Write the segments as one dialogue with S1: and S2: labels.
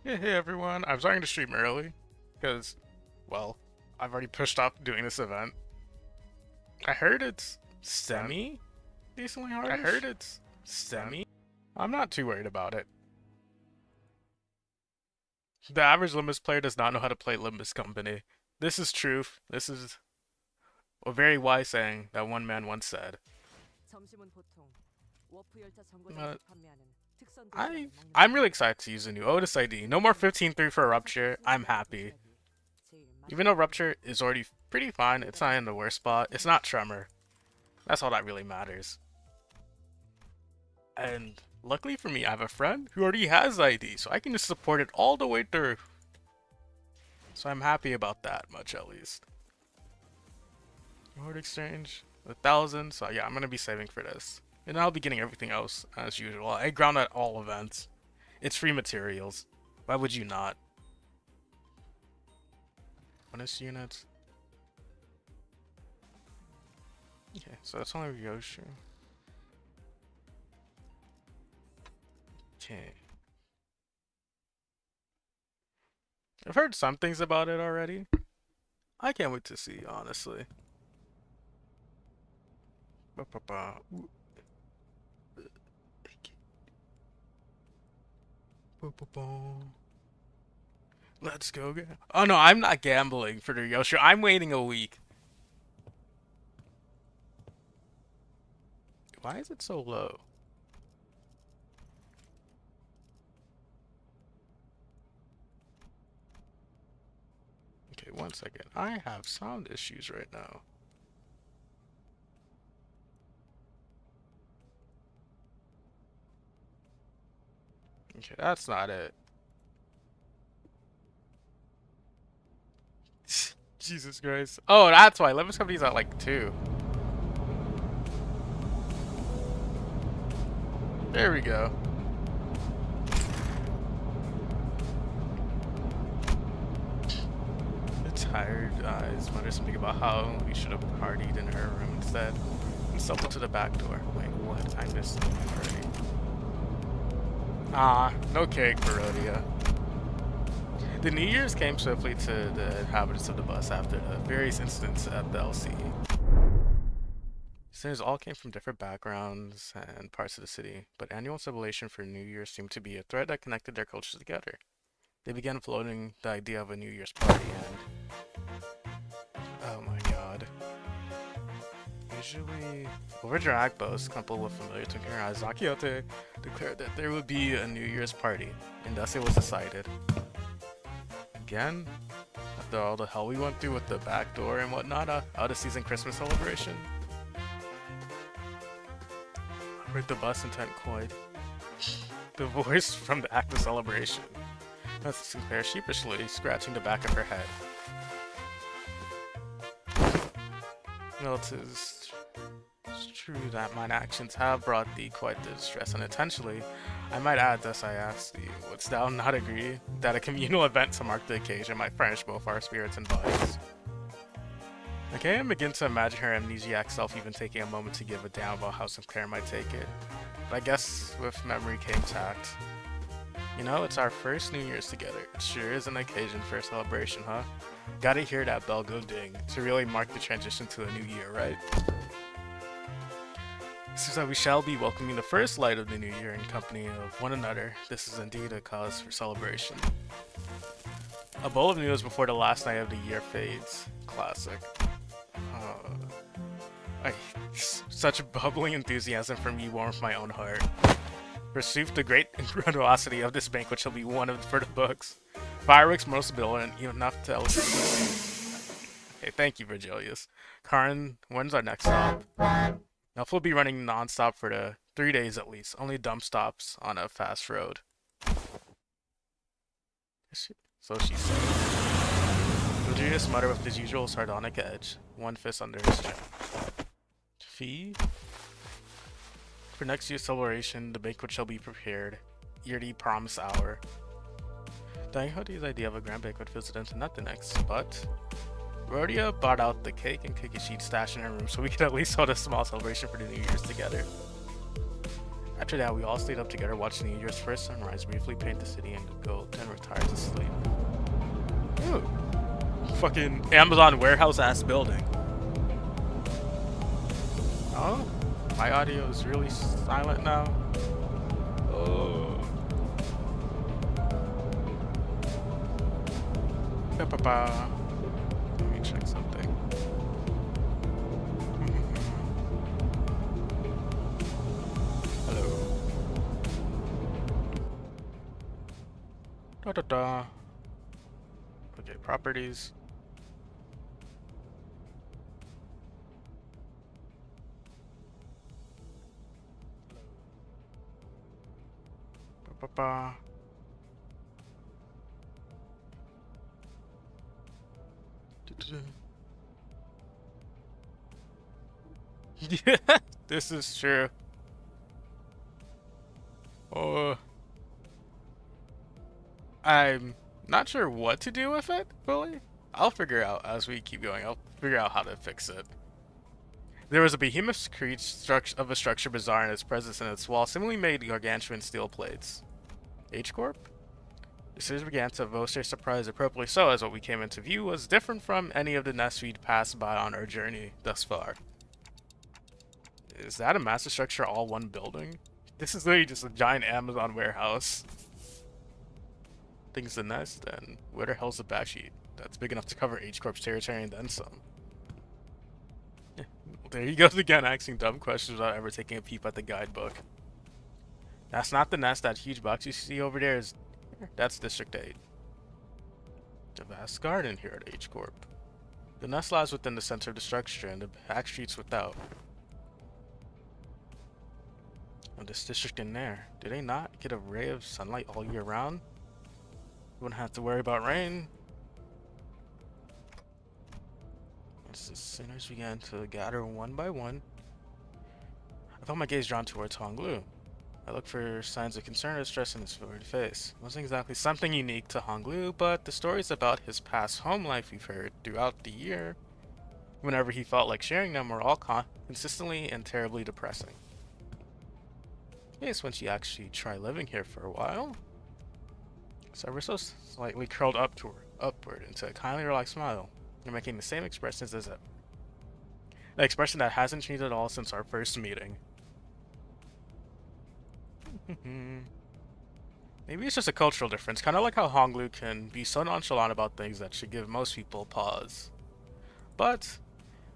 S1: Yeah, hey everyone. I'm starting to stream early because, well, I've already pushed off doing this event. I heard it's semi decently hard. I heard it's semi. I'm not too worried about it. The average Limbus player does not know how to play Limbus Company. This is truth. This is a very wise saying that one man once said. Uh, I'm really excited to use the new Otis ID. No more 15-3 for Rupture. I'm happy. Even though Rupture is already pretty fine, it's not in the worst spot. It's not Tremor. That's all that really matters. And luckily for me, I have a friend who already has ID, so I can just support it all the way through. So I'm happy about that much, at least. Reward exchange, 1,000. So yeah, I'm gonna be saving for this, and I'll be getting everything else as usual. I ground at all events. It's free materials. Why would you not? Bonus units. Okay, so that's only Ryoshu. Okay. I've heard some things about it already. I can't wait to see, honestly. Let's go. Oh no, I'm not gambling for the Yoshi. I'm waiting a week. Why is it so low? Okay, one second. I have sound issues right now. Okay, that's not it. Jesus Christ. Oh, that's why. Limbus Company's at like 2. There we go. Tired eyes mutter something about how we should have partied in her room instead and stumbled to the back door. Wait, what? I missed the party. Ah, no cake for Rhodia. The New Year's came swiftly to the inhabitants of the bus after the various incidents at the LCE. Sinners all came from different backgrounds and parts of the city, but annual celebration for New Year seemed to be a thread that connected their cultures together. They began floating the idea of a New Year's party and... Oh my god. Usually, over Dragbo's, coupled with familiar Tokura Zakiote, declared that there would be a New Year's party, and thus it was decided. Again? After all the hell we went through with the back door and whatnot, out-of-season Christmas celebration? I heard the bus intent coined. The voice from the act of celebration. That's Sinclair sheepishly scratching the back of her head. Well, it's true that mine actions have brought thee quite the distress unintentionally. I might add, thus I ask thee, wouldst thou not agree that a communal event to mark the occasion might furnish both our spirits and bodies? I can't begin to imagine her amnesiac self even taking a moment to give a damn about how Sinclair might take it. But I guess with memory came tact. You know, it's our first New Year's together. It sure is an occasion for a celebration, huh? Gotta hear that bell go ding to really mark the transition to a new year, right? Seems like we shall be welcoming the first light of the new year in company of one another. This is indeed a cause for celebration. A bowl of noodles before the last night of the year fades. Classic. Such bubbling enthusiasm for me warms my own heart. Forsooth, the great grandiosity of this banquet shall be one for the books. Fireworks most brilliant, enough to Okay, thank you, Virgilius. Karin, when's our next stop? Now we'll be running non-stop for the 3 days at least. Only dump stops on a fast road. So she said. Virgilius muttered with his usual sardonic edge, one fist under his chin. Fee? For next year's celebration, the banquet shall be prepared. Yearly promise hour. Daihoti's idea of a grand banquet feels into nothing next, but Rhodia brought out the cake and cookie sheet stashed in her room so we could at least hold a small celebration for the New Year's together. After that, we all stayed up together, watching the year's first sunrise, briefly paint the city in gold, then retire to sleep. Ooh. Fucking Amazon warehouse ass building. Oh, my audio is really silent now. Oh. Ba-ba-ba. Let me check something. Hello. Da da da. Okay, properties. Ba-ba-ba. Yeah, this is true. Oh, I'm not sure what to do with it fully. I'll figure out as we keep going. I'll figure out how to fix it. There was a behemoth of a structure bizarre in its presence, and its wall similarly made gargantuan steel plates. H Corp? The series began to boast their surprise, appropriately so, as what we came into view was different from any of the nests we'd passed by on our journey thus far. Is that a massive structure, all one building? This is literally just a giant Amazon warehouse. Thing's the nest, then where the hell's the backsheet? That's big enough to cover H Corp's territory and then some. Yeah, there he goes again, asking dumb questions without ever taking a peep at the guidebook. That's not the nest. That huge box you see over there is... That's District 8. The vast garden here at H Corp. The nest lies within the center of the structure and the back streets without. And this district in there, do they not get a ray of sunlight all year round? You wouldn't have to worry about rain. As the sinners began to gather one by one, I felt my gaze drawn towards Honglu. I looked for signs of concern or stress in his forward face. It wasn't exactly something unique to Honglu, but the stories about his past home life we've heard throughout the year, whenever he felt like sharing them, were all consistently and terribly depressing. Yes, once you actually try living here for a while. So ever so slightly curled upward into a kindly relaxed smile. You're making the same expressions as ever. The expression that hasn't changed at all since our first meeting. Maybe it's just a cultural difference, kind of like how Honglu can be so nonchalant about things that should give most people pause. But,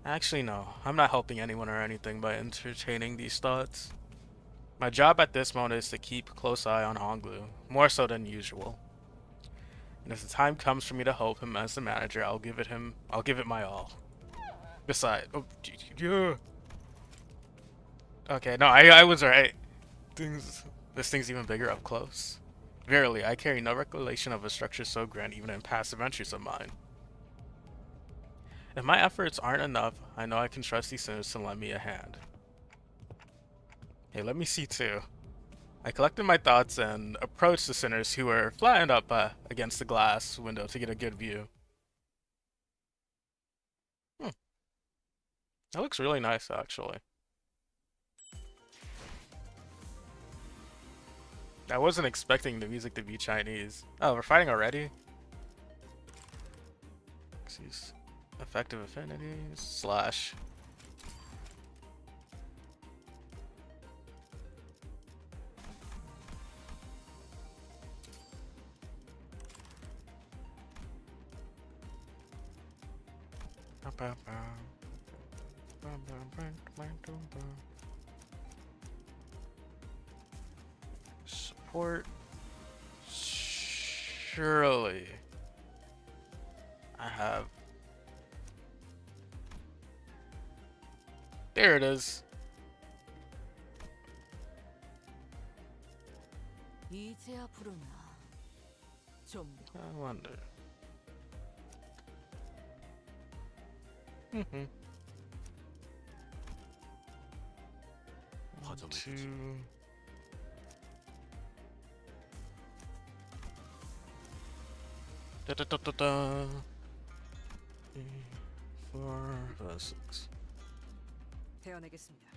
S1: actually no, I'm not helping anyone or anything by entertaining these thoughts. My job at this moment is to keep a close eye on Honglu, more so than usual. And if the time comes for me to help him as the manager, I'll give it my all. Besides, okay, no, I was right. This thing's even bigger up close. Verily, I carry no recollection of a structure so grand even in past adventures of mine. If my efforts aren't enough, I know I can trust these sinners to lend me a hand. Hey, let me see too. I collected my thoughts and approached the sinners who were flattened up against the glass window to get a good view. That looks really nice, actually. I wasn't expecting the music to be Chinese. Oh, we're fighting already? Excuse. Effective affinities slash. Support. Surely. I have. There it is. I wonder. Two. Da da da da da. 3, 4, 5, 6.
S2: 태어내겠습니다.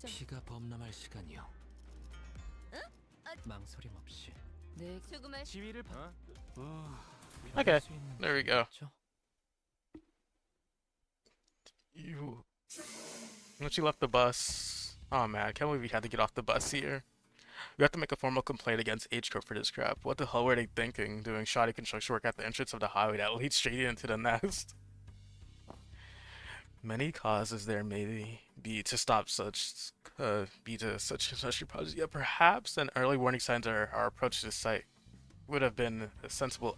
S3: 피가 범람할 시간이요.
S1: Okay, there we go. You. Once you left the bus. Oh man, I can't believe we had to get off the bus here. We have to make a formal complaint against H Corp for this crap. What the hell were they thinking, doing shoddy construction work at the entrance of the highway that leads straight into the nest? Many causes there may be to stop such such projects. Yeah, perhaps an early warning signs our approach to the site would have been a sensible.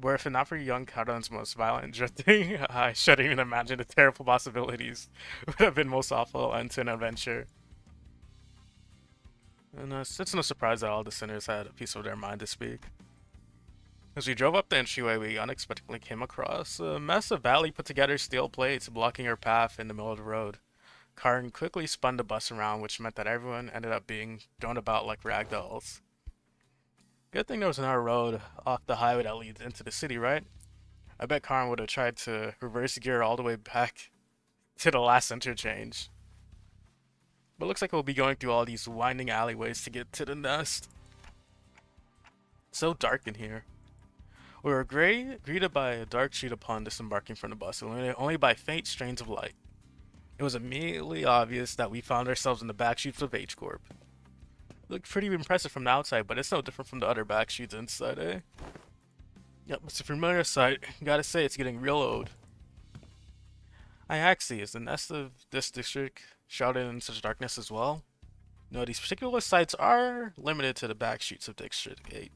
S1: Where if not for young Karan's most violent drifting, I shouldn't even imagine the terrible possibilities would have been most awful end to an adventure. And it's no surprise that all the sinners had a piece of their mind to speak. As we drove up the entryway, we unexpectedly came across a massive badly put together steel plates blocking our path in the middle of the road. Karan quickly spun the bus around, which meant that everyone ended up being thrown about like rag dolls. Good thing there was another road off the highway that leads into the city, right? I bet Karan would have tried to reverse gear all the way back to the last interchange. But it looks like we'll be going through all these winding alleyways to get to the nest. It's so dark in here. We were greeted by a dark street upon disembarking from the bus, illuminated only by faint strains of light. It was immediately obvious that we found ourselves in the backstreets of H Corp. It looked pretty impressive from the outside, but it's no different from the other backstreets inside, eh? Yep, it's a familiar sight. Gotta say, it's getting real old. Iaxi, is the nest of this district shrouded in such darkness as well? No, these particular sites are limited to the backstreets of District 8.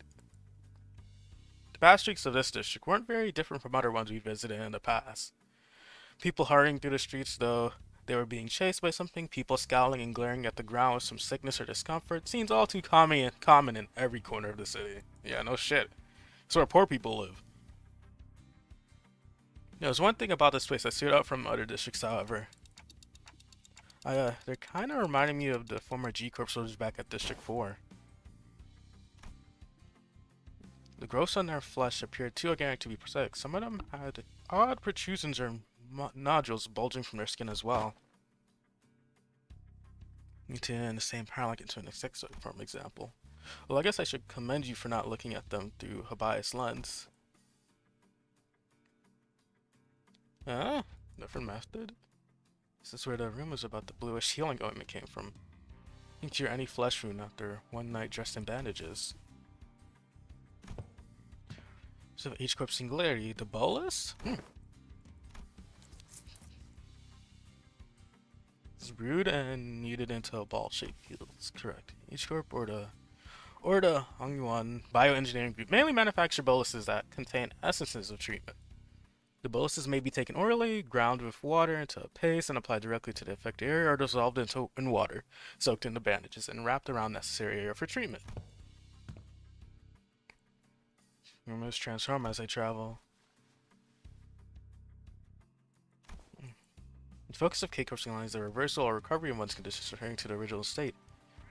S1: The backstreets of this district weren't very different from other ones we visited in the past. People hurrying through the streets, though they were being chased by something, people scowling and glaring at the ground with some sickness or discomfort, seems all too common in every corner of the city. Yeah, no shit. It's where poor people live. There's one thing about this place that stood out from other districts, however. They're kind of reminding me of the former G Corp soldiers back at District 4. The growths on their flesh appeared too organic to be prosthetic. Some of them had odd protrusions or nodules bulging from their skin as well. In the same power like into an insectoid, for example. Well, I guess I should commend you for not looking at them through a biased lens. Different method? This is where the rumors about the bluish healing ointment came from. You can cure any flesh wound after one night dressed in bandages. So H Corp singularity, the Bolus? It's brewed and kneaded into a ball-shaped pills. Correct. H Corp or the Hongyuan bioengineering group mainly manufacture boluses that contain essences of treatment. The boluses may be taken orally, ground with water into a paste, and applied directly to the affected area, or dissolved in water, soaked into bandages, and wrapped around necessary area for treatment. Rumors transform as they travel. The focus of K Corp's line is the reversal or recovery of one's conditions returning to the original state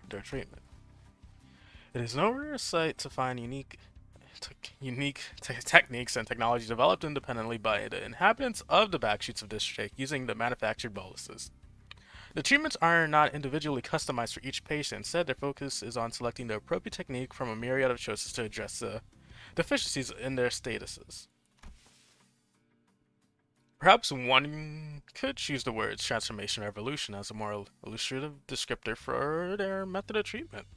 S1: of their treatment. It is no rare sight to find unique techniques and technology developed independently by the inhabitants of the backstreets of District using the manufactured boluses. The treatments are not individually customized for each patient. Instead, their focus is on selecting the appropriate technique from a myriad of choices to address the deficiencies in their statuses. Perhaps one could choose the words transformation or evolution as a more illustrative descriptor for their method of treatment.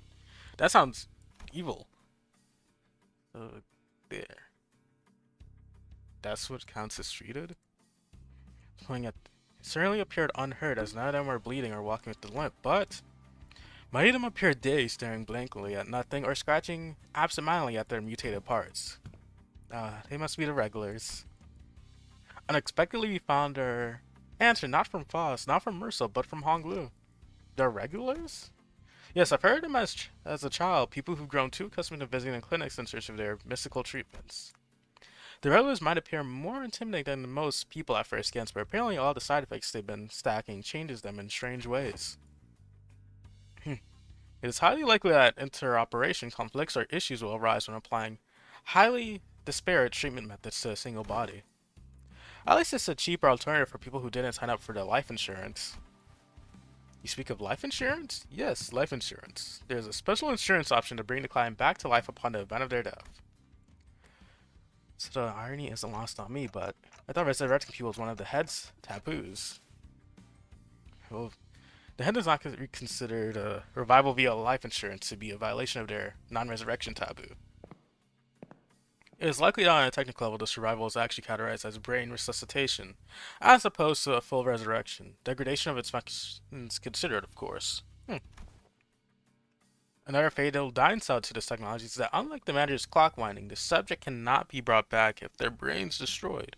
S1: That sounds evil. There. That's what counts as treated? It certainly appeared unhurt as none of them were bleeding or walking with the limp, but many of them appeared dazed, staring blankly at nothing or scratching absentmindedly at their mutated parts. They must be the regulars. Unexpectedly, we found our answer not from Foss, not from Mercel, but from Honglu. They're regulars? Yes, I've heard them as a child, people who've grown too accustomed to visiting clinics in search of their mystical treatments. The regulars might appear more intimidating than most people at first glance, but apparently all the side effects they've been stacking changes them in strange ways. It is highly likely that interoperation conflicts or issues will arise when applying highly disparate treatment methods to a single body. At least it's a cheaper alternative for people who didn't sign up for the life insurance. You speak of life insurance? Yes, life insurance. There's a special insurance option to bring the client back to life upon the event of their death. So the irony isn't lost on me, but I thought resurrecting people was one of the head's taboos. Well, the head is not considered a revival via life insurance to be a violation of their non-resurrection taboo. It is likely that on a technical level, this revival is actually categorized as brain resuscitation, as opposed to a full resurrection. Degradation of its functions considered, of course. Another fatal downside to this technology is that unlike the manager's clock winding, the subject cannot be brought back if their brain's destroyed.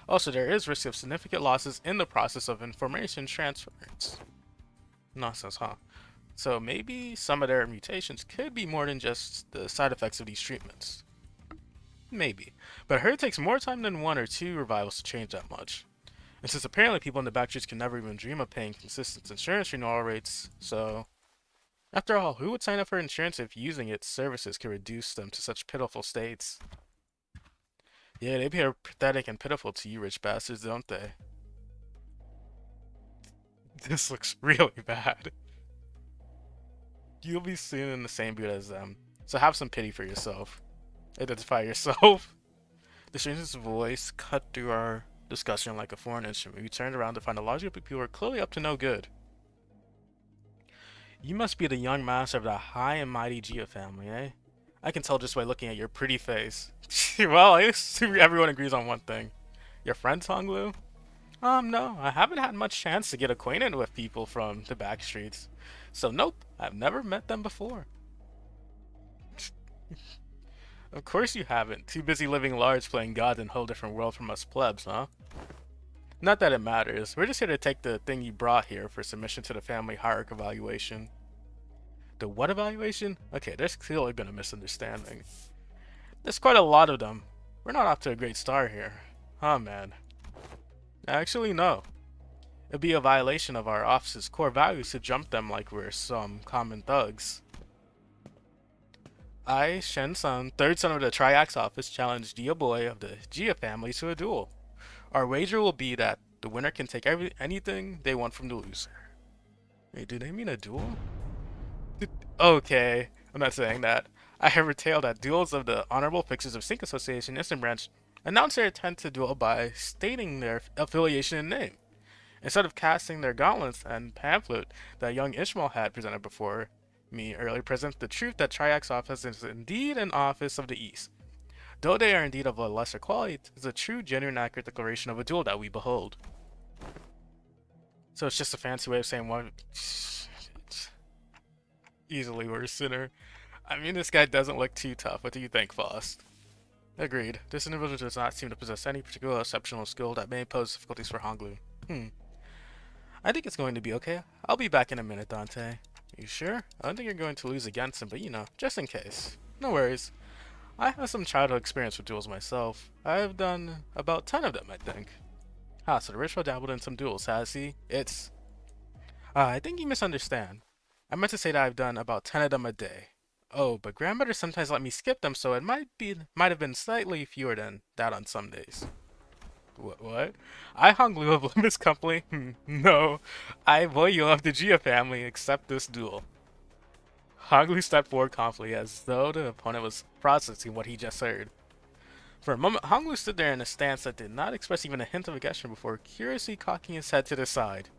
S1: Also, there is risk of significant losses in the process of information transference. Nonsense, huh? So maybe some of their mutations could be more than just the side effects of these treatments. Maybe. But I heard it takes more time than 1 or 2 revivals to change that much. And since apparently people in the backstreets can never even dream of paying consistent insurance renewal rates, so... After all, who would sign up for insurance if using its services could reduce them to such pitiful states? Yeah, they appear pathetic and pitiful to you rich bastards, don't they? This looks really bad. You'll be seen in the same boot as them, so have some pity for yourself. Identify yourself. The stranger's voice cut through our discussion like a foreign instrument. We turned around to find a large group of people who were clearly up to no good. You must be the young master of the high and mighty Gia family, eh? I can tell just by looking at your pretty face. Well, I assume everyone agrees on one thing. Your friend, Honglu? No, I haven't had much chance to get acquainted with people from the backstreets. So nope, I've never met them before. Of course you haven't. Too busy living large playing God in a whole different world from us plebs, huh? Not that it matters. We're just here to take the thing you brought here for submission to the family hierarchy evaluation. The what evaluation? Okay, there's clearly been a misunderstanding. There's quite a lot of them. We're not off to a great start here. Huh, man? Actually, no. It'd be a violation of our office's core values to jump them like we're some common thugs. I, Shen Sun, third son of the Triax office, challenge Gia Boy of the Gia family to a duel. Our wager will be that the winner can take anything they want from the loser. Wait, do they mean a duel? Okay, I'm not saying that. I have retailed that duels of the Honorable Fixers of Sync Association Instant Branch announce their intent to duel by stating their affiliation and name. Instead of casting their gauntlets and pamphlet that young Ishmael had presented before me earlier presents the truth that Triax office is indeed an office of the East. Though they are indeed of a lesser quality, it is a true, genuine, accurate declaration of a duel that we behold. So it's just a fancy way of saying one... Easily worse sinner. I mean, this guy doesn't look too tough. What do you think, Faust? Agreed. This individual does not seem to possess any particular exceptional skill that may pose difficulties for Honglu. I think it's going to be okay. I'll be back in a minute, Dante. You sure? I don't think you're going to lose against him, but you know, just in case. No worries. I have some childhood experience with duels myself. I've done about 10 of them, I think. Ah, so the ritual dabbled in some duels, has he? It's... I think you misunderstand. I meant to say that I've done about 10 of them a day. Oh, but grandmother sometimes let me skip them, so it might have been slightly fewer than that on some days. What? I Honglu of Limbus Company? No. I Voyu of the Gia family, except this duel. Honglu stepped forward confidently as though the opponent was processing what he just heard. For a moment, Honglu stood there in a stance that did not express even a hint of aggression before curiously cocking his head to the side.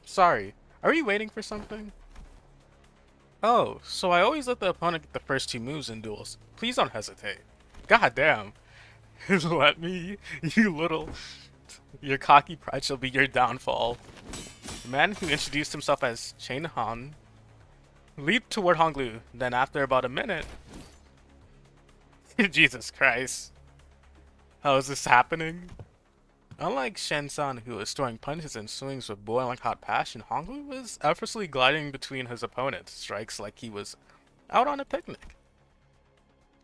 S1: Sorry. Are you waiting for something? Oh, so I always let the opponent get the first 2 moves in duels. Please don't hesitate. God damn. Let me, you little... Your cocky pride shall be your downfall. The man who introduced himself as Chen Han leaped toward Honglu, then after about a minute... Jesus Christ. How is this happening? Unlike Shen-san, who was throwing punches and swings with boiling hot passion, Honglu was effortlessly gliding between his opponent's strikes like he was out on a picnic.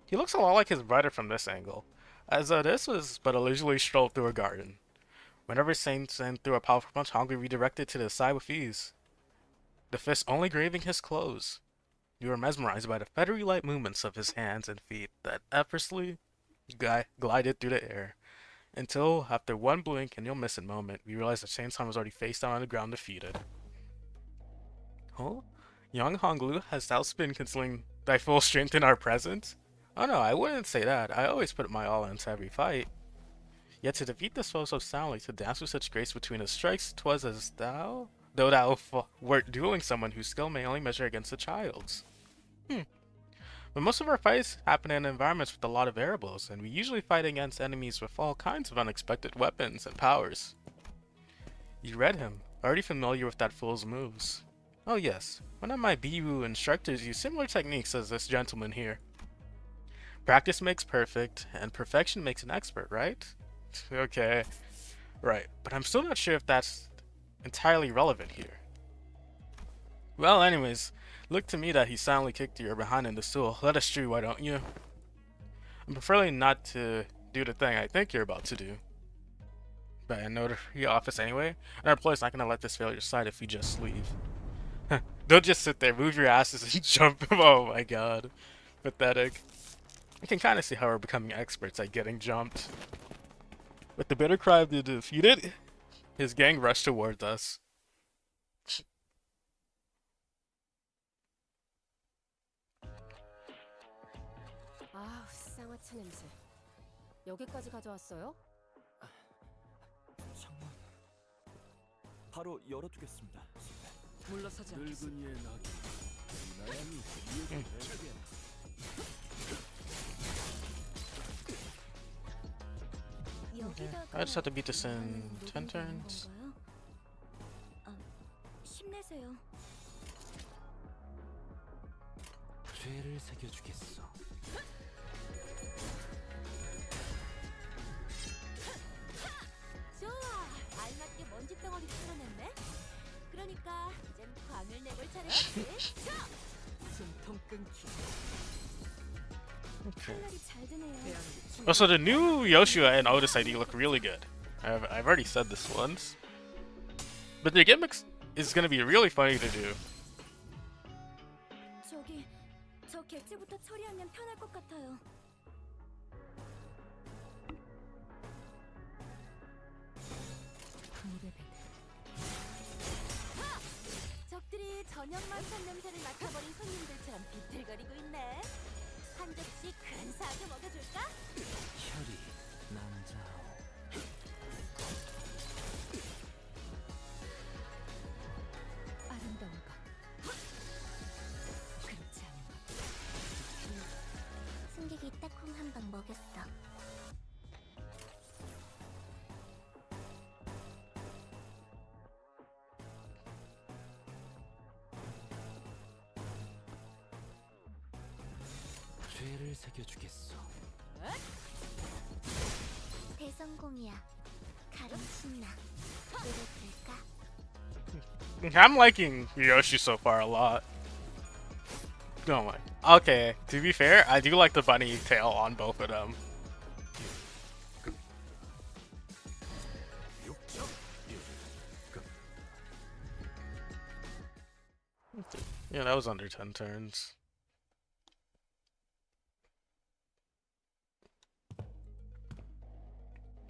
S1: He looks a lot like his brother from this angle, as though this was but a leisurely stroll through a garden. Whenever Shen-san threw a powerful punch, Honglu redirected to the side with ease, the fist only grazing his clothes. You were mesmerized by the feathery light movements of his hands and feet that effortlessly glided through the air. Until, after one blink and you'll miss it moment, we realized that Shen-san was already face down on the ground defeated. Oh? Young Honglu, hast thou been concealing thy full strength in our presence? Oh no, I wouldn't say that. I always put my all into every fight. Yet to defeat this foe so soundly, to dance with such grace between his strikes, 'twas as thou, though thou wert dueling someone whose skill may only measure against a child's. But most of our fights happen in environments with a lot of variables, and we usually fight against enemies with all kinds of unexpected weapons and powers. You read him, already familiar with that fool's moves. Oh yes, one of my BU instructors used similar techniques as this gentleman here. Practice makes perfect, and perfection makes an expert, right? Okay, right, but I'm still not sure if that's entirely relevant here. Well, anyways, look to me that he silently kicked your behind in the stool. Let us through, why don't you? I'm preferring not to do the thing I think you're about to do. But I know the office anyway, and our employer's not gonna let this failure slide if we just leave. Don't just sit there, move your asses and jump. Oh my god. Pathetic. I can kind of see how we're becoming experts at getting jumped. With the bitter cry of the defeated, his gang rushed towards us.
S2: 아, 쌍화차 냄새. 여기까지 가져왔어요?
S3: 창문 바로 열어두겠습니다.
S2: 물러서지 않겠어.
S3: 늙은이의 낙이 나양이 이해를 해주게.
S1: I just have to beat this in 10 turns.
S2: 힘내세요.
S3: 죄를 새겨주겠어.
S2: 좋아, 알맞게 먼지 덩어리 풀어냈네. 그러니까 이젠 광을 내볼 차례겠지. 숨통 끊기.
S1: Okay.
S2: 칼날이 잘 드네요.
S1: Also, the new Yoshua and Otis ID look really good. I've already said this once. But the gimmicks is gonna be really funny to do.
S2: 저기, 저 객체부터 처리하면 편할 것 같아요. 적들이 저녁 만찬 냄새를 맡아버린 손님들처럼 비틀거리고 있네. 한 접시 근사하게 먹여줄까?
S3: 혈이 남자오.
S2: 아름다운 것. 그렇지 않은 것.
S4: 승객이 딱콩 한 방 먹였어.
S3: 죄를 새겨주겠어.
S4: 대성공이야. 가름 신나. 노래 부를까?
S1: I'm liking Yoshi so far a lot. Oh my. Okay, to be fair, I do like the bunny tail on both of them. Yeah, that was under 10 turns.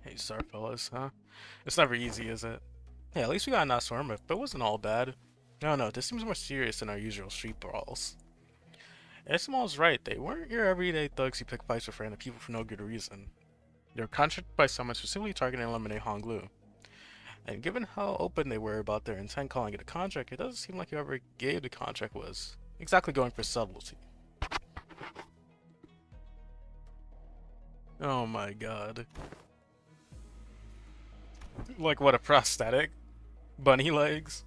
S1: Hey, sorry fellas, huh? It's never easy, is it? Hey, at least we got a nice armor, but it wasn't all bad. No, this seems more serious than our usual street brawls. Esmal's right, they weren't your everyday thugs who pick fights with random people for no good reason. They were contracted by someone specifically targeting and eliminate Honglu. And given how open they were about their intent calling it a contract, it doesn't seem like whoever gave the contract was exactly going for subtlety. Oh my god. Like what, a prosthetic? Bunny legs?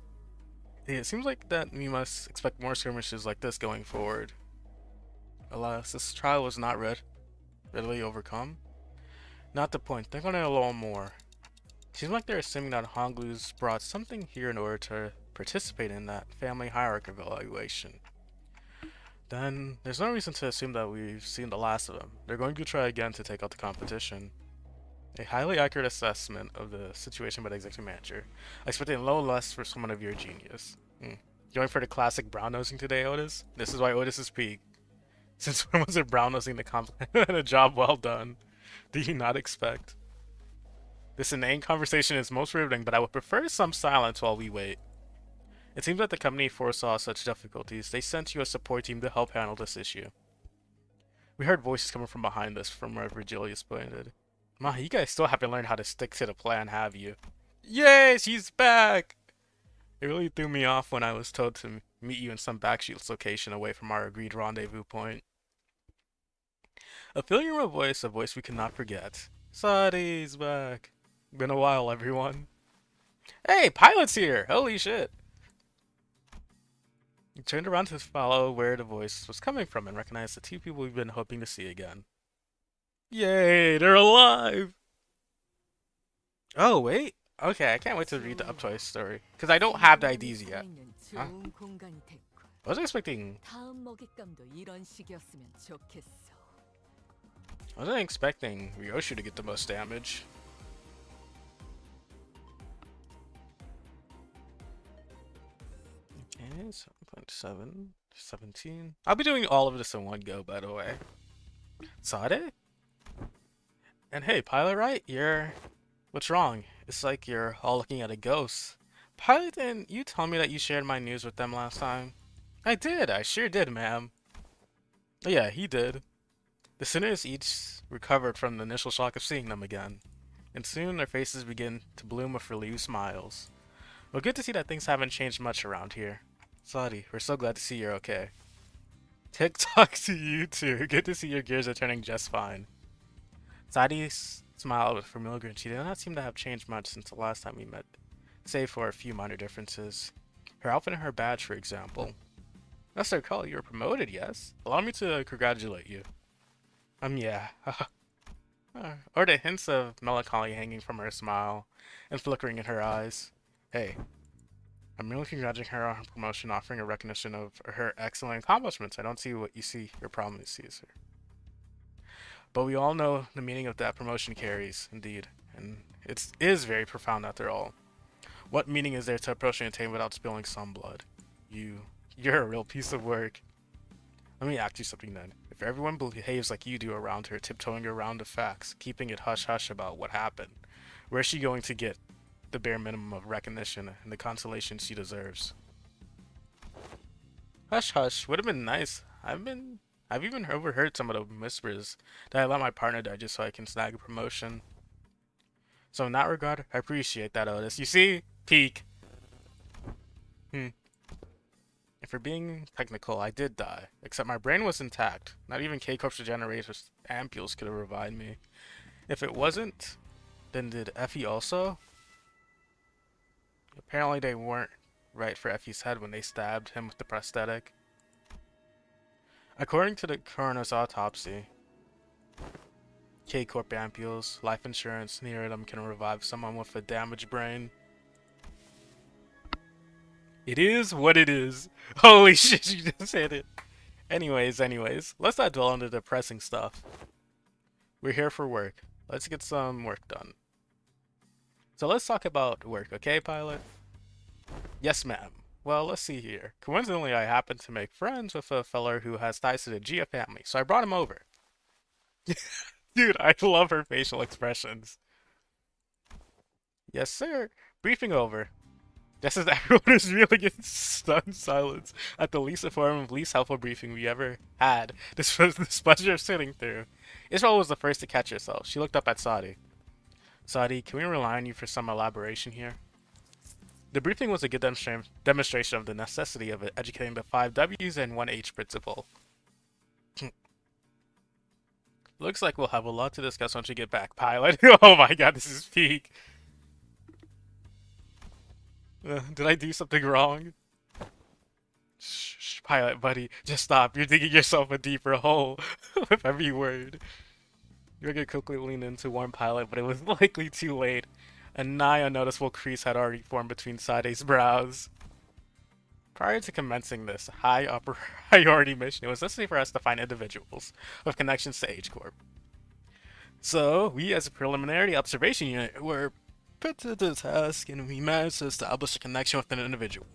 S1: Yeah, it seems like that we must expect more skirmishes like this going forward. Alas, this trial was not readily overcome. Not the point, think on it a little more. Seems like they're assuming that Honglu's brought something here in order to participate in that family hierarchy evaluation. Then, there's no reason to assume that we've seen the last of them. They're going to try again to take out the competition. A highly accurate assessment of the situation by the executive manager. I expected a little less for someone of your genius. Going for the classic brown nosing today, Otis? This is why Otis is peak. Since when was it brown nosing the compliment and a job well done? Do you not expect? This inane conversation is most riveting, but I would prefer some silence while we wait. It seems that the company foresaw such difficulties. They sent you a support team to help handle this issue. We heard voices coming from behind us from wherever Julius pointed. Ma, you guys still haven't learned how to stick to the plan, have you? Yay, she's back! It really threw me off when I was told to meet you in some backstreets location away from our agreed rendezvous point. A familiar voice, a voice we cannot forget. Sadi's back. Been a while, everyone. Hey, Pilot's here! Holy shit! He turned around to follow where the voice was coming from and recognized the two people we've been hoping to see again. Yay, they're alive! Oh, wait. Okay, I can't wait to read the Uptoy story. Because I don't have the IDs yet. Huh? I was expecting... I wasn't expecting Ryoshu to get the most damage. Okay, 7.7, 17. I'll be doing all of this in one go, by the way. Sade? And hey, Pilot, right? What's wrong? It's like you're all looking at a ghost. Pilot, didn't you tell me that you shared my news with them last time? I did, I sure did, ma'am. Yeah, he did. The sinners each recovered from the initial shock of seeing them again, and soon their faces begin to bloom with relieved smiles. Well, good to see that things haven't changed much around here. Sadi, we're so glad to see you're okay. TikTok to you too. Good to see your gears are turning just fine. Sadi smiled with a familiar grin. She did not seem to have changed much since the last time we met, save for a few minor differences. Her outfit and her badge, for example. As I recall, you were promoted, yes? Allow me to congratulate you. Yeah. Or the hints of melancholy hanging from her smile and flickering in her eyes. Hey, I'm merely congratulating her on her promotion, offering a recognition of her excellent accomplishments. I don't see what you see your problem sees her. But we all know the meaning of that promotion carries, indeed. And it is very profound after all. What meaning is there to approaching a team without spilling some blood? You're a real piece of work. Let me ask you something then. If everyone behaves like you do around her, tiptoeing around the facts, keeping it hush-hush about what happened, where's she going to get the bare minimum of recognition and the consolation she deserves? Hush-hush would have been nice. I've even overheard some of the whispers that I let my partner die just so I can snag a promotion. So in that regard, I appreciate that, Otis. You see? Peak. If we're being technical, I did die. Except my brain was intact. Not even H Corp's regenerators ampules could have revived me. If it wasn't, then did Effie also? Apparently they weren't right for Effie's head when they stabbed him with the prosthetic. According to the coroner's autopsy, H Corp ampules, life insurance near them can revive someone with a damaged brain. It is what it is. Holy shit, you just said it. Anyways, let's not dwell on the depressing stuff. We're here for work. Let's get some work done. So let's talk about work, okay, Pilot? Yes, ma'am. Well, let's see here. Coincidentally, I happen to make friends with a feller who has ties to the Gia family, so I brought him over. Dude, I love her facial expressions. Yes, sir. Briefing over. Just as everyone is really in stunned silence at the least informative, least helpful briefing we ever had, this was this pleasure of sitting through. Israel was the first to catch herself. She looked up at Sadi. Sadi, can we rely on you for some elaboration here? The briefing was a good demonstration of the necessity of educating the 5 W's and 1 H principle. Looks like we'll have a lot to discuss once we get back, Pilot. Oh my god, this is peak. Did I do something wrong? Shh, Pilot, buddy, just stop. You're digging yourself a deeper hole with every word. You're gonna quickly lean in to warn Pilot, but it was likely too late. A nigh unnoticeable crease had already formed between Sade's brows. Prior to commencing this high priority mission, it was necessary for us to find individuals with connections to H Corp. So, we as a preliminary observation unit were put to the task, and we managed to establish a connection with an individual.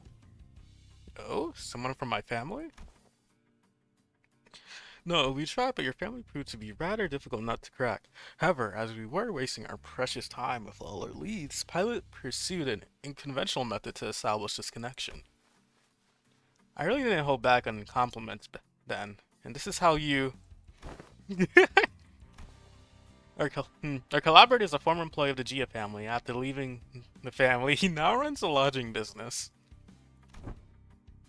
S1: Oh, someone from my family? No, we tried, but your family proved to be rather difficult nut to crack. However, as we were wasting our precious time with all our leads, Pilot pursued an unconventional method to establish this connection. I really didn't hold back on compliments then, and this is how you. Our collaborator is a former employee of the Gia family. After leaving the family, he now runs a lodging business.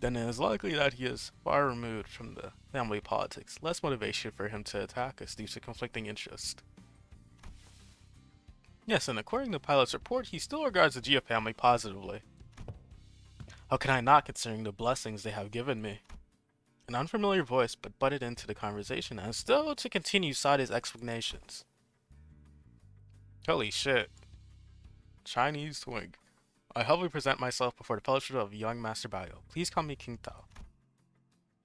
S1: Then it is likely that he is far removed from the family politics. Less motivation for him to attack us due to conflicting interest. Yes, and according to the pilot's report, he still regards the Gia family positively. How can I not, considering the blessings they have given me? An unfamiliar voice but butted into the conversation and still to continue Sade's explanations. Holy shit. Chinese twink. I humbly present myself before the fellowship of young Master Bio. Please call me King Tao.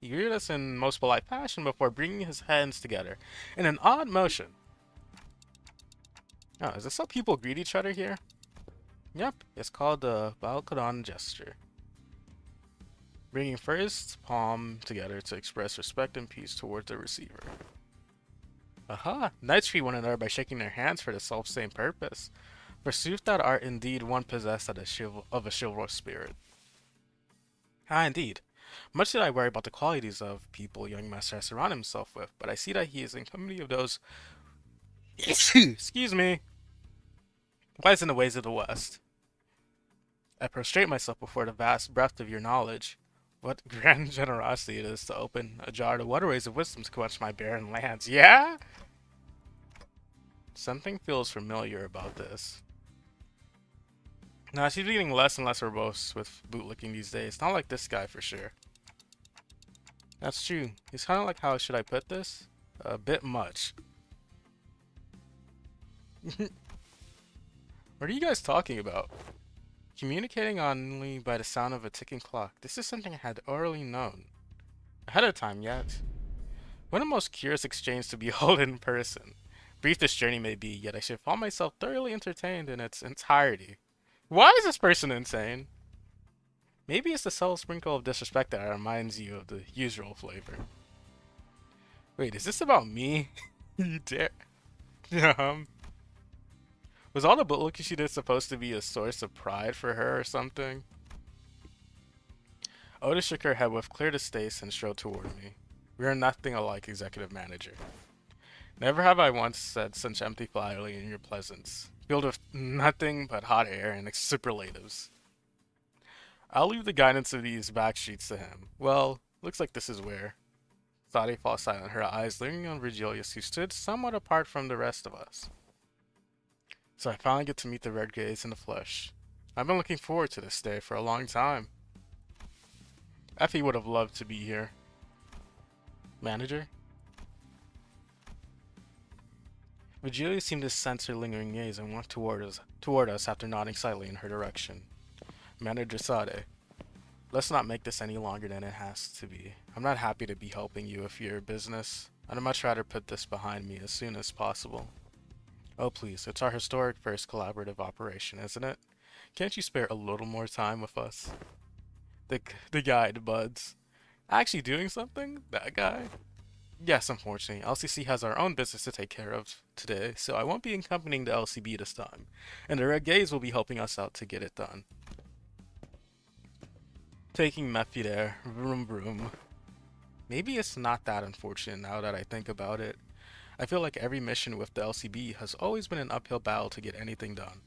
S1: He greeted us in most polite fashion before bringing his hands together in an odd motion. Oh, is this how people greet each other here? Yep, it's called the Balkadan gesture. Bringing first palm together to express respect and peace towards the receiver. Aha! Knights treat one another by shaking their hands for the self-same purpose. Pursuits that are indeed one possessed of a chivalrous spirit. Ah, indeed. Much did I worry about the qualities of people young master has surrounded himself with, but I see that he is in company of those excuse me, wise in the ways of the West. I prostrate myself before the vast breadth of your knowledge. What grand generosity it is to open a jar to waterways of wisdom to quench my barren lands. Yeah? Something feels familiar about this. Nah, she's getting less and less verbose with bootlicking these days. Not like this guy for sure. That's true. He's kind of like, how should I put this? A bit much. What are you guys talking about? Communicating only by the sound of a ticking clock. This is something I had already known. Ahead of time, yet. One of the most curious exchanges to behold in person. Brief this journey may be, yet I should find myself thoroughly entertained in its entirety. Why is this person insane? Maybe it's the subtle sprinkle of disrespect that reminds you of the usual flavor. Wait, is this about me? You dare? Was all the booklooking she did supposed to be a source of pride for her or something? Oda shook her head with clear distaste and strode toward me. We are nothing alike, executive manager. Never have I once said such empty flattery in your presence, filled with nothing but hot air and superlatives. I'll leave the guidance of these backstreets to him. Well, looks like this is where. Sade falls silent, her eyes lingering on Virgilius, who stood somewhat apart from the rest of us. So I finally get to meet the Red Gaze in the flesh. I've been looking forward to this day for a long time. Effie would have loved to be here. Manager? Virgilius seemed to sense her lingering gaze and walked toward us after nodding slightly in her direction. Manager Sade, let's not make this any longer than it has to be. I'm not happy to be helping you with your business. I'd much rather put this behind me as soon as possible. Oh please, it's our historic first collaborative operation, isn't it? Can't you spare a little more time with us? The guide, buds. Actually doing something? That guy? Yes, unfortunately, LCC has our own business to take care of today, so I won't be accompanying the LCB this time, and the Red Gaze will be helping us out to get it done. Taking Mephi there, vroom vroom. Maybe it's not that unfortunate now that I think about it. I feel like every mission with the LCB has always been an uphill battle to get anything done.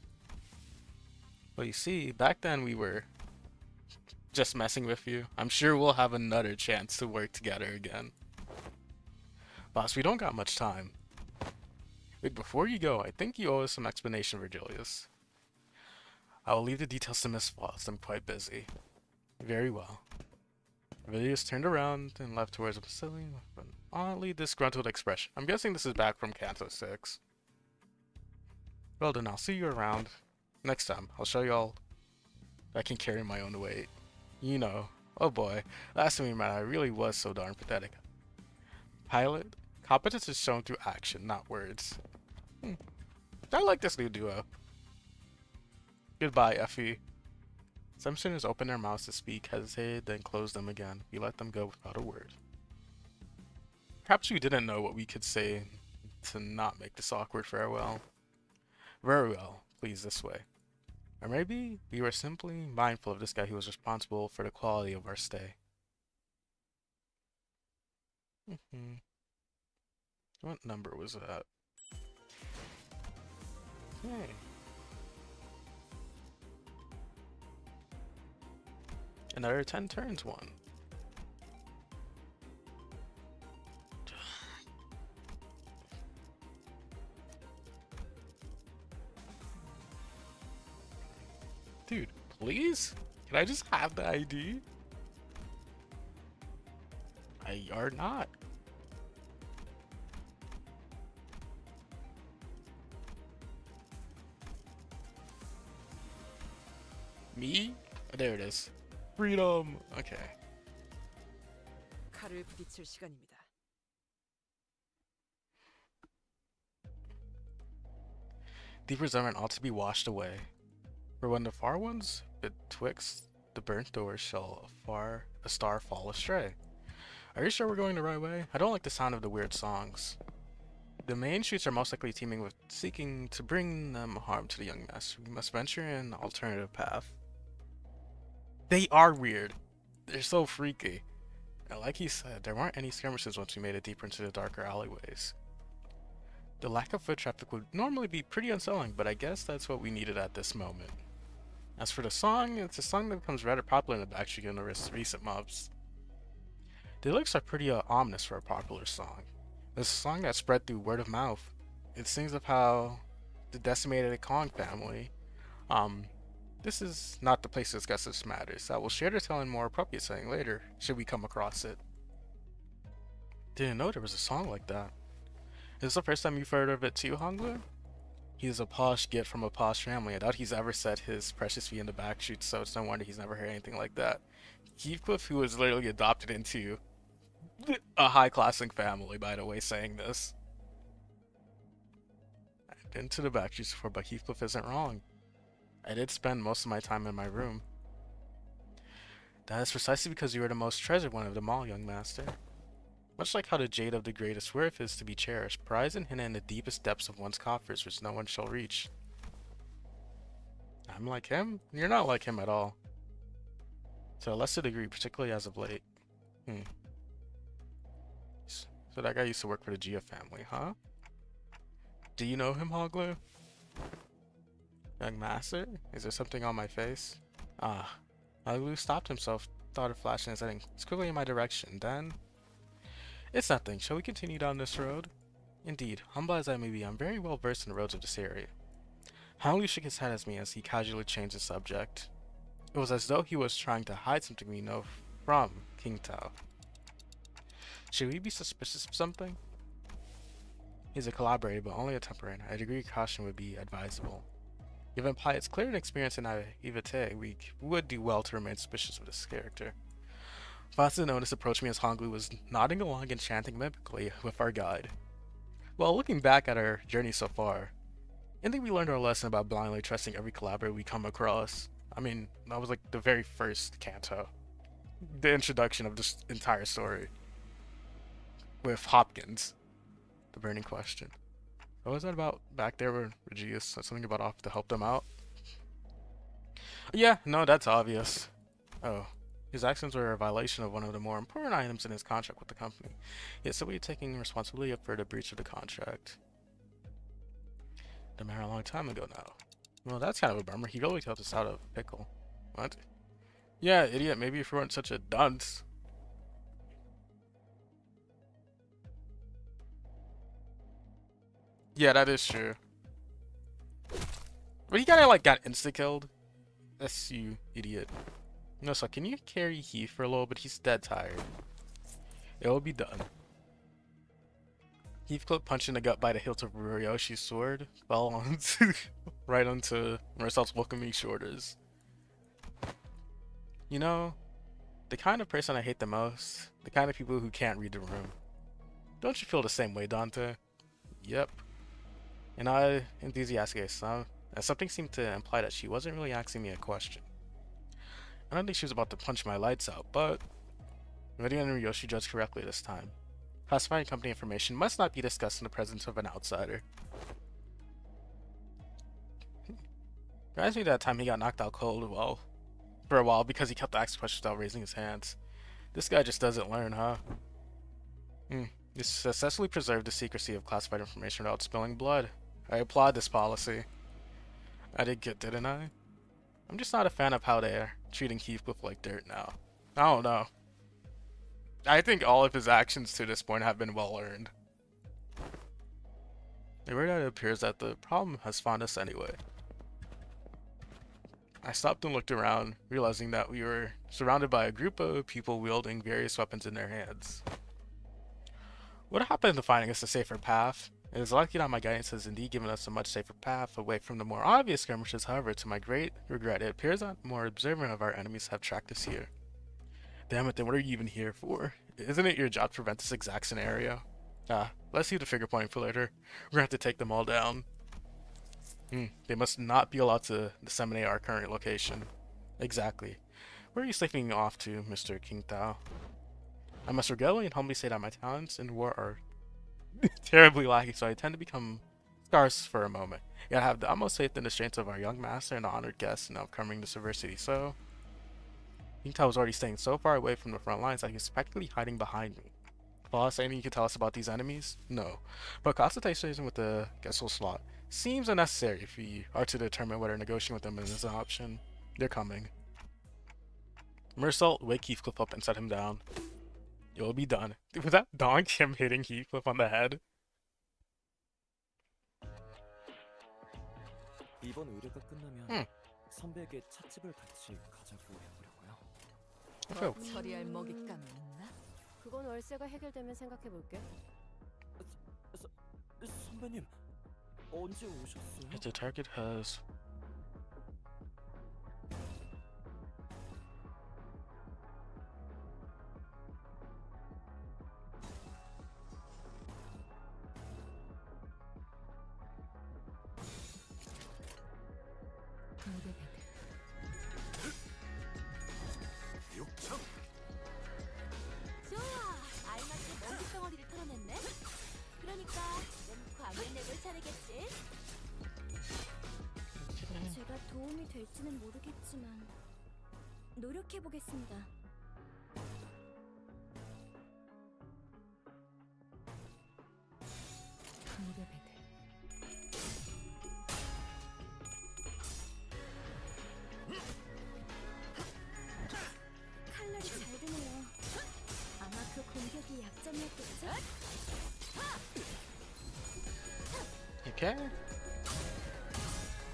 S1: Well, you see, back then we were just messing with you. I'm sure we'll have another chance to work together again. Boss, we don't got much time. Wait, before you go, I think you owe us some explanation, Virgilius. I will leave the details to Miss Foss. I'm quite busy. Very well. Virgilius turned around and left towards the facility with an oddly disgruntled expression. I'm guessing this is back from Canto 6. Well then, I'll see you around. Next time, I'll show you all I can carry my own weight. You know. Oh boy, last time we met I really was so darn pathetic. Pilot, competence is shown through action, not words. I like this new duo. Goodbye, Effie. Some students opened their mouths to speak, hesitated, then closed them again. We let them go without a word. Perhaps we didn't know what we could say to not make this awkward farewell. Very well, please this way. Or maybe we were simply mindful of this guy who was responsible for the quality of our stay. What number was that? Okay. Another 10 turns one. Dude, please? Can I just have the ID? I are not. Me? Oh, there it is. Freedom. Okay.
S5: 칼을 부딪힐 시간입니다.
S1: Deep resentment ought to be washed away. For when the far ones betwixt the burnt doors shall a star fall astray. Are you sure we're going the right way? I don't like the sound of the weird songs. The main streets are most likely teeming with seeking to bring them harm to the young master. We must venture an alternative path. They are weird. They're so freaky. And like he said, there weren't any skirmishes once we made it deeper into the darker alleyways. The lack of foot traffic would normally be pretty unsettling, but I guess that's what we needed at this moment. As for the song, it's a song that becomes rather popular in the backstreet in the recent months. The lyrics are pretty ominous for a popular song. It's a song that spread through word of mouth. It sings of how the decimated Kong family, this is not the place to discuss this matters. I will share the tell in more appropriate setting later, should we come across it. Didn't know there was a song like that. Is this the first time you've heard of it too, Honglu? He's a posh git from a posh family. I doubt he's ever set his precious feet in the backstreets, so it's no wonder he's never heard anything like that. Heathcliff, who was literally adopted into a high-classing family, by the way, saying this. I've been to the backstreets before, but Heathcliff isn't wrong. I did spend most of my time in my room. That is precisely because you are the most treasured one of them all, young master. Much like how the jade of the greatest worth is to be cherished, prized and hidden in the deepest depths of one's coffers which no one shall reach. I'm like him? You're not like him at all. To a lesser degree, particularly as of late. So that guy used to work for the Gia family, huh? Do you know him, Hoglu? Young master? Is there something on my face? Ah. Hoglu stopped himself, thought of flashing his heading quickly in my direction, then... It's nothing. Shall we continue down this road? Indeed, humble as I may be, I'm very well versed in the roads of this area. Hoglu shook his head at me as he casually changed the subject. It was as though he was trying to hide something we know from King Tao. Should we be suspicious of something? He's a collaborator, but only a temporary. A degree of caution would be advisable. Given Piatt's clear and experience in naivete, we would do well to remain suspicious of this character. Fast to notice approached me as Honglu was nodding along and chanting mimically with our guide. Well, looking back at our journey so far, I think we learned our lesson about blindly trusting every collaborator we come across. I mean, that was like the very first canto. The introduction of this entire story. With Hopkins. The burning question. What was that about back there where Regius said something about off to help them out? Yeah, no, that's obvious. Oh. His actions were a violation of one of the more important items in his contract with the company. Yet so we taking responsibility for the breach of the contract. The matter a long time ago now. Well, that's kind of a bummer. He really helped us out of a pickle. What? Yeah, idiot. Maybe if you weren't such a dunce. Yeah, that is true. But he kinda like got insta-killed. That's you, idiot. No, so can you carry Heath for a little bit? He's dead tired. It will be done. Heathcliff punched in the gut by the hilt of Ryoshi's sword, fell onto right onto Marcel's welcoming shoulders. You know, the kind of person I hate the most, the kind of people who can't read the room. Don't you feel the same way, Dante? Yep. And I enthusiastically as something seemed to imply that she wasn't really asking me a question. I don't think she was about to punch my lights out, but Lydia and Ryoshi judged correctly this time. Classified company information must not be discussed in the presence of an outsider. Reminds me of that time he got knocked out cold, well, for a while because he kept asking questions without raising his hands. This guy just doesn't learn, huh? You successfully preserved the secrecy of classified information without spilling blood. I applaud this policy. I did good, didn't I? I'm just not a fan of how they're treating Heathcliff like dirt now. I don't know. I think all of his actions to this point have been well earned. It appears that the problem has found us anyway. I stopped and looked around, realizing that we were surrounded by a group of people wielding various weapons in their hands. What happened to finding us a safer path? It is lucky that my guidance has indeed given us a much safer path away from the more obvious skirmishes. However, to my great regret, it appears that more observant of our enemies have tracked us here. Damn it, then what are you even here for? Isn't it your job to prevent this exact scenario? Let's leave the finger pointing for later. We're gonna have to take them all down. They must not be allowed to disseminate our current location. Exactly. Where are you slipping off to, Mr. King Tao? I must regretfully and humbly say that my talents in war are terribly lacking, so I tend to become scarce for a moment. Yet I have the utmost faith in the strength of our young master and the honored guest in overcoming this adversity. So, King Tao was already staying so far away from the front lines that he was practically hiding behind me. Boss, anything you can tell us about these enemies? No. But consultation with the Gessel slot seems unnecessary if we are to determine whether negotiating with them is an option. They're coming. Mersault, wake Heathcliff up and set him down. It will be done. Was that Donk him hitting Heathcliff on the head?
S3: 이번 의뢰가 끝나면 선배에게 찻집을 같이 가자고 해보려고요.
S1: Okay.
S2: 처리할 먹잇감이 있나?
S5: 그건 월세가 해결되면 생각해볼게.
S3: 선배님 언제 오셨어요?
S1: If the target has
S2: 좋아, 알맞게 먹잇 덩어리를 털어냈네. 그러니까 좀 광을 내볼 차례겠지.
S4: 제가 도움이 될지는 모르겠지만 노력해보겠습니다. 칼날이 잘 드네요. 아마 그 공격이 약점이었겠죠?
S1: okay.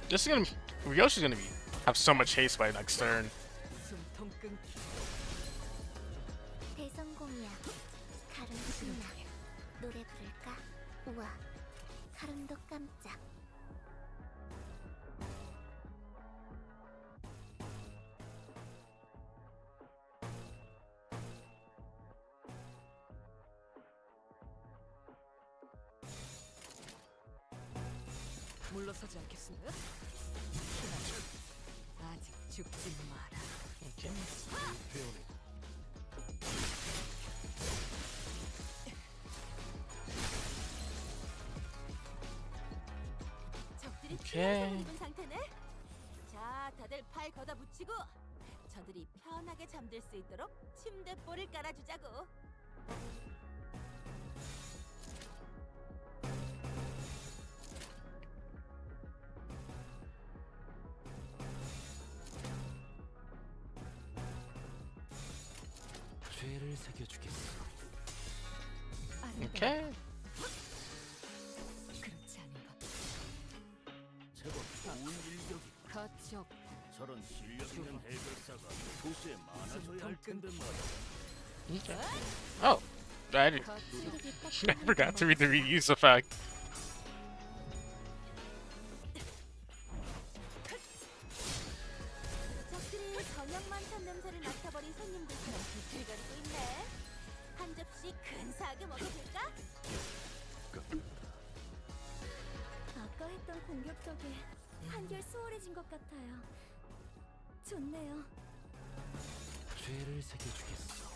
S1: This is gonna Ryoshi's gonna have so much haste by next turn.
S2: 숨통 끊기.
S4: 대성공이야. 가름 신나. 노래 부를까? 우와. 가름도 깜짝.
S2: 물러서지 않겠습니다. 아직 죽지 마라.
S1: Okay.
S2: 적들이
S1: 오케이.
S2: 치명상을 입은 상태네. 자, 다들 팔 걷어 붙이고 저들이 편하게 잠들 수 있도록 침대볼을 깔아주자고.
S3: 죄를 새겨주겠어.
S1: Okay.
S2: 그렇지 않은 것.
S3: 제법 좋은 일격이.
S2: 거쪽.
S3: 저런 실력 있는 해결사가 도시에 많아져야 할 텐데 말이야.
S1: Okay. Oh, I forgot to read the reuse effect.
S2: 적들이 저녁 많다는 냄새를 맡아버린 손님들처럼 비틀거리고 있네. 한 접시 근사하게 먹어볼까?
S4: 아까 했던 공격 덕에 한결 수월해진 것 같아요. 좋네요.
S3: 죄를 새겨주겠어.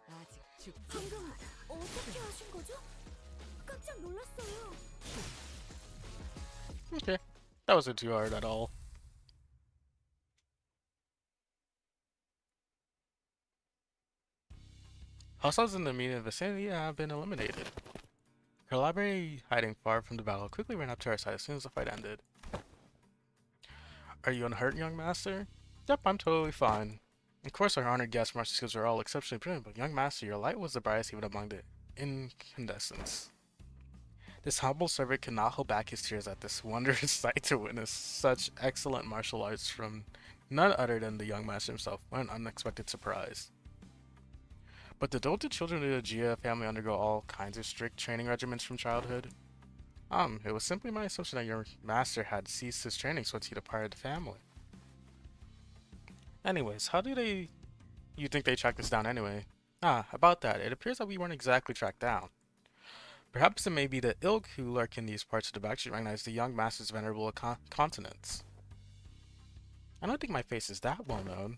S2: 아직 죽지.
S4: 방금 어떻게 하신 거죠? 깜짝 놀랐어요.
S1: Okay. That wasn't too hard at all. Hostiles in the immediate vicinity have been eliminated. Her library, hiding far from the battle, quickly ran up to our side as soon as the fight ended. Are you unhurt, young master? Yep, I'm totally fine. Of course, our honored guest martial skills are all exceptionally brilliant, but young master, your light was the brightest even among the incandescents. This humble servant could not hold back his tears at this wondrous sight to witness such excellent martial arts from none other than the young master himself. What an unexpected surprise. But did the children of the Gia family undergo all kinds of strict training regimens from childhood? It was simply my assumption that your master had ceased his training once he departed the family. Anyways, how do you think they tracked us down anyway? About that, it appears that we weren't exactly tracked down. Perhaps it may be the ilk who lurk in these parts of the backstreet recognize the young master's venerable continence. I don't think my face is that well known.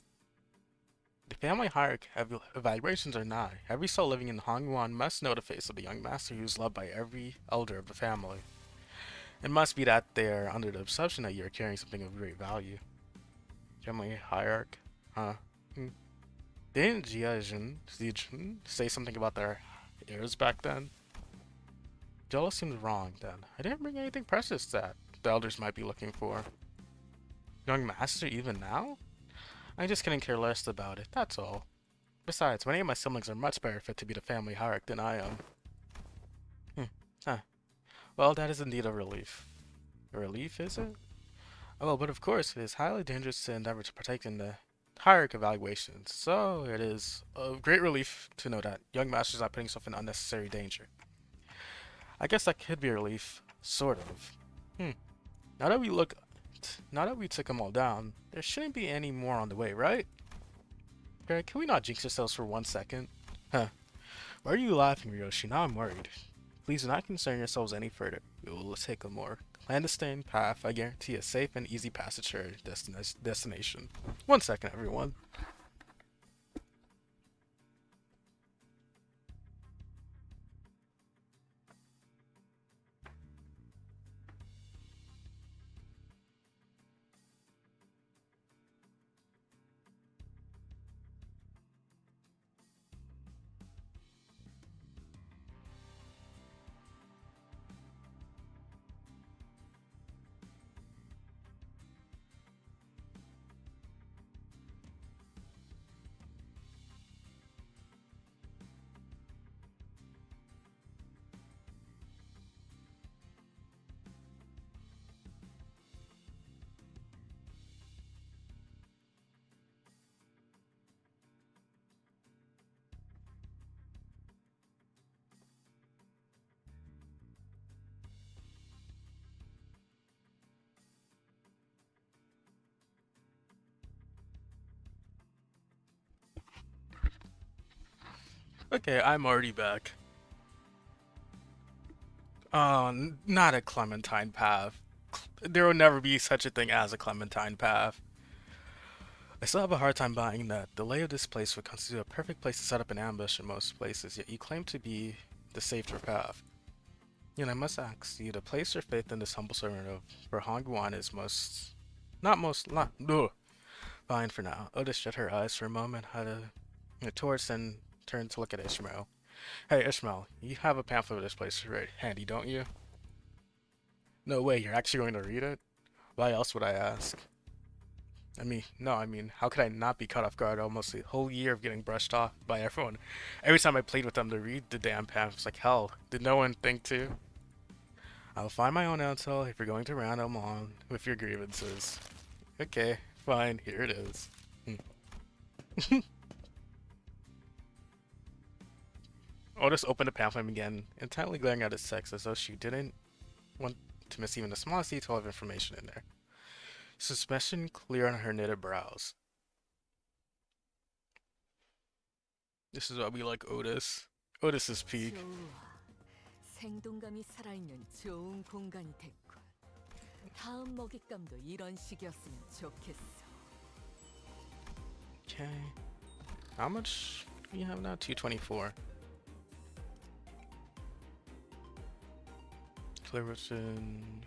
S1: The family hierarchy evaluations are nigh. Every soul living in Hongguan must know the face of the young master who is loved by every elder of the family. It must be that they are under the assumption that you are carrying something of great value. Family hierarchy? Didn't Jiajin say something about their heirs back then? Jello seems wrong then. I didn't bring anything precious that the elders might be looking for. Young master even now? I just couldn't care less about it, that's all. Besides, many of my siblings are much better fit to be the family hierarch than I am. Well, that is indeed a relief. A relief, is it? Oh, well, but of course, it is highly dangerous to endeavor to partake in the hierarch evaluations, so it is a great relief to know that young master is not putting himself in unnecessary danger. I guess that could be a relief, sort of. Now that we took them all down, there shouldn't be any more on the way, right? Okay, can we not jinx ourselves for 1 second? Why are you laughing, Ryoshi? Now I'm worried. Please do not concern yourselves any further. We will take a more clandestine path. I guarantee a safe and easy passage to our destination. 1 second, everyone. Okay, I'm already back. Not a Clementine path. There will never be such a thing as a Clementine path. I still have a hard time buying that the lay of this place would constitute a perfect place to set up an ambush in most places, yet you claim to be the safer path. And I must ask you to place your faith in this humble servant of for Hongguan is fine for now. Otis shut her eyes for a moment, had a torch, and turned to look at Ishmael. Hey Ishmael, you have a pamphlet of this place right handy, don't you? No way, you're actually going to read it? Why else would I ask? I mean, how could I not be caught off guard almost a whole year of getting brushed off by everyone? Every time I played with them to read the damn pamphlet, it's like, hell, did no one think to? I'll find my own intel if you're going to round them on with your grievances. Okay, fine, here it is. Otis opened the pamphlet again, intently glaring at its text as though she didn't want to miss even the smallest detail of information in there. Suspicion clear on her knitted brows. This is why we like Otis. Otis is peak.
S6: 생동감이 살아있는 좋은 공간이 됐군. 다음 먹잇감도 이런 식이었으면 좋겠어.
S1: Okay. How much do you have now? 224. Clear vision.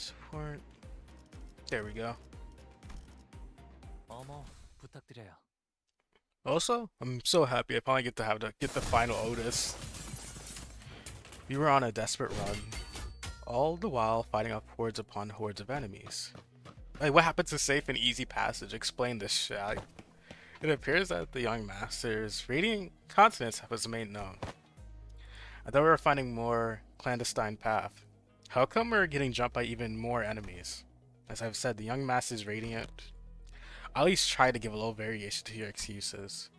S1: Support. There we go.
S3: 어머, 부탁드려요.
S1: Also, I'm so happy I finally get the final Otis. We were on a desperate run, all the while fighting off hordes upon hordes of enemies. Like, what happened to safe and easy passage? Explain this shit. It appears that the young master's radiant continence was made known. I thought we were finding more clandestine path. How come we're getting jumped by even more enemies? As I've said, the young master's radiant. I'll at least try to give a little variation to your excuses.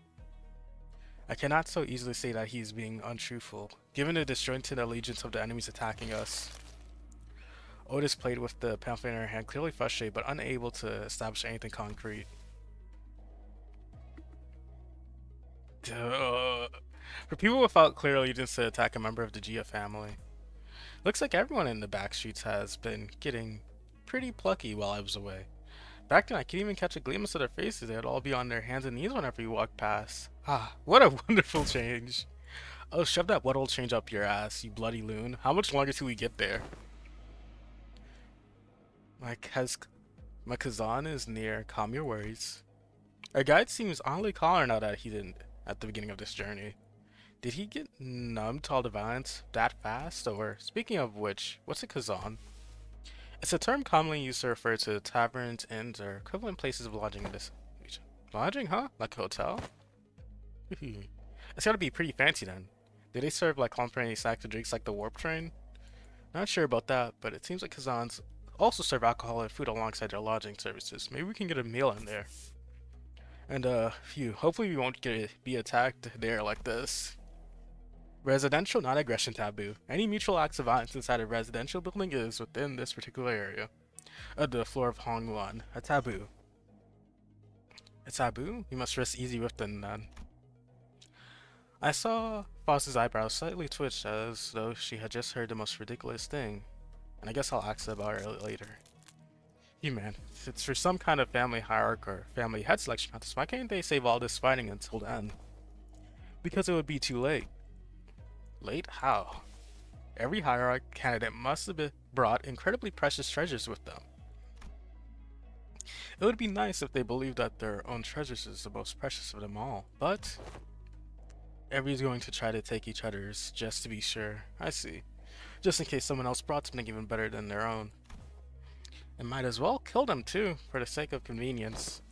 S1: I cannot so easily say that he's being untruthful, given the disjointed allegiance of the enemies attacking us. Otis played with the pamphlet in her hand, clearly frustrated but unable to establish anything concrete. Duh. For people without clear allegiance to attack a member of the Gia family. Looks like everyone in the backstreets has been getting pretty plucky while I was away. Back then I could even catch a glimpse of their faces. They'd all be on their hands and knees whenever you walked past. Ah, what a wonderful change. Oh, shove that what old change up your ass, you bloody loon. How much longer till we get there? My Kazan is near. Calm your worries. Our guide seems oddly calmer now that he didn't at the beginning of this journey. Did he get numb to all the violence that fast? Or, speaking of which, what's a Kazan? It's a term commonly used to refer to taverns, inns, or equivalent places of lodging in this region. Lodging, huh? Like a hotel? It's gotta be pretty fancy then. Do they serve like complimentary snacks and drinks like the warp train? Not sure about that, but it seems like Kazans also serve alcohol and food alongside their lodging services. Maybe we can get a meal in there. And hopefully we won't be attacked there like this. Residential non-aggression taboo. Any mutual acts of violence inside a residential building is within this particular area. The floor of Hong 1. A taboo. A taboo? You must rest easy with them then. I saw Foss's eyebrows slightly twitch as though she had just heard the most ridiculous thing. And I guess I'll ask about it later. You man, if it's for some kind of family hierarchy or family head selection contest, why can't they save all this fighting until then? Because it would be too late. Late? How? Every hierarch candidate must have brought incredibly precious treasures with them. It would be nice if they believed that their own treasures is the most precious of them all, but everybody's going to try to take each other's just to be sure. I see. Just in case someone else brought something even better than their own. And might as well kill them too, for the sake of convenience.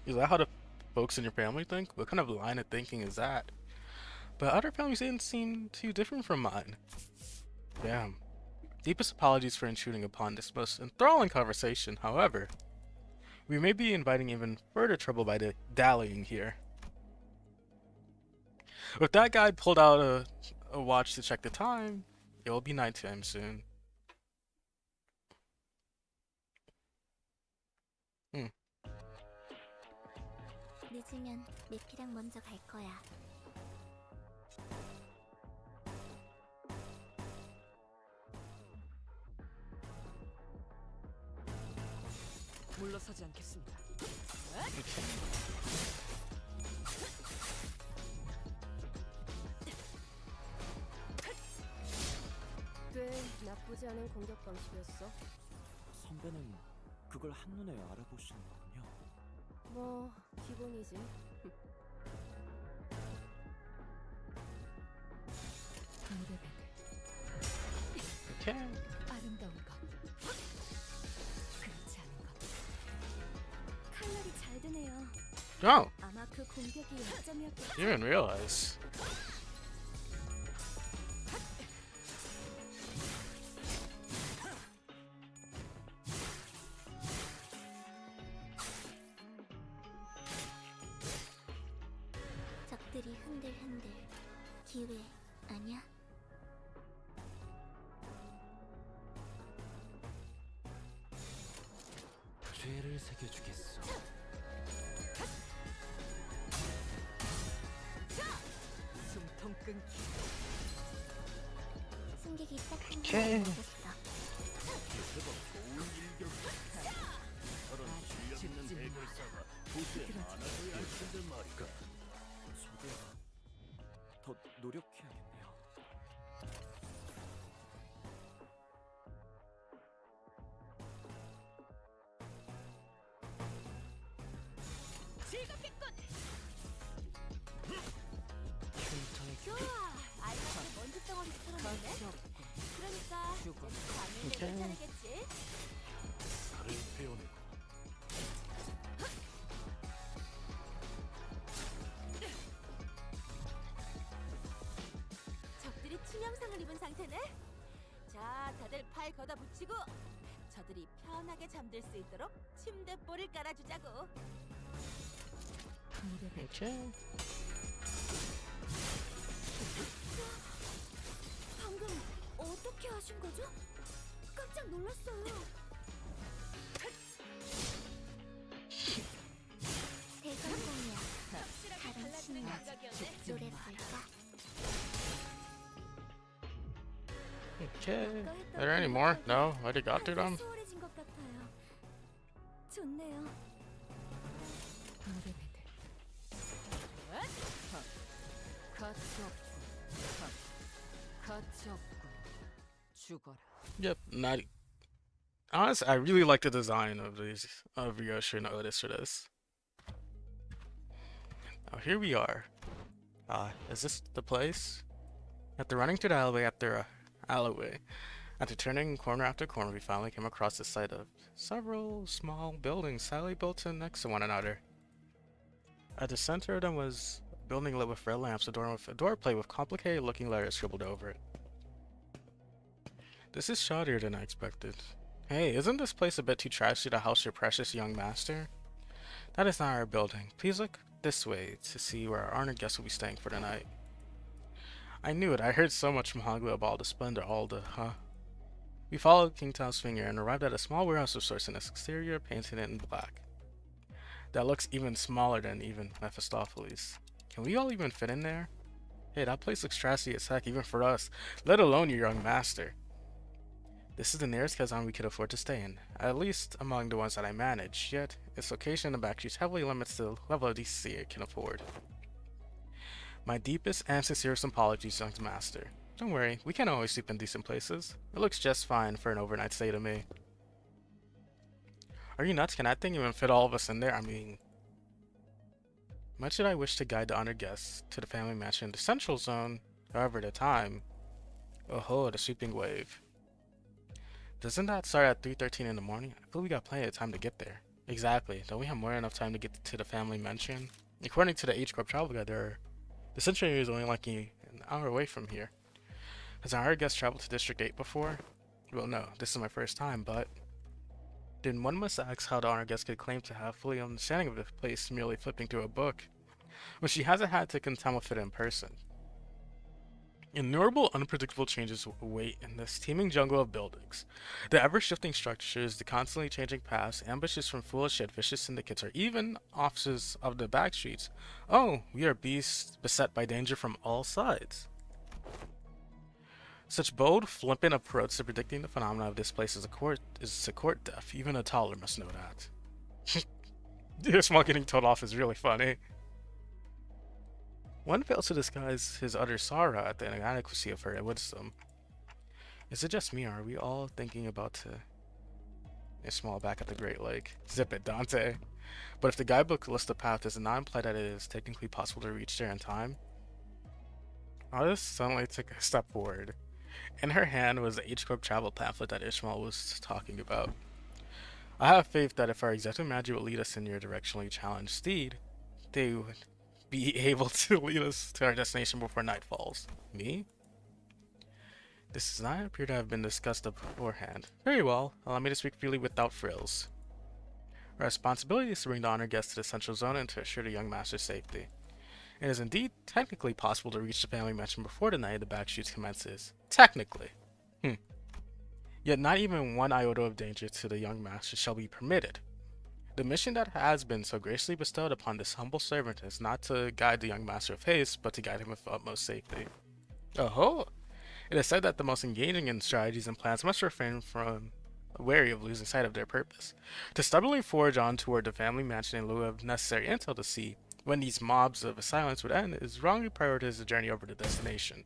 S1: Is that how the folks in your family think? What kind of line of thinking is that? But other families didn't seem too different from mine. Damn. Deepest apologies for intruding upon this most enthralling conversation. However, we may be inviting even further trouble by dallying here. With that guy pulled out a watch to check the time, it will be nighttime soon.
S4: 늦으면 미피랑 먼저 갈 거야.
S6: 물러서지 않겠습니다.
S5: 꽤 나쁘지 않은 공격 방식이었어.
S3: 선배는 그걸 한눈에 알아보시는 거군요.
S5: 뭐 기본이지.
S1: Okay.
S6: 아름다운 것. 그렇지 않은 것.
S4: 칼날이 잘 드네요.
S1: Oh,
S4: 아마 그 공격이 약점이었겠죠.
S1: you didn't realize.
S4: 적들이 흔들흔들. 기회 아니야?
S3: 죄를 새겨주겠어.
S6: 숨통 끊기.
S4: 승객이 딱한
S1: 오케이.
S4: 번 먹었어.
S3: 저런 실력 있는 해결사가 도시에 많아져야 할 텐데 말이야. 저도 더 노력해야겠네요.
S2: 좋아. 알맞게 먼지 덩어리도 털어냈네.
S6: 가시 없군.
S2: 그러니까
S6: 죽어.
S2: 방해는
S1: 오케이.
S2: 괜찮겠지?
S3: 살을 베어내고
S2: 적들이 치명상을 입은 상태네. 자, 다들 팔 걷어 붙이고 저들이 편하게 잠들 수 있도록 침대볼을 깔아주자고.
S1: 오케이.
S2: 방금 어떻게 하신 거죠? 깜짝 놀랐어요.
S4: 대성공이야.
S2: 확실하게
S4: 다른
S2: 발라주는
S4: 신이야.
S2: 감각이었네.
S4: 노래 걸까?
S1: Okay. Are there any more? No, I already got through them.
S2: 수월해진 것 같아요. 좋네요.
S6: 무릎이들. 가치 없군. 가치 없군. 죽어라.
S1: Yep, not. Honestly, I really like the design of these of Ryosha and Otis for this. Now here we are. Is this the place? After running through the alleyway, after turning corner after corner, we finally came across the sight of several small buildings silently built in next to one another. At the center of them was a building lit with red lamps, a door plate with complicated-looking letters scribbled over it. This is shoddier than I expected. Hey, isn't this place a bit too trashy to house your precious young master? That is not our building. Please look this way to see where our honored guest will be staying for the night. I knew it. I heard so much from Hogwarts about all the splendor, We followed King Tom's finger and arrived at a small warehouse of sorts in its exterior, painted in black. That looks even smaller than even Mephistopheles. Can we all even fit in there? Hey, that place looks trashy as heck, even for us, let alone your young master. This is the nearest Kazan we could afford to stay in, at least among the ones that I manage, yet its location in the backstreets heavily limits the level of decency it can afford. My deepest and sincerest apologies, young master. Don't worry, we can always sleep in decent places. It looks just fine for an overnight stay to me. Are you nuts? Can that thing even fit all of us in there? I mean, much did I wish to guide the honored guests to the family mansion in the central zone. However, the time... Oh, the sweeping wave. Doesn't that start at 3:13 in the morning? I feel we got plenty of time to get there. Exactly. Don't we have more than enough time to get to the family mansion? According to the H Corp travel guide, the sanctuary is only like an hour away from here. Has our guest traveled to District 8 before? Well, no. This is my first time, but... Then one must ask how the honored guest could claim to have fully understanding of the place merely flipping through a book, when she hasn't had to contend with it in person. Innumerable unpredictable changes await in this teeming jungle of buildings. The ever-shifting structures, the constantly changing paths, ambushes from foolish yet vicious syndicates, or even officers of the backstreets. Oh, we are beasts beset by danger from all sides. Such bold, flippant approach to predicting the phenomena of this place is a court deaf. Even a toddler must know that. This small getting told off is really funny. One fails to disguise his utter sorrow at the inadequacy of her wisdom. Is it just me, or are we all thinking about a small back at the Great Lake? Zip it, Dante. But if the guidebook lists the path, does it not imply that it is technically possible to reach there in time? Alice suddenly took a step forward. In her hand was the H Corp travel pamphlet that Ishmael was talking about. I have faith that if our executive manager would lead us in your directionally challenged steed, they would be able to lead us to our destination before night falls. Me? This does not appear to have been discussed beforehand. Very well, allow me to speak freely without frills. Our responsibility is to bring the honored guest to the central zone and to assure the young master's safety. It is indeed technically possible to reach the family mansion before the night of the backstreets commences. Technically. Yet not even one iota of danger to the young master shall be permitted. The mission that has been so graciously bestowed upon this humble servant is not to guide the young master of haste, but to guide him with utmost safety. Oh-ho! It is said that the most engaging in strategies and plans must refrain from wary of losing sight of their purpose. To stubbornly forge on toward the family mansion in lieu of necessary intel to see when these mobs of assailants would end is wrongly prioritize the journey over to destination.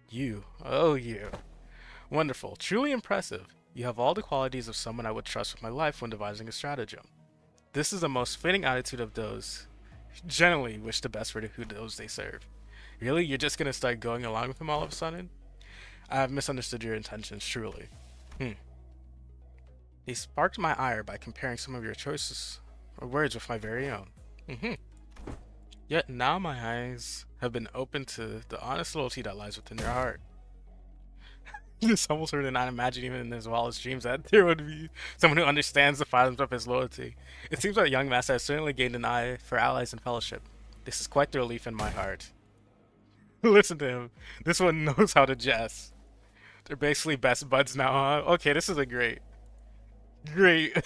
S1: You. Oh, you. Wonderful. Truly impressive. You have all the qualities of someone I would trust with my life when devising a stratagem. This is the most fitting attitude of those who generally wish the best for those they serve. Really? You're just gonna start going along with him all of a sudden? I have misunderstood your intentions, truly. They sparked my ire by comparing some of your choices or words with my very own. Yet now my eyes have been opened to the honest loyalty that lies within your heart. This almost hurt, and not imagine even in his wildest dreams that there would be someone who understands the fathom of his loyalty. It seems that young master has certainly gained an eye for allies and fellowship. This is quite the relief in my heart. Listen to him. This one knows how to jest. They're basically best buds now, huh? Okay, this is a great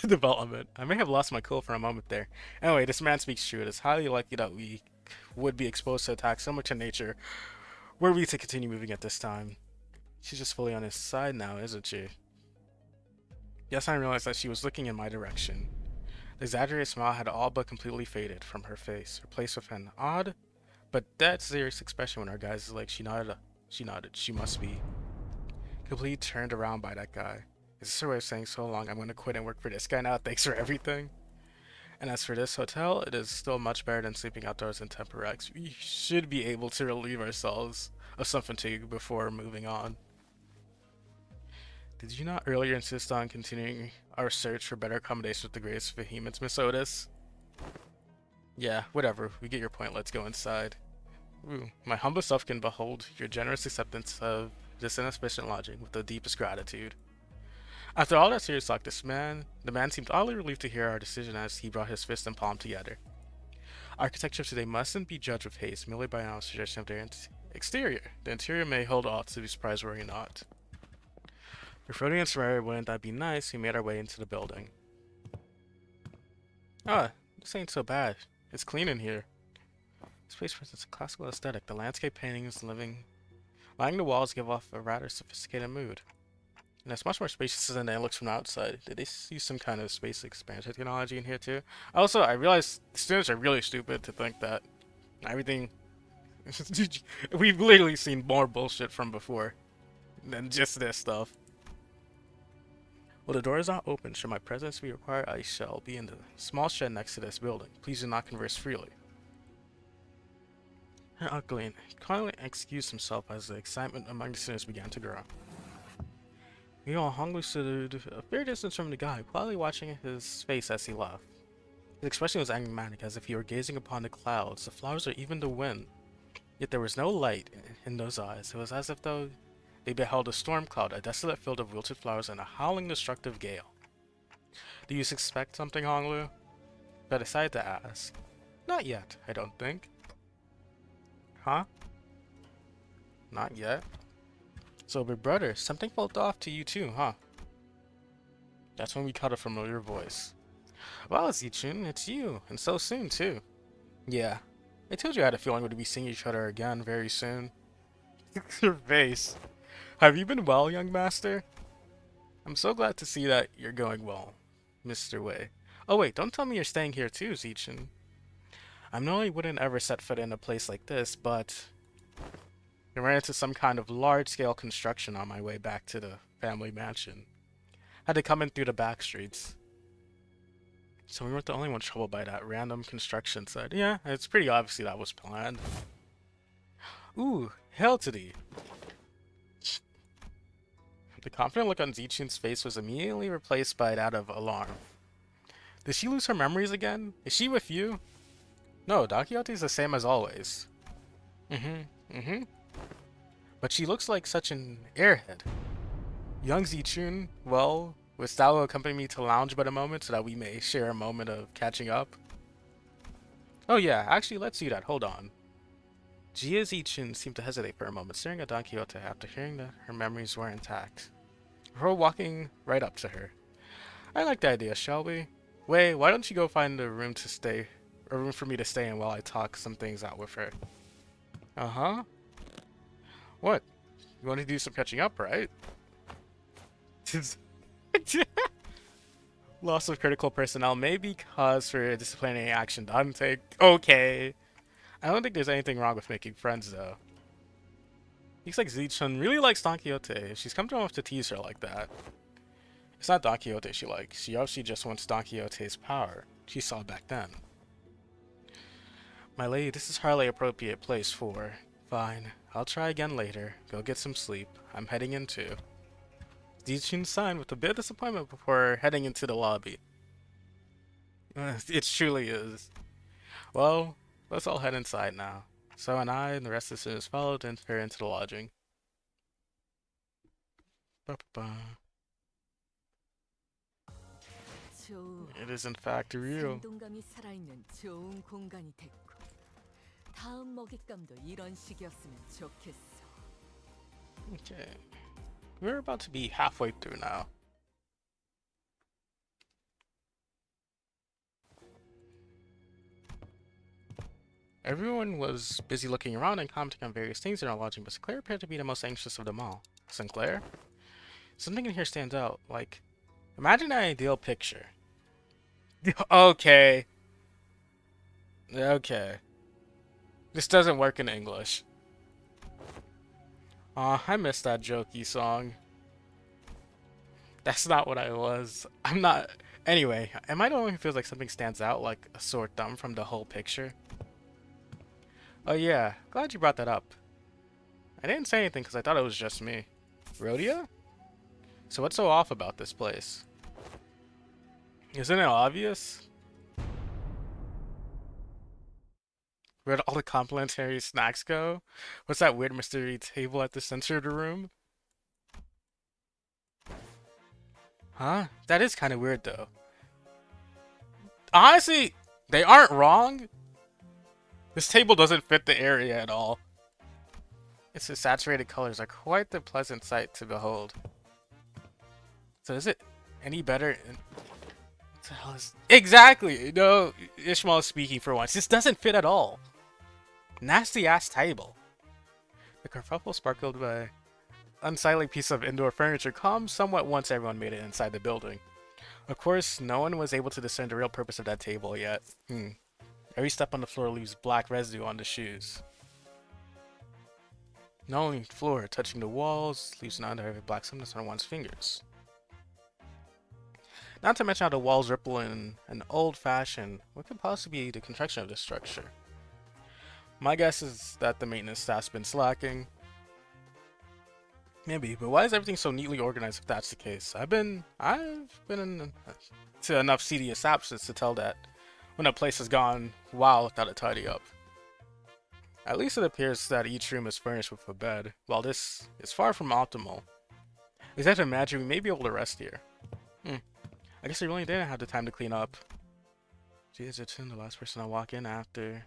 S1: development. I may have lost my cool for a moment there. Anyway, this man speaks true. It is highly likely that we would be exposed to attacks similar to nature were we to continue moving at this time. She's just fully on his side now, isn't she? Yes, I realized that she was looking in my direction. The exaggerated smile had all but completely faded from her face, replaced with an odd but dead serious expression when our guy's like she nodded. She must be completely turned around by that guy. Is this her way of saying so long, I'm going to quit and work for this guy now, thanks for everything? And as for this hotel, it is still much better than sleeping outdoors in Temporex. We should be able to relieve ourselves of some fatigue before moving on. Did you not earlier insist on continuing our search for better accommodation with the greatest vehemence, Miss Otis? Yeah, whatever. We get your point. Let's go inside. Ooh, my humble self can behold your generous acceptance of this inefficient lodging with the deepest gratitude. After all that serious talk, the man seemed oddly relieved to hear our decision as he brought his fist and palm together. Architecture today mustn't be judged with haste merely by our suggestion of their exterior. The interior may hold off to be surprised were he not. Referring and Ferrari, wouldn't that be nice? We made our way into the building. Ah, this ain't so bad. It's clean in here. This place presents a classical aesthetic. The landscape paintings lining the walls give off a rather sophisticated mood. And it's much more spacious than it looks from the outside. Did they use some kind of space expansion technology in here too? Also, I realized students are really stupid to think that everything... We've literally seen more bullshit from before than just this stuff. Well, the door is not open. Should my presence be required, I shall be in the small shed next to this building. Please do not converse freely. Herr Uckling kindly excused himself as the excitement among the students began to grow. We all humbly stood a fair distance from the guy, quietly watching his face as he left. His expression was enigmatic, as if he were gazing upon the clouds, the flowers, or even the wind. Yet there was no light in those eyes. It was as if though they beheld a storm cloud, a desolate field of wilted flowers, and a howling, destructive gale. Do you suspect something, Honglu? I decided to ask. Not yet, I don't think. Huh? Not yet? So, big brother, something felt off to you too, huh? That's when we caught a familiar voice. Well, Zichun, it's you, and so soon too. Yeah, I told you I had a feeling we'd be seeing each other again very soon. Your face. Have you been well, young master? I'm so glad to see that you're going well, Mr. Wei. Oh wait, don't tell me you're staying here too, Zichun. I know I wouldn't ever set foot in a place like this, but I ran into some kind of large-scale construction on my way back to the family mansion. Had to come in through the backstreets. So we weren't the only ones troubled by that random construction site. Yeah, it's pretty obviously that was planned. Ooh, hail to thee. The confident look on Zichun's face was immediately replaced by that of alarm. Did she lose her memories again? Is she with you? No, Don Quixote's the same as always. But she looks like such an airhead. Young Zichun, well, wilt thou accompany me to lounge but a moment so that we may share a moment of catching up? Oh yeah, actually let's do that, hold on. Jia Zichun seemed to hesitate for a moment, staring at Don Quixote after hearing that her memories were intact. Before walking right up to her. I like the idea, shall we? Wei, why don't you go find a room for me to stay in while I talk some things out with her? Uh-huh. What? You want to do some catching up, right? Loss of critical personnel may be cause for disciplinary action to take. Okay. I don't think there's anything wrong with making friends, though. Looks like Zichun really likes Don Quixote. She's come to him to tease her like that. It's not Don Quixote she likes. She obviously just wants Don Quixote's power. she saw back then. My lady, this is hardly appropriate place for... Fine, I'll try again later. Go get some sleep. I'm heading in too. Dijin signed with a bit of disappointment before heading into the lobby. It truly is. Well, let's all head inside now. So and I and the rest of the students followed her into the lodging. Ba-ba-ba.
S6: 좋아.
S1: It is in fact real.
S6: 생동감이 살아있는 좋은 공간이 됐고 다음 먹잇감도 이런 식이었으면 좋겠어.
S1: Okay. We're about to be halfway through now. Everyone was busy looking around and commenting on various things in our lodging, but Sinclair appeared to be the most anxious of them all. Sinclair? Something in here stands out. Like, imagine an ideal picture. Okay. Okay. This doesn't work in English. Aw, I missed that jokey song. That's not what I was. I'm not... Anyway, am I the one who feels like something stands out like a sore thumb from the whole picture? Oh yeah, glad you brought that up. I didn't say anything because I thought it was just me. Rhodia? So what's so off about this place? Isn't it obvious? Where'd all the complimentary snacks go? What's that weird mystery table at the center of the room? Huh? That is kind of weird though. Honestly, they aren't wrong. This table doesn't fit the area at all. Its saturated colors are quite the pleasant sight to behold. So is it any better in... What the hell is... Exactly! No, Ishmael is speaking for once. This doesn't fit at all. Nasty ass table. The kerfuffle sparkled by unsightly piece of indoor furniture calmed somewhat once everyone made it inside the building. Of course, no one was able to discern the real purpose of that table yet. Every step on the floor leaves black residue on the shoes. Not only the floor, touching the walls leaves an underheavy black substance on one's fingers. Not to mention how the walls ripple in an old-fashioned, what could possibly be the construction of this structure. My guess is that the maintenance staff's been slacking. Maybe, but why is everything so neatly organized if that's the case? I've been in to enough serious absence to tell that when a place has gone wild without a tidy up. At least it appears that each room is furnished with a bed. While this is far from optimal, I have to imagine we may be able to rest here. I guess I really didn't have the time to clean up. Jeez, it's the last person to walk in after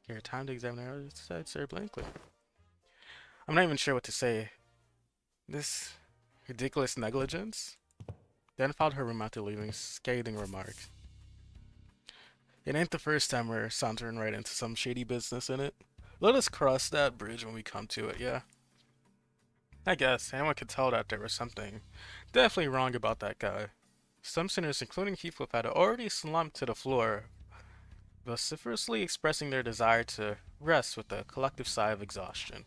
S1: your time to examine her side stared blankly. I'm not even sure what to say. This ridiculous negligence? Then followed her room after leaving scathing remarks. It ain't the first time we're sauntering right into some shady business in it. Let us cross that bridge when we come to it, yeah? I guess anyone could tell that there was something definitely wrong about that guy. Some sinners, including Heathcliff, had already slumped to the floor, vociferously expressing their desire to rest with a collective sigh of exhaustion.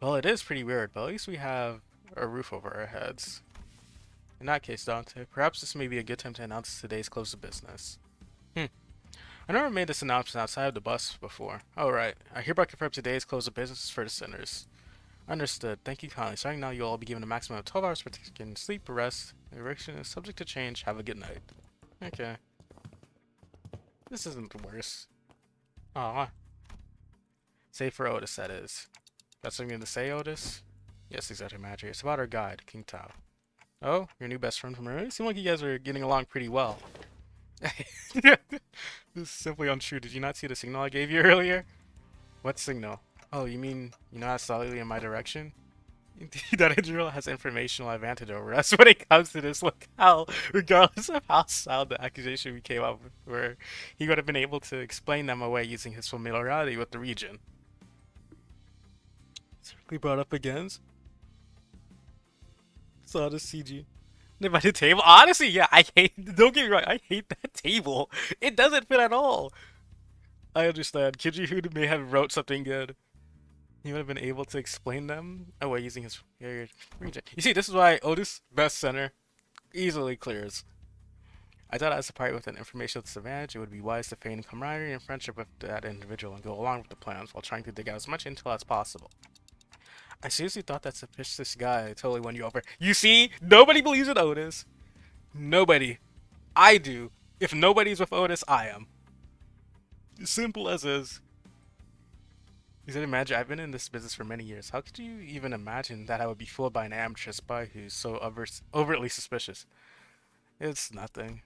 S1: Well, it is pretty weird, but at least we have a roof over our heads. In that case, Dante, perhaps this may be a good time to announce today's close of business. I never made this announcement outside of the bus before. Oh, right. I hereby confirm today's close of business for the sinners. Understood. Thank you kindly. Starting now, you'll all be given a maximum of 12 hours for taking sleep or rest. The direction is subject to change. Have a good night. Okay. This isn't the worst. Aw. Save for Otis, that is. Got something to say, Otis? Yes, exactly, Magic. It's about our guide, King Tao. Oh, your new best friend from earlier? It seemed like you guys were getting along pretty well. This is simply untrue. Did you not see the signal I gave you earlier? What signal? Oh, you mean you know slightly in my direction? Indeed, that individual has informational advantage over us when it comes to this locale, regardless of how sound the accusation we came up with, where he would have been able to explain them away using his familiarity with the region. Certainly brought up again. Saw the CG. By the table? Honestly, yeah, don't get me wrong, I hate that table. It doesn't fit at all. I understand. Kiji may have wrote something good. He would have been able to explain them away using his region. You see, this is why Otis, best center, easily clears. I thought as a party with an informational disadvantage, it would be wise to feign camaraderie and friendship with that individual and go along with the plans while trying to dig out as much intel as possible. I seriously thought that suspicious guy totally won you over. You see? Nobody believes in Otis. Nobody. I do. If nobody's with Otis, I am. Simple as is. He said, imagine, I've been in this business for many years. How could you even imagine that I would be fooled by an amateur spy who's so overtly suspicious? It's nothing.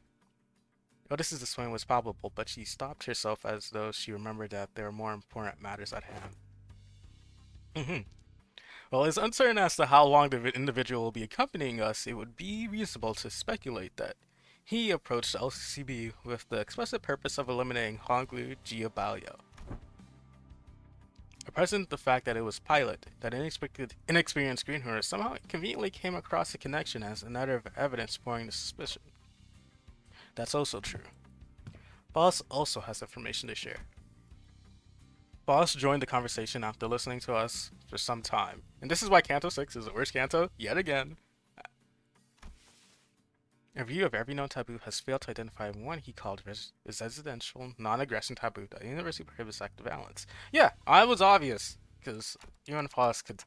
S1: Otis's disappointment was palpable, but she stopped herself as though she remembered that there were more important matters at hand. Well, as uncertain as to how long the individual will be accompanying us, it would be reasonable to speculate that he approached LCB with the explicit purpose of eliminating Honglu Giabalio. At present, the fact that it was Pilot, that inexperienced greenhorn, somehow conveniently came across the connection as another evidence supporting the suspicion. That's also true. Boss also has information to share. Boss joined the conversation after listening to us for some time, and this is why Canto 6 is the worst Canto yet again. A review of every known taboo has failed to identify one he called residential non-aggression taboo that universally prohibits active violence. Yeah, I was obvious, because even Fox could...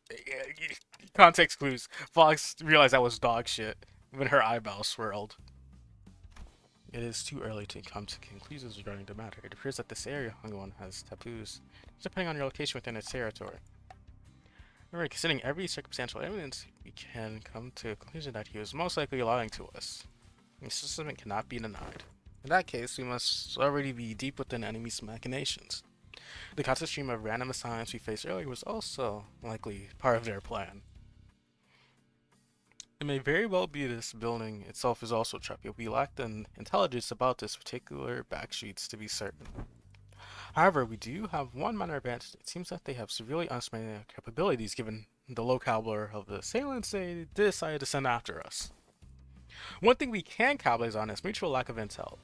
S1: Context clues. Fox realized that was dog shit when her eyebrows swirled. It is too early to come to conclusions regarding the matter. It appears that this area Hongwon has taboos, depending on your location within its territory. However, considering every circumstantial evidence, we can come to a conclusion that he was most likely lying to us. This assessment cannot be denied. In that case, we must already be deep within the enemy's machinations. The constant stream of random assignments we faced earlier was also likely part of their plan. It may very well be this building itself is also trapped, yet we lack the intelligence about this particular backstreets to be certain. However, we do have one minor advantage. It seems that they have severely unspecified capabilities given the low caliber of the assailants they decided to send after us. One thing we can capitalize on is mutual lack of intel.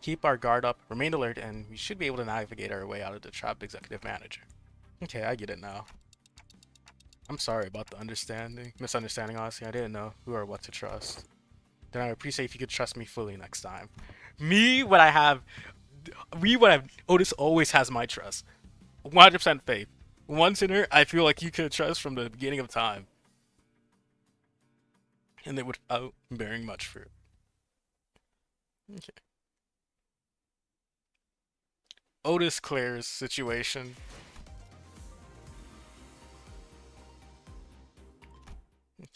S1: Keep our guard up, remain alert, and we should be able to navigate our way out of the trapped executive manager. Okay, I get it now. I'm sorry about the misunderstanding, honestly. I didn't know who or what to trust. Then I would appreciate if you could trust me fully next time. Otis always has my trust. 100% faith. One sinner I feel like you could trust from the beginning of time. And it without bearing much fruit. Okay. Otis Claire's situation.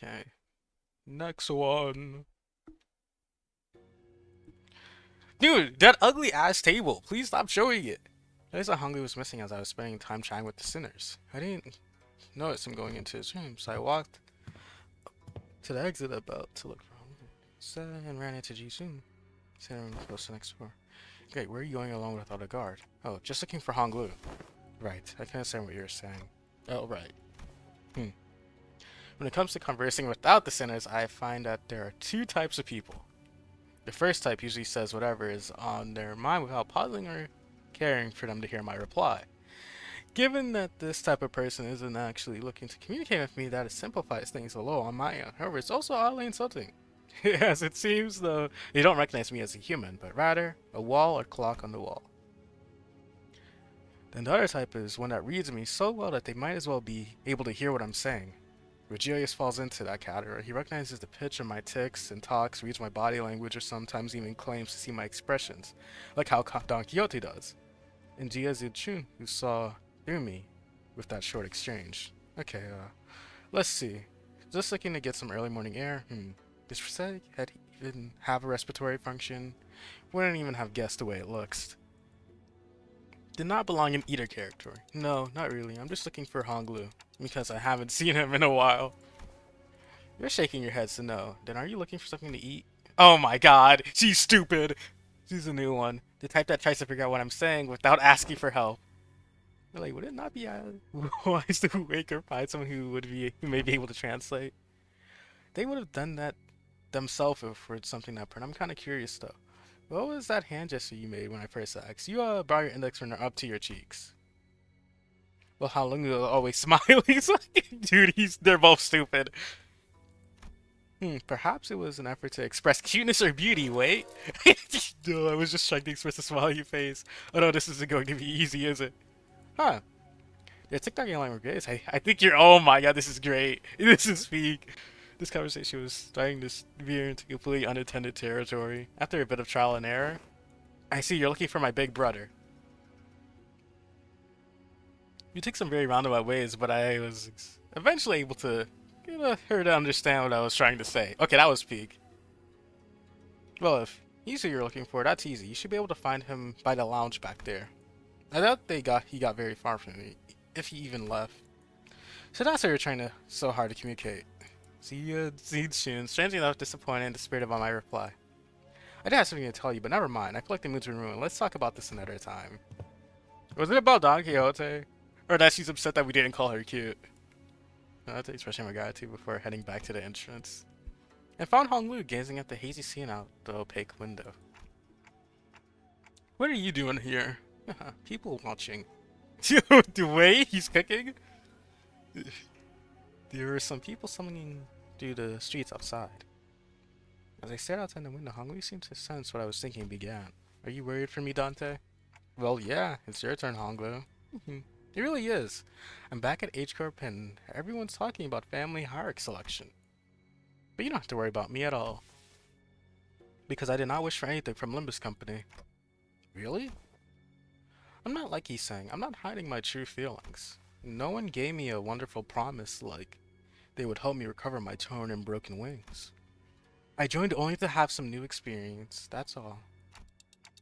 S1: Okay. Next one. Dude, that ugly ass table. Please stop showing it. I saw Hungry was missing as I was spending time chatting with the sinners. I didn't notice him going into his room, so I walked to the exit about to look for him. And ran into Ji-sun. Sitting close to next door. Great, where are you going alone without a guard? Oh, just looking for Honglu. Right, I can understand what you're saying. Oh, right. When it comes to conversing without the sinners, I find that there are two types of people. The first type usually says whatever is on their mind without pausing or caring for them to hear my reply. Given that this type of person isn't actually looking to communicate with me, that simplifies things a little on my end. However, it's also oddly insulting, as it seems though they don't recognize me as a human, but rather a wall or clock on the wall. Then the other type is one that reads me so well that they might as well be able to hear what I'm saying. Virgilius falls into that category. He recognizes the pitch of my tics and talks, reads my body language, or sometimes even claims to see my expressions, like how Don Quixote does. And Jia Zichun, who saw through me with that short exchange. Okay, let's see. Just looking to get some early morning air. This prosthetic head even have a respiratory function? Wouldn't even have guessed the way it looks. Did not belong in either character. No, not really. I'm just looking for Honglu, because I haven't seen him in a while. You're shaking your head, so no. Then are you looking for something to eat? Oh my god, she's stupid! She's a new one. The type that tries to figure out what I'm saying without asking for help. You're like, would it not be wise to wake or find someone who may be able to translate? They would have done that themselves if it's something that I'm kind of curious though. What was that hand gesture you made when I first asked? You brought your index finger up to your cheeks. Well, how long is always smiling? Dude, they're both stupid. Perhaps it was an effort to express cuteness or beauty. Wait. No, I was just trying to express a smiley face. Oh no, this isn't going to be easy, is it? Huh. Yeah, TikTok line were great. I think you're. Oh my god, this is great. This is peak. This conversation was starting to veer into completely unattended territory. After a bit of trial and error, I see you're looking for my big brother. You took some very roundabout ways, but I was eventually able to get her to understand what I was trying to say. Okay, that was peak. Well, if he's who you're looking for, that's easy. You should be able to find him by the lounge back there. I doubt he got very far from me, if he even left. So that's why you're trying to so hard to communicate. See you soon. Strangely enough, disappointed and dispirited by my reply. I did have something to tell you, but never mind. I feel like the mood's been ruined. Let's talk about this another time. Was it about Don Quixote? Or that she's upset that we didn't call her cute? That's expressing my gratitude before heading back to the entrance. And found Hong Lu gazing at the hazy scene out the opaque window. What are you doing here? People watching. The way he's cooking? There were some people summoning through the streets outside. As I stared outside the window, Hong Lu seemed to sense what I was thinking began. Are you worried for me, Dante? Well, yeah, it's your turn, Hong Lu. It really is. I'm back at H Corp and everyone's talking about family hierarchy selection. But you don't have to worry about me at all. Because I did not wish for anything from Limbus Company. Really? I'm not like he's saying. I'm not hiding my true feelings. No one gave me a wonderful promise like they would help me recover my torn and broken wings. I joined only to have some new experience, that's all.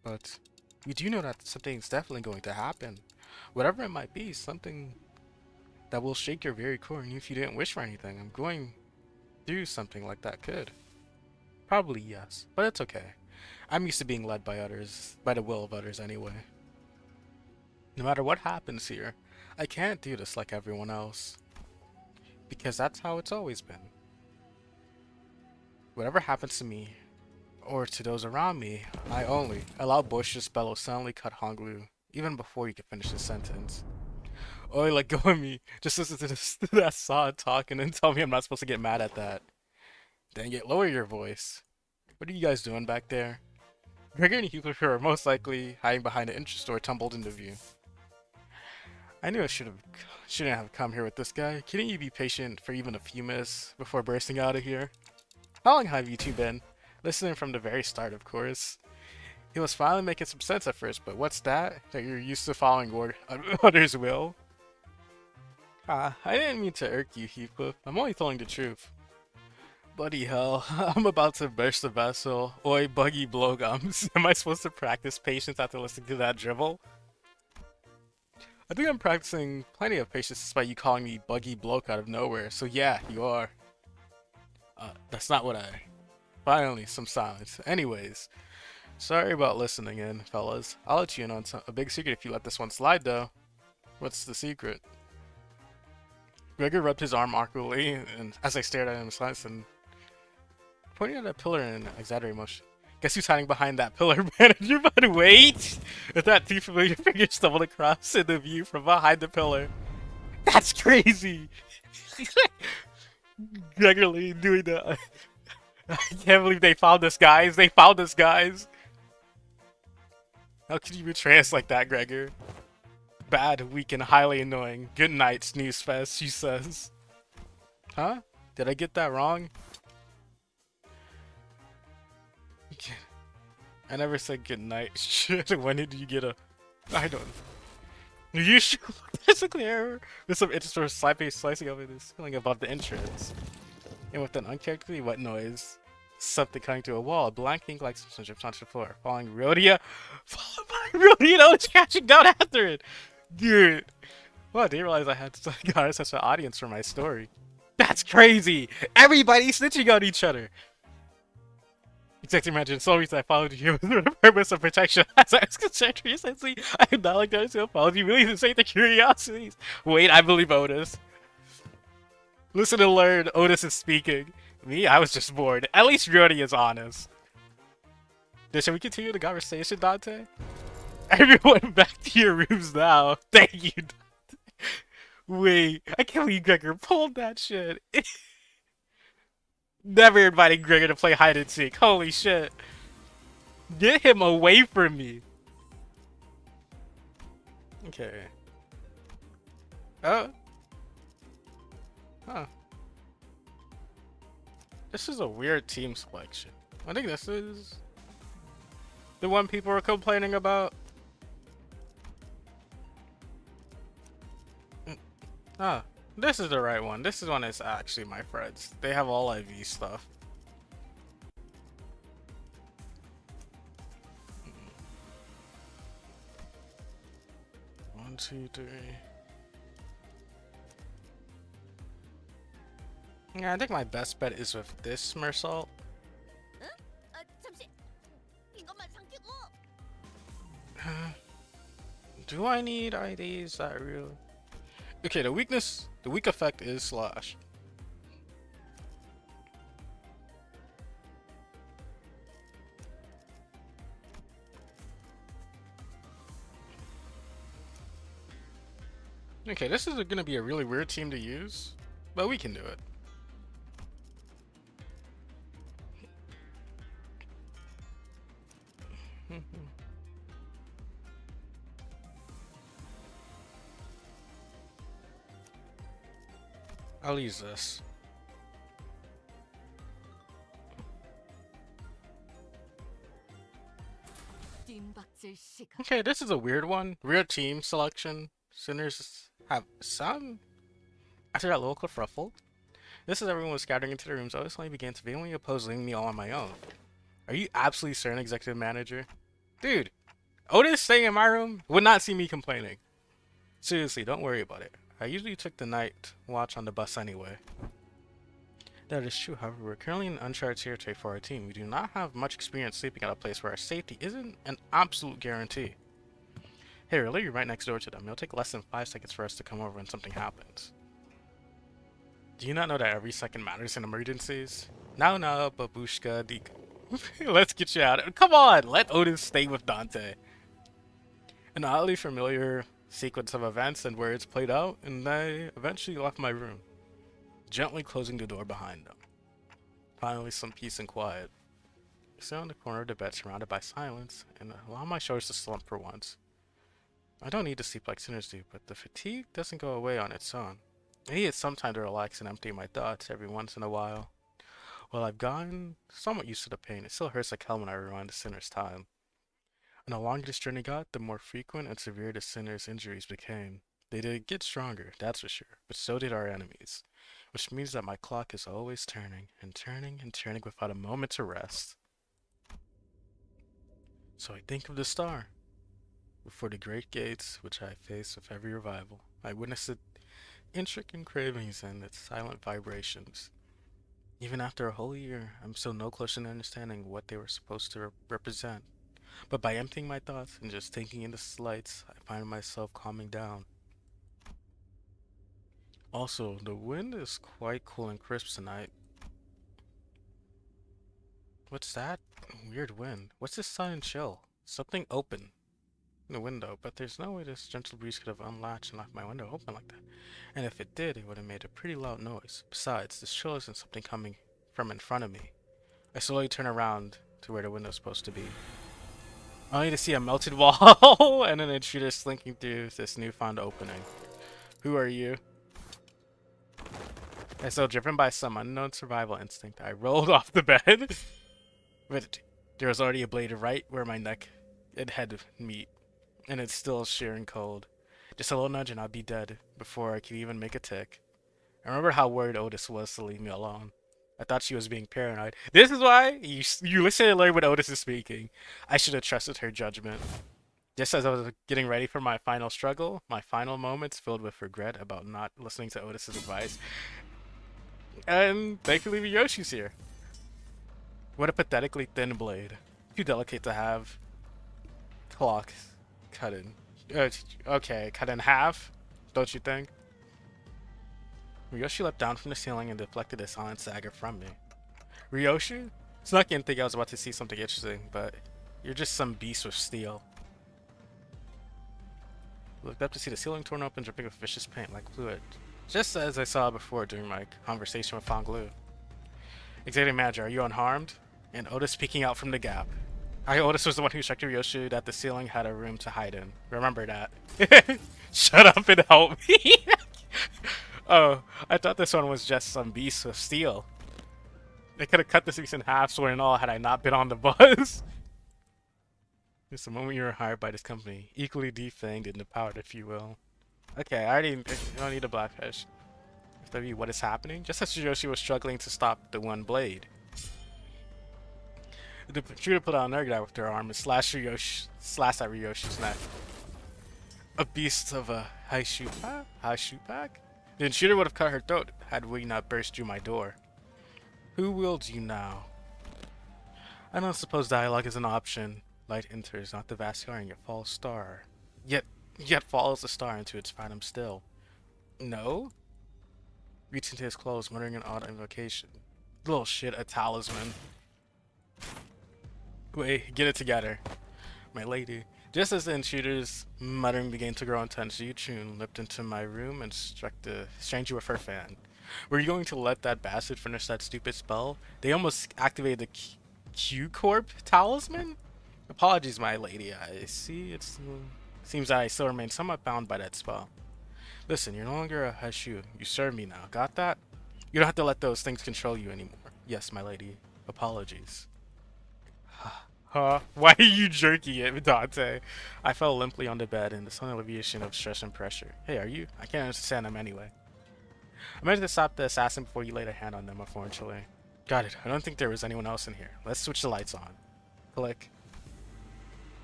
S1: But we do know that something's definitely going to happen. Whatever it might be, something that will shake your very core, and if you didn't wish for anything, I'm going through something like that could. Probably yes, but it's okay. I'm used to being led by others, by the will of others anyway. No matter what happens here, I can't do this like everyone else. Because that's how it's always been. Whatever happens to me, or to those around me, I only allow Boisterous bellow suddenly cut Hong Lu, even before he could finish his sentence. Oi, let go of me. Just listen to this, that sod talking and tell me I'm not supposed to get mad at that. Dang it, lower your voice. What are you guys doing back there? Gregor and Hubert are most likely hiding behind an interest store tumbled into view. I knew I shouldn't have come here with this guy. Couldn't you be patient for even a few minutes before bursting out of here? How long have you two been? Listening from the very start, of course. It was finally making some sense at first, but what's that? That you're used to following others' will? I didn't mean to irk you, Heathcliff. I'm only telling the truth. Bloody hell, I'm about to burst the vessel. Oi, buggy blowgums. Am I supposed to practice patience after listening to that dribble? I think I'm practicing plenty of patience despite you calling me buggy bloke out of nowhere, so yeah, you are. That's not what I... Finally, some silence. Anyways, sorry about listening in, fellas. I'll let you in on a big secret if you let this one slide, though. What's the secret? Gregor rubbed his arm awkwardly, and as I stared at him in silence and pointing at a pillar in an exaggerated motion. Guess who's hiding behind that pillar, manager? But wait! With that two familiar figures stumbled across in the view from behind the pillar. That's crazy! Gregor Lee doing that. I can't believe they found us, guys. They found us, guys. How could you betray us like that, Gregor? Bad, weak, and highly annoying. Good night, snooze fest, she says. Huh? Did I get that wrong? I never said good night. Shit, when did you get a... I don't know. You sure? That's a clear error. With some interest or slicing over this feeling above the entrance. And with an uncharacteristically wet noise, something coming to a wall, a blank ink like some drips onto the floor, followed by Rhodia, and Otis catching down after it. Dude, well, I didn't realize I had got such an audience for my story. That's crazy! Everybody snitching on each other! Exactly, imagine so reason I followed you here with the purpose of protection. As I was concerned for your safety, I am not like that to apology, really to say the curiosities. Wait, I believe Otis. Listen and learn, Otis is speaking. Me, I was just bored. At least Rhodey is honest. Then shall we continue the conversation, Dante? Everyone back to your rooms now. Thank you, Dante. Wait, I can't believe Gregor pulled that shit. Never inviting Gregor to play hide and seek. Holy shit. Get him away from me. Okay. Oh. Huh. This is a weird team selection. I think this is the one people are complaining about. Ah, this is the right one. This is one that's actually my friends. They have all IV stuff. One, two, three. Yeah, I think my best bet is with this Mersault.
S2: 잠시. 이것만 삼키고.
S1: Do I need IDs? That real? Okay, the weak effect is slash. Okay, this is gonna be a really weird team to use, but we can do it. I'll use this.
S6: 뜀박질 시간.
S1: Okay, this is a weird one. Weird team selection. Sinners have some. After that little kerfuffle, this is everyone was scattering into the rooms. I suddenly began to vehemently oppose leaving me all on my own. Are you absolutely certain, executive manager? Dude, Otis staying in my room would not see me complaining. Seriously, don't worry about it. I usually took the night watch on the bus anyway. That is true, however, we're currently in uncharted territory for our team. We do not have much experience sleeping at a place where our safety isn't an absolute guarantee. Hey, we're literally right next door to them. It'll take less than 5 seconds for us to come over when something happens. Do you not know that every second matters in emergencies? Now, babushka, let's get you out. Come on, let Otis stay with Dante. An oddly familiar sequence of events and words played out, and I eventually left my room, gently closing the door behind them. Finally, some peace and quiet. I sit on the corner of the bed surrounded by silence, and allow my shoulders to slump for once. I don't need to sleep like sinners do, but the fatigue doesn't go away on its own. I need some time to relax and empty my thoughts every once in a while. While I've gotten somewhat used to the pain, it still hurts like hell when I rewind the sinner's time. And the longer this journey got, the more frequent and severe the sinner's injuries became. They did get stronger, that's for sure, but so did our enemies. Which means that my clock is always turning, and turning, and turning without a moment to rest. So I think of the star. Before the great gates, which I face with every revival, I witness its intricate cravings and its silent vibrations. Even after a whole year, I'm still no closer to understanding what they were supposed to represent. But by emptying my thoughts and just taking in the lights, I find myself calming down. Also, the wind is quite cool and crisp tonight. What's that? Weird wind. What's this sudden chill? Something open in the window, but there's no way this gentle breeze could have unlatched and left my window open like that. And if it did, it would have made a pretty loud noise. Besides, this chill isn't something coming from in front of me. I slowly turn around to where the window's supposed to be, only to see a melted wall and an intruder slinking through this newfound opening. Who are you? As though driven by some unknown survival instinct, I rolled off the bed. But there was already a blade right where my neck and head meet, and it's still sheer and cold. Just a little nudge and I'd be dead before I could even make a tick. I remember how worried Otis was to leave me alone. I thought she was being paranoid. This is why you listen and learn when Otis is speaking. I should have trusted her judgment. Just as I was getting ready for my final struggle, my final moments filled with regret about not listening to Otis's advice. And thankfully Yoshi's here. What a pathetically thin blade. Too delicate to have clock cut in. Okay, cut in half, don't you think? Ryoshi leapt down from the ceiling and deflected a silent dagger from me. Ryoshi? It's not gonna think I was about to see something interesting, but you're just some beast with steel. I looked up to see the ceiling torn open, dripping with vicious paint like fluid, just as I saw before during my conversation with Fanglu. Executive manager, are you unharmed? And Otis peeking out from the gap. Otis was the one who instructed Ryoshi that the ceiling had a room to hide in. Remember that. Shut up and help me. Oh, I thought this one was just some beast of steel. They could have cut this beast in half, sword and all, had I not been on the bus. Just the moment you were hired by this company, equally defanged and depowered, if you will. Okay, I don't need a blackfish. FW, what is happening? Just as Ryoshi was struggling to stop the one blade, the shooter pulled out an air with their arm and slashed at Ryoshi's neck. A beast of a high shoot pack? The intruder would have cut her throat had we not burst through my door. Who wields you now? I don't suppose dialogue is an option. Light enters, not the vast sky, and yet falls star. Yet follows the star into its phantom still. No? Reach into his clothes, muttering an odd invocation. Little shit, a talisman. Wait, get it together. My lady. Just as the intruder's muttering began to grow intense, Yu-Chun leapt into my room and struck the stranger with her fan. Were you going to let that bastard finish that stupid spell? They almost activated the H Corp talisman? Apologies, my lady. I see seems that I still remain somewhat bound by that spell. Listen, you're no longer a Hashu. You serve me now. Got that? You don't have to let those things control you anymore. Yes, my lady. Apologies. Huh? Why are you jerking it, Dante? I fell limply on the bed in the sudden alleviation of stress and pressure. Hey, are you? I can't understand them anyway. I meant to stop the assassin before you laid a hand on them, unfortunately. Got it. I don't think there was anyone else in here. Let's switch the lights on. Click.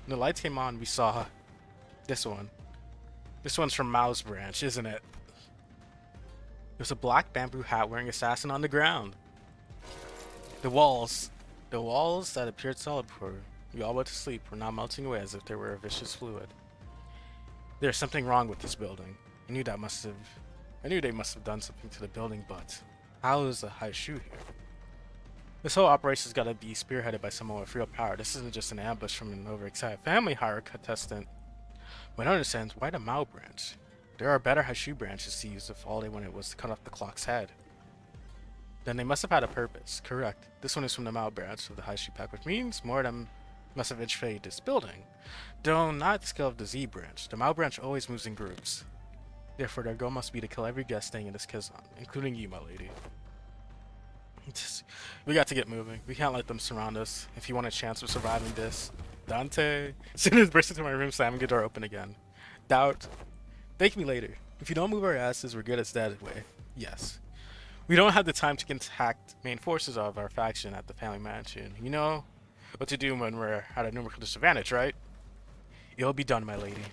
S1: When the lights came on, we saw this one. This one's from Mao's branch, isn't it? There's a black bamboo hat wearing assassin on the ground. The walls that appeared solid before we all went to sleep were now melting away as if they were a vicious fluid. There's something wrong with this building. I knew they must have done something to the building, but how is the high shoe here? This whole operation's gotta be spearheaded by someone with real power. This isn't just an ambush from an overexcited family hire contestant. What I understand is why the Mao branch? There are better Hashu branches to use if all they wanted was to cut off the clock's head. Then they must have had a purpose. Correct. This one is from the Mao branch of the Hashu pack, which means more of them must have infiltrated this building. Though not the scale of the Z branch. The Mao branch always moves in groups. Therefore, their goal must be to kill every guest staying in this Kizan, including you, my lady. We got to get moving. We can't let them surround us. If you want a chance of surviving this, Dante. Soon as burst into my room, slamming the door open again. Doubt. Thank me later. If you don't move our asses, we're good as that way. Yes. We don't have the time to contact main forces of our faction at the family mansion. You know what to do when we're at a numerical disadvantage, right? It'll be done, my lady.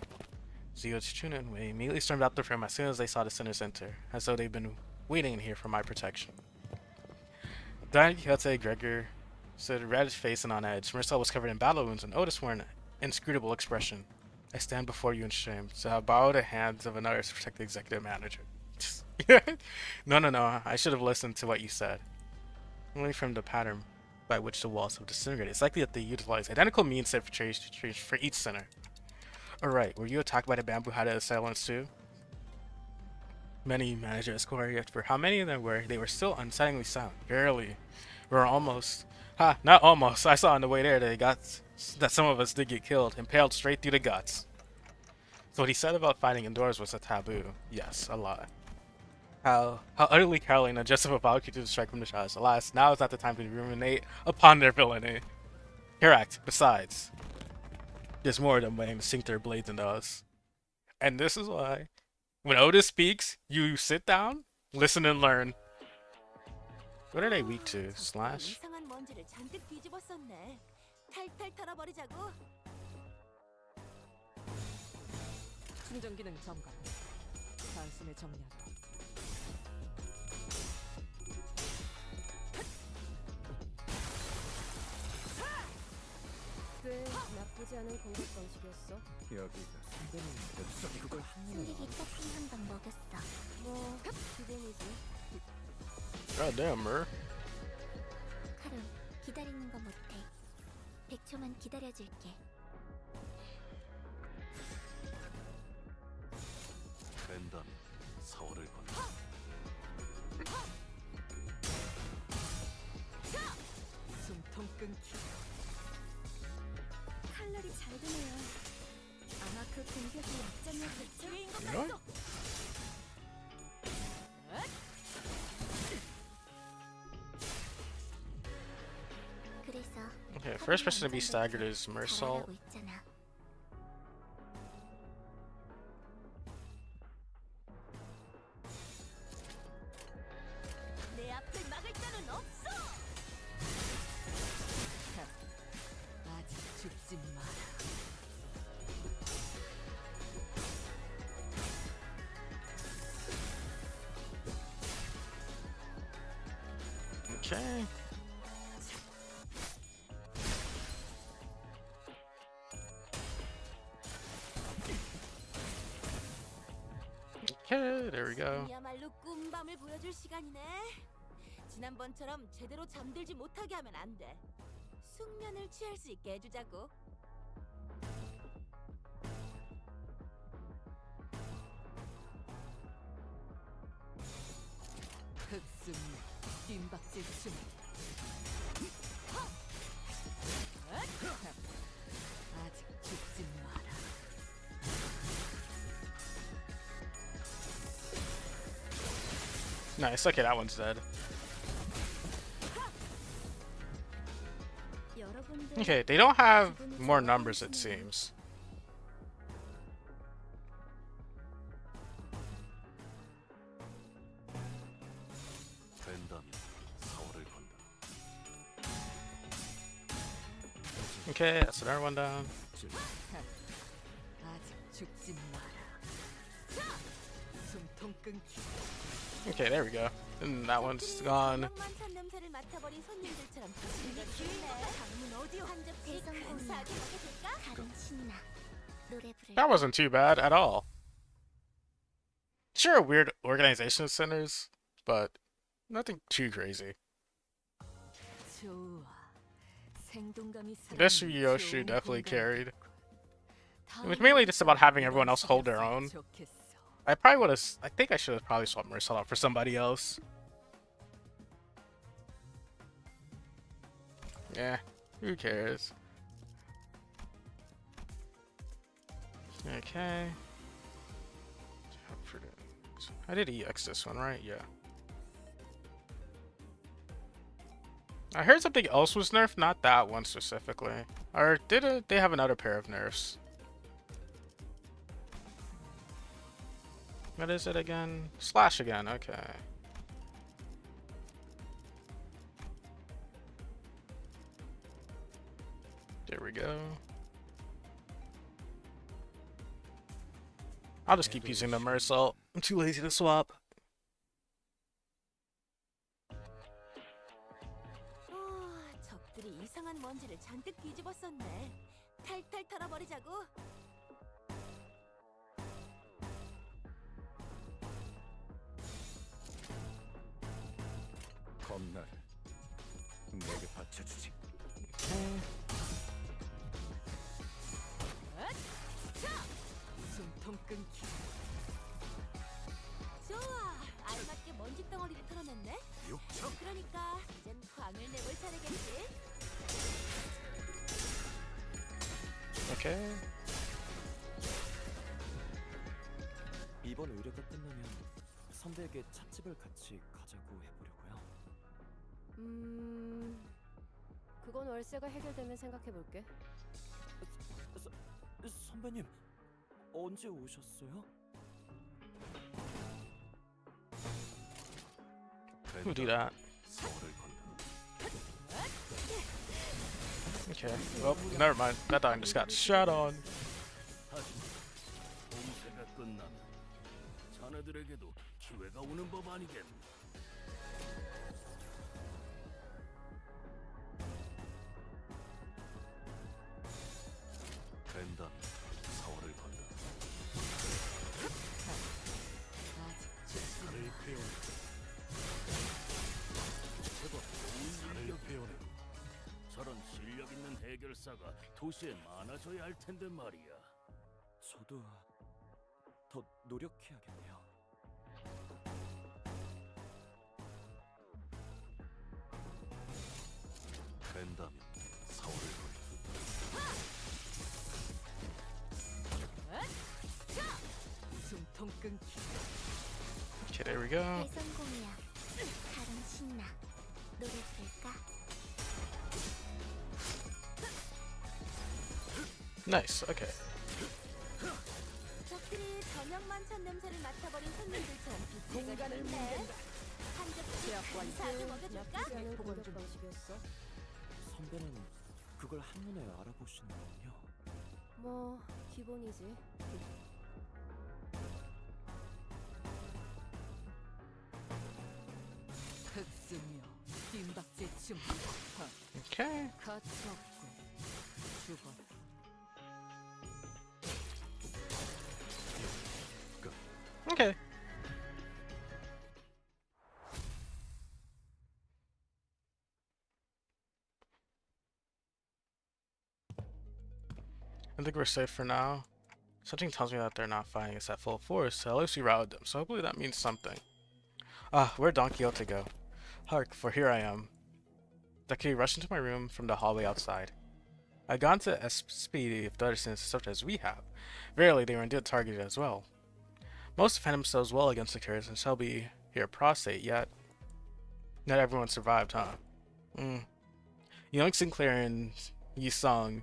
S1: Zio Chichuna and Wei immediately stormed out the room as soon as they saw the sinners enter, as though they'd been waiting in here for my protection. Diane Quixote Gregor stood red face and on edge. Marcel was covered in battle wounds, and Otis wore an inscrutable expression. I stand before you in shame, so I bow the hands of another to protect the executive manager. No. I should have listened to what you said. Only from the pattern by which the walls have disintegrated, it's likely that they utilize identical means for each center. Alright, were you attacked by the bamboo-hatted assailants too? Many managers escorted, yet for how many of them were, they were still unsettlingly silent. Barely. We were almost. Not almost. I saw on the way there that some of us did get killed, impaled straight through the guts. So what he said about fighting indoors was a taboo. Yes, a lie. How utterly cowardly and unjust of a vow to strike from the shadows. Alas, now is not the time to ruminate upon their villainy. Correct. Besides, there's more of them waiting to sink their blades into us. And this is why, when Otis speaks, you sit down, listen and learn. What are they weak to? Slash?
S2: 이상한 먼지를 잔뜩 뒤집었었네. 탈탈 털어버리자고.
S6: 충전 기능 점검. 단숨에 정리하자.
S5: 꽤 나쁘지 않은 공격 방식이었어.
S3: 여기가 선배님 역시 그걸
S4: 숨기기 토핑 한 방 먹였어.
S5: 뭐 기본이지.
S1: God damn, Mer.
S4: 카루, 기다리는 거 못해. 100초만 기다려줄게.
S3: 된다면 서울을 건너
S4: 잘 드네요. 아마 그 공격이 약점이었겠죠?
S1: 이런?
S4: 그래서
S1: Okay, first person to be staggered is Mersault.
S4: 잘하고 있잖아.
S2: 내 앞을 막을 자는 없어.
S6: 아직 죽지 마라.
S1: Okay. Okay, there we go.
S2: 이야말로 꿈밤을 보여줄 시간이네. 지난번처럼 제대로 잠들지 못하게 하면 안 돼. 숙면을 취할 수 있게 해주자고.
S6: 흑순 뜀박질 춤. 아직 죽지 마라.
S1: Nice. Okay, that one's dead.
S4: 여러분들
S1: Okay, they don't have more numbers, it seems.
S3: 된다면 사활을 건다.
S1: Okay, that's another one down.
S6: 아직 죽지 마라. 숨통 끊기.
S1: Okay, there we go. And that one's gone.
S2: 저녁만 찬 냄새를 맡아버린 손님들처럼 비틀거리네. 방문 어디요? 한 접시 근사하게 먹여줄까?
S4: 가끔 신나. 노래 부를
S1: That wasn't too bad at all. Sure, weird organization centers, but nothing too crazy.
S6: 좋아. 생동감이
S1: This
S6: 살아있는
S1: Yoshi
S6: 좋은
S1: definitely
S6: 공간이
S1: carried.
S6: 됐고.
S1: It was mainly just about having everyone else hold their own.
S6: 좋겠어.
S1: I probably would have. I think I should have probably swapped Mercel out for somebody else. Yeah, who cares? Okay. I did EX this one, right? Yeah. I heard something else was nerfed, not that one specifically. Or did it? They have another pair of nerfs. What is it again? Slash again, okay. There we go. I'll just keep using the Mersault. I'm too lazy to swap.
S2: 적들이 이상한 먼지를 잔뜩 뒤집었었네. 탈탈 털어버리자고.
S3: 겁나를 내게 바쳐주지.
S6: 숨통 끊기.
S2: 좋아, 알맞게 먼지 덩어리를 털어냈네.
S3: 육청.
S2: 그러니까 이젠 광을 내볼 차례겠지.
S1: Okay.
S7: 이번 의뢰가 끝나면 선배에게 찻집을 같이 가자고 해보려고요.
S5: 그건 월세가 해결되면 생각해볼게.
S7: 선배님, 언제 오셨어요?
S1: Who do that?
S3: 사활을 건다.
S1: Okay. Well, never mind. That time just got shot on.
S3: 하지만 공세가 끝나면 자네들에게도 기회가 오는 법 아니겠나? 된다면 사활을 건다.
S6: 아직 죽지
S3: 살을 베어내. 제법 좋은 살을 베어내. 저런 실력 있는 해결사가 도시에 많아져야 할 텐데 말이야.
S7: 저도 더 노력해야겠네요.
S3: 된다면 사활을 건다.
S6: 끊기.
S1: Okay, there we go.
S4: 대성공이야. 가랑 신나. 노력할까?
S1: Nice. Okay.
S2: 적들이 저녁만 찬 냄새를 맡아버린 손님들처럼 비틀거리고 있네. 한 접시 근사하게 먹여줄까?
S5: 나쁘지 않은 공격 방식이었어.
S7: 선배는 그걸 한눈에 알아보시는군요.
S5: 뭐 기본이지.
S6: 흑수며 뒷박질 춤.
S1: Okay.
S6: 가차없고 죽어라.
S1: Okay. I think we're safe for now. Something tells me that they're not fighting us at full force, so at least we routed them, so hopefully that means something. Ah, where'd Don Quixote go? Hark, for here I am. Ducky rushed into my room from the hallway outside. I'd gone to as speedy if the other sins such as we have. Verily, they were indeed targeted as well. Most defend themselves well against the curse and shall be here prostate, yet not everyone survived, huh? Young Sinclair and Yi Song,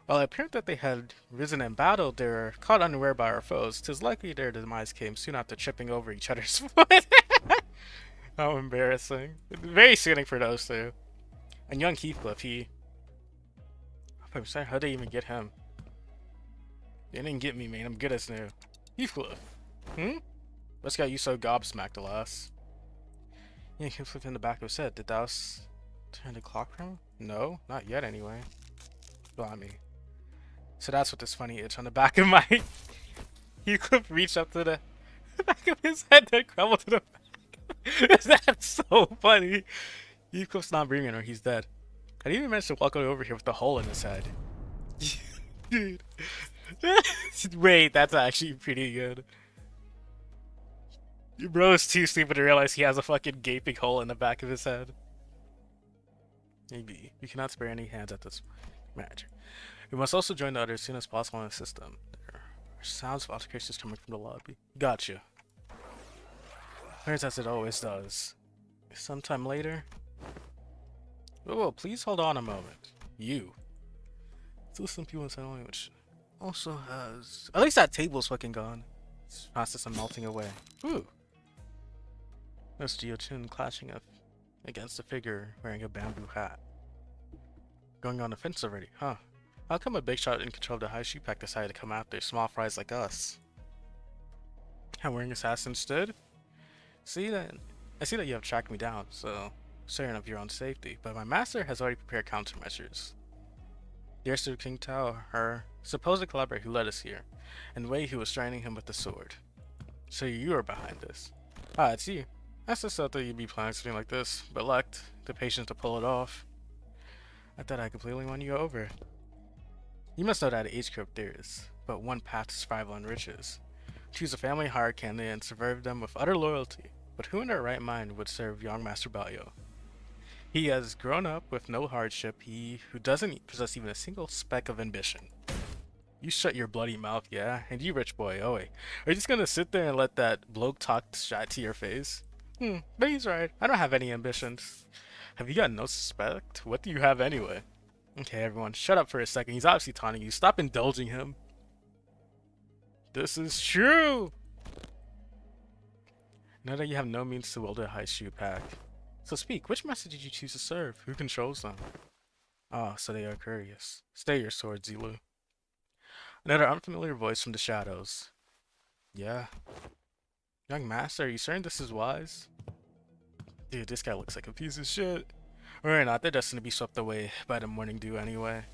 S1: while it appeared that they had risen in battle, they were caught unaware by our foes. 'Tis likely their demise came soon after tripping over each other's foot. How embarrassing. Very sickening for those two. And young Heathcliff, I'm sorry, how'd they even get him? They didn't get me, man. I'm good as new. Heathcliff. What's got you so gobsmacked, alas? Yeah, Heathcliff in the back of his head. Did thou turn the clock room? No, not yet anyway. Blimey. So that's what this funny itch on the back of my... Heathcliff reached up to the back of his head and crumbled to the back. That's so funny. Heathcliff's not breathing or he's dead. I didn't even manage to walk over here with the hole in his head. Dude. Wait, that's actually pretty good. Your bro is too stupid to realize he has a fucking gaping hole in the back of his head. Maybe. You cannot spare any hands at this match. We must also join the others as soon as possible in the system. There are sounds of altercations coming from the lobby. Gotcha. Turns as it always does. Sometime later. Whoa, please hold on a moment. You. Still some people inside only, which also has... At least that table's fucking gone. It's process of melting away. Ooh. There's Geochin clashing up against a figure wearing a bamboo hat. Going on the fence already, huh? How come a big shot in control of the high shoe pack decided to come after small fries like us? I'm wearing assassin instead? I see that you have tracked me down, so certain of your own safety, but my master has already prepared countermeasures. Dear Sir King Tao, her supposed collaborator who led us here, and Wei who was straining him with the sword. So you are behind this. Ah, it's you. I just thought that you'd be planning something like this, but lacked the patience to pull it off. I thought I completely won you over. You must know that at H Corp there is but one path to survival and riches. Choose a family hired candidate and serve them with utter loyalty. But who in their right mind would serve young Master Balyo? He has grown up with no hardship, he who doesn't possess even a single speck of ambition. You shut your bloody mouth, yeah? And you rich boy, oh wait. Are you just gonna sit there and let that bloke talk shit to your face? But he's right. I don't have any ambitions. Have you got no respect? What do you have anyway? Okay, everyone, shut up for a second. He's obviously taunting you. Stop indulging him. This is true! Now that you have no means to wield a high shoe pack. So speak, which master did you choose to serve? Who controls them? Ah, so they are curious. Stay your sword, Zilu. Another unfamiliar voice from the shadows. Yeah. Young master, are you certain this is wise? Dude, this guy looks like a piece of shit. Or not, they're destined to be swept away by the morning dew anyway.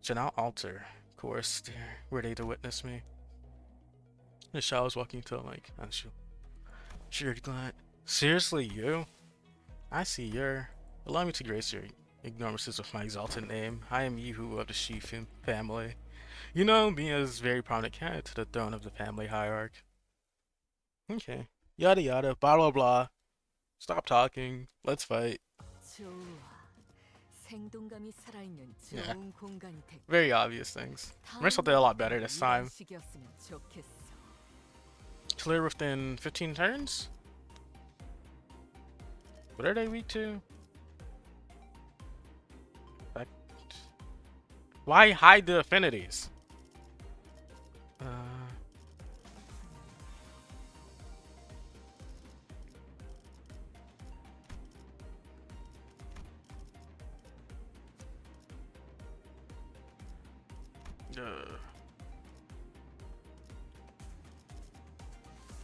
S1: Shall now alter course, were they to witness me? The shadows walking to like, sure, glad. Seriously, you? I see you're. Allow me to grace your ignorances with my exalted name. I am Yihu of the Sheaf family. You know me as very prominent candidate to the throne of the family hierarch. Okay. Yada yada, blah blah blah. Stop talking. Let's fight.
S6: 좋아. 생동감이 살아있는
S1: Yeah.
S6: 좋은 공간이 됐고.
S1: Very obvious things. Merciful did a lot better this time.
S6: 이런 식이었으면 좋겠어.
S1: clear within 15 turns? What are they weak to? Why hide the affinities?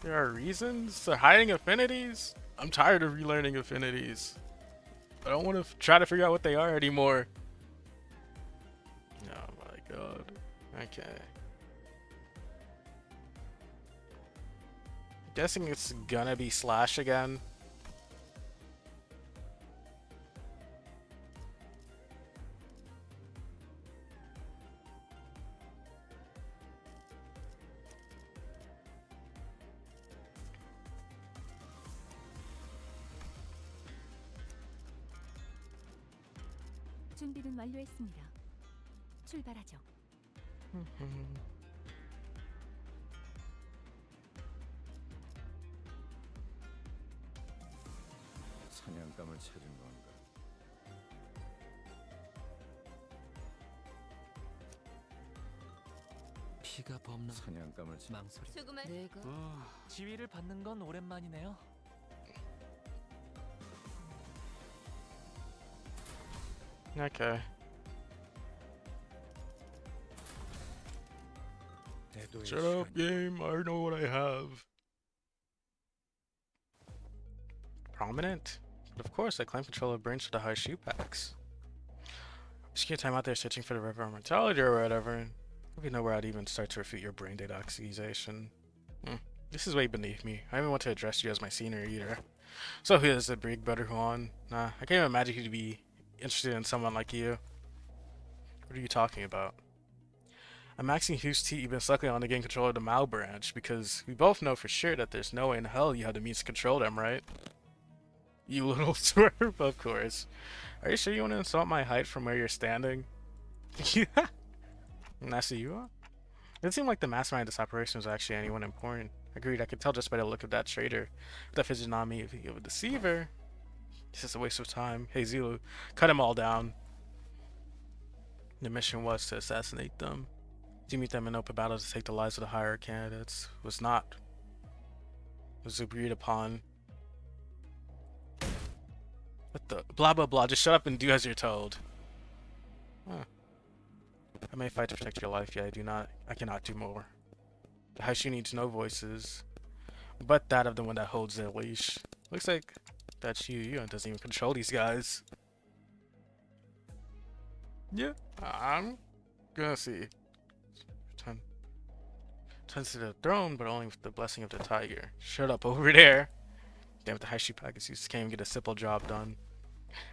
S1: There are reasons? They're hiding affinities? I'm tired of relearning affinities. I don't want to try to figure out what they are anymore. Oh my god. Okay. Guessing it's gonna be slash again.
S2: 준비는 완료했습니다. 출발하죠.
S3: 사냥감을 찾은 건가?
S7: 피가 범람.
S3: 사냥감을
S7: 망설이.
S2: 조금만
S6: 내가
S7: 지위를 받는 건 오랜만이네요.
S1: Okay. Shut up, game. I know what I have. Prominent? But of course, I claim control of brains for the high shoe packs. Just your time out there searching for the river of mortality or whatever. Hope you know where I'd even start to refute your brain data accusation. This is way beneath me. I even want to address you as my senior either. So who is the big brother Juan? Nah, I can't even imagine who'd be interested in someone like you. What are you talking about? I'm asking whose teat you've been sucking on to gain control of the Mao branch, because we both know for sure that there's no way in hell you have the means to control them, right? You little twerp, of course. Are you sure you want to insult my height from where you're standing? That's you are? It didn't seem like the mastermind of this operation was actually anyone important. Agreed, I could tell just by the look of that traitor. With that physiognomy of a deceiver. This is a waste of time. Hey Zulu, cut them all down. The mission was to assassinate them. To meet them in open battle to take the lives of the higher candidates. Was not. Was agreed upon. What the? Blah blah blah. Just shut up and do as you're told. Huh. I may fight to protect your life, yet I cannot do more. The Haishu needs no voices, but that of the one that holds their leash. Looks like that you doesn't even control these guys. Yeah, I'm gonna see. Turns to the throne, but only with the blessing of the tiger. Shut up over there. Damn it, the Haishu pack is used can't even get a simple job done.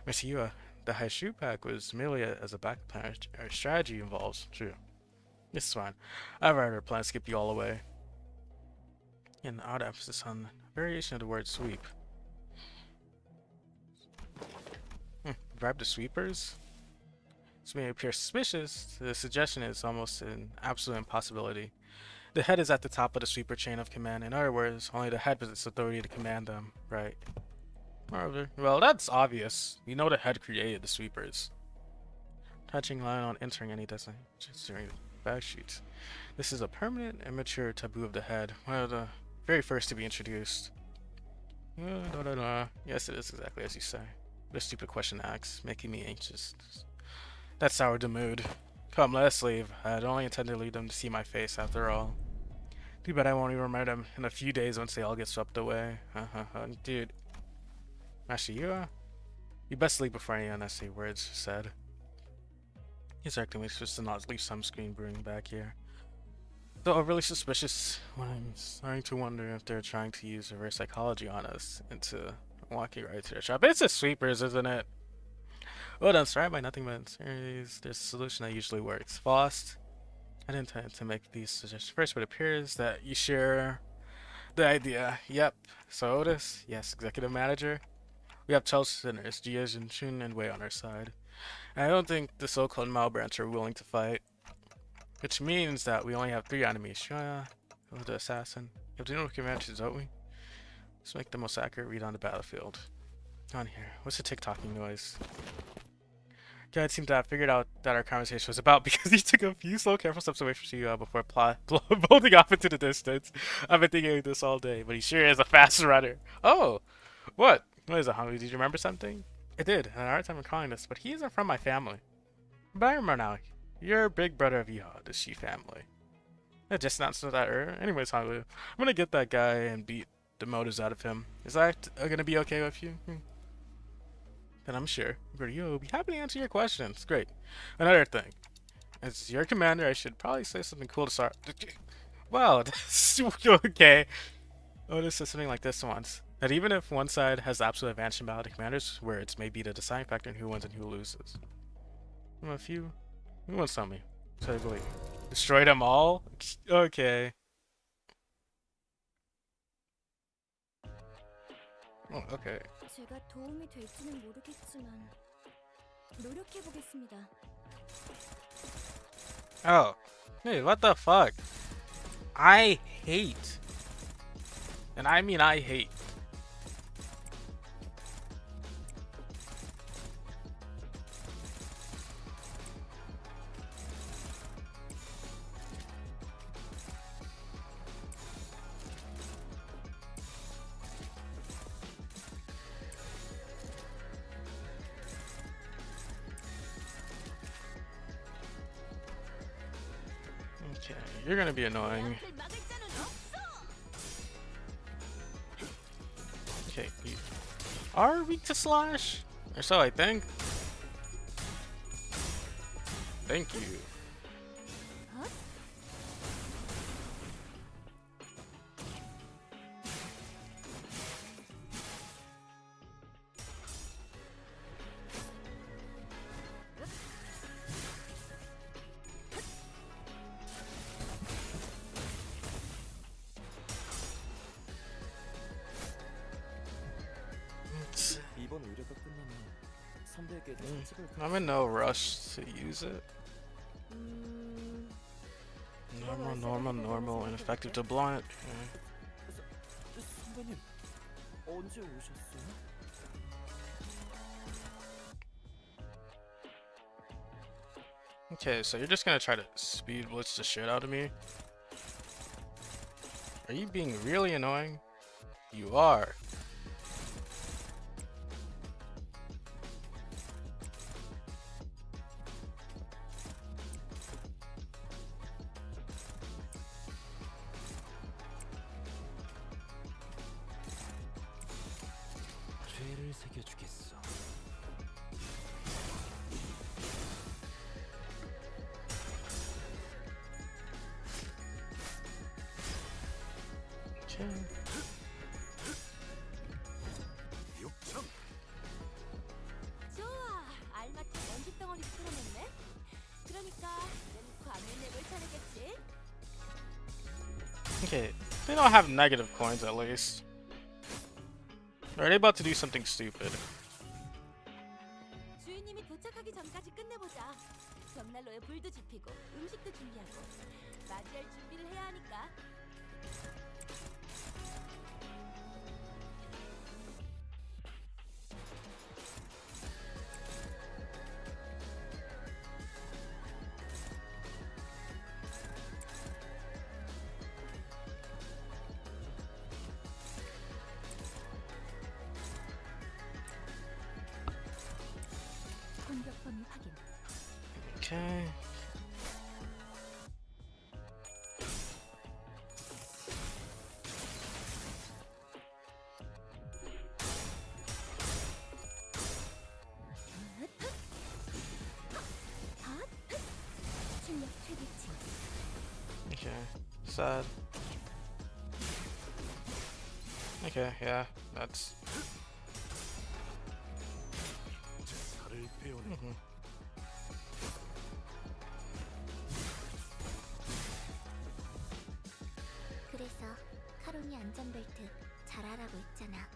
S1: Mr. The Haishu pack was merely as a backup plan. Our strategy involves. True. This is fine. I've rather plan to skip you all away. An odd emphasis on variation of the word sweep. Bribe the sweepers? This may appear suspicious. The suggestion is almost an absolute impossibility. The head is at the top of the sweeper chain of command. In other words, only the head possesses authority to command them. Right. Moreover, well, that's obvious. You know the head created the sweepers. Touching line on entering any designation during the backstreets. This is a permanent, immature taboo of the head. One of the very first to be introduced. Yes, it is exactly as you say. What a stupid question to ask, making me anxious. That soured the mood. Come, let us leave. I had only intended to leave them to see my face after all. Too bad I won't even remember them in a few days once they all get swept away. Dude. Master, you best leave before any unnecessary words said. He's acting me just to not leave some screen brewing back here. Though overly suspicious when I'm starting to wonder if they're trying to use reverse psychology on us into walking right to their trap. It's the sweepers, isn't it? Well done, sorry by nothing but there's a solution that usually works. Faust, I didn't intend to make these suggestions first, but it appears that you share the idea. Yep. So Otis, yes, executive manager. We have 12 sinners, Giaz and Shun and Wei on our side. And I don't think the so-called Mao branch are willing to fight. Which means that we only have 3 enemies. Shoya, the assassin, We have to know what commanders, don't we? Let's make the most accurate read on the battlefield. On here. What's the tick-tocking noise? Guide seemed to have figured out that our conversation was about because he took a few slow, careful steps away from you before bolting off into the distance. I've been thinking of this all day, but he sure is a fast runner. Oh! What? What is it, Hungry? Did you remember something? I did, and I had a hard time recalling this, but he isn't from my family. But I remember now. You're big brother of Yeehaw, the She family. I just announced that earlier. Anyways, Hungry, I'm gonna get that guy and beat the motives out of him. Is that gonna be okay with you? Then I'm sure you'll be happy to answer your questions. Great. Another thing. As your commander, I should probably say something cool to start. Well, okay. Otis said something like this once. That even if one side has the absolute advantage in battle, the commander's words may be the deciding factor in who wins and who loses. A few. Who wants to tell me? So I believe. Destroy them all? Okay. Oh, okay.
S4: 제가 도움이 될지는 모르겠지만 노력해 보겠습니다.
S1: Oh. Hey, what the fuck? I hate. And I mean I hate. Okay, you're gonna be annoying. Okay, you are weak to slash? Or so I think. Thank you.
S7: 이번 의뢰가 끝나면 선배에게 특집을
S1: I'm in no rush to use it. Normal, ineffective to blunt.
S7: 선배님 언제 오셨어요?
S1: Okay, so you're just gonna try to speed blitz the shit out of me? Are you being really annoying? You are.
S7: 죄를 새겨주겠어.
S1: Okay.
S2: 좋아, 알맞게 먼지 덩어리를 끌어냈네. 그러니까 이젠 과면랩을 차례겠지.
S1: Okay, they don't have negative coins at least. Are they about to do something stupid?
S2: 주인님이 도착하기 전까지 끝내보자. 벽난로에 불도 지피고 음식도 준비하고 맞이할 준비를 해야 하니까.
S4: 공격 범위 확인.
S1: Okay.
S4: 출력 최대치.
S1: Okay. Sad. Okay, yeah, that's. Mhm.
S4: 그래서 카론이 안전벨트 잘하라고 했잖아.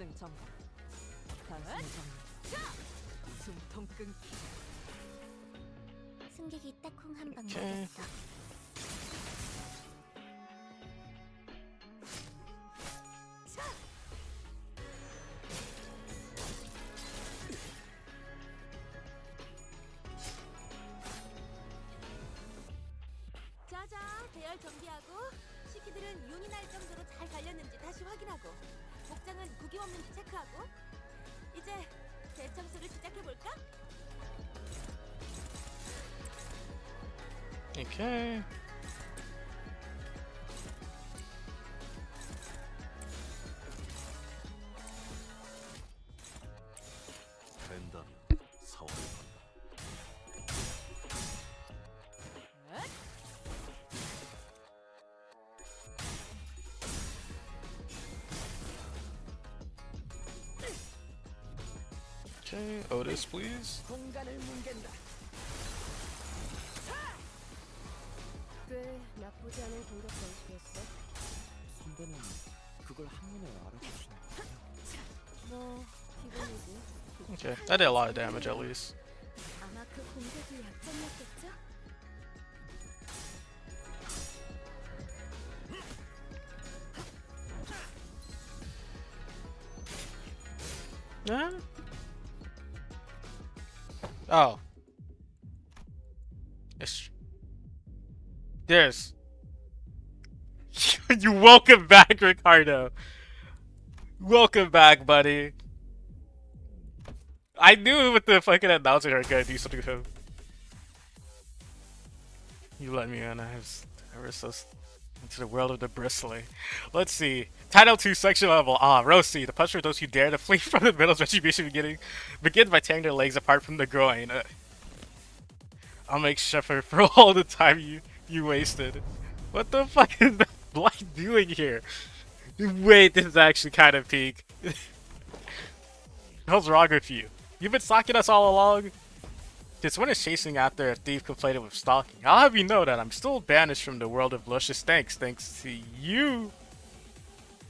S6: 기능 점검. 단순히 정리. 숨통 끊기.
S4: 승객이 딱콩 한 방
S1: 오케이.
S4: 먹였어.
S2: 자자, 대열 정비하고 시키들은 윤이 날 정도로 잘 갈렸는지 다시 확인하고 복장은 구김 없는지 체크하고 이제 대청소를 시작해볼까?
S1: 오케이.
S3: 된다면 사원을 간다.
S1: Okay, Otis, please.
S6: 공간을 뭉갠다.
S5: 꽤 나쁘지 않은 공격 방식이었어.
S7: 선배는 그걸 한눈에 알아주시는군요.
S5: 뭐 기본이지.
S1: Okay, I did a lot of damage at least.
S4: 아마 그 공격이 약점이었겠죠?
S1: Yeah. Oh. Yes. Yes. You welcome back, Ricardo. Welcome back, buddy. I knew with the fucking announcer I was gonna do something to him. You let me in. I was so into the world of the bristly. Let's see. Title 2, section level. Roasty. The punch for those who dare to flee from the middle's retribution begins by tearing their legs apart from the groin. I'll make Shepherd for all the time you wasted. What the fuck is that blind doing here? Wait, this is actually kind of peak. What's wrong with you? You've been stalking us all along? This one is chasing after a thief conflated with stalking. I'll have you know that I'm still banished from the world of luscious thanks to you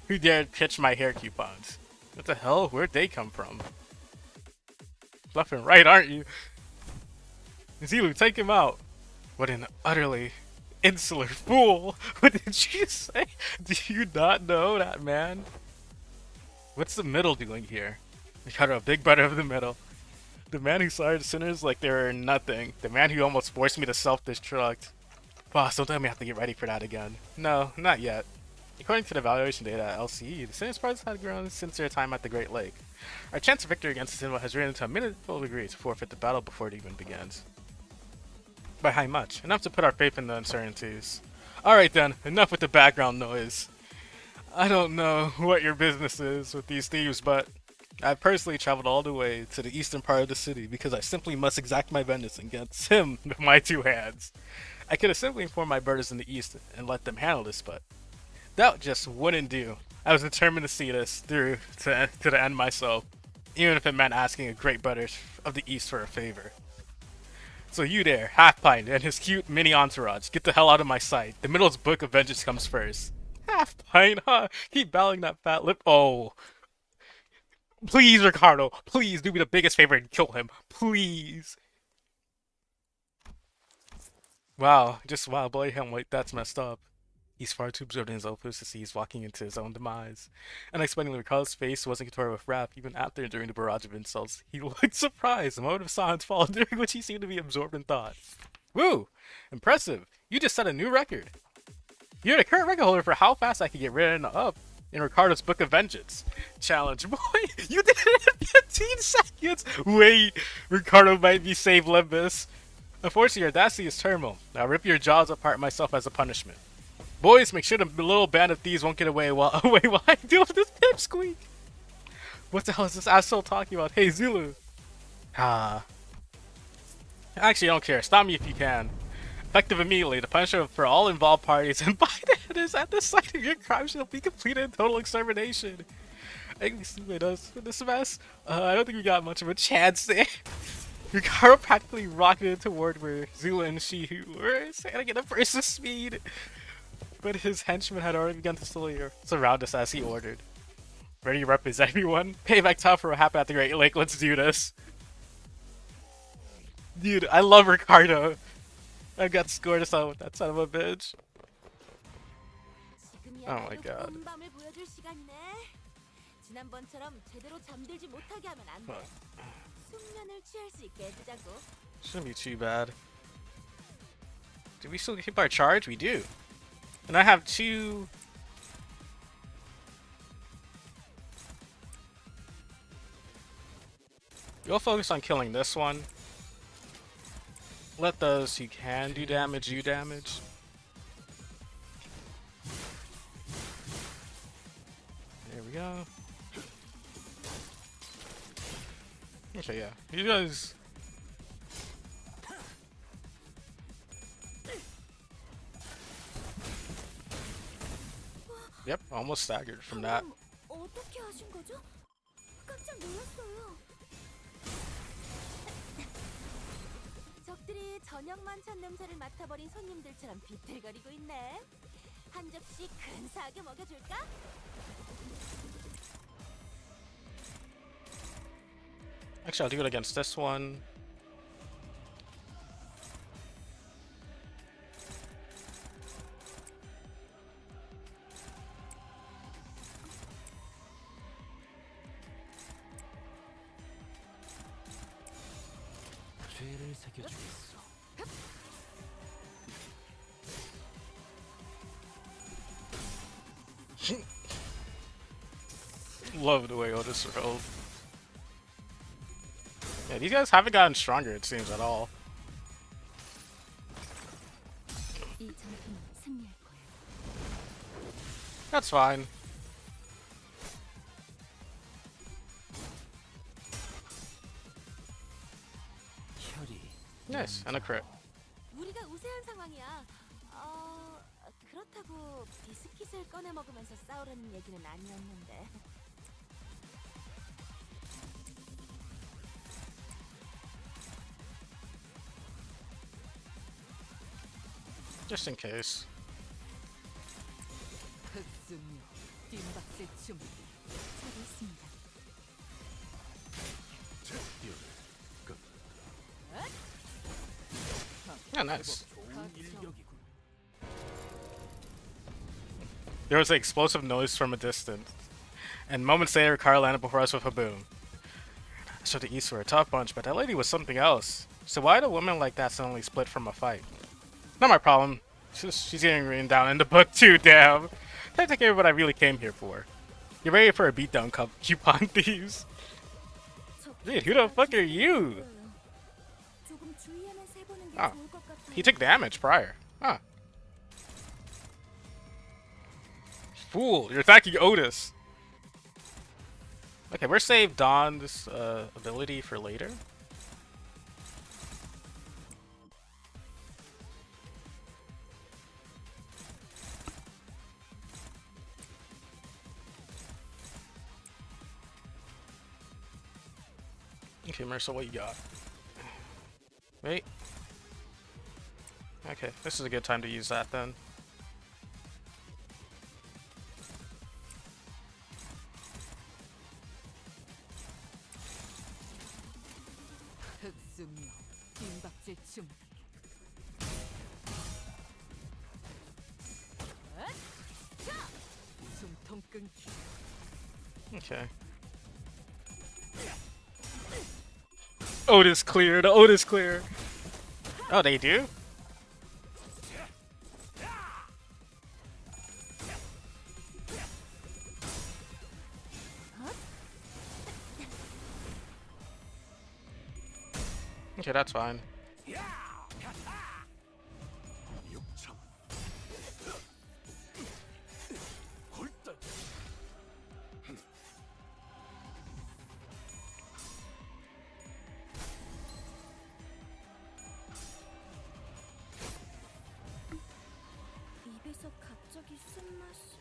S1: who dared pitch my hair coupons. What the hell? Where'd they come from? Left and right, aren't you? Zilu, take him out. What an utterly insular fool. What did you say? Do you not know that man? What's the middle doing here? Ricardo, big brother of the middle. The man who slaughtered sinners like they were nothing. The man who almost forced me to self-destruct. Boss, don't tell me I have to get ready for that again. No, not yet. According to the evaluation data at LCE, the sinners' prices had grown since their time at the Great Lake. Our chance of victory against the Sinwa has risen to a minimal degree to forfeit the battle before it even begins. By how much? Enough to put our faith in the uncertainties. Alright then, enough with the background noise. I don't know what your business is with these thieves, but I've personally traveled all the way to the eastern part of the city because I simply must exact my vengeance against him with my two hands. I could have simply informed my brothers in the east and let them handle this, but that just wouldn't do. I was determined to see this through to the end myself, even if it meant asking a great brother of the east for a favor. So you there, Half Pint and his cute mini entourage, get the hell out of my sight. The middle's book of vengeance comes first. Half Pint, huh? Keep bowing that fat lip. Oh. Please, Ricardo, please do me the biggest favor and kill him. Please. Wow, boy, wait, that's messed up. He's far too absorbed in his opus to see he's walking into his own demise. Unexpectedly, Ricardo's face wasn't contorted with wrath even after enduring the barrage of insults. He looked surprised, a moment of silence followed, during which he seemed to be absorbed in thought. Woo! Impressive! You just set a new record. You're the current record holder for how fast I can get rid of in Ricardo's Book of Vengeance. Challenge. Boy, you did it in 15 seconds! Wait, Ricardo might be saved Limbus. Unfortunately, your audacity is terminal. I'll rip your jaws apart myself as a punishment. Boys, make sure the little band of thieves won't get away while I deal with this pipsqueak. What the hell is this asshole talking about? Hey, Zulu. Actually, I don't care. Stop me if you can. Effective immediately, the punishment for all involved parties and by the head is at the site of your crime shall be completed in total extermination. I can see what does with this mess. I don't think we got much of a chance there. Ricardo practically rocketed toward where Zula and Shihu were trying to get a burst of speed. But his henchmen had already begun to slowly surround us as he ordered. Ready to represent everyone? Payback time for what happened at the Great Lake. Let's do this. Dude, I love Ricardo. I got scored aside with that son of a bitch. Oh my god.
S2: 본밤을 보여줄 시간이네. 지난번처럼 제대로 잠들지 못하게 하면 안 돼. 숙면을 취할 수 있게 해주자고.
S1: Shouldn't be too bad. Do we still keep our charge? We do. And I have 2... You'll focus on killing this one. Let those who can do damage do damage. There we go. Okay, yeah. You guys... Yep, almost staggered from that.
S4: 방금 어떻게 하신 거죠? 깜짝 놀랐어요.
S2: 적들이 저녁 만찬 냄새를 맡아버린 손님들처럼 비틀거리고 있네. 한 접시 근사하게 먹여줄까?
S1: Actually, I'll do it against this one.
S7: 죄를 새겨주겠어.
S1: Love the way Otis rolled. Yeah, these guys haven't gotten stronger, it seems, at all.
S4: 이 전투는 승리할 거예요.
S1: That's fine.
S7: 혈이
S1: Nice, and a crit.
S2: 우리가 우세한 상황이야. 그렇다고 비스킷을 꺼내 먹으면서 싸우려는 얘기는 아니었는데.
S1: Just in case.
S6: 흑승류 뜀박질 춤.
S4: 잘했습니다.
S1: Yeah, nice.
S3: 좋은 일격이군.
S1: There was an explosive noise from a distance, and moments later, Carl landed before us with a boom. So the East were a tough bunch, but that lady was something else. So why did a woman like that suddenly split from a fight? Not my problem. She's getting written down in the book too, damn. Time to take care of what I really came here for. You ready for a beatdown, coupon thieves? Dude, who the fuck are you?
S4: 조금 주의하면서 해보는 게
S1: Oh,
S4: 좋을 것 같아요.
S1: he took damage prior. Huh. Fool, you're attacking Otis. Okay, we're saved Dawn's ability for later. Okay, Mercer, what you got? Wait. Okay, this is a good time to use that then.
S6: 흑승류 뜀박질 춤. 숨통 끊기.
S1: Okay. Otis cleared. Otis clear. Oh, they do? Okay, that's fine.
S3: 육참. 골단.
S4: 입에서 갑자기 쓴맛이.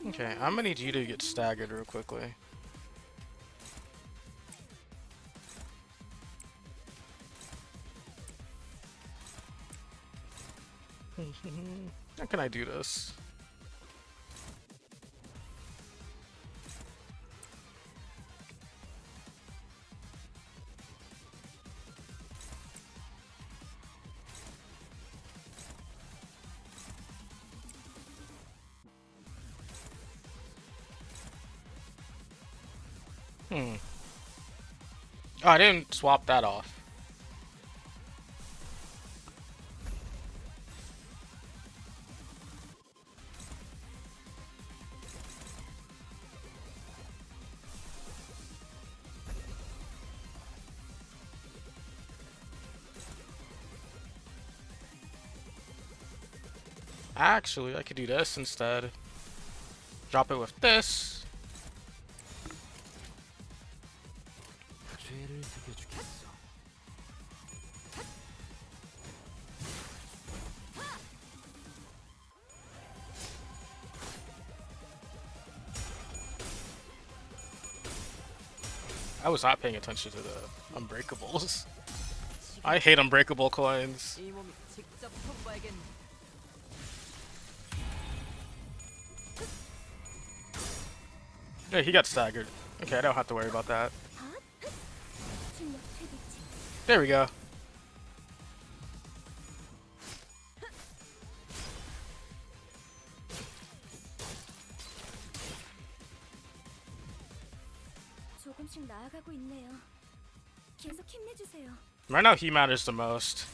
S1: Okay, I'm gonna need you to get staggered real quickly. How can I do this? Oh, I didn't swap that off. Actually, I could do this instead. Drop it with this.
S7: 죄를 새겨주겠어.
S1: I was not paying attention to the unbreakables. I hate unbreakable coins.
S6: 이 몸이 직접 손봐야겠네.
S1: Yeah, he got staggered. Okay, I don't have to worry about that.
S4: 실력 최대치.
S1: There we go.
S4: 조금씩 나아가고 있네요. 계속 힘내주세요.
S1: Right now, he matters the most.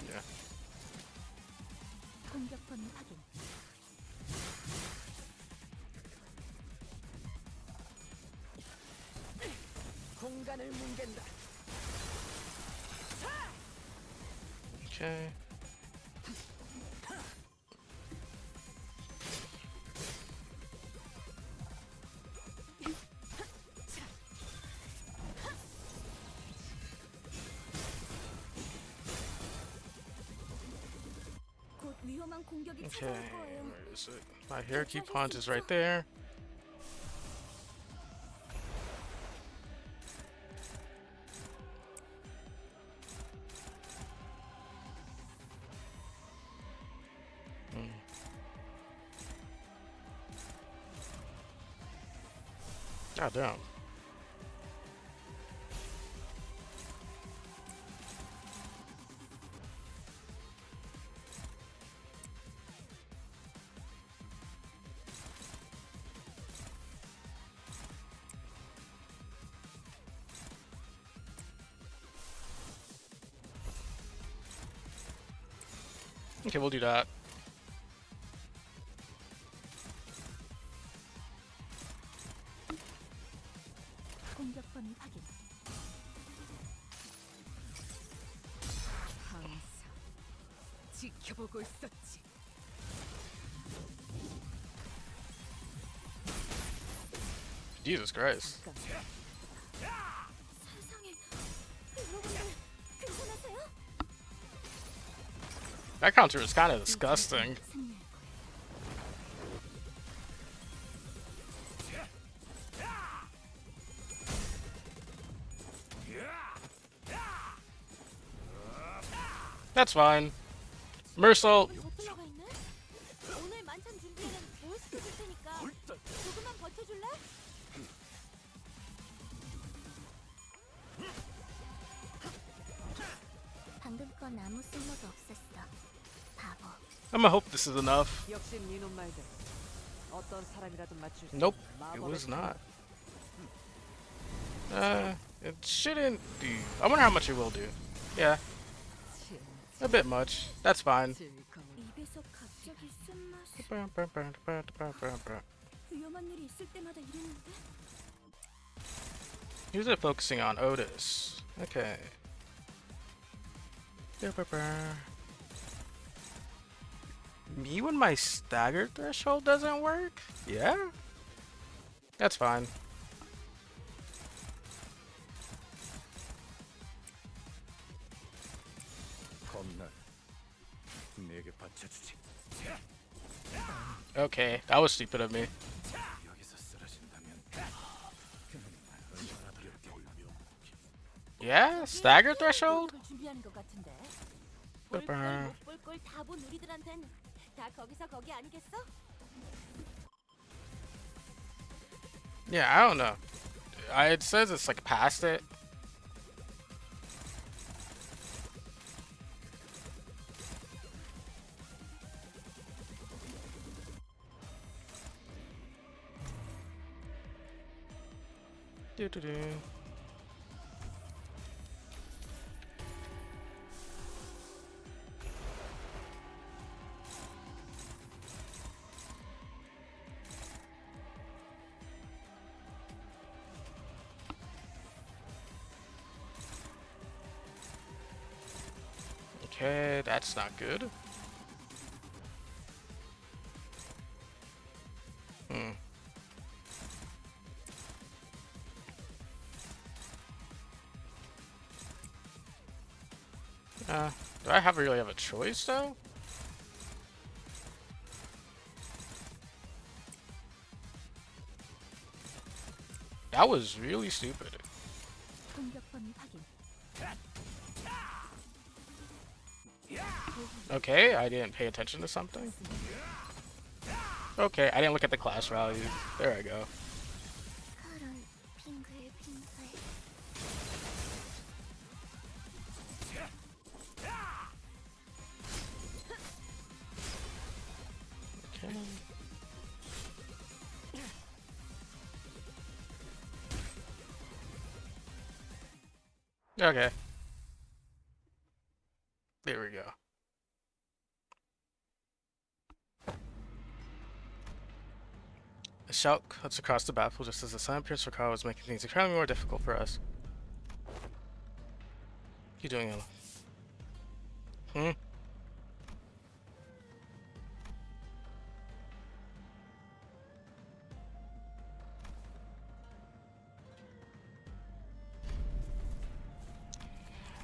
S1: Yeah.
S4: 공격 범위 확인.
S6: 공간을 뭉갠다.
S1: Okay.
S4: 곧 위험한 공격이
S1: Okay.
S4: 찾아올 거예요.
S1: Where is it? My hierarchy punch is right there. God damn. Okay, we'll do that.
S4: 공격 범위 확인.
S6: 항상 지켜보고 있었지.
S1: Jesus Christ.
S6: 잠깐.
S4: 세상에. 여러분들 괜찮으세요?
S1: That counter is kind of disgusting.
S4: 승리할 거예요.
S1: That's fine. Mersault.
S2: 버틀러가 있네? 오늘 만찬 준비에는 뭘 시켜줄 테니까 조금만 버텨줄래?
S4: 방금 건 아무 쓸모도 없었어. 바보.
S1: I'm gonna hope this is enough.
S6: 역시 니놈 말대로 어떤 사람이라도 맞출 수
S1: Nope,
S6: 있는
S1: it
S6: 마법의
S1: was
S6: 칼.
S1: not. It shouldn't do. I wonder how much it will do. Yeah, a bit much. That's fine.
S6: 즐거운
S4: 입에서 갑자기 쓴맛이.
S1: Who's
S4: 위험한 일이 있을 때마다 이랬는데.
S1: it focusing on? Otis. Okay. Me when my stagger threshold doesn't work? Yeah? That's fine.
S3: 겁나. 내게 바쳐주지.
S1: Okay, that was stupid of me.
S3: 여기서 쓰러진다면 얼마나 두렵게 울며.
S1: Yeah? Stagger threshold?
S2: 공격을 준비하는 것 같은데.
S1: 빠빠.
S2: 볼걸 다 본 우리들한텐 다 거기서 거기 아니겠어?
S1: Yeah, I don't know. It says it's like past it. Do-do-do. Okay, that's not good. Do I really have a choice though? That was really stupid.
S4: 공격 범위 확인.
S1: Okay, I didn't pay attention to something. Okay, I didn't look at the class values. There I go.
S4: 파란 빙글빙글.
S1: Okay. Okay. There we go. A shout cuts across the battlefield just as the sun appears for Carl was making things incredibly more difficult for us. You doing it?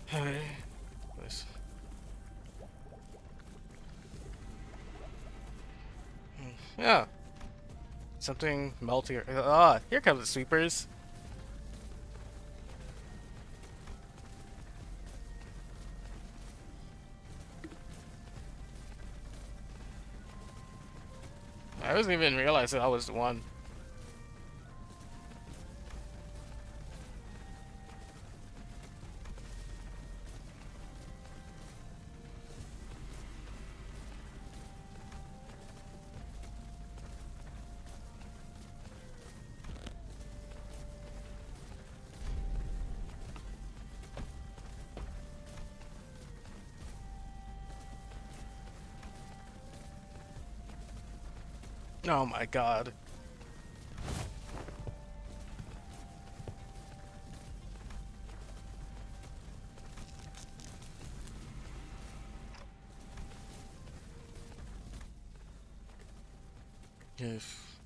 S1: Hey. Nice. Yeah. Something melty. Ah, here comes the sweepers. I wasn't even realizing I was the one. Oh my god. If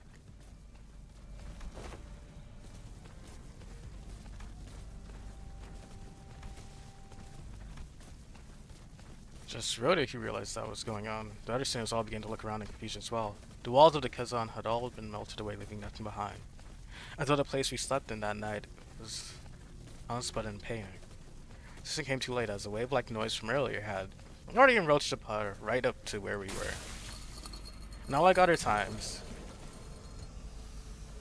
S1: just wrote it, he realized that was going on. The other students all began to look around in confusion as well. The walls of the Kazan had all been melted away, leaving nothing behind. Until the place we slept in that night was unspun and painted. This came too late, as the wave-like noise from earlier had already encroached the putter right up to where we were. Not like other times.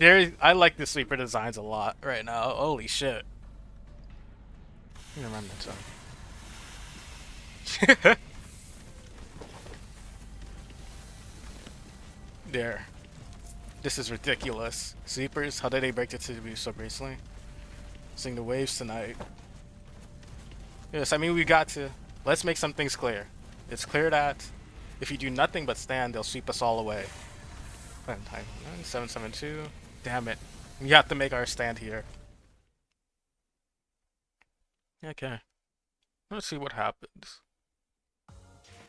S1: I like the sweeper designs a lot right now. Holy shit. I'm gonna run that song. There. This is ridiculous. Sweepers, how did they break it to be so gracefully? Sing the waves tonight. Yes, I mean we got to. Let's make some things clear. It's clear that if you do nothing but stand, they'll sweep us all away. 772. Damn it. We have to make our stand here. Okay. Let's see what happens.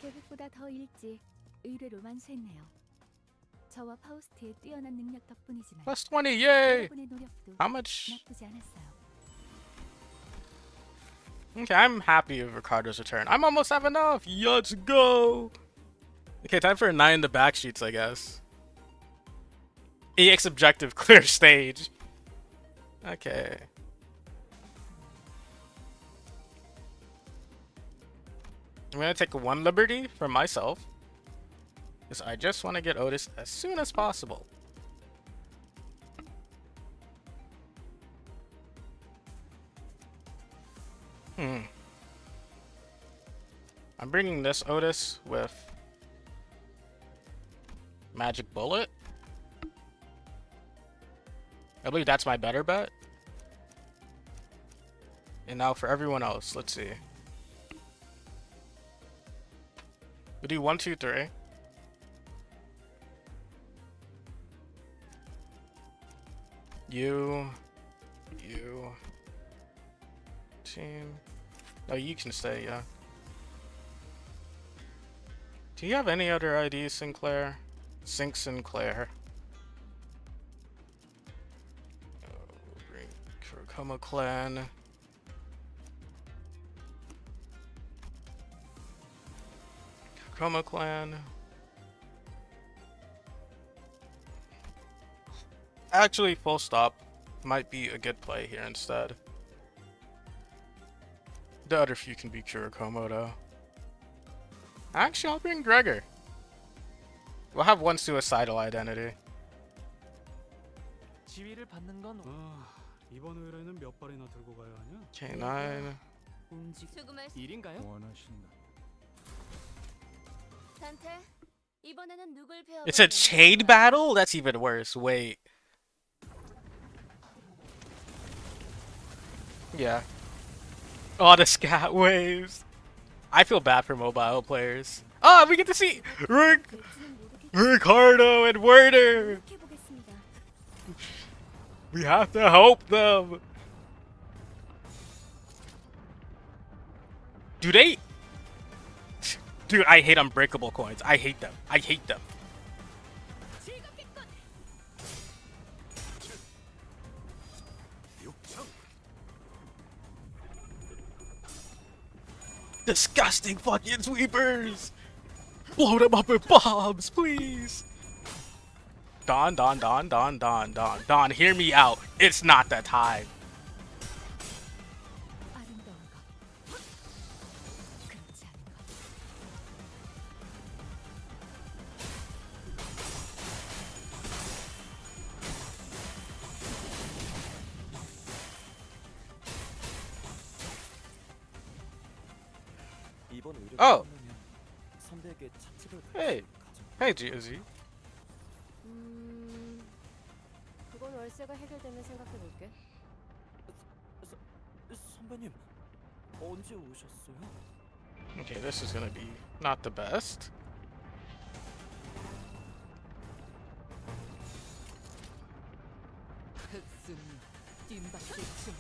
S4: 계획보다 더 일찍 의뢰로만 샜네요. 저와 파우스트의 뛰어난 능력 덕분이지만
S1: Plus 20, yay!
S4: 여러분의 노력도
S1: How much?
S4: 나쁘지 않았어요.
S1: Okay, I'm happy with Ricardo's return. I'm almost have enough. Let's go. Okay, time for a 9 in the backstreets, I guess. EX objective, clear stage. Okay. I'm gonna take one liberty for myself, because I just want to get Otis as soon as possible. I'm bringing this Otis with Magic Bullet. I believe that's my better bet. And now for everyone else, let's see. We do 1, 2, 3. You, team. Oh, you can stay, yeah. Do you have any other IDs, Sinclair? Sinclair. Kurokoma clan. Kurokoma clan. Actually, full stop might be a good play here instead. The other few can be Kurokoma though. Actually, I'll bring Gregor. We'll have one suicidal identity.
S7: 지위를 받는 건
S8: 이번 의뢰는 몇 발이나 들고 가야 하냐?
S1: K9.
S5: 수고했어.
S7: 일인가요?
S8: 원하신다.
S5: 단테, 이번에는 누굴 배워?
S1: It's a chain battle? That's even worse. Wait. Yeah. Oh, the scat waves. I feel bad for mobile players. Ah, we get to see Ricardo and Werner.
S4: 해보겠습니다.
S1: We have to help them. Do they? Dude, I hate unbreakable coins. I hate them. I hate them. Disgusting fucking sweepers! Blow them up with bombs, please! Don, hear me out. It's not the time.
S6: 아름다운가? 그렇지 않은가?
S7: 이번 의뢰가
S1: Oh.
S7: 끝나면 선배에게 차트를
S1: Hey. Hey, GZ.
S5: 그건 월세가 해결되면 생각해볼게.
S7: 선배님 언제 오셨어요?
S1: Okay, this is gonna be not the best.
S6: 흑순 뒷박질 춤.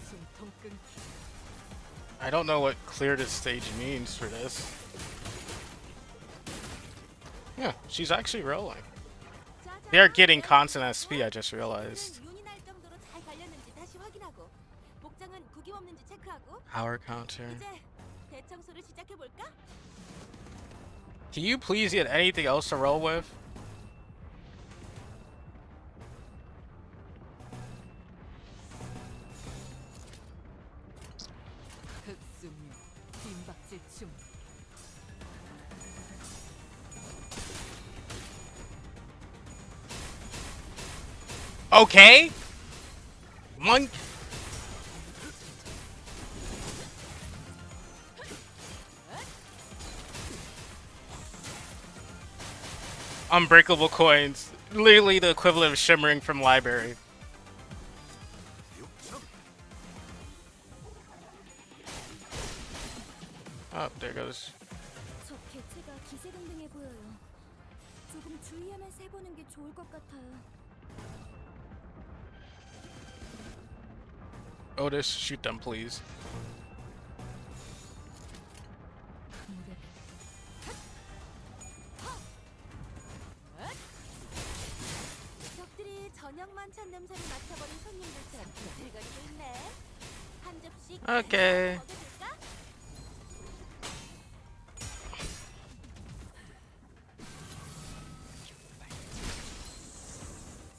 S6: 숨통 끊기.
S1: I don't know what clear the stage means for this. Yeah, she's actually rolling. They are getting constant SP, I just realized.
S2: 윤이 날 정도로 잘 갈렸는지 다시 확인하고 복장은 구김 없는지 체크하고
S1: Power counter.
S2: 이제 대청소를 시작해 볼까?
S1: Can you please get anything else to roll with?
S6: 흑순 뒷박질 춤.
S1: Okay. Monk. Unbreakable coins. Literally the equivalent of shimmering from library. Oh, there goes.
S4: 저 개체가 기세등등해 보여요. 조금 주의하면서 해보는 게 좋을 것 같아요.
S1: Otis, shoot them, please.
S2: 적들이 저녁 만찬 냄새를 맡아버린 손님들처럼 비틀거리고 있네. 한 접시
S1: Okay.
S2: 먹여줄까?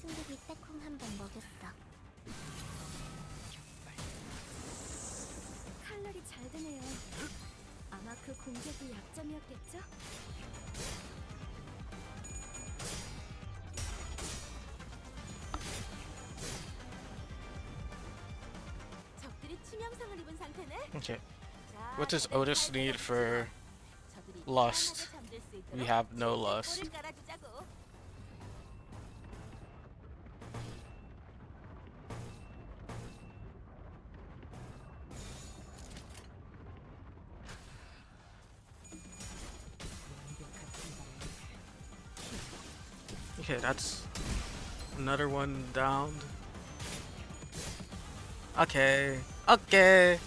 S4: 승객이 빼콩 한 번 먹였어. 칼날이 잘 드네요. 아마 그 공격이 약점이었겠죠?
S2: 적들이 치명상을 입은 상태네.
S1: Okay.
S2: 자,
S1: What does Otis need for lust? We have no lust. Okay, that's another one downed. Okay, okay.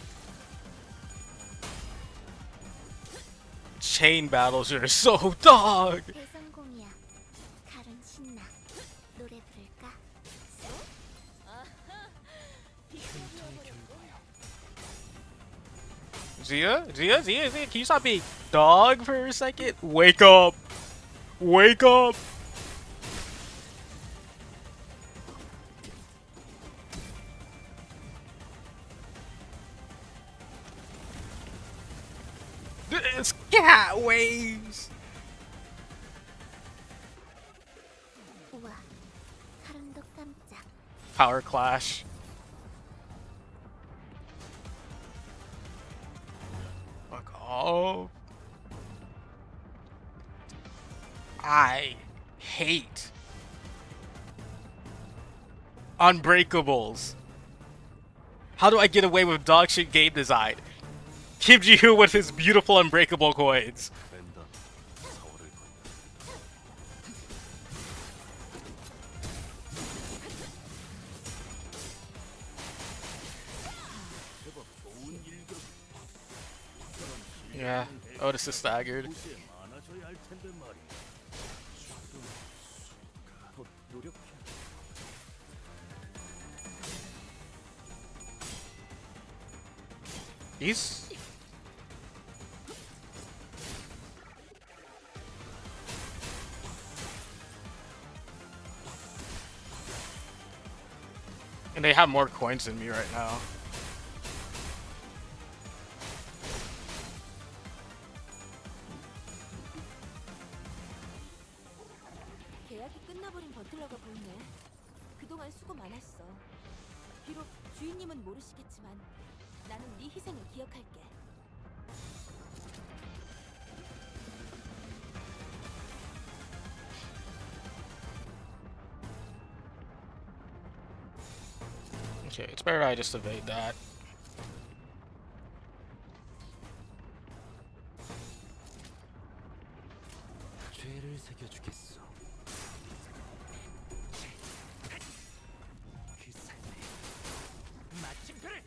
S1: Chain battles are so dog.
S4: 대성공이야. 칼은 신나. 노래 부를까?
S1: Zia, can you stop being dog for a second? Wake up, wake up. This cat waves.
S4: 우와. 칼음도 깜짝.
S1: Power clash. Fuck off. I hate Unbreakables. How do I get away with dog shit game design? Kim Ji-hoo with his beautiful Unbreakable coins.
S3: 벤던 4월을 건다. 제법 좋은 일격.
S1: Yeah, Otis is staggered.
S3: 도시에 많아져야 할 텐데 말이야.
S7: 더 노력해.
S1: He's... And they have more coins than me right now.
S2: 계약이 끝나버린 버틀러가 보이네. 그동안 수고 많았어. 비록 주인님은 모르시겠지만 나는 네 희생을 기억할게.
S1: Okay, it's better I just evade that.
S7: 죄를 새겨주겠어. 그 삶에 마침표를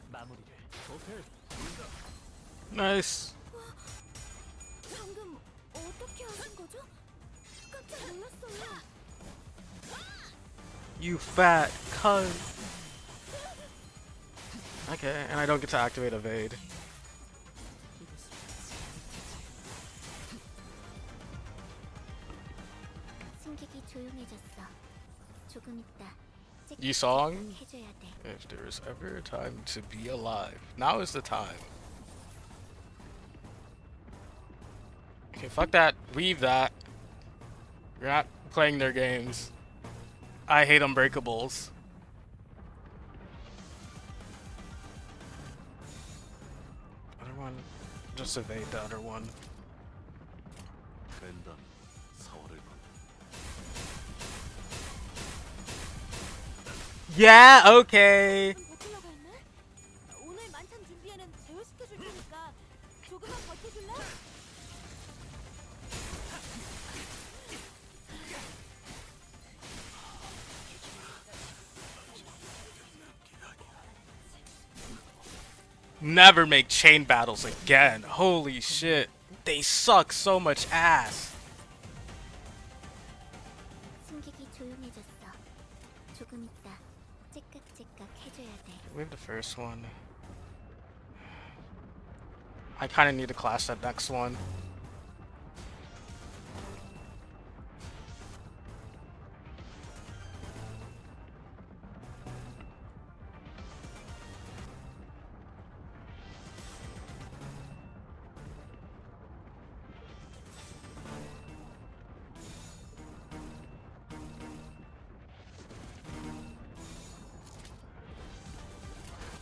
S7: 마무리를.
S3: 오케이.
S1: Nice.
S4: 방금 어떻게 하신 거죠? 깜짝 놀랐어요.
S1: You fat cunt. Okay, and I don't get to activate evade.
S4: 승객이 조용해졌어. 조금 있다.
S1: Yi Song,
S4: 해줘야 돼.
S1: if there is ever a time to be alive, now is the time. Okay, fuck that. Leave that. You're not playing their games. I hate Unbreakables. Other one, just evade the other one.
S3: 벤던 4월을 건다.
S1: Yeah, okay.
S2: 버틀러가 있네? 오늘 만찬 준비에는 제어시켜줄 테니까 조금만 버텨줄래?
S1: Never make chain battles again. Holy shit. They suck so much ass.
S4: 승객이 조용해졌어. 조금 있다. 째깍째깍 해줘야 돼.
S1: We have the first one. I kind of need to clash that next one.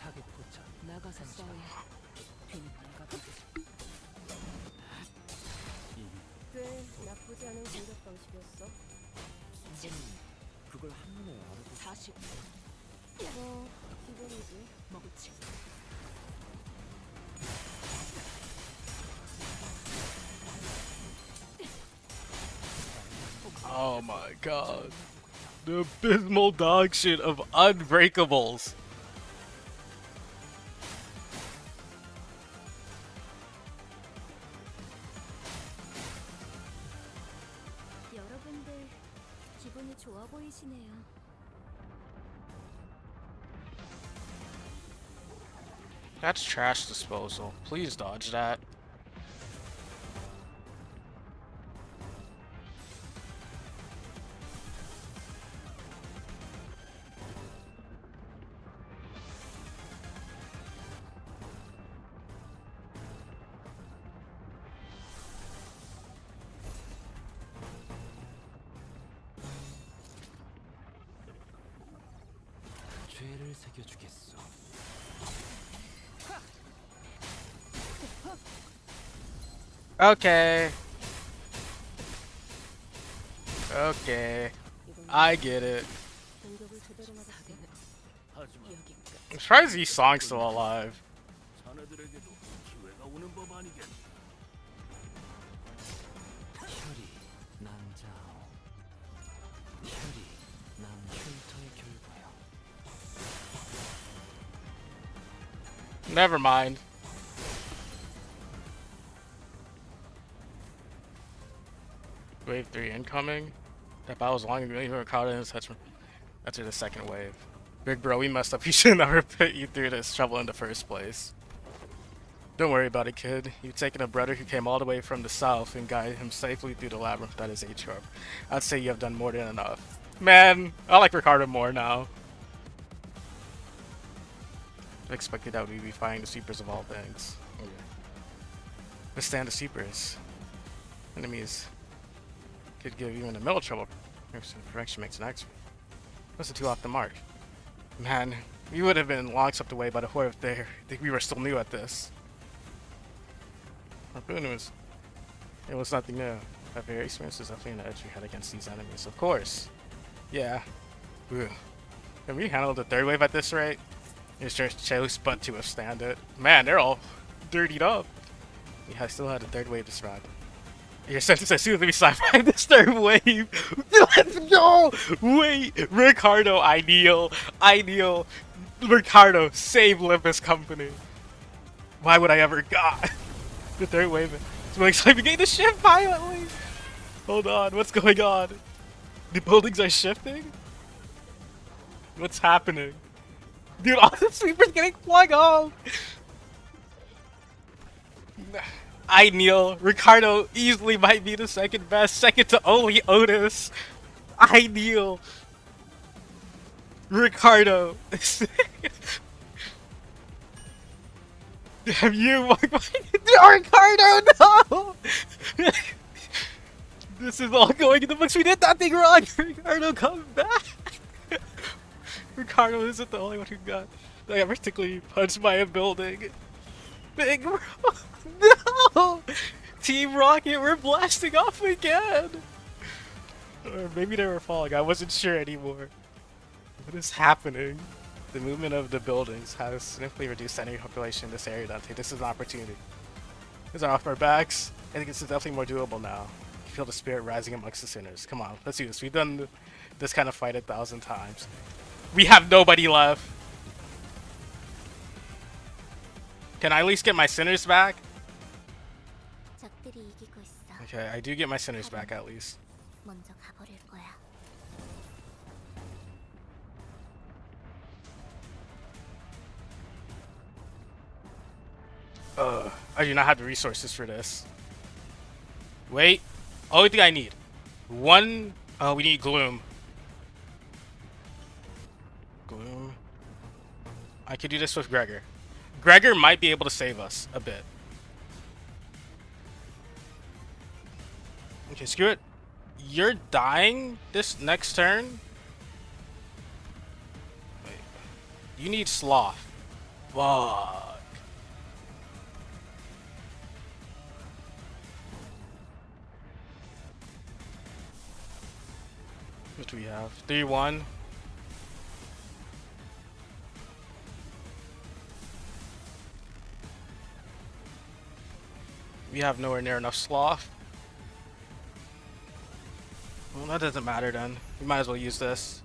S7: 타겟 포착.
S6: 나가서 싸워. 괜히 반갑다.
S5: 흔하지 않은 공격 방식이었어.
S7: 그걸 한눈에 알아보.
S6: 40
S5: 뭐 기본이지.
S6: 먹을지.
S1: Oh my god. The abysmal dog shit of unbreakables.
S4: 여러분들 기분이 좋아 보이시네요.
S1: That's trash disposal. Please dodge that.
S7: 죄를 새겨주겠어.
S1: Okay. Okay. I get it.
S5: 공격을 제대로 맞았어.
S3: 하지만
S1: I'm surprised these songs still alive.
S3: 자네들에게도 기회가 오는 법 아니겠?
S7: 혈이 난자오. 혈이 난 흉터의 결과야.
S1: Never mind. Wave 3 incoming. That battle's long and really crowded in such. That's the second wave. Big bro, we messed up. You should never put you through this trouble in the first place. Don't worry about it, kid. You've taken a brother who came all the way from the south and guided him safely through the labyrinth that is H Corp. I'd say you have done more than enough. Man, I like Ricardo more now. I expected that we'd be fighting the sweepers of all things. Okay. Withstand the sweepers. Enemies could give even a middle trouble. Perfection makes an expert. Listen two off the mark. Man, we would have been long swept away by the horde if we were still new at this. Harpoon it was nothing new. Our very experience is definitely an edge we had against these enemies. Of course. Yeah. Ugh. Can we handle the third wave at this rate? It's just chose but to withstand it. Man, they're all dirtied up. Yeah, I still had a third wave to survive. Your sentence as soon as we survive this third wave. Let's go! Wait, Ricardo, I kneel. Ricardo, save Limbus Company. Why would I ever God? The third wave. So excited we gained the ship violently. Hold on, what's going on? The buildings are shifting? What's happening? Dude, all the sweepers getting flung off! I kneel. Ricardo easily might be the second best, second to only Otis. I kneel. Ricardo. Damn you, Ricardo, no! This is all going in the books. We did nothing wrong. Ricardo, come back. Ricardo isn't the only one who got particularly punched by a building. Big bro. No! Team Rocket, we're blasting off again! Or maybe they were falling, I wasn't sure anymore. What is happening? The movement of the buildings has significantly reduced enemy population in this area, Dante. This is an opportunity. These are off our backs. I think this is definitely more doable now. You feel the spirit rising amongst the sinners. Come on, let's do this. We've done this kind of fight 1,000 times. We have nobody left. Can I at least get my sinners back?
S4: 적들이 이기고 있어.
S1: Okay, I do get my sinners back at least.
S4: 먼저 가버릴 거야.
S1: I do not have the resources for this. Wait. Only thing I need. One. Oh, we need Gloom. Gloom. I could do this with Gregor. Gregor might be able to save us a bit. Okay, screw it. You're dying this next turn? Wait. You need Sloth. Fuck. What do we have? 3-1. We have nowhere near enough sloth. Well, that doesn't matter then. We might as well use this.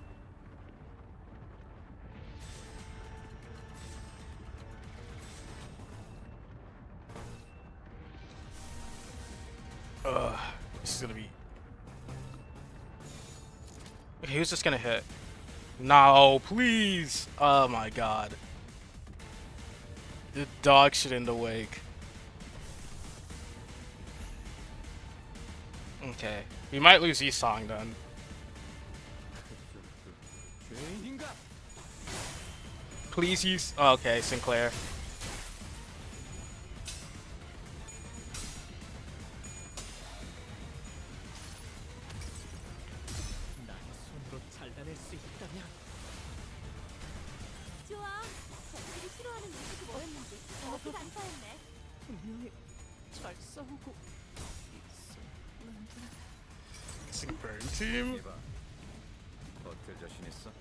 S1: Ugh, this is gonna be. Okay, who's this gonna hit? No, please! Oh my god. The dog shit in the wake. Okay, we might lose Esong then. Please use. Oh, okay, Sinclair.
S2: 좋아. 적들이 싫어하는 모습이 뭐였는지 정확히 간파했네.
S6: 분명히 잘 싸우고
S1: Burn team.
S3: 어떨 자신 있어?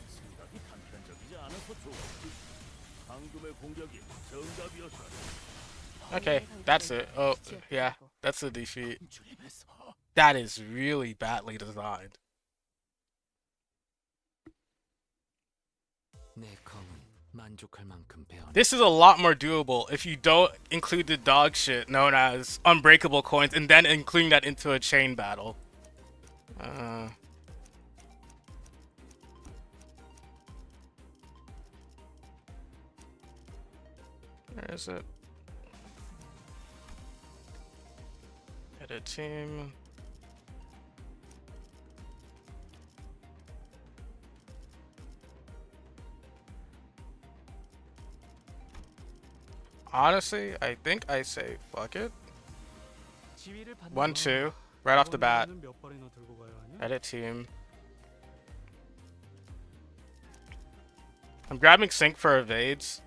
S3: 생각이 단편적이지 않아서 좋아. 방금의 공격이 정답이었어.
S1: Okay, that's it. Oh, yeah, that's a defeat. That is really badly designed.
S7: 내 검은 만족할 만큼 배웠네.
S1: This is a lot more doable if you don't include the dog shit known as unbreakable coins and then including that into a chain battle. Where is it? Edit team. Honestly, I think I say fuck it. 1-2 right off the bat.
S8: 이번에는 몇 발이나 들고 가야 하냐?
S1: Edit team. I'm grabbing sync for evades.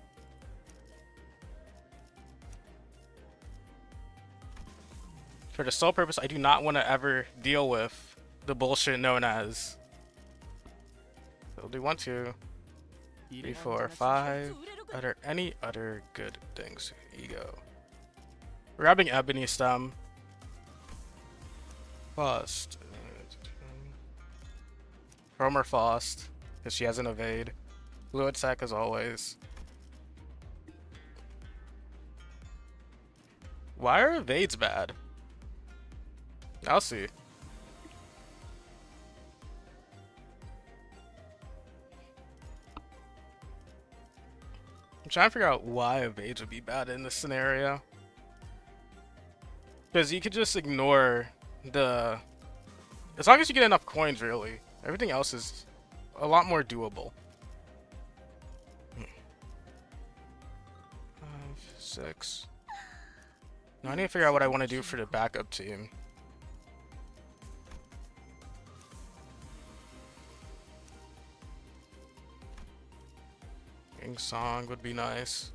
S1: For the sole purpose, I do not want to ever deal with the bullshit known as. So we'll do 1, 2, 3, 4, 5. Are there any other good things? Ego. We're grabbing Ebony Stem. Faust. Romer Faust, because she has an evade. Blue attack as always. Why are evades bad? I'll see. I'm trying to figure out why evades would be bad in this scenario. Because you could just ignore the... As long as you get enough coins, really. Everything else is a lot more doable. 5, 6. Now I need to figure out what I want to do for the backup team. Song would be nice.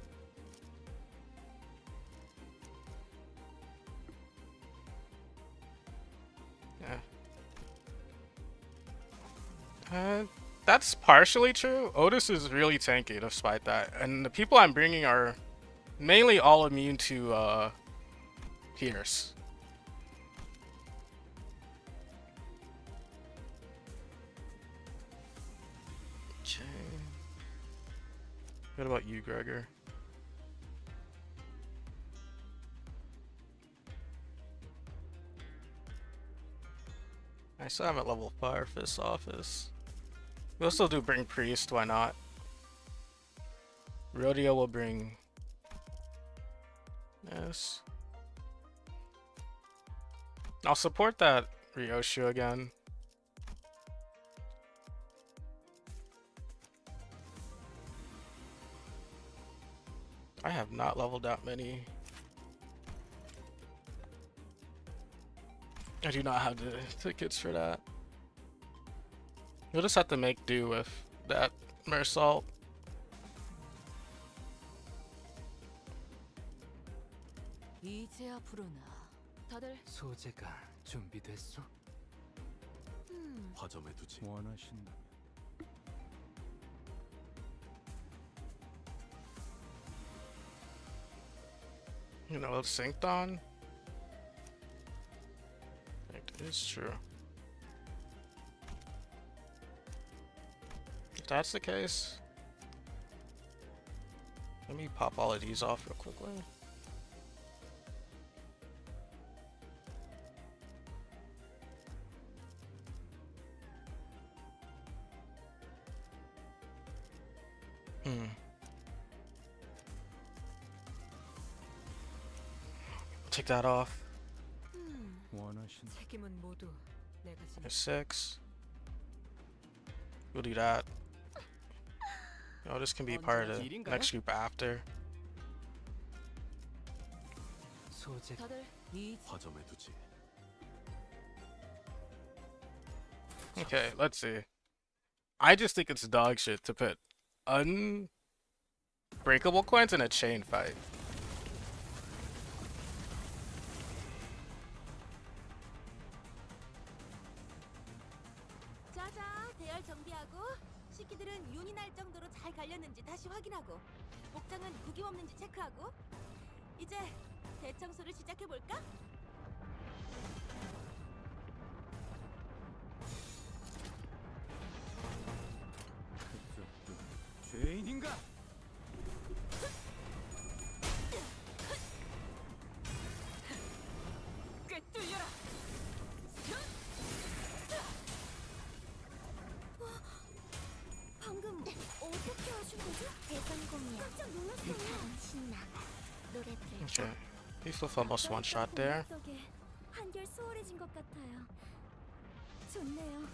S1: Yeah. That's partially true. Otis is really tanky despite that. And the people I'm bringing are mainly all immune to Pierce. What about you, Gregor? I still am at level 5 for this office. We'll still do bring Priest, why not? Rodeo will bring... Yes. I'll support that Ryoshu again. I have not leveled that many. I do not have the tickets for that. You'll just have to make do with that Mersault.
S6: 이제 앞으로나 다들
S7: 소재가 준비됐어? 화점에 두지.
S3: 원하신다면
S1: You know, it's synced on. It is true. If that's the case, let me pop all of these off real quickly. Take that off.
S3: 원하신다.
S6: 책임은 모두 내가 진.
S1: There's 6. We'll do that. Oh, this can be part of the next group after.
S7: 소재.
S6: 다들 이
S7: 화점에 두지.
S1: Okay, let's see. I just think it's dog shit to put unbreakable coins in a chain fight.
S2: 자자, 대열 정비하고 식기들은 윤이 날 정도로 잘 갈렸는지 다시 확인하고 목장은 구김 없는지 체크하고 이제 대청소를 시작해 볼까?
S3: 죄인인가?
S6: 꿰뚫려라.
S4: 방금 어떻게 하신 거죠? 대성공이야. 깜짝 놀랐어요. 신나. 노래 부를
S1: Okay. He's almost one shot there.
S4: 덕에 한결 수월해진 것 같아요. 좋네요.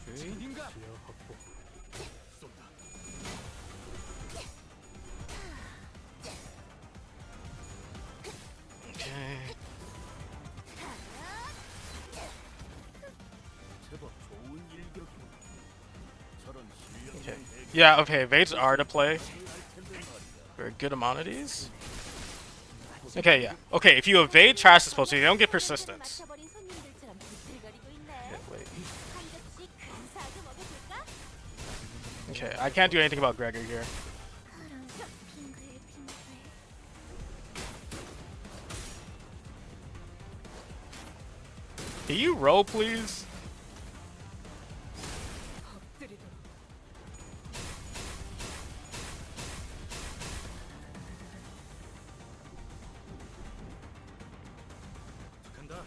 S3: 죄인인가?
S8: 지하 확보.
S3: 쏜다.
S1: Okay.
S3: 제법 좋은 일격이고 저런 실력
S1: Okay.
S3: 있는 해결사가
S1: Yeah, okay, evades are to play
S3: 할 텐데 말이야.
S1: for a good amount of these. Okay, yeah. Okay, if you evade trash disposal, you don't get persistence.
S2: 맞춰버린 손님들처럼 비틀거리고 있네.
S1: Okay, wait.
S2: 한 접시 근사하게 먹어볼까?
S1: Okay, I can't do anything about Gregor here.
S4: 핑글 핑글.
S1: Can you roll, please?
S6: 엎드리도록.
S3: 간다.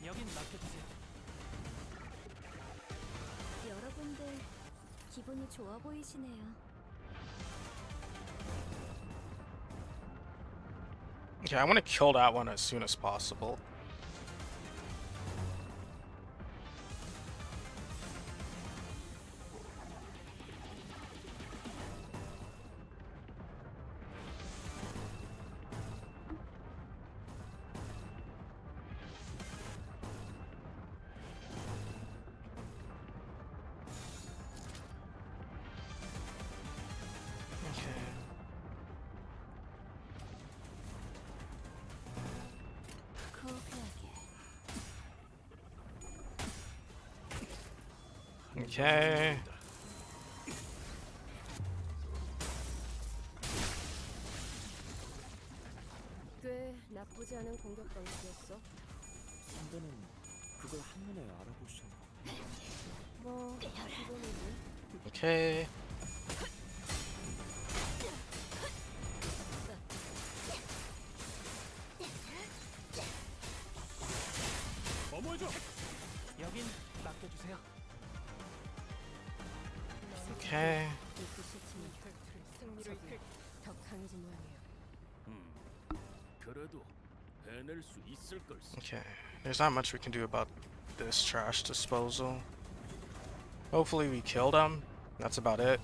S3: 여긴 맡겨주세요.
S4: 여러분들 기분이 좋아 보이시네요.
S1: Okay, I want to kill that one as soon as possible. Okay. Okay.
S5: 꽤 나쁘지 않은 공격 방식이었어.
S7: 상대는 그걸 한눈에 알아보시는 거.
S5: 뭐 기본이지.
S1: Okay.
S3: 어머해줘. 여긴 맡겨주세요.
S1: Okay.
S5: 이끝이 치면 승리를 이끌 더 강해진 모양이에요.
S3: 그래 그래도 해낼 수 있을 걸세.
S1: Okay, there's not much we can do about this trash disposal. Hopefully we killed him. That's about it.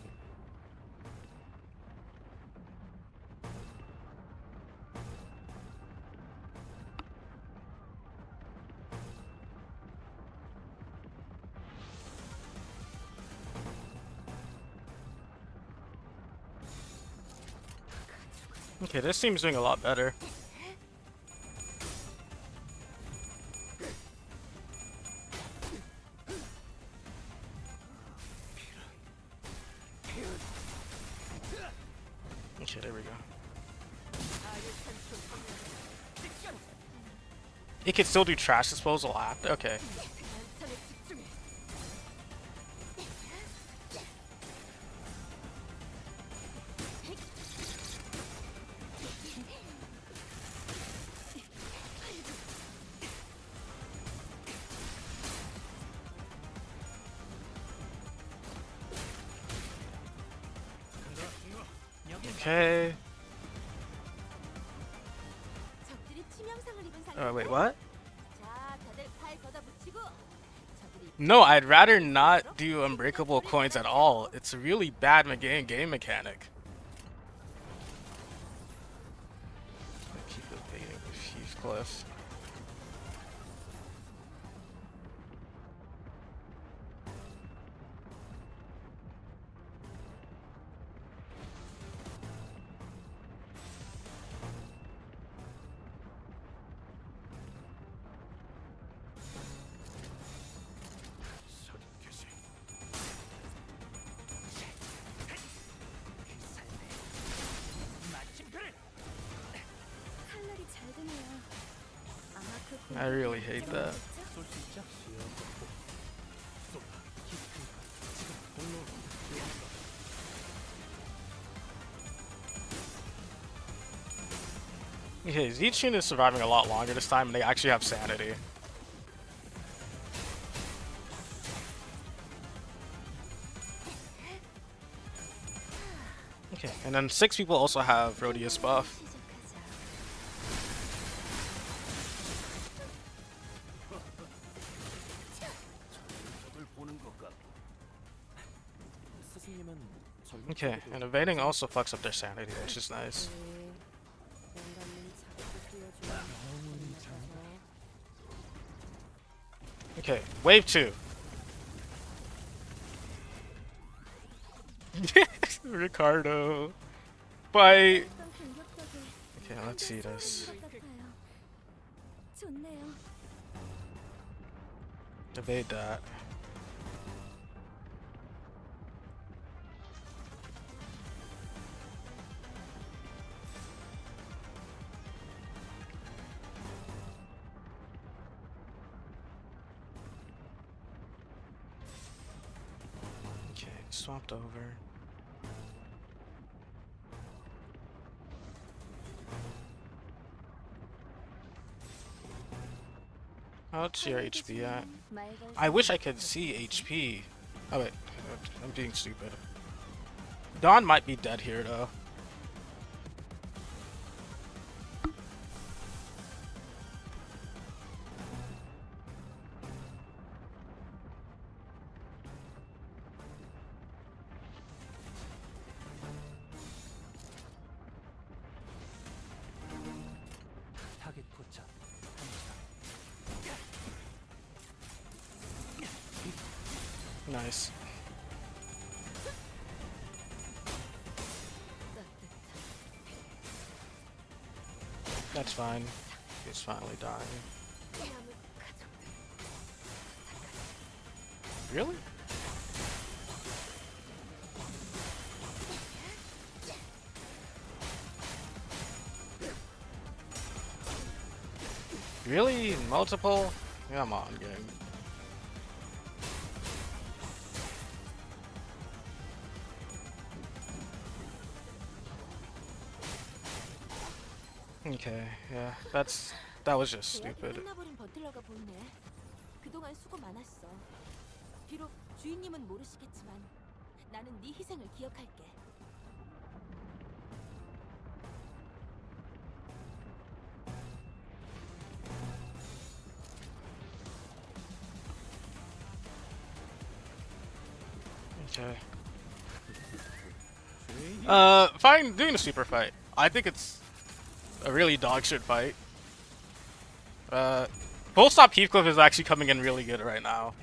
S1: Okay, this team's doing a lot better. Okay, there we go. It can still do trash disposal after. Okay. Okay.
S2: 적들이 치명상을 입은
S1: Wait,
S2: 상태인데?
S1: what?
S2: 자, 다들 팔 걷어붙이고 적들이
S1: No, I'd rather not do unbreakable coins at all. It's a really bad game mechanic. Keep debating with Heathcliff.
S4: 칼날이 잘 드네요. 아마 그
S1: I really hate that. Okay, Zichin is surviving a lot longer this time, and they actually have sanity. Okay, and then 6 people also have Rhodius buff.
S3: 적을 보는 것 같고.
S7: 스승님은 젊은
S1: Okay,
S7: 친구들
S1: and evading also fucks up their sanity, which is nice.
S5: 영감님 자꾸 뛰어주는
S1: Okay, wave 2. Ricardo. Bye.
S4: 어떤 공격 덕에
S1: Okay, let's see this.
S4: 것 같아요. 좋네요.
S1: Evade that. Okay, swapped over. What's your HP at? I wish I could see HP. Oh wait, I'm being stupid. Dawn might be dead here though.
S7: 타겟 포착.
S1: Nice. That's fine. He's finally dying. Really? Really? Multiple? Come on, game. Okay, yeah, that was just
S2: 계약이
S1: stupid.
S2: 끝나버린 버틀러가 보이네. 그동안 수고 많았어. 비록 주인님은 모르시겠지만 나는 네 희생을 기억할게.
S1: Okay. Fine, doing a super fight. I think it's a really dog shit fight. Full stop Heathcliff is actually coming in really good right now.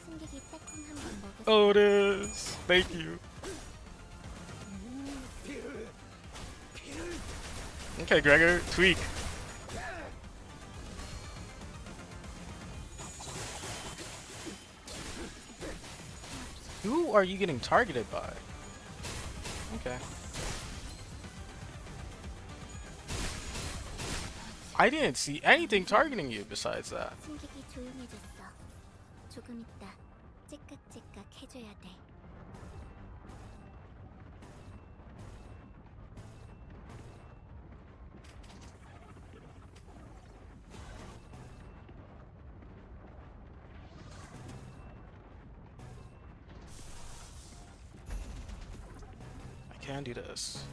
S4: 승객이 빼꼼 한번 먹였어.
S1: Oh, it is. Thank you. Okay, Gregor, tweak. Who are you getting targeted by? Okay. I didn't see anything targeting you besides that.
S4: 승객이 조용해졌어. 조금 있다. 째깍째깍 해줘야 돼.
S1: I can do this.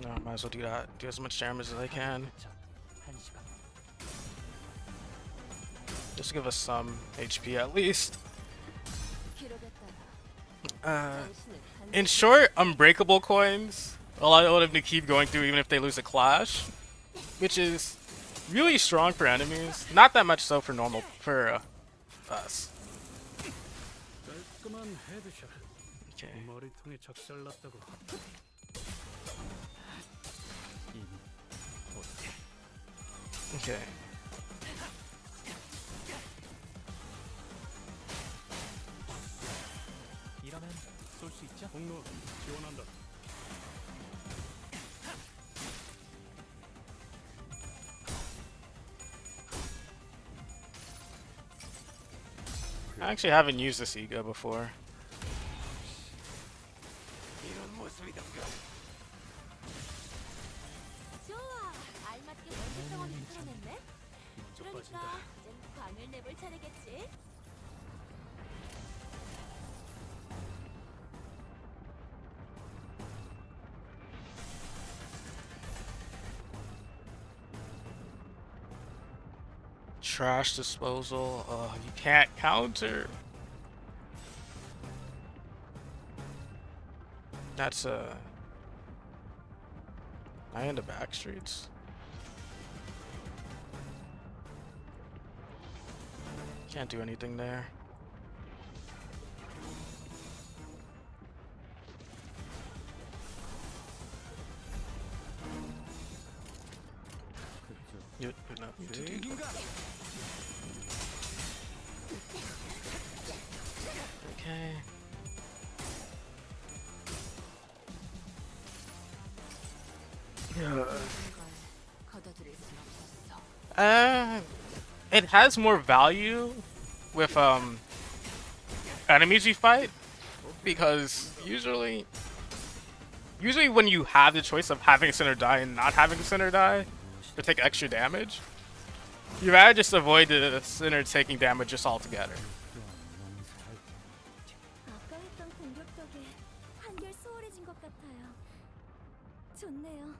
S1: No, might as well do that. Do as much damage as I can.
S7: 포착 1시간.
S1: Just to give us some HP at least.
S6: 기록에 따라 당신을
S1: In short, unbreakable coins allow them to keep going through even if they lose a clash, which is really strong for enemies. Not that much so for us.
S8: 깔끔한 헤드샷.
S1: Okay.
S8: 머리통에 작살났다고.
S7: 이미
S1: Okay.
S7: 이러면 쏠 수 있죠?
S8: 공로 지원한다.
S1: I actually haven't used this ego before.
S2: 좋아. 알맞게 원시 정원을 풀어냈네.
S8: 먼저
S2: 그러니까
S8: 빠진다.
S2: 이젠 광을 내볼 차례겠지.
S1: Trash disposal. You can't counter. That's I into backstreets. Can't do anything there. You not need to do. Okay.
S6: 걸 거둬들일 순 없었어.
S1: It has more value with enemies you fight because usually when you have the choice of having a center die and not having a center die to take extra damage, you rather just avoid the center taking damage just altogether.
S4: 아까 했던 공격 덕에 한결 수월해진 것 같아요. 좋네요.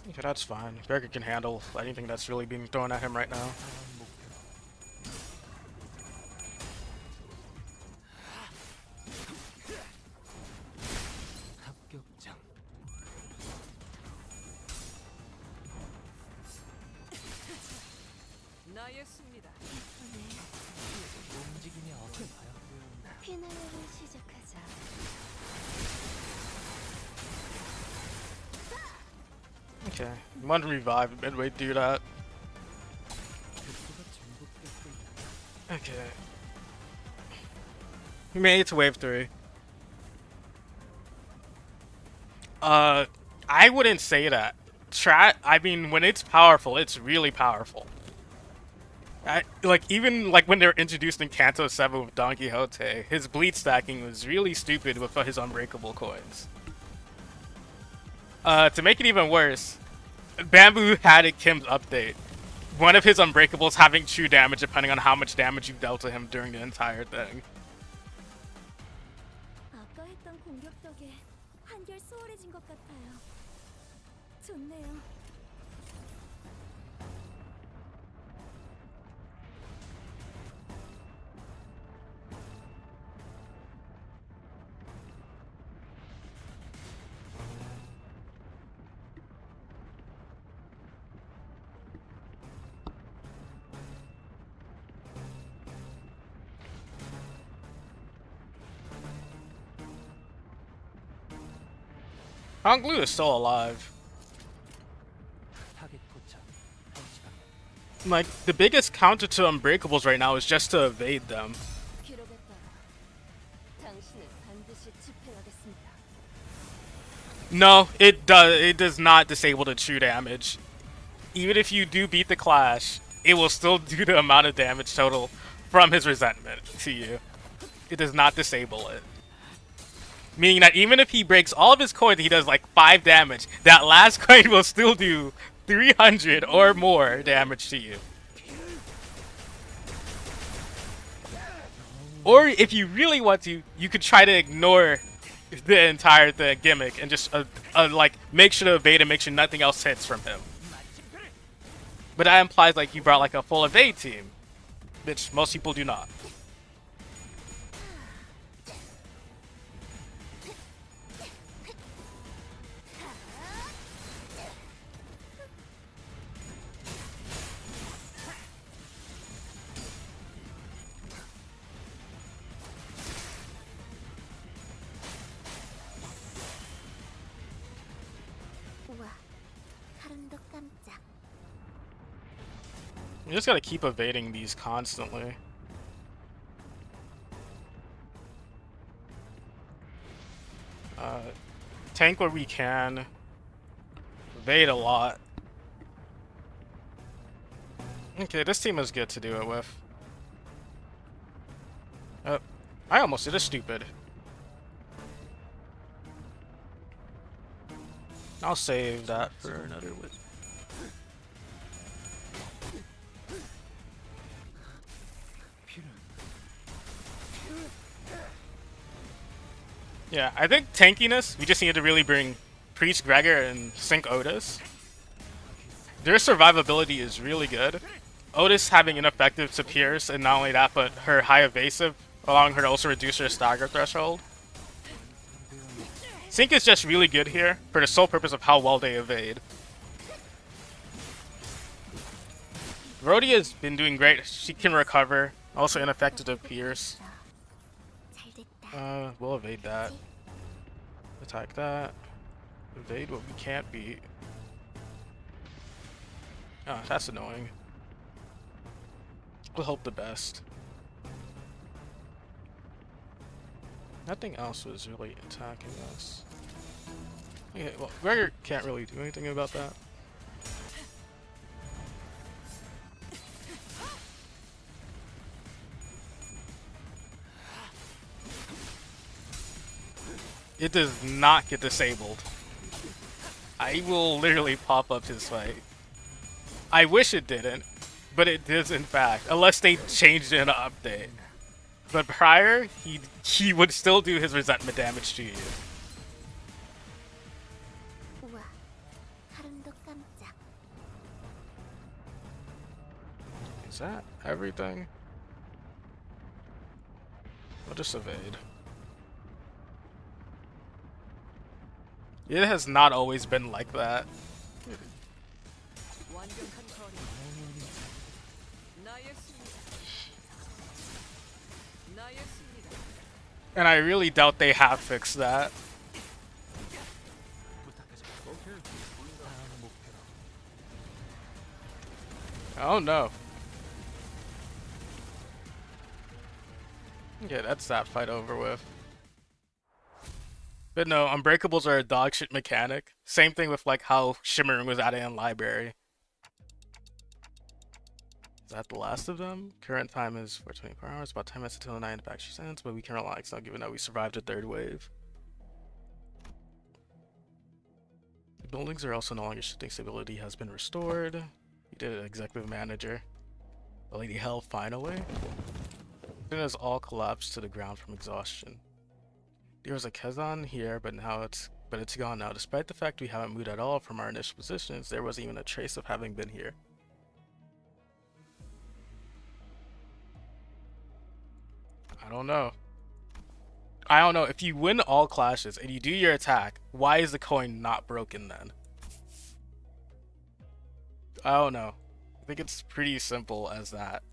S1: Okay, that's fine. Gregor can handle anything that's really being thrown at him right now.
S7: 합격장.
S6: 나였습니다.
S7: 움직임이 어떤가요?
S4: 피날레를 시작하자.
S1: Okay, one revive midway through that. Okay. We made it to wave 3. I wouldn't say that. I mean, when it's powerful, it's really powerful. Like, even like when they were introduced in Kanto 7 with Don Quixote, his bleed stacking was really stupid with his unbreakable coins. To make it even worse, Bamboo had a Kim's update. One of his unbreakables having true damage depending on how much damage you dealt to him during the entire thing.
S4: 아까 했던 공격 덕에 한결 수월해진 것 같아요. 좋네요.
S1: Honglu is still alive.
S7: 타겟 도착. 1시간.
S1: Like, the biggest counter to unbreakables right now is just to evade them.
S5: 기록에 따라 당신을 반드시 집행하겠습니다.
S1: No, it does not disable the true damage. Even if you do beat the clash, it will still do the amount of damage total from his resentment to you. It does not disable it. Meaning that even if he breaks all of his coins, he does like 5 damage. That last coin will still do 300 or more damage to you. Or if you really want to, you could try to ignore the entire gimmick and just like make sure to evade and make sure nothing else hits from him. But that implies like you brought like a full evade team, which most people do not.
S4: 우와, 하루도 깜짝.
S1: You just gotta keep evading these constantly. Tank where we can. Evade a lot. Okay, this team is good to do it with. I almost did a stupid. I'll save that for another whip. Yeah, I think tankiness, we just need to really bring Priest Gregor and sync Otis. Their survivability is really good. Otis having ineffective to pierce, and not only that, but her high evasive, allowing her to also reduce her stagger threshold. Sync is just really good here, for the sole purpose of how well they evade. Rhodey has been doing great, she can recover, also ineffective to pierce. We'll evade that. Attack that. Evade what we can't beat. Ah, that's annoying. We'll hope the best. Nothing else was really attacking us. Okay, well, Gregor can't really do anything about that. It does not get disabled. I will literally pop up his fight. I wish it didn't, but it does in fact, unless they changed it in an update. But prior, he would still do his resentment damage to you.
S4: 우와, 하루도 깜짝.
S1: Is that everything? I'll just evade. It has not always been like that.
S6: 완벽한 거리. 나의 승리. 나의 승리다.
S1: And I really doubt they have fixed that. Oh no. Okay, that's that fight over with. But no, unbreakables are a dog shit mechanic. Same thing with like how shimmering was added in library. Is that the last of them? Current time is 424 hours, about 10 minutes until 9 backstreets ends, but we can relax now given that we survived a third wave. The buildings are also no longer shifting, stability has been restored. You did it, executive manager. The Lady Hell finally. It has all collapsed to the ground from exhaustion. There was a Kazan here, but it's gone now. Despite the fact we haven't moved at all from our initial positions, there wasn't even a trace of having been here. I don't know. If you win all clashes and you do your attack, why is the coin not broken then? I don't know. I think it's pretty simple as that.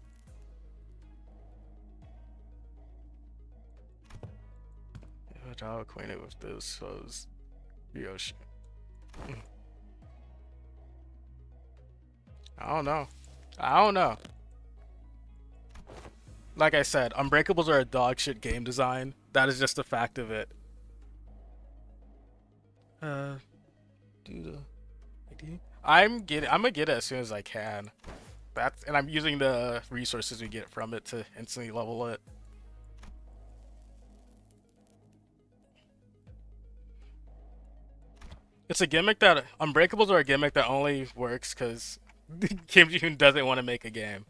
S1: How acquainted with those foes? Yoshi. I don't know. Like I said, unbreakables are a dog shit game design. That is just a fact of it. Do the ID? I'm gonna get it as soon as I can. And I'm using the resources we get from it to instantly level it. It's a gimmick that unbreakables are a gimmick that only works because Kim Jong doesn't want to make a game.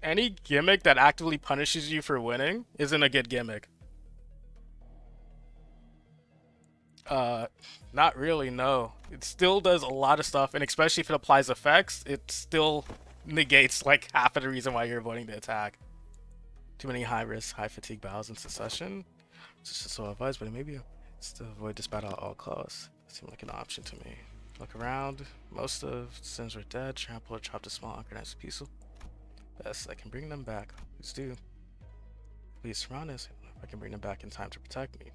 S1: Any gimmick that actively punishes you for winning isn't a good gimmick. Not really, no. It still does a lot of stuff, and especially if it applies effects, it still negates like half of the reason why you're avoiding the attack. Too many high risk, high fatigue battles in succession. It's just so advised, but maybe it's to avoid this battle at all costs. It seemed like an option to me. Look around. Most of the Sims were dead, trampled or chopped to small organized pieces. Best I can bring them back. Please do. Please surround us. If I can bring them back in time to protect me.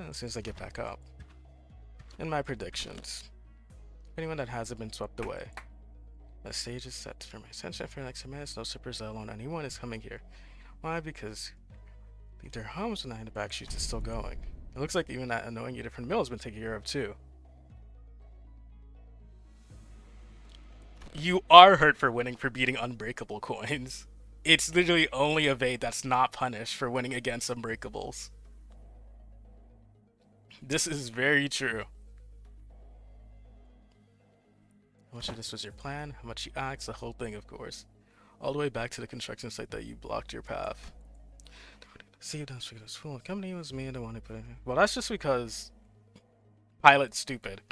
S1: As soon as I get back up. In my predictions, anyone that hasn't been swept away. The stage is set for my attention for the next 10 minutes. No sippers, let alone anyone is coming here. Why? Because leave their homes and the back streets is still going. It looks like even that annoying different mill has been taken care of too. You are hurt for winning for beating unbreakable coins. It's literally only evade that's not punished for winning against unbreakables. This is very true. How much of this was your plan? How much you asked? The whole thing, of course. All the way back to the construction site that you blocked your path. See, you don't speak this fool. The company was me and the one who put it in. Well, that's just because Pilot's stupid.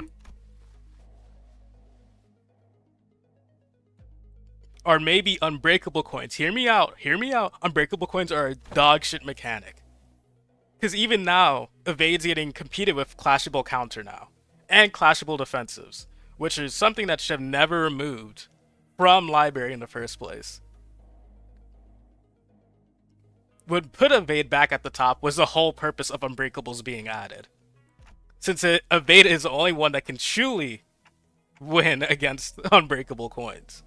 S1: Or maybe unbreakable coins. Hear me out. Hear me out. Unbreakable coins are a dog shit mechanic. Because even now, evade's getting competed with clashable counter now. And clashable defensives. Which is something that should have never removed from library in the first place. What put evade back at the top was the whole purpose of unbreakables being added. Since evade is the only one that can truly win against unbreakable coins.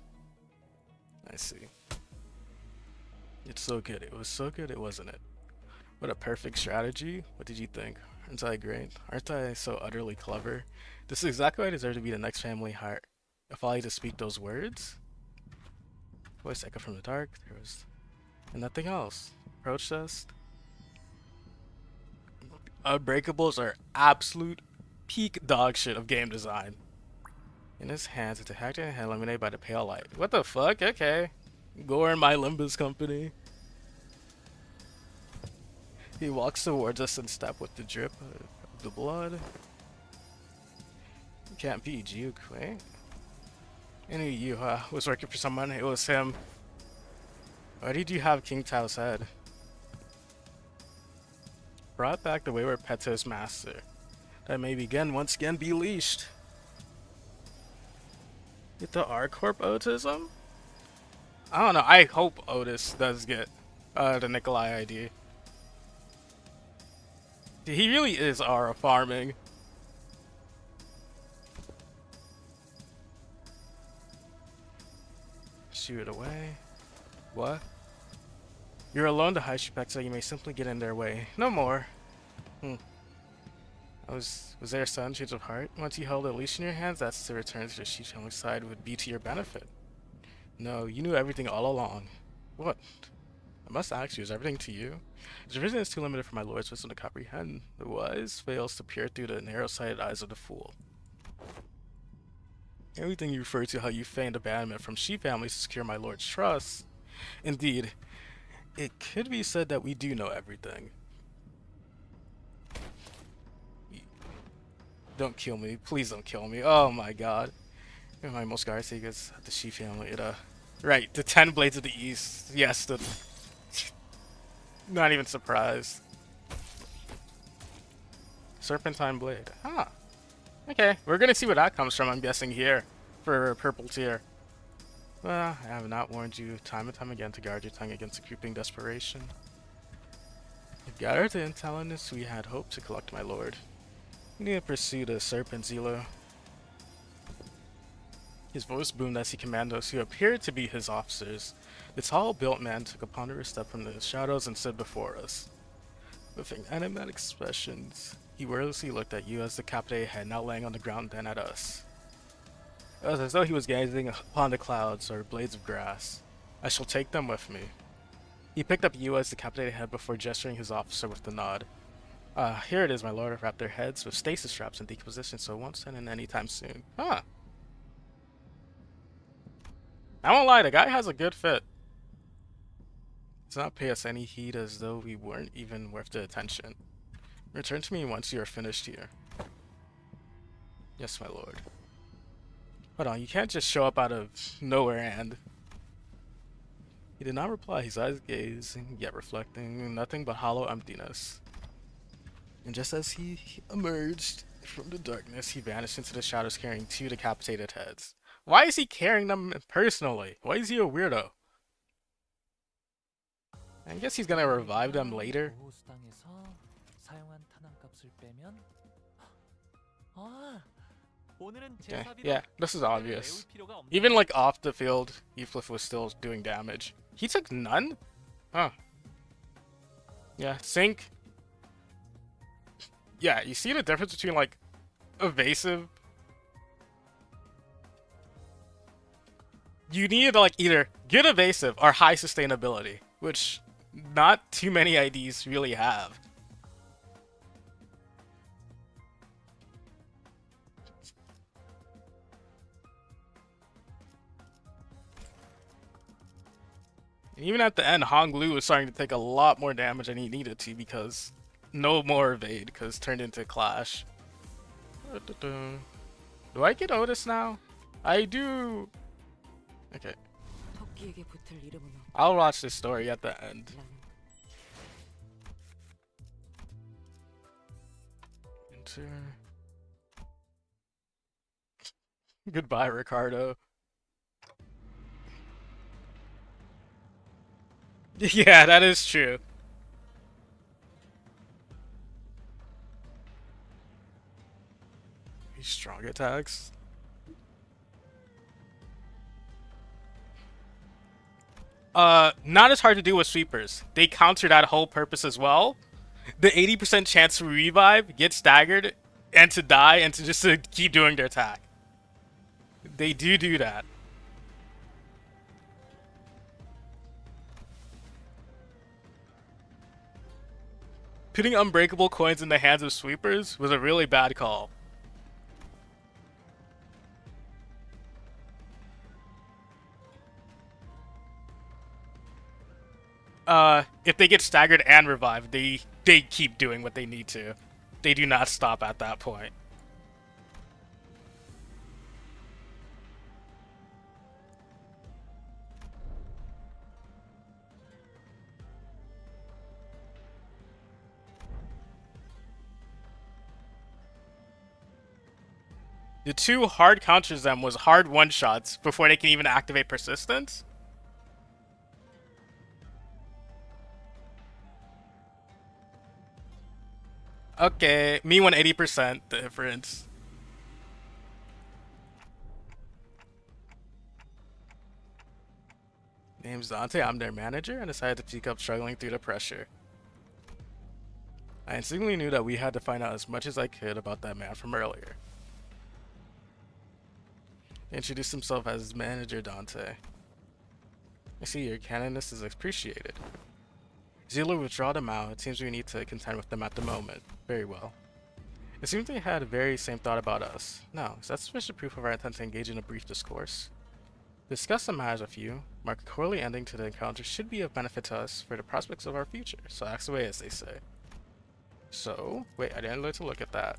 S1: I see. It's so good. It was so good, it wasn't it? What a perfect strategy. What did you think? Aren't I great? Aren't I so utterly clever? This is exactly why I deserve to be the next family heart. If I had to speak those words. Voice echo from the dark. There was and nothing else. Approached us. Unbreakables are absolute peak dog shit of game design. In his hands, it's hacked and eliminated by the pale light. What the fuck? Okay. Gore in my Limbus company. He walks towards us in step with the drip of the blood. You can't be Juke, wait. I knew you was working for someone. It was him. Why did you have King Tao's head? Brought back the wayward pet to his master. That may begin once again be leashed. Get the R Corp autism? I don't know. I hope Otis does get the Nikolai ID. He really is R farming. shoo it away. What? You're alone to hide Shipek, so you may simply get in their way. No more. Was there a sudden change of heart? Once you held a leash in your hands, that's to return to the Sheep family side would be to your benefit. No, you knew everything all along. What? I must ask you, is everything to you? His vision is too limited for my lord's wisdom to comprehend. The wise fails to peer through the narrow-sighted eyes of the fool. Everything you refer to how you feigned abandonment from sheep families to secure my lord's trust. Indeed, it could be said that we do know everything. Don't kill me. Please don't kill me. Oh my god. My most guard seekers at the sheep family. Right, the 10 Blades of the East. Yes, the... Not even surprised. Serpentine Blade. Huh. Okay, we're gonna see where that comes from, I'm guessing, here. For purple tier. Well, I have not warned you time and time again to guard your tongue against a creeping desperation. If gathered the intelligence we had hoped to collect, my lord. We need to pursue the Serpent Zelo. His voice boomed as he commanded those who appeared to be his officers. The tall-built man took a ponderous step from the shadows and stood before us. With animated expressions, he wordlessly looked at you as the decapitated head now laying on the ground, then at us. It was as though he was gazing upon the clouds or blades of grass. I shall take them with me. He picked up Yua's decapitated head before gesturing his officer with a nod. Here it is, my lord. Wrap their heads with stasis straps in decomposition, so it won't send in anytime soon. Huh. I won't lie, the guy has a good fit. Does not pay us any heed as though we weren't even worth the attention. Return to me once you are finished here. Yes, my lord. Hold on, you can't just show up out of nowhere and... He did not reply, his eyes gazing, yet reflecting nothing but hollow emptiness. And just as he emerged from the darkness, he vanished into the shadows carrying 2 decapitated heads. Why is he carrying them personally? Why is he a weirdo? I guess he's gonna revive them later. Okay, yeah, this is obvious. Even like off the field, Heathcliff was still doing damage. He took none? Huh. Yeah, Sync. Yeah, you see the difference between like evasive. You need to like either good evasive or high sustainability, which not too many IDs really have. And even at the end, Hong Lu was starting to take a lot more damage than he needed to because no more evade because turned into Clash. Do I get Otis now? I do. Okay. I'll watch this story at the end. Enter. Goodbye, Ricardo. Yeah, that is true. These strong attacks. Not as hard to do with sweepers. They counter that whole purpose as well. The 80% chance to revive, get staggered, and to die, and to just keep doing their attack. They do that. Putting unbreakable coins in the hands of sweepers was a really bad call. If they get staggered and revived, they keep doing what they need to. They do not stop at that point. The 2 hard counters them was hard one-shots before they can even activate persistence. Okay, me 180% difference. name's Dante, I'm their manager, and decided to speak up struggling through the pressure. I instantly knew that we had to find out as much as I could about that man from earlier. He introduced himself as his manager, Dante. I see your candidness is appreciated. Zulu withdraw them out. It seems we need to contend with them at the moment. Very well. It seems they had the very same thought about us. Now, is that sufficient proof of our intent to engage in a brief discourse? Discuss some matters with you. Mark a quarterly ending to the encounter should be of benefit to us for the prospects of our future. So act away, as they say. So, wait, I didn't like to look at that.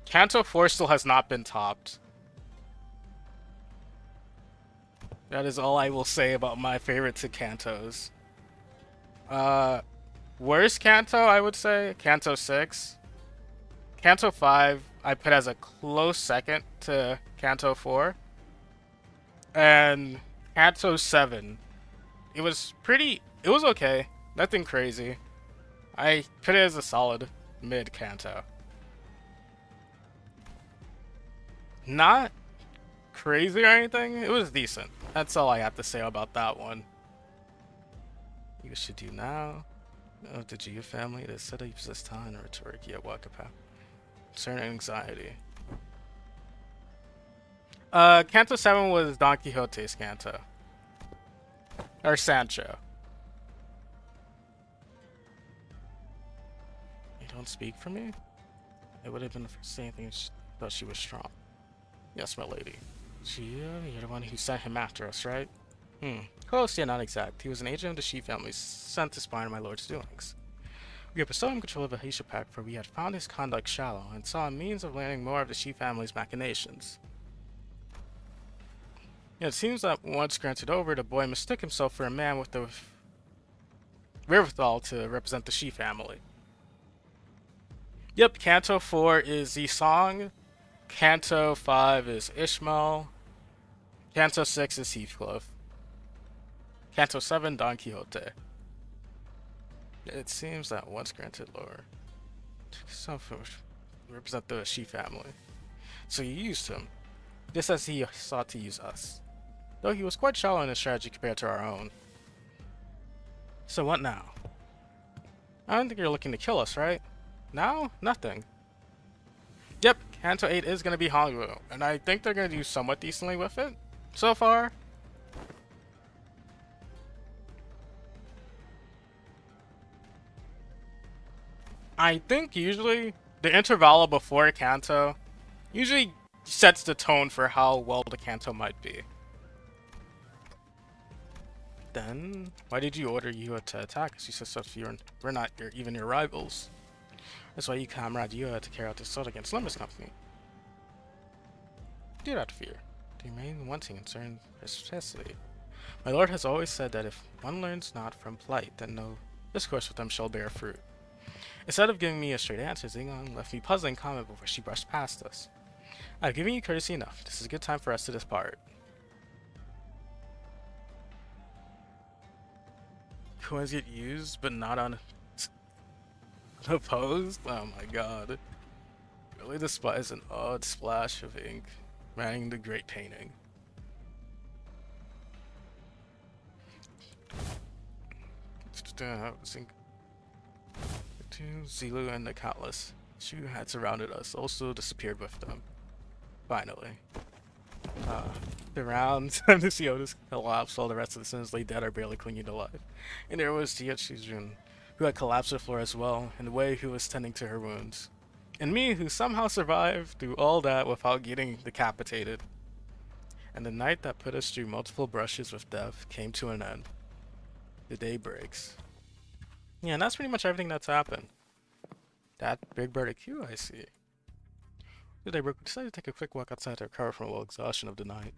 S1: Canto 4 still has not been topped. That is all I will say about my favorite two Cantos. Worst Canto, I would say, Canto 6. Canto 5, I put as a close second to Canto 4. And Canto 7, it was okay. Nothing crazy. I put it as a solid mid Canto. Not crazy or anything, it was decent. That's all I have to say about that one. You should do now. Oh, the Gia family, they said they possess talent and rhetoric, yet Wakapa. Certain anxiety. Canto 7 was Don Quixote's Canto. Or Sancho. You don't speak for me? It would have been the first thing thought she was strong. Yes, my lady. Gia, you're the one who sent him after us, right? Close, yet not exact. He was an agent of the Shi family sent to spy on my lord's doings. We had bestowed him control of the Haisha pack, for we had found his conduct shallow and saw a means of learning more of the Shi family's machinations. It seems that once granted over, the boy mistook himself for a man with the wherewithal to represent the Shi family. Yep, Canto 4 is the song. Canto 5 is Ishmael. Canto 6 is Heathcliff. Canto 7, Don Quixote. It seems that once granted lore took represent the Shi family. So you used him, just as he sought to use us. Though he was quite shallow in his strategy compared to our own. So what now? I don't think you're looking to kill us, right? Now? Nothing. Yep, Canto 8 is going to be Hongwu, and I think they're going to do somewhat decently with it so far. I think usually the intervallo before Canto usually sets the tone for how well the Canto might be. Then, why did you order Yua to attack us? You said so we're not even your rivals. That's why you comrade Yua to carry out this assault against Limbus Company. Do not fear. To remain wanting in certain necessity. My lord has always said that if one learns not from plight, then no discourse with them shall bear fruit. Instead of giving me a straight answer, Zingon left me puzzling comment before she brushed past us. I've given you courtesy enough. This is a good time for us to depart. Coins get used, but not on opposed? Oh my god. Really despise an odd splash of ink, manning the great painting. Zilu and the Countless Shu had surrounded us, also disappeared with them. Finally. The rounds of the Otis collapsed while the rest of the sinners lay dead or barely clinging to life. And there was Jia Shizun, who had collapsed to the floor as well, and Wei, who was tending to her wounds. And me, who somehow survived through all that without getting decapitated. And the night that put us through multiple brushes with death came to an end. The day breaks. Yeah, and that's pretty much everything that's happened. That Big Bird Q, I see. Today, we decided to take a quick walk outside to recover from a little exhaustion of the night.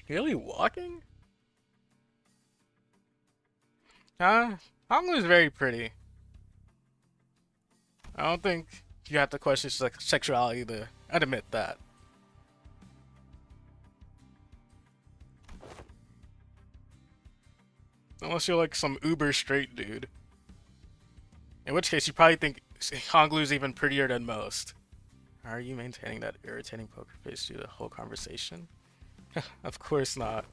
S1: Really walking? Honglu is very pretty. I don't think you have to question sexuality to admit that. Unless you're like some uber straight dude. In which case you probably think Honglu is even prettier than most. Are you maintaining that irritating poker face through the whole conversation? Of course not.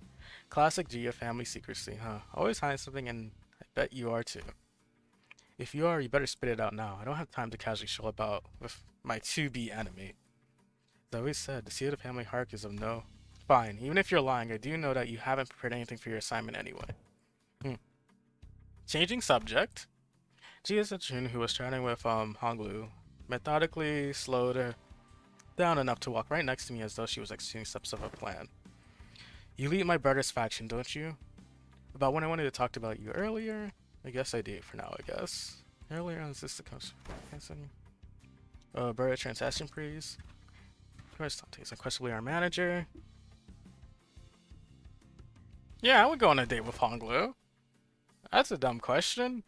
S1: Classic Gia family secrecy, huh? Always hiding something, and I bet you are too. If you are, you better spit it out now. I don't have time to casually show about with my to-be enemy. As I always said, the seed of the family hierarchy is of no... Fine, even if you're lying, I do know that you haven't prepared anything for your assignment anyway. Changing subject. Gia Jun, who was chatting with Honglu, methodically slowed her down enough to walk right next to me as though she was executing steps of a plan. You lead my brother's faction, don't you? About when I wanted to talk about you earlier? I guess I do for now, I guess. Earlier on, is this the brother transaction please. First, Dante's unquestionably our manager. Yeah, I would go on a date with Honglu. That's a dumb question.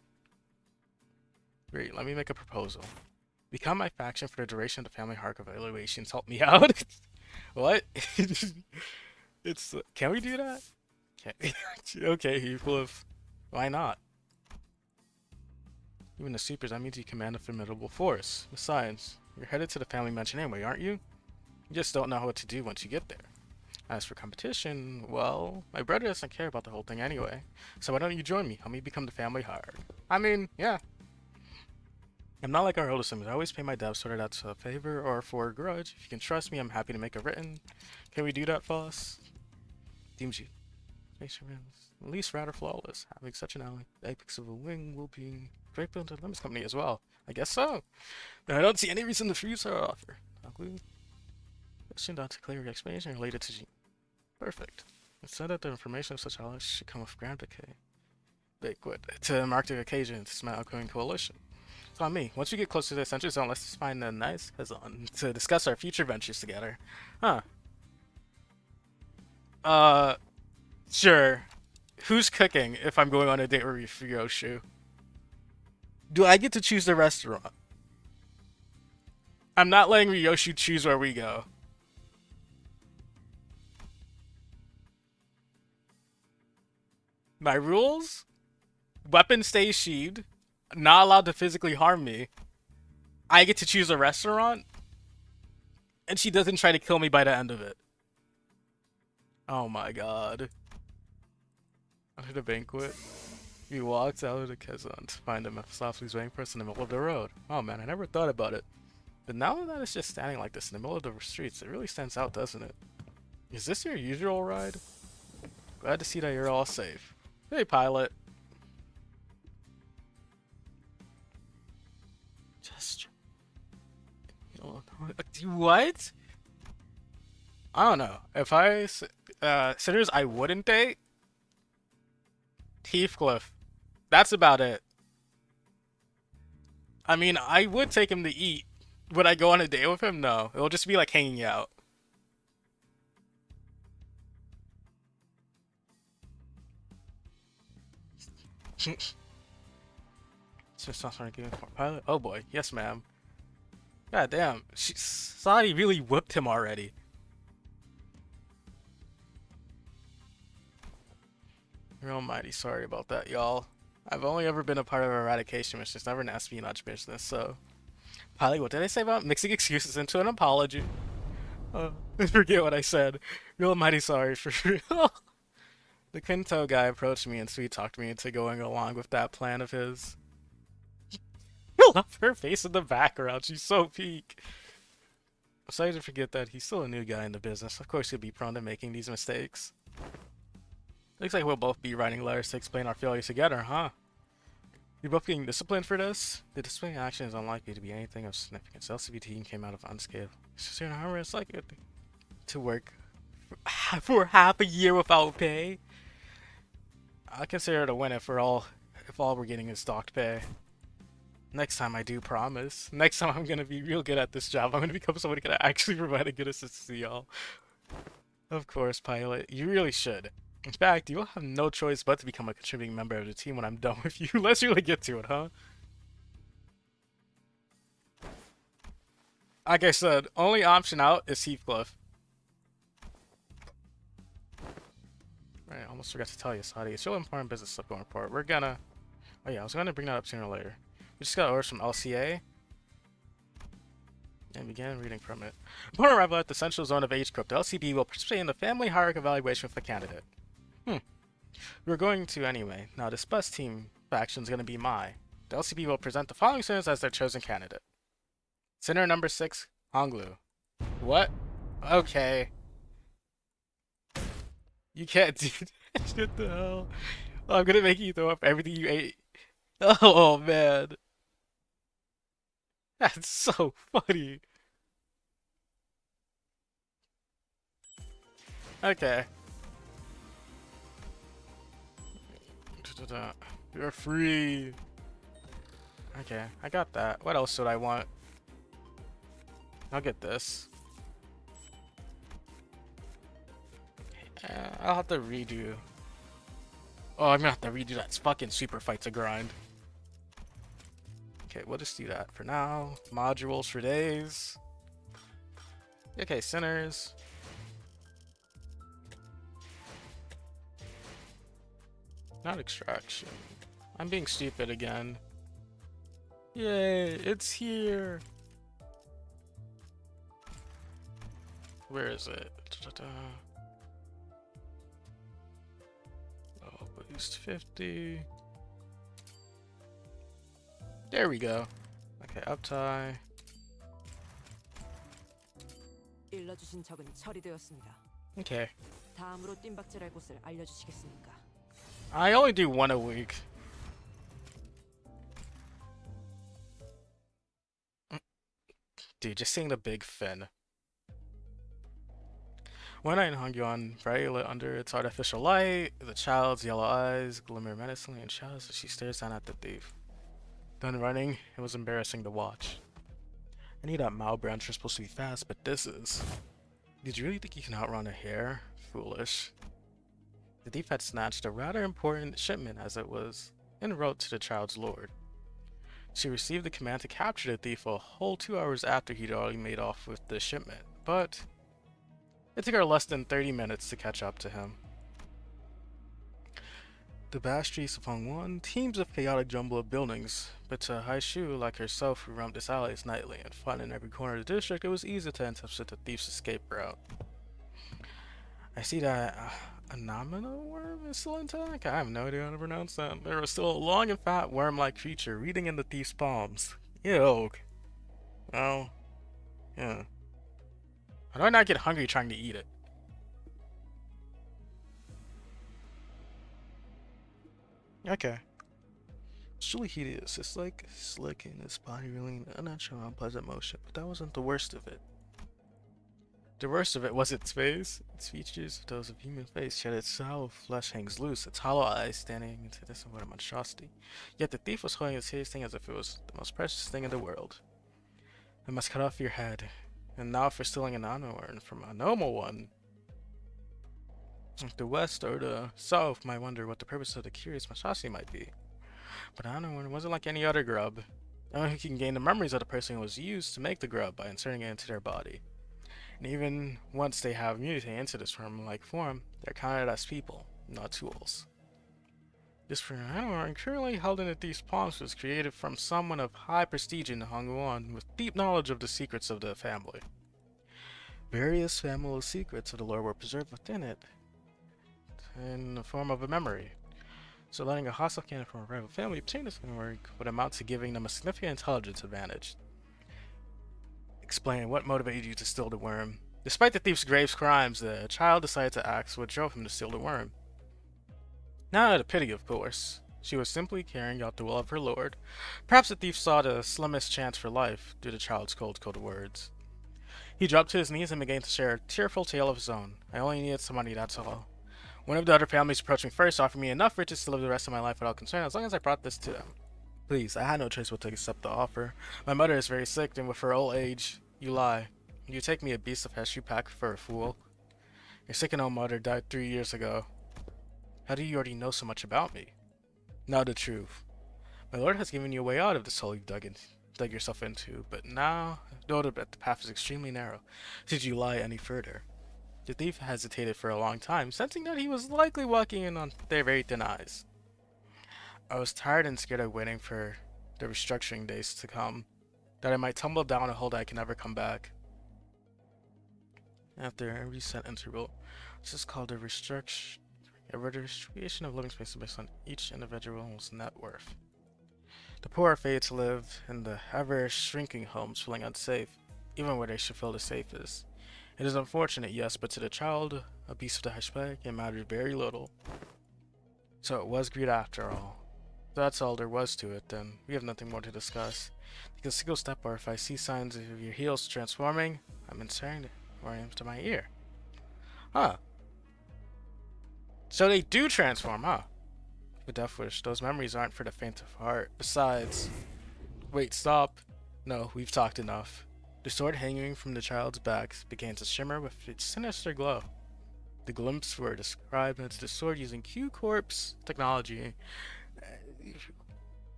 S1: Great, let me make a proposal. Become my faction for the duration of the family hierarchy evaluations. Help me out. What? It's can we do that? Okay, Heathcliff. Why not? Even the supers, that means you command a formidable force. Besides, you're headed to the family mansion anyway, aren't you? You just don't know what to do once you get there. As for competition, well, my brother doesn't care about the whole thing anyway. So why don't you join me? Help me become the family hierarch. I mean, yeah. I'm not like our older siblings. I always pay my debts, whether that's a favor or for a grudge. If you can trust me, I'm happy to make a written. Can we do that, Foss? Deems you. Makes your at least rather flawless. Having such an ally, the apex of a wing will be great build to the Limbus company as well. I guess so. But I don't see any reason to refuse our offer. Question to clear your explanation related to Jean. Perfect. It's said that the information of such allies should come with grand decay. Banquet to mark the occasion to my outgoing coalition. It's on me. Once we get closer to the center zone, let's just find a nice zone to discuss our future ventures together. Huh. Sure. Who's cooking if I'm going on a date with Ryoshu? Do I get to choose the restaurant? I'm not letting Ryoshu choose where we go. My rules? Weapon stays sheathed. Not allowed to physically harm me. I get to choose a restaurant? And she doesn't try to kill me by the end of it. Oh my god. After the banquet, we walked out of the Kazan to find a Mephistopheles waiting for us in the middle of the road. Oh man, I never thought about it. But now that it's just standing like this in the middle of the streets, it really stands out, doesn't it? Is this your usual ride? Glad to see that you're all safe. Hey, pilot. Just... What? I don't know. If I... sinners I wouldn't date? Heathcliff. That's about it. I mean, I would take him to eat. Would I go on a date with him? No. It'll just be like hanging out. Just not starting to pilot. Oh boy. Yes, ma'am. God damn. Sadi really whipped him already. Real mighty sorry about that, y'all. I've only ever been a part of eradication missions, never an espionage business, so... Pilot, what did I say about mixing excuses into an apology? I forget what I said. Real mighty sorry for real. The Kinto guy approached me and sweet-talked me into going along with that plan of his. I love her face in the background, she's so peak. I'm sorry to forget that he's still a new guy in the business. Of course he'll be prone to making these mistakes. Looks like we'll both be writing letters to explain our failures together, huh? You're both getting disciplined for this? The disciplinary action is unlikely to be anything of significance. The LCB team came out of unscathed. It's just harmless, like it to work for half a year without pay. I consider it a win if all we're getting is docked pay. Next time I do promise. Next time I'm gonna be real good at this job. I'm gonna become somebody who can actually provide a good assistance to y'all. Of course, pilot. You really should. In fact, you'll have no choice but to become a contributing member of the team when I'm done with you. Let's really get to it, huh? Like I said, only option out is Heathcliff. Right, I almost forgot to tell you, Sadi. It's really important business stuff going forward. We're gonna... Oh yeah, I was gonna bring that up sooner or later. We just got orders from LCA. and began reading from it. Upon arrival at the central zone of H Corp, the LCB will participate in the family hierarchy evaluation for the candidate. We're going to anyway. Now, this bus team faction is going to be the LCB will present the following sinners as their chosen candidate. Sinner number 6, Honglu. What? Okay. You can't do that. What the hell? Oh, I'm gonna make you throw up everything you ate. Oh, man. That's so funny. Okay. You're free. Okay, I got that. What else should I want? I'll get this. I'll have to redo. Oh, I'm gonna have to redo that fucking super fight to grind. Okay, we'll just do that for now. Modules for days. Okay, sinners. Not extraction. I'm being stupid again. Yay, it's here. Where is it? Oh, boost 50. There we go. Okay, uptie.
S6: 일러주신 적은 처리되었습니다.
S1: Okay.
S6: 다음으로 뜀박질할 곳을 알려주시겠습니까?
S1: I only do one a week. Dude, just seeing the big fin. One night in Hongyuan, brightly lit under its artificial light, the child's yellow eyes glimmer menacingly in shadows as she stares down at the thief. Done running, it was embarrassing to watch. I knew that Mao branch was supposed to be fast, but this is... Did you really think you can outrun a hare? Foolish. The thief had snatched a rather important shipment as it was en route to the child's lord. She received the command to capture the thief a whole 2 hours after he'd already made off with the shipment, but it took her less than 30 minutes to catch up to him. The backstreets of Hongwon, teams of chaotic jumble of buildings, but to Haishu like herself who roamed its alleys nightly and fought in every corner of the district, it was easy to intercept the thief's escape route. I see that Anomino worm is still intact? I have no idea how to pronounce that. There was still a long and fat worm-like creature reading in the thief's palms. Ew. Oh. Yeah. How do I not get hungry trying to eat it? Okay. It's truly hideous. It's like slick in its body, really an unnatural, unpleasant motion, but that wasn't the worst of it. The worst of it was its face. Its features, those of human face, yet its hollow flesh hangs loose, its hollow eyes standing into this what a monstrosity. Yet the thief was holding this hideous thing as if it was the most precious thing in the world. I must cut off your head. And now for stealing an honor from a normal one. The west or the south might wonder what the purpose of the curious monstrosity might be. But an honor wasn't like any other grub. Anyone who can gain the memories of the person who was used to make the grub by inserting it into their body. And even once they have mutated into this worm-like form, they're counted as people, not tools. This Fernando currently held in the thief's palms was created from someone of high prestige in Hongwon with deep knowledge of the secrets of the family. Various family secrets of the lore were preserved within it in the form of a memory. So letting a hostile candidate from a rival family obtain this memory would amount to giving them a significant intelligence advantage. Explain what motivated you to steal the worm. Despite the thief's grave crimes, the child decided to act what drove him to steal the worm. Not out of pity, of course. She was simply carrying out the will of her lord. Perhaps the thief saw the slimmest chance for life due to the child's cold words. He dropped to his knees and began to share a tearful tale of his own. I only needed some money, that's all. One of the other families approached me first, offered me enough riches to live the rest of my life without concern, as long as I brought this to them. Please, I had no choice but to accept the offer. My mother is very sick, and with her old age, you lie. You take me, a beast of history pack, for a fool. Your sick and old mother died 3 years ago. How do you already know so much about me? Now the truth. My lord has given you a way out of this hole you dug yourself into, but now, know that the path is extremely narrow. Should you lie any further? The thief hesitated for a long time, sensing that he was likely walking in on their very thin ice. I was tired and scared of waiting for the restructuring days to come. that I might tumble down a hole that I can never come back. After a reset interval, this is called a redistribution of living spaces based on each individual's net worth. The poor are fated to live in the ever-shrinking homes, feeling unsafe, even where they should feel the safest. It is unfortunate, yes, but to the child, a beast of the hatchback, it mattered very little. So it was greed after all. If that's all there was to it, then we have nothing more to discuss. Take a single step, or if I see signs of your heels transforming, I'm inserting it right into my ear. Huh. So they do transform, huh? The Death Wish, those memories aren't for the faint of heart. Besides, wait, stop. No, we've talked enough. The sword hanging from the child's back began to shimmer with its sinister glow. The glimpses were described as the sword using H Corp's technology,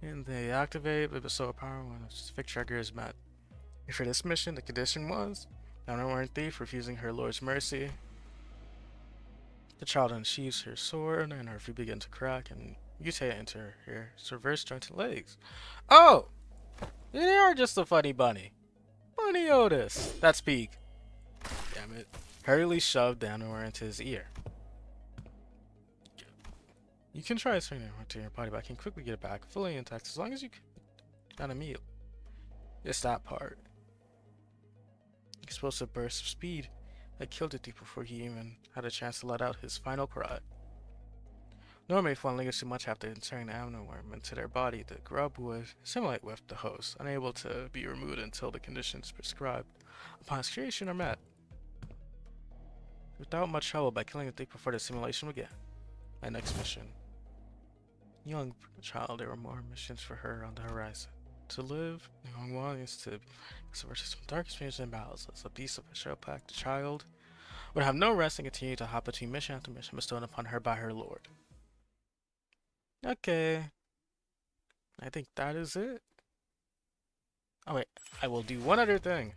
S1: and they activate with the soul power when a specific trigger is met. For this mission, the condition was an unwarranted thief refusing her lord's mercy. The child unsheathes her sword, and her feet begin to crack and mutate into her reverse jointed legs. Oh! They are just a funny bunny. Bunny Otis! That's peak. Damn it. Hurriedly shoved downward into his ear. You can try swinging it to your body, but I can quickly get it back fully intact as long as you got a meal. It's that part. Explosive burst of speed that killed the thief before he even had a chance to let out his final cry. Normally, if one lingers too much after inserting the animal worm into their body, the grub would assimilate with the host, unable to be removed until the conditions prescribed upon its creation are met. Without much trouble, by killing the thief before the simulation began. My next mission. Young child, there were more missions for her on the horizon. To live, the young one is to suffer some dark experiences and battles. As a beast of a shell pack, the child would have no rest and continue to hop between mission after mission bestowed upon her by her lord. Okay. I think that is it. Oh wait, I will do one other thing.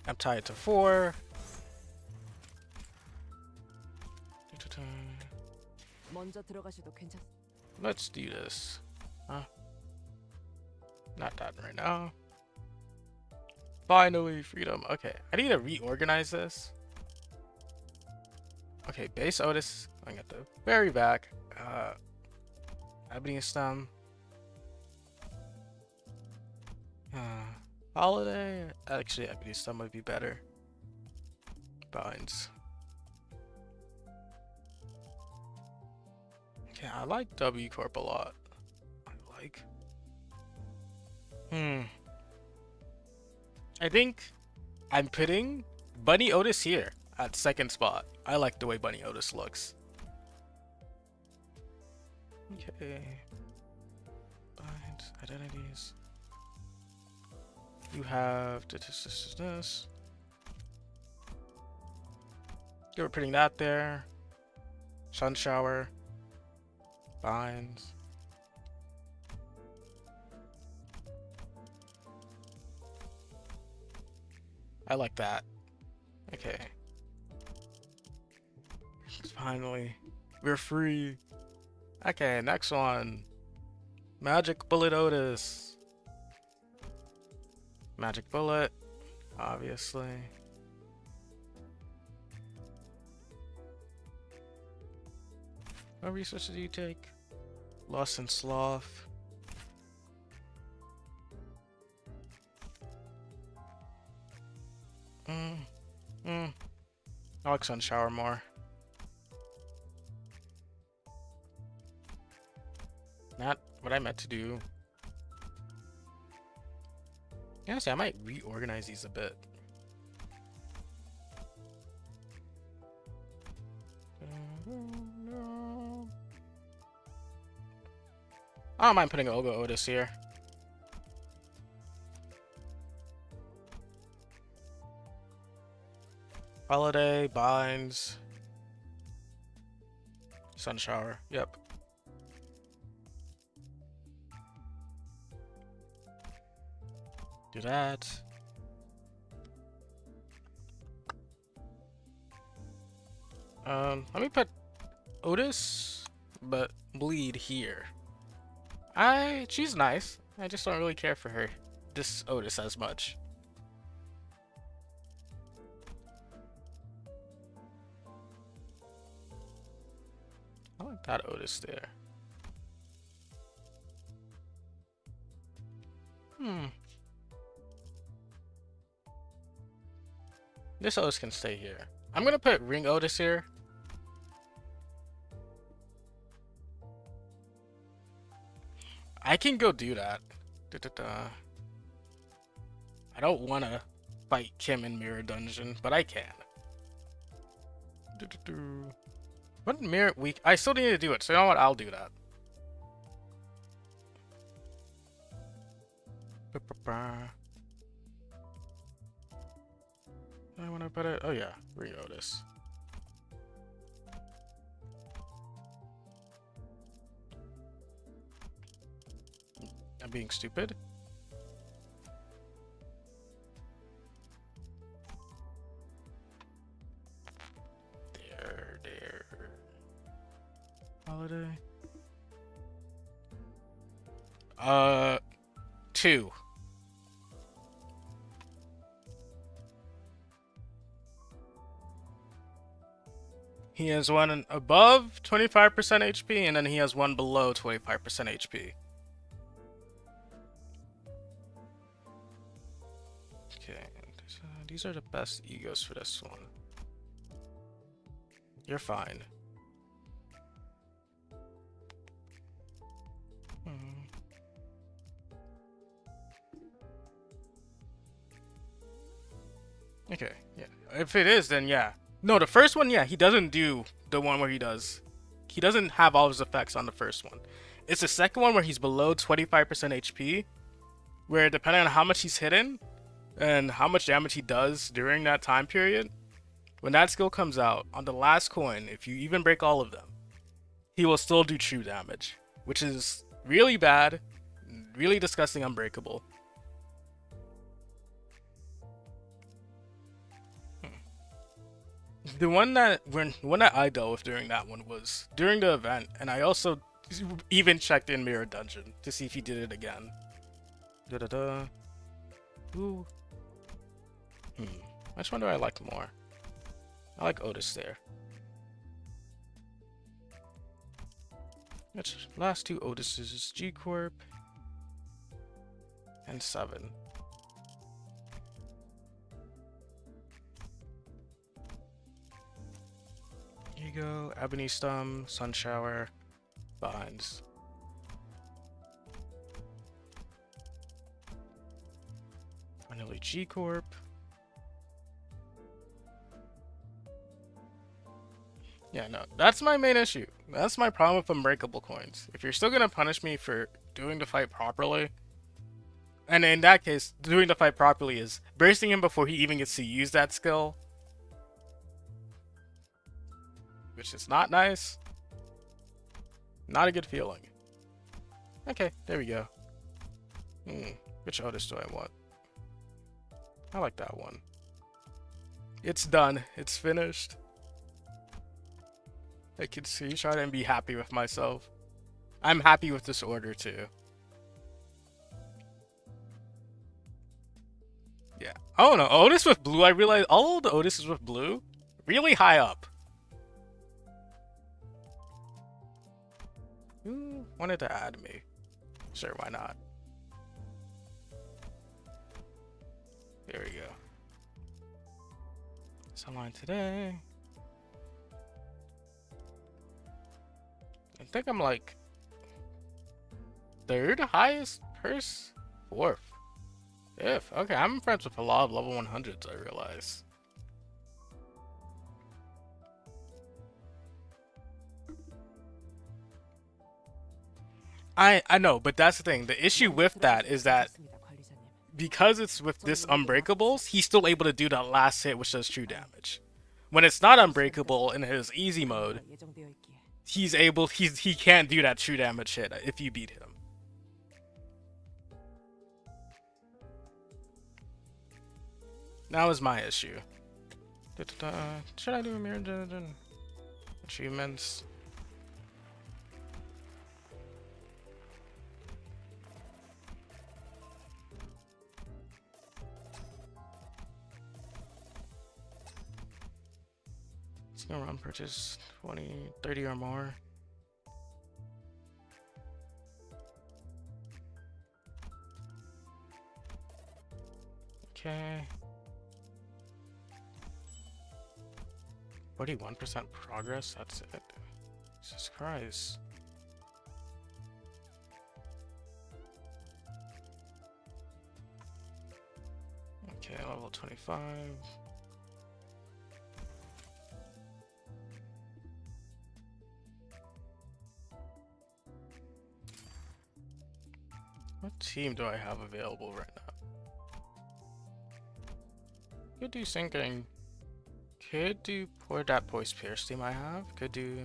S1: I'm tied to 4.
S6: 먼저 들어가셔도 괜찮.
S1: Let's do this. Huh? Not that right now. Finally, freedom. Okay, I need to reorganize this. Okay, base Otis going at the very back. Ebony Stem. Holiday. Actually, Ebony Stem might be better. Binds. Okay, I like W Corp a lot. I think I'm putting Bunny Otis here at second spot. I like the way Bunny Otis looks. Okay. Binds, identities. You have this. You're putting that there. Sun shower. Binds. I like that. Okay. Finally, we're free. Okay, next one. Magic Bullet Otis. Magic Bullet, obviously. What resources do you take? Lust and Sloth. I like Sun Shower more. Not what I meant to do. Honestly, I might reorganize these a bit. I don't mind putting Olga Otis here. Holiday, Binds, Sun Shower, yep. Do that. Let me put Otis, but Bleed here. She's nice. I just don't really care for her. This Otis as much. I like that Otis there. This Otis can stay here. I'm gonna put Ring Otis here. I can go do that. I don't wanna fight Kim in Mirror Dungeon, but I can. What mirror week? I still need to do it, so you know what? I'll do that. I want to put it. Oh yeah, Ring Otis. I'm being stupid. There. Holiday. 2. He has one above 25% HP, and then he has one below 25% HP. Okay, these are the best egos for this one. You're fine. Okay, yeah. If it is, then yeah. No, the first one, yeah, he doesn't do the one where he does. He doesn't have all his effects on the first one. It's the second one where he's below 25% HP, where depending on how much he's hidden and how much damage he does during that time period, when that skill comes out, on the last coin, if you even break all of them, he will still do true damage, which is really bad, really disgusting, unbreakable. The one that I dealt with during that one was during the event, and I also even checked in Mirror Dungeon to see if he did it again. Ooh. Which one do I like more? I like Otis there. Which last two Otises is H Corp and 7. Ego, Ebony Stum, Sun Shower, Binds. Finally, H Corp. Yeah, no, that's my main issue. That's my problem with unbreakable coins. If you're still gonna punish me for doing the fight properly, and in that case, doing the fight properly is bursting him before he even gets to use that skill, which is not nice. Not a good feeling. Okay, there we go. Which Otis do I want? I like that one. It's done. It's finished. I can screenshot and be happy with myself. I'm happy with this order too. Yeah. Oh no, Otis with blue. I realized all of the Otises with blue really high up. Who wanted to add me? Sure, why not? There we go. It's online today. I think I'm like 3rd highest purse? 4th. 5th. Okay, I'm friends with a lot of level 100s, I realize. I know, but that's the thing. The issue with that is that because it's with this Unbreakables, he's still able to do that last hit, which does true damage. When it's not Unbreakable in his easy mode, he can't do that true damage hit if you beat him. That was my issue. Should I do a mirror dungeon? Achievements. It's gonna run purchase 20, 30 or more. Okay. 41% progress, that's it. Jesus Christ. Okay, level 25. What team do I have available right now? Could do sinking. Could do that Poise Pierce team I have. Could do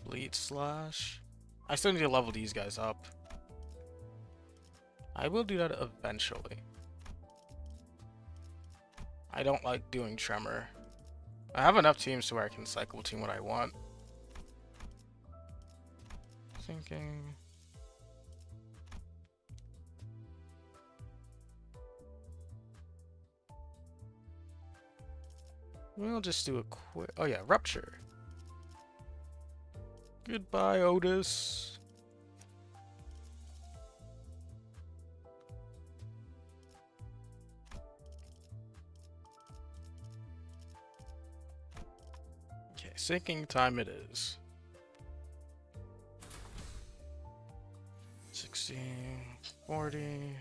S1: Bleed Slash. I still need to level these guys up. I will do that eventually. I don't like doing Tremor. I have enough teams to where I can cycle team what I want. Sinking. We'll just do a quick. Oh, yeah, Rupture. Goodbye, Otis. Okay, sinking time it is. 60, 40.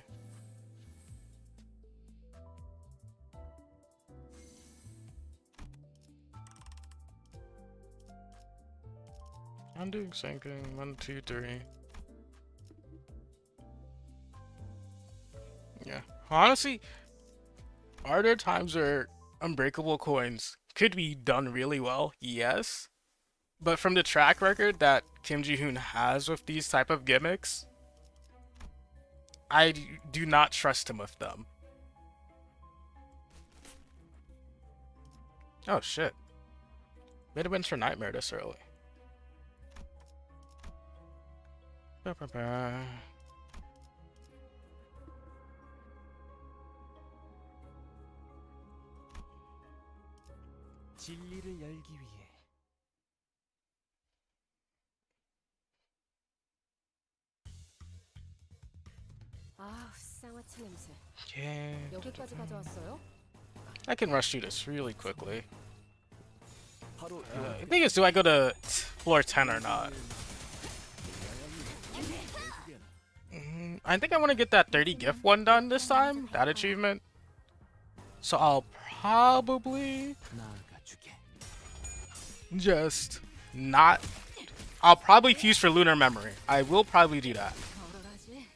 S1: I'm doing sinking. 1, 2, 3. Yeah. Honestly, are there times where unbreakable coins could be done really well? Yes. But from the track record that Kim Ji-hoon has with these type of gimmicks, I do not trust him with them. Oh shit. Midwinter Nightmare this early.
S7: 진리를 열기 위해
S5: 아, 쌍화차 냄새.
S1: Okay.
S5: 여기까지 가져왔어요?
S1: I can rush through this really quickly.
S7: 바로
S1: The thing is, do I go to floor 10 or not? I think I want to get that 30 gift one done this time, that achievement. So I'll probably
S7: 나아가주게.
S1: just not. I'll probably fuse for lunar memory. I will probably do that.
S6: 얼얼하지?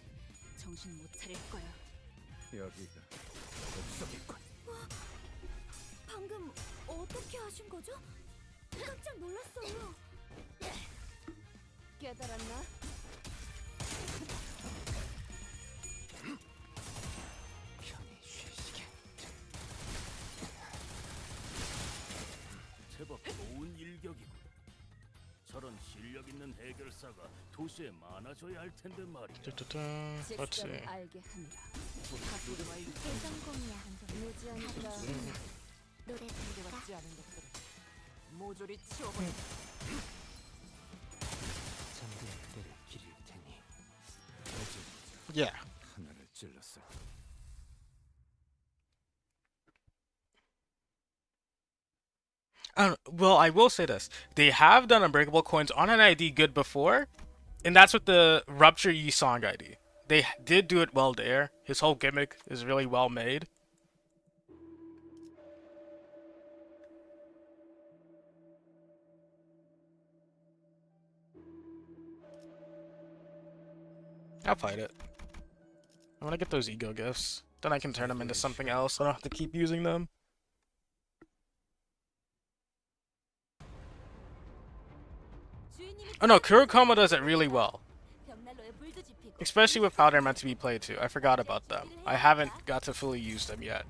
S6: 정신 못 차릴 거야.
S7: 여기가 옥석이군.
S4: 방금 어떻게 하신 거죠? 깜짝 놀랐어요.
S5: 깨달았나?
S7: 편히 쉬시게.
S3: 제법 좋은 일격이군. 저런 실력 있는 해결사가 도시에 많아져야 할 텐데 말이야.
S1: Let's
S5: 직접
S1: see.
S5: 알게 합니다.
S4: 대성공이야.
S5: 무지하니까
S4: 노래 부를까?
S6: 맞지 않은 것들은 모조리 치워버려.
S7: 잠든 그대를 기릴 테니. 어제
S1: Yeah.
S7: 하늘을 찔렀을
S1: Well, I will say this. They have done unbreakable coins on an ID good before, and that's with the Rupture Yi Song ID. They did do it well there. His whole gimmick is really well made. I'll fight it. I want to get those ego gifts. Then I can turn them into something else. I don't have to keep using them.
S2: 주인님이
S1: Oh no, Kurokoma does it really well.
S2: 벽난로에 불도 지피고
S1: Especially with how they're meant to be played too. I forgot about them. I haven't got to fully use them yet.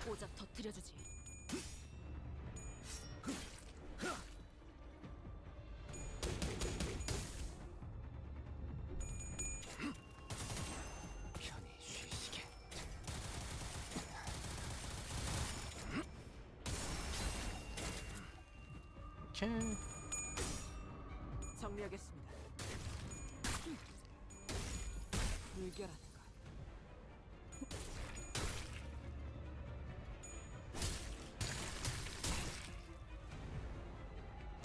S6: 고작 터뜨려주지.
S1: Okay.
S6: 정리하겠습니다. 물결하는 것.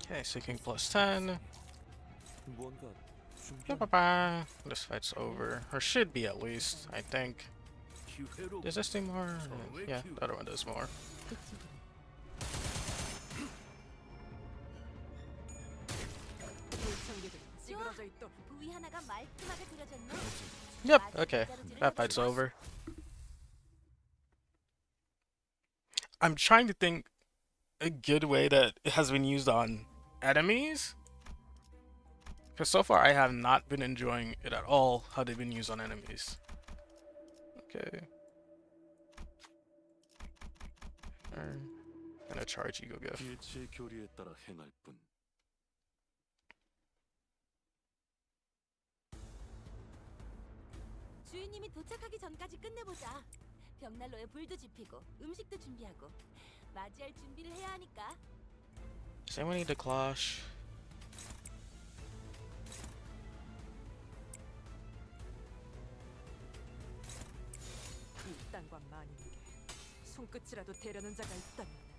S1: Okay, seeking +10.
S7: 무언가
S1: Ba-ba-ba. This fight's over. Or should be at least, I think.
S3: 기회로
S1: Does this do more? Yeah, the other one does more.
S6: 불청객은 찌그러져 있도록.
S2: 부위 하나가 말끔하게 그려졌네.
S1: Yep, okay. That fight's over. I'm trying to think a good way that it has been used on enemies. Because so far I have not been enjoying it at all how they've been used on enemies. Okay. Gonna charge you, go.
S7: 빛의 교리에 따라 행할 뿐.
S2: 주인님이 도착하기 전까지 끝내보자. 벽난로에 불도 지피고 음식도 준비하고 맞이할 준비를 해야 하니까.
S1: Does anyone need to clash?
S6: 이 땅과 만인에게 손끝이라도 대려는 자가 있다면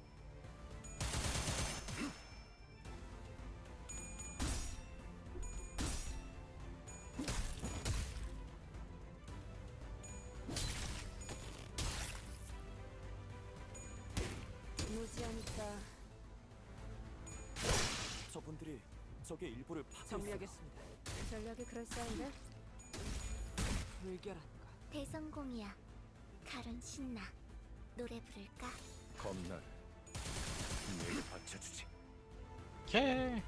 S6: 무지하니까
S7: 저분들이 적의 일부를
S6: 정리하겠습니다.
S5: 전략이 그럴싸한데?
S6: 물결하는 것.
S4: 대성공이야. 칼은 신나. 노래 부를까?
S7: 겁날 내게 바쳐주지.
S1: Okay.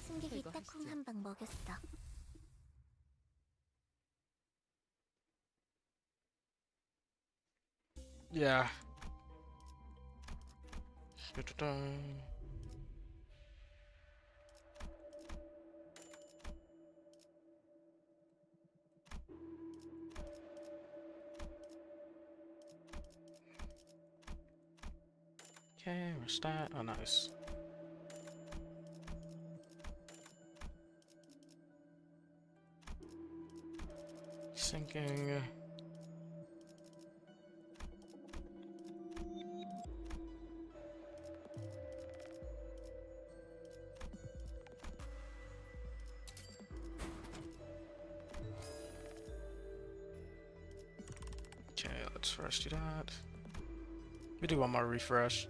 S4: 승객이
S6: 이거
S4: 딱콩
S6: 하시죠.
S4: 한 방 먹였어.
S1: Yeah. Okay, where's that? Oh, nice. Sinking. Okay, let's first do that. We do one more refresh.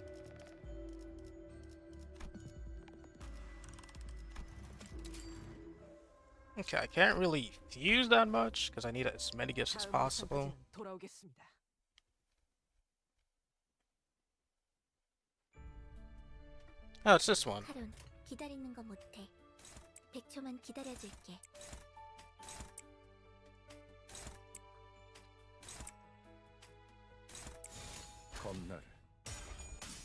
S1: Okay, I can't really use that much because I need as many gifts as
S6: 다음
S1: possible.
S6: 미션까지는 돌아오겠습니다.
S1: Oh, it's this one.
S4: 하론, 기다리는 거 못해. 100초만 기다려줄게.
S7: 겁날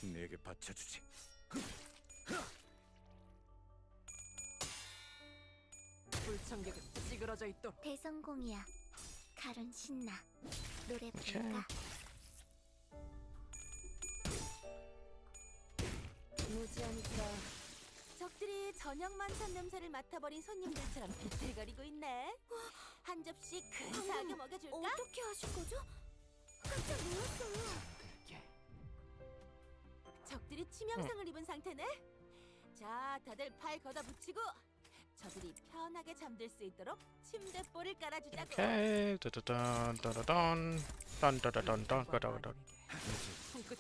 S7: 내게 바쳐주지.
S6: 불청객은 찌그러져 있도록.
S4: 대성공이야. 칼은 신나. 노래 부를까?
S5: 무지하니까
S2: 적들이 저녁 만찬 냄새를 맡아버린 손님들처럼 비틀거리고 있네. 한 접시 근사하게 먹여줄까?
S4: 어떻게 하실 거죠? 깜짝 놀랐어요.
S7: 들게.
S2: 적들이 치명상을 입은 상태네. 자, 다들 팔 걷어붙이고 저들이 편하게 잠들 수 있도록 침대볼을 깔아주자고.
S1: Okay. Dun dun dun dun dun dun dun dun dun dun dun.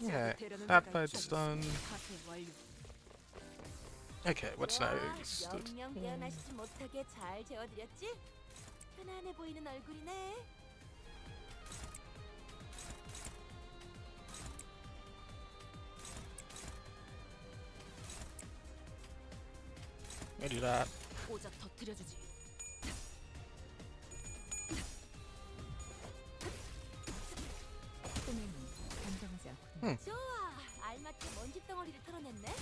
S1: Yeah, that fight's done. Okay, what's next?
S2: 영영 깨어나시지 못하게 잘 재워드렸지? 편안해 보이는 얼굴이네.
S1: Let me do that.
S6: 오자 터뜨려주지.
S5: 꿈에는 단정하지 않고
S2: 좋아, 알맞게 먼지 덩어리를 털어냈네.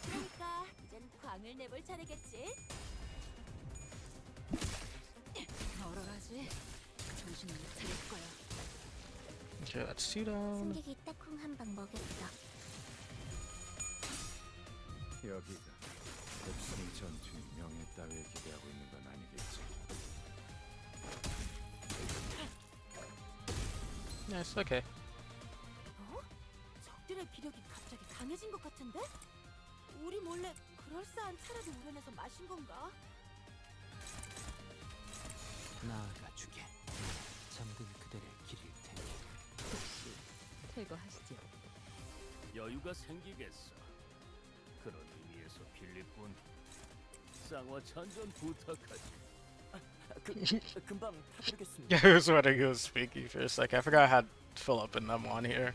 S2: 그러니까 이젠 광을 내볼 차례겠지.
S6: 널널하지? 정신을 못 차릴 거야.
S1: Okay, let's see down.
S4: 승객이 딱콩 한 방 먹였어.
S7: 여기가 백성 전투의 명예 따위에 기대하고 있는 건 아니겠지.
S1: Yeah, it's okay.
S2: 어? 적들의 기력이 갑자기 강해진 것 같은데? 우리 몰래 그럴싸한 차라도 우려내서 마신 건가?
S9: 나아가 주게. 잠든 그대를 기릴 테니.
S6: 혹시 퇴거하시죠.
S3: 여유가 생기겠어. 그런 의미에서 필립군, 쌍화찬전 부탁하지.
S9: 금방 타드리겠습니다.
S1: Yeah, I was wondering who was speaking for a sec. I forgot I had Philip and them on here.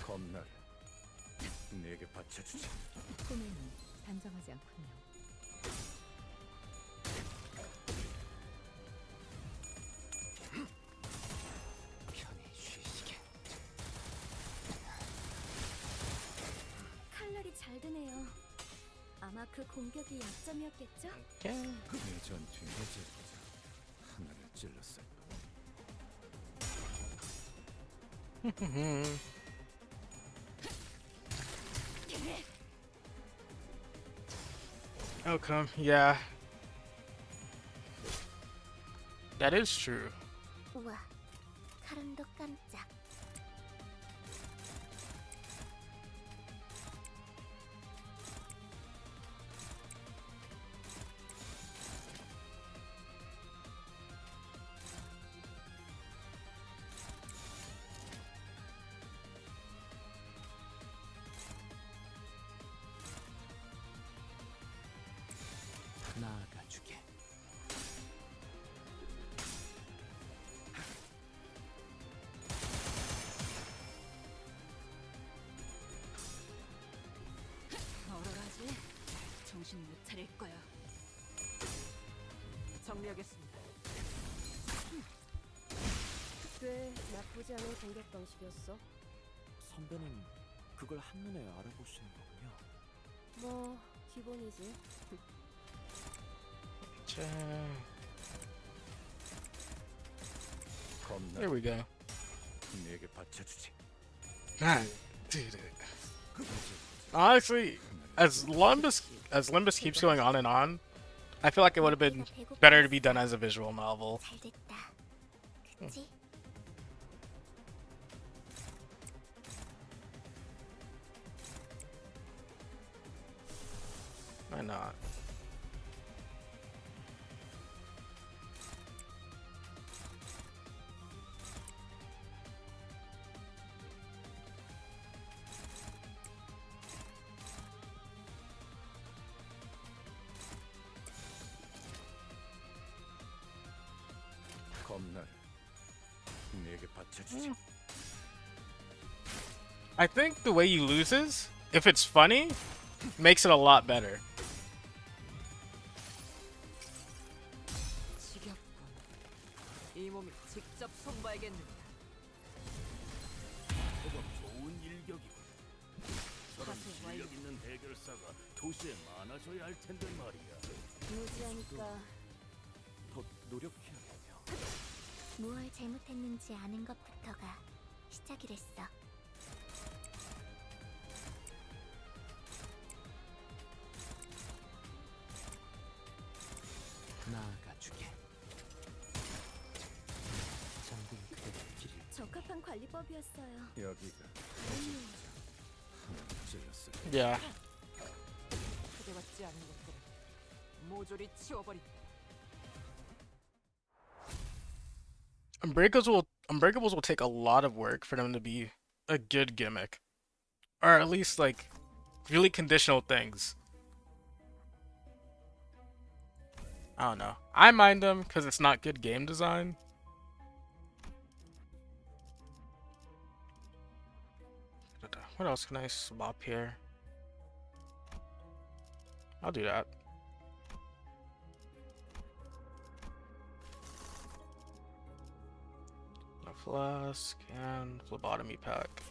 S7: 겁나를 내게 바쳐주지.
S6: 꿈에는 단정하지 않군요.
S9: 편히 쉬시게.
S4: 칼날이 잘 드네요. 아마 그 공격이 약점이었겠죠?
S1: Okay.
S7: 내 전투의 해제보자 하나를 찔렀을 뿐.
S1: Outcome, yeah. That is true.
S4: 우와, 카른도 깜짝.
S9: 나아가 주게.
S6: 얼얼하지? 정신 못 차릴 거야. 정리하겠습니다.
S5: 꽤 나쁘지 않은 공격 방식이었어.
S9: 선배는 그걸 한눈에 알아보시는 거군요.
S5: 뭐 기본이지.
S7: 겁나
S1: Here we go.
S7: 내게 바쳐주지.
S1: Man, dude. Honestly, as Limbus keeps going on, I feel like it would have been better to be done as a visual novel.
S4: 잘 됐다. 그치?
S1: Why not?
S7: 겁나를 내게 바쳐주지.
S1: I think the way he loses, if it's funny, makes it a lot better.
S6: 지겹군. 이 몸이 직접 손봐야겠는데.
S3: 제법 좋은 일격이군. 저런
S6: 사실
S3: 실력 있는 해결사가 도시에 많아져야 할 텐데 말이야.
S5: 무지하니까
S9: 더 노력해야겠네요.
S4: 무얼 잘못했는지 아는 것부터가 시작이랬어.
S9: 나아가 주게. 잠든 그대를 기릴
S4: 적합한 관리법이었어요.
S7: 여기가 해제보자 하나를 찔렀을 뿐.
S1: Yeah.
S6: 초대받지 않은 것들은 모조리 치워버린다.
S1: Unbreakables will take a lot of work for them to be a good gimmick, or at least like really conditional things. I don't know. I mind them because it's not good game design. What else can I swap here? I'll do that. A flask and phlebotomy pack.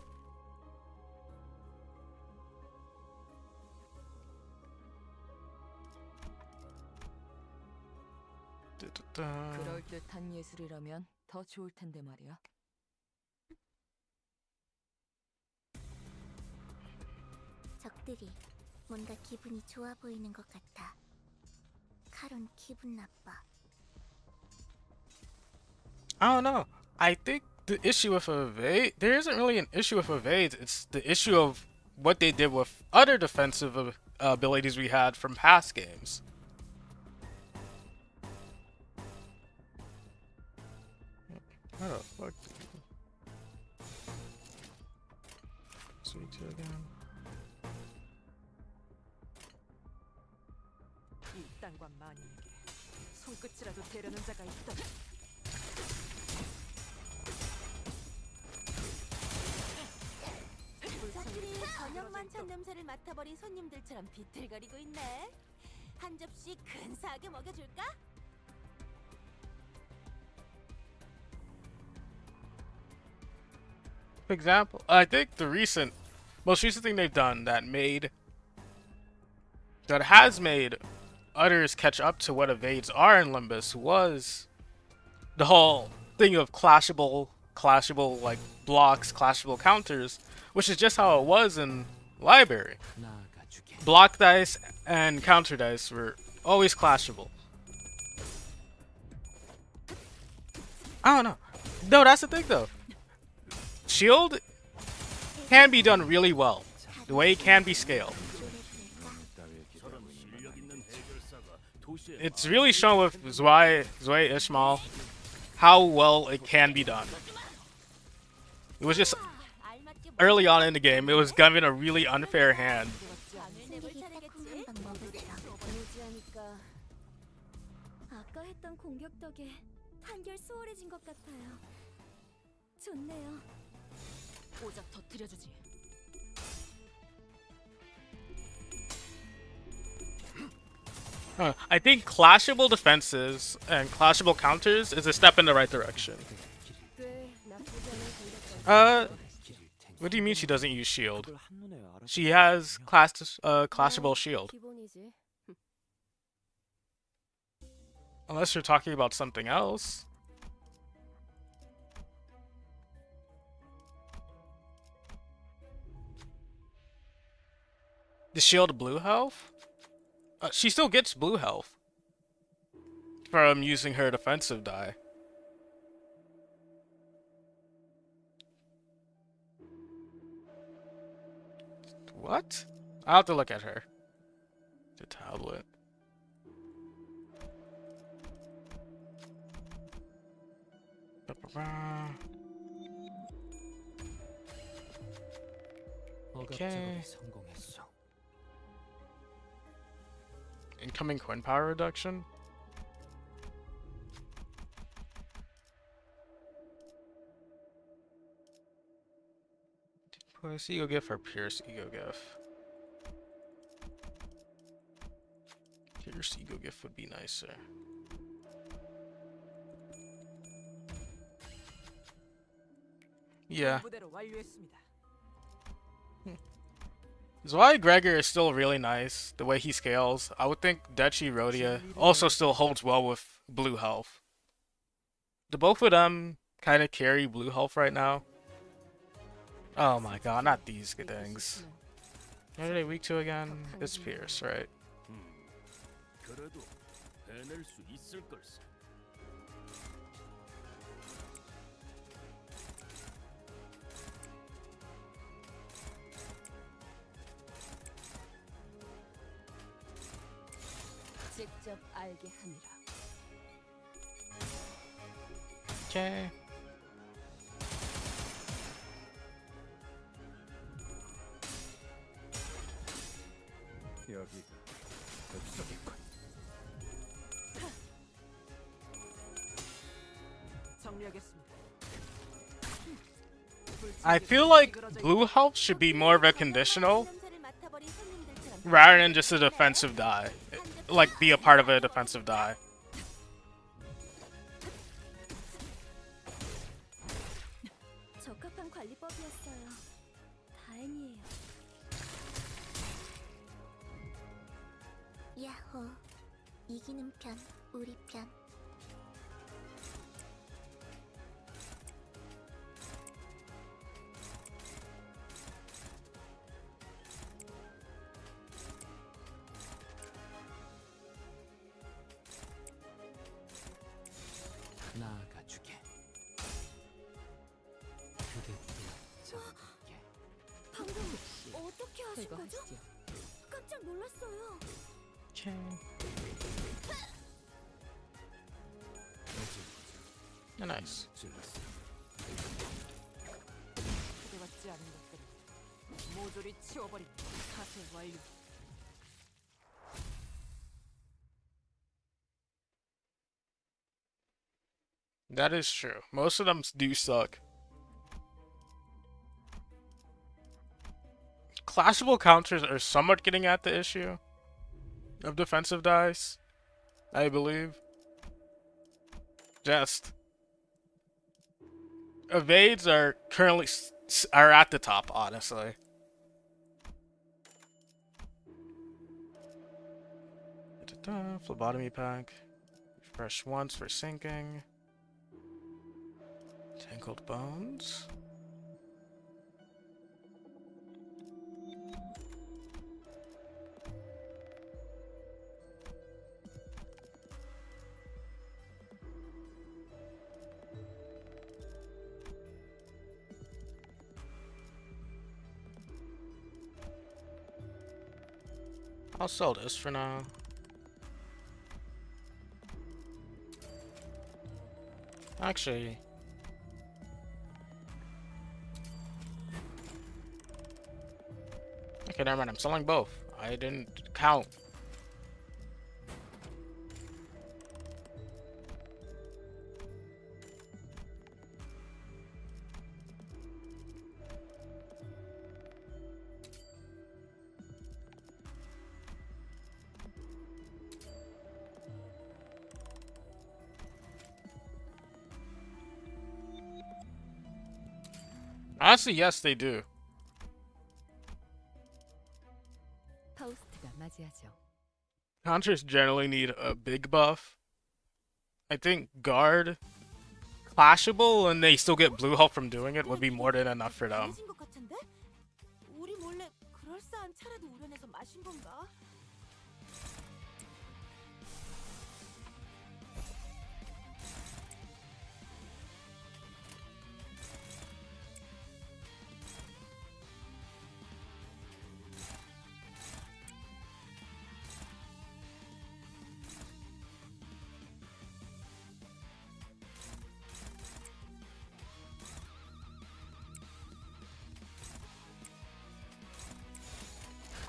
S6: 그럴 듯한 예술이라면 더 좋을 텐데 말이야.
S4: 적들이 뭔가 기분이 좋아 보이는 것 같아. 카론 기분 나빠.
S1: I don't know. I think the issue with evade, there isn't really an issue with evade. It's the issue of what they did with other defensive abilities we had from past games. How the fuck? Sweet two again.
S6: 이 땅과 만인에게 손끝이라도 대려는 자가 있다.
S2: 적들이 저녁 만찬 냄새를 맡아버린 손님들처럼 비틀거리고 있네. 한 접시 근사하게 먹여줄까?
S1: For example, I think the most recent thing they've done that has made others catch up to what evades are in Limbus was the whole thing of clashable like blocks, clashable counters, which is just how it was in Library.
S9: 나아가주게.
S1: Block dice and counter dice were always clashable. I don't know. No, that's the thing though. Shield can be done really well. The way it can be scaled. It's really shown with Zwei Ishmael how well it can be done. It was just early on in the game, it was given a really unfair hand.
S4: 유지하니까 아까 했던 공격 덕에 한결 수월해진 것 같아요. 좋네요.
S6: 오작 터뜨려주지.
S1: I think clashable defenses and clashable counters is a step in the right direction.
S5: 꽤 나쁘지 않은 공격성.
S1: What do you mean she doesn't use shield?
S9: 그걸 한눈에 알아.
S1: She has clashable shield.
S5: 기본이지.
S1: Unless you're talking about something else. The shield blue health? She still gets blue health from using her defensive die. What? I'll have to look at her. The tablet. Okay.
S9: 성공했어.
S1: Incoming coin power reduction. Plus ego gift or Pierce ego gift? Pierce ego gift would be nicer. Yeah.
S6: 부대로 완료했습니다.
S1: Zwei Gregor is still really nice, the way he scales. I would think Dechi Rhodia also still holds well with blue health. Do both of them kind of carry blue health right now? Oh my god, not these things. What are they weak to again? It's Pierce, right?
S3: 그래도 해낼 수 있을 걸세.
S6: 직접 알게 하니라.
S1: Okay.
S7: 여기가 뱃속이군.
S6: 정리하겠습니다.
S1: I feel like blue health should be more of a conditional rather than just a defensive die. Like, be a part of a defensive die.
S4: 적합한 관리법이었어요. 다행이에요. 야호. 이기는 편, 우리 편.
S6: 하시죠.
S4: 깜짝 놀랐어요.
S1: Okay. Nice.
S6: 그대같지 않은 것들은 모조리 치워버린 사슬 완료.
S1: That is true. Most of them do suck. Clashable counters are somewhat getting at the issue of defensive dice, I believe. Just evades are currently are at the top, honestly. Phlebotomy pack. Refresh once for sinking. Tangled bones. I'll sell this for now. Actually, okay, never mind. I'm selling both. I didn't count. Honestly, yes, they do.
S6: 파우스트가 맞이하죠.
S1: Counters generally need a big buff. I think guard, clashable, and they still get blue help from doing it would be more than enough for them.
S2: 것 같은데? 우리 몰래 그럴싸한 차라도 우려내서 마신 건가?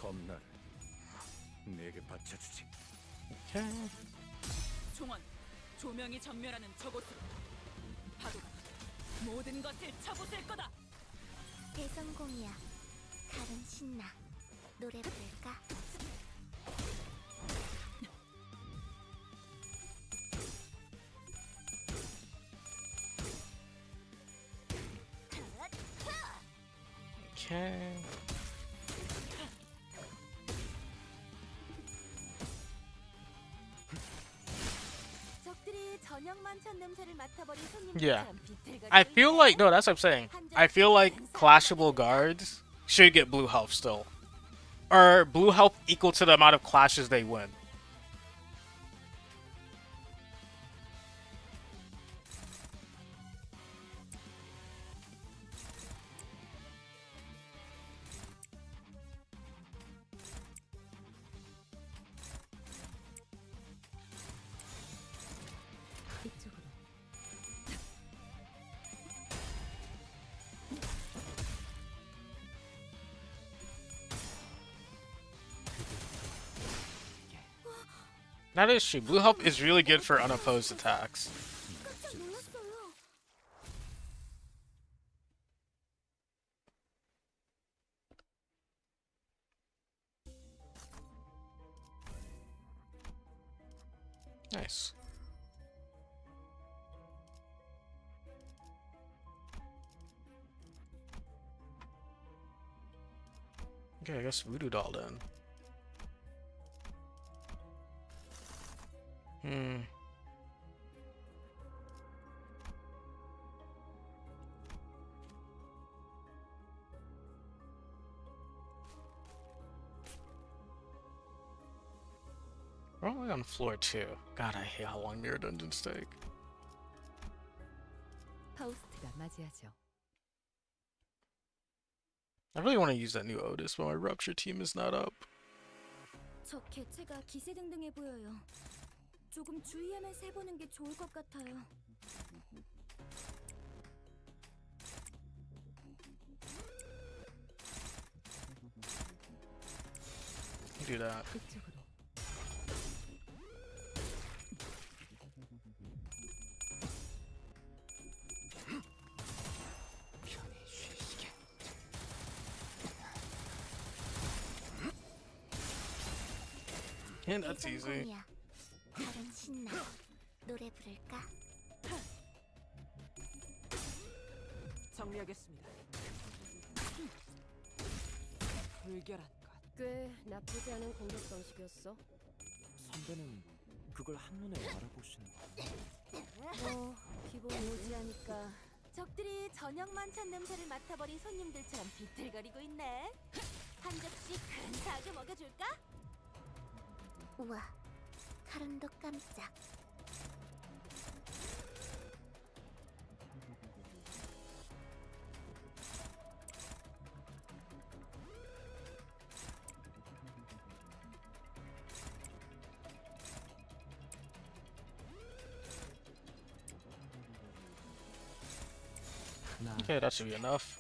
S7: 겁나를 내게 바쳐주지.
S1: Okay.
S6: 총원, 조명이 전멸하는 저곳으로 파도가 모든 것을 쳐부술 거다.
S4: 대성공이야. 가름 신나. 노래 부를까?
S1: Okay.
S2: 적들이 저녁 만찬 냄새를 맡아버린
S1: Yeah.
S2: 손님들처럼 비틀거리고
S1: I feel
S2: 있네.
S1: like, no, that's what I'm saying. I feel like clashable guards should get blue health still. Or blue health equal to the amount of clashes they win.
S6: 이쪽으로.
S1: That is true. Blue health is really good for unopposed attacks.
S4: 깜짝 놀랐어요.
S1: Nice. Okay, I guess Voodoo Doll then. We're only on floor 2. God, I hate how long mirror dungeons take.
S6: 파우스트가 맞이하죠.
S1: I really want to use that new Otis, but my rupture team is not up.
S4: 적 개체가 기세등등해 보여요. 조금 주의하면서 해보는 게 좋을 것 같아요.
S1: Do that.
S6: 그쪽으로.
S9: 편히 쉬시게.
S1: And that's easy.
S4: 다른 신나 노래 부를까?
S6: 정리하겠습니다. 불결한 것.
S5: 꽤 나쁘지 않은 공격 방식이었어.
S9: 선배는 그걸 한눈에 알아보시는 거예요?
S5: 뭐 기본 유지하니까.
S2: 적들이 저녁만 찬 냄새를 맡아버린 손님들처럼 비틀거리고 있네. 한 접시 근사하게 먹여줄까?
S4: 우와, 카른도 깜짝.
S1: Okay, that should be enough.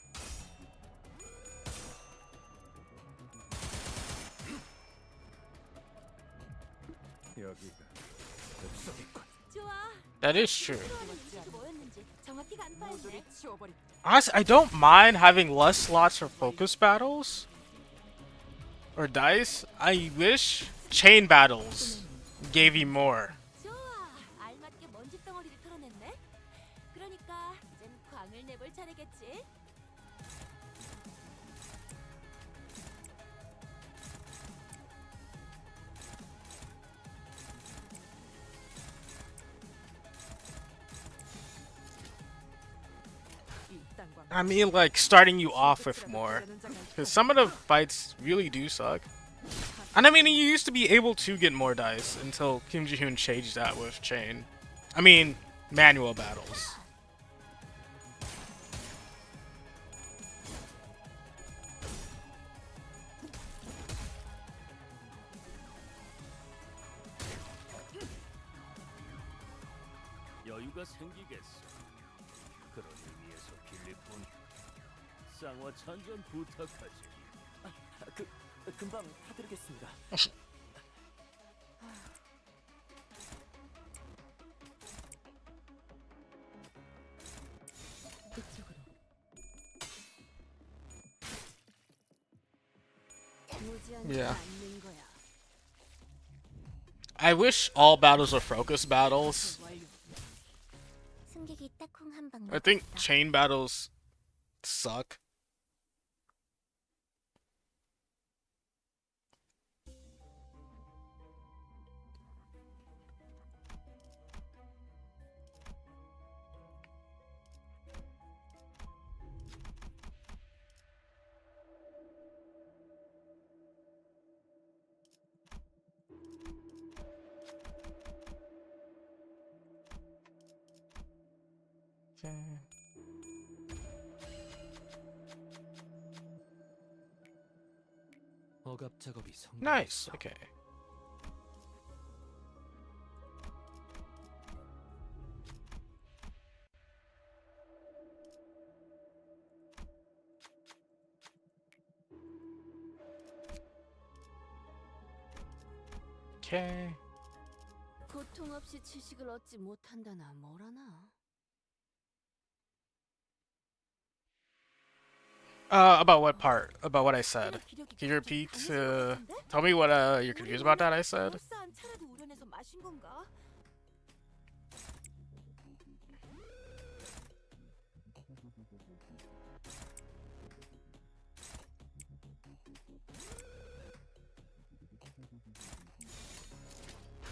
S7: 여기가 옥석이군.
S2: 좋아.
S1: That is true.
S2: 필요한 음식이 뭐였는지 정확히 간파했네.
S6: 모조리 치워버리.
S1: Honestly, I don't mind having less slots for focus battles or dice. I wish chain battles gave you more.
S2: 좋아. 알맞게 먼지 덩어리를 털어냈네. 그러니까 이젠 광을 내볼 차례겠지.
S6: 이딴
S1: I mean, like, starting you off with more. Because some of the fights really do suck. And I mean, you used to be able to get more dice until Kim Ji-hoon changed that with chain. I mean, manual battles.
S3: 여유가 생기겠어. 그런 의미에서 필리뿐 쌍화 찬전 부탁하지.
S9: 금방 타드리겠습니다.
S6: 그쪽으로. 무지하니까
S1: Yeah.
S6: 않는 거야.
S1: I wish all battles were focus battles.
S6: 완료.
S4: 승객이 딱콩 한 방.
S1: I think chain battles suck.
S9: 억압 작업이
S1: Nice.
S9: 성공했어.
S1: Okay. Okay.
S5: 고통 없이 지식을 얻지 못한다나 뭐라나.
S1: About what part? About what I said. Can you repeat? Tell me what you're confused about that I said.
S2: 그럴싸한 차라도 우려내서 마신 건가?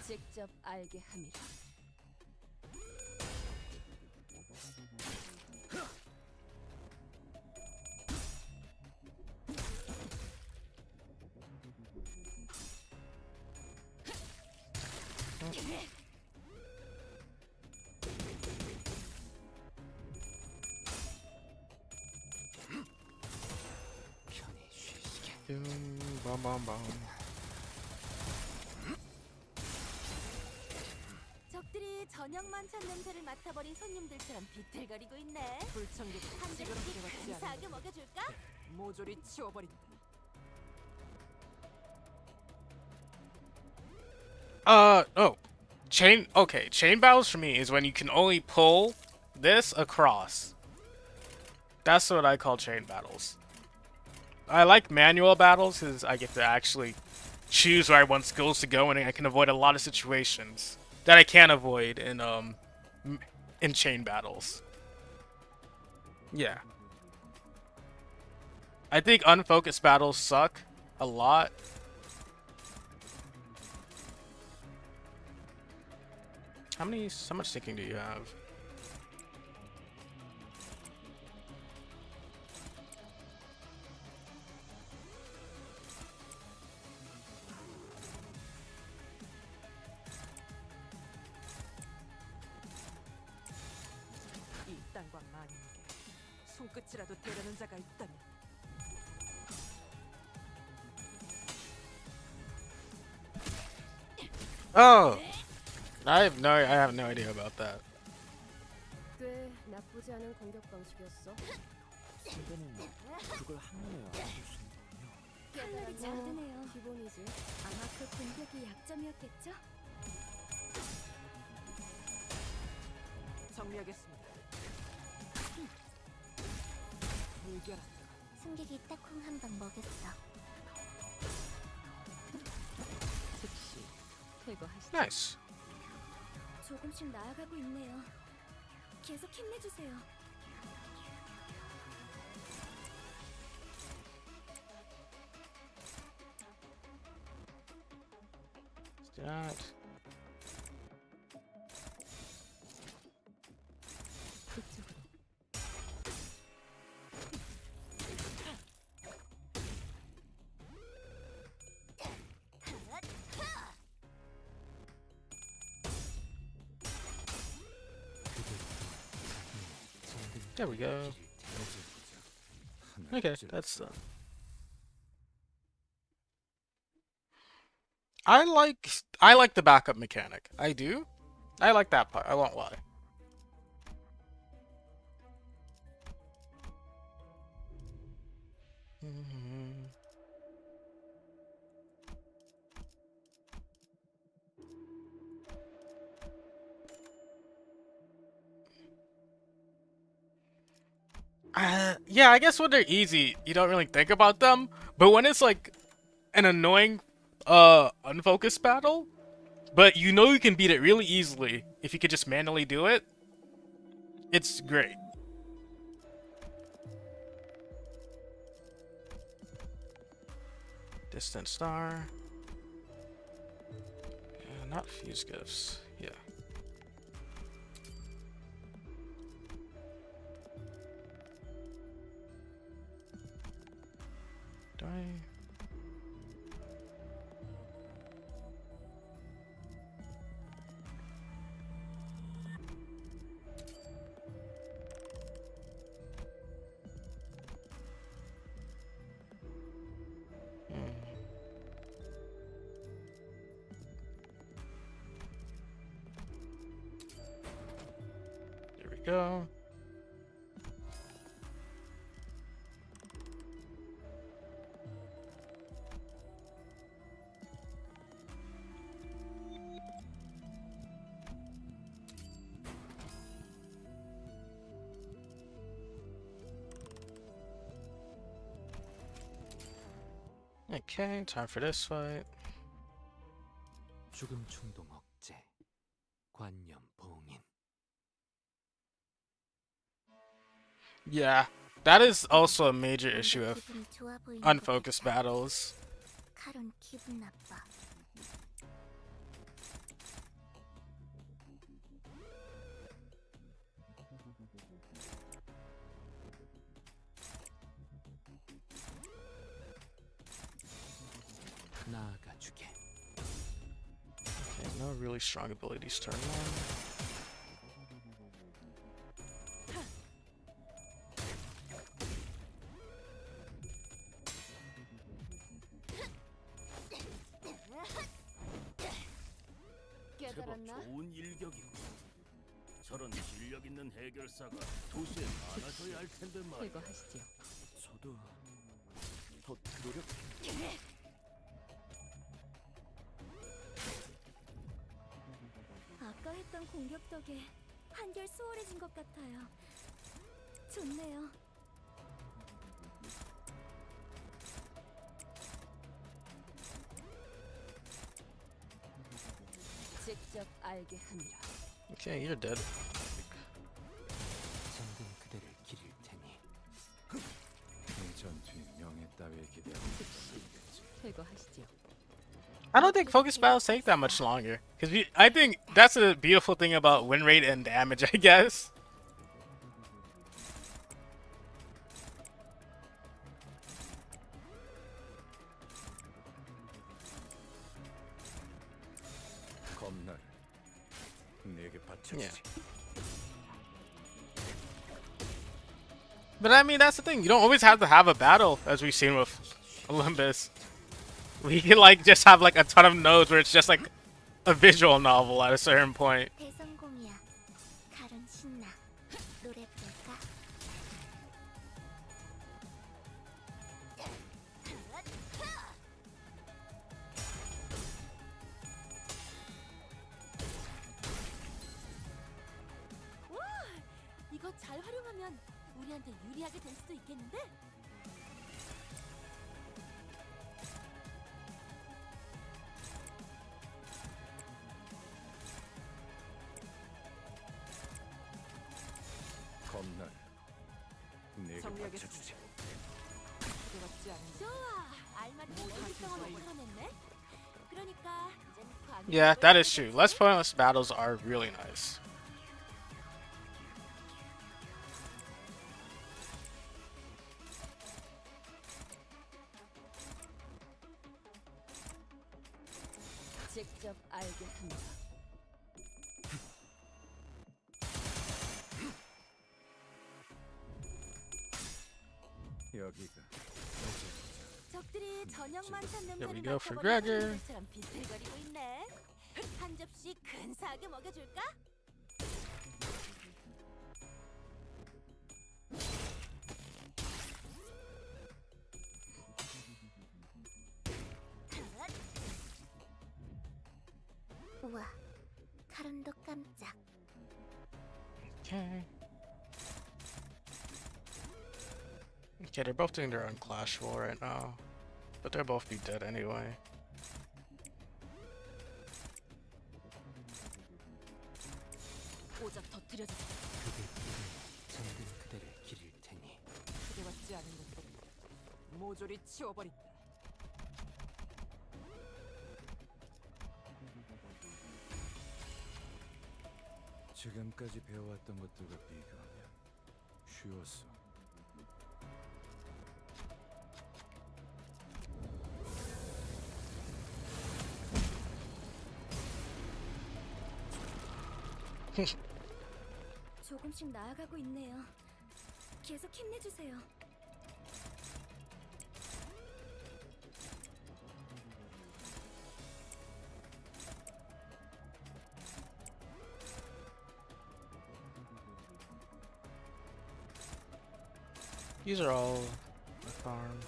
S5: 직접 알게 함이라.
S1: Bum bum bum.
S2: 적들이 저녁만 찬 냄새를 맡아버린 손님들처럼 비틀거리고 있네.
S6: 불청객
S2: 한
S6: 찌그러지게
S2: 잔씩
S6: 받지 않는
S2: 감사하게 먹여줄까?
S6: 모조리 치워버린다.
S1: Oh. Chain battles for me is when you can only pull this across. That's what I call chain battles. I like manual battles because I get to actually choose where I want skills to go, and I can avoid a lot of situations that I can't avoid in chain battles. Yeah. I think unfocused battles suck a lot. How much thinking do you have?
S6: 이 땅과 만인에게 손끝이라도 대려는 자가 있다면
S1: Oh, I have no idea about that.
S5: 꽤 나쁘지 않은 공격 방식이었어.
S9: 선배는 그걸 한눈에 알아보시는군요.
S4: 칼날이 작드네요.
S5: 기본이지.
S4: 아마 그 공격이 약점이었겠죠?
S6: 정리하겠습니다. 물결한다.
S4: 승객이 딱콩 한 방 먹였어.
S6: 즉시 퇴거하시죠.
S1: Nice.
S4: 조금씩 나아가고 있네요. 계속 힘내주세요.
S1: That.
S6: 그쪽으로.
S1: There we go. Okay, that's done. I like the backup mechanic. I do. I like that part. I won't lie. Yeah, I guess when they're easy, you don't really think about them. But when it's like an annoying, unfocused battle, but you know you can beat it really easily if you could just manually do it, it's great. Distant star. Not fuse gifts. Yeah. Do I? There we go. Okay, time for this fight.
S9: 죽음 충동 억제, 관념 봉인.
S1: Yeah, that is also a major issue of unfocused battles.
S4: 칼은 기분 나빠.
S9: 나아가주게.
S1: Okay, no really strong abilities turn one.
S3: 제법
S5: 깨달았나?
S3: 좋은 일격이고 저런 실력 있는 해결사가 도시에 많아져야 할 텐데 말이야.
S6: 제거하시죠.
S3: 저도 더 노력.
S4: 아까 했던 공격 덕에 한결 수월해진 것 같아요. 좋네요.
S6: 직접 알게 함이라.
S1: Okay, you're dead.
S9: 정든 그대를 기릴 테니.
S7: 이 전투에 명예 따위에 기대하고
S6: 제거하시죠.
S1: I don't think focus battles take that much longer. Because I think that's a beautiful thing about win rate and damage, I guess.
S7: 겁나를 내게 바쳐주지.
S1: Yeah. But I mean, that's the thing. You don't always have to have a battle, as we've seen with Limbus. We can like just have like a ton of nodes where it's just like a visual novel at a certain point.
S4: 대성공이야. 가론 신나. 노래 부를까?
S2: 와, 이거 잘 활용하면 우리한테 유리하게 될 수도 있겠는데?
S7: 겁나를 내게
S6: 정리하겠습니다.
S7: 바쳐주지.
S6: 그렇지 않은
S2: 좋아, 알맞은 연습성을 만들어냈네. 그러니까 이젠 과학을
S1: Yeah, that is
S2: 해보자.
S1: true. Less pointless battles are really nice.
S6: 직접 알게 합니다.
S7: 여기가
S2: 적들이 저녁만 찾는
S1: Here we
S2: 팬을
S1: go for
S2: 맞춰버린
S1: Gregor.
S2: 것처럼 비틀거리고 있네. 한 접시 근사하게 먹여줄까?
S4: 우와, 가론도 깜짝.
S1: Okay. Okay, they're both doing their own clash war right now. But they'll both be dead anyway.
S6: 오작 터뜨려주지.
S9: 정든 그대를 기릴 테니.
S6: 크게 받지 않은 것도 모조리 치워버린다.
S7: 지금까지 배워왔던 것들과 비교하면 쉬웠어.
S4: 조금씩 나아가고 있네요. 계속 힘내주세요.
S1: These are all the farm.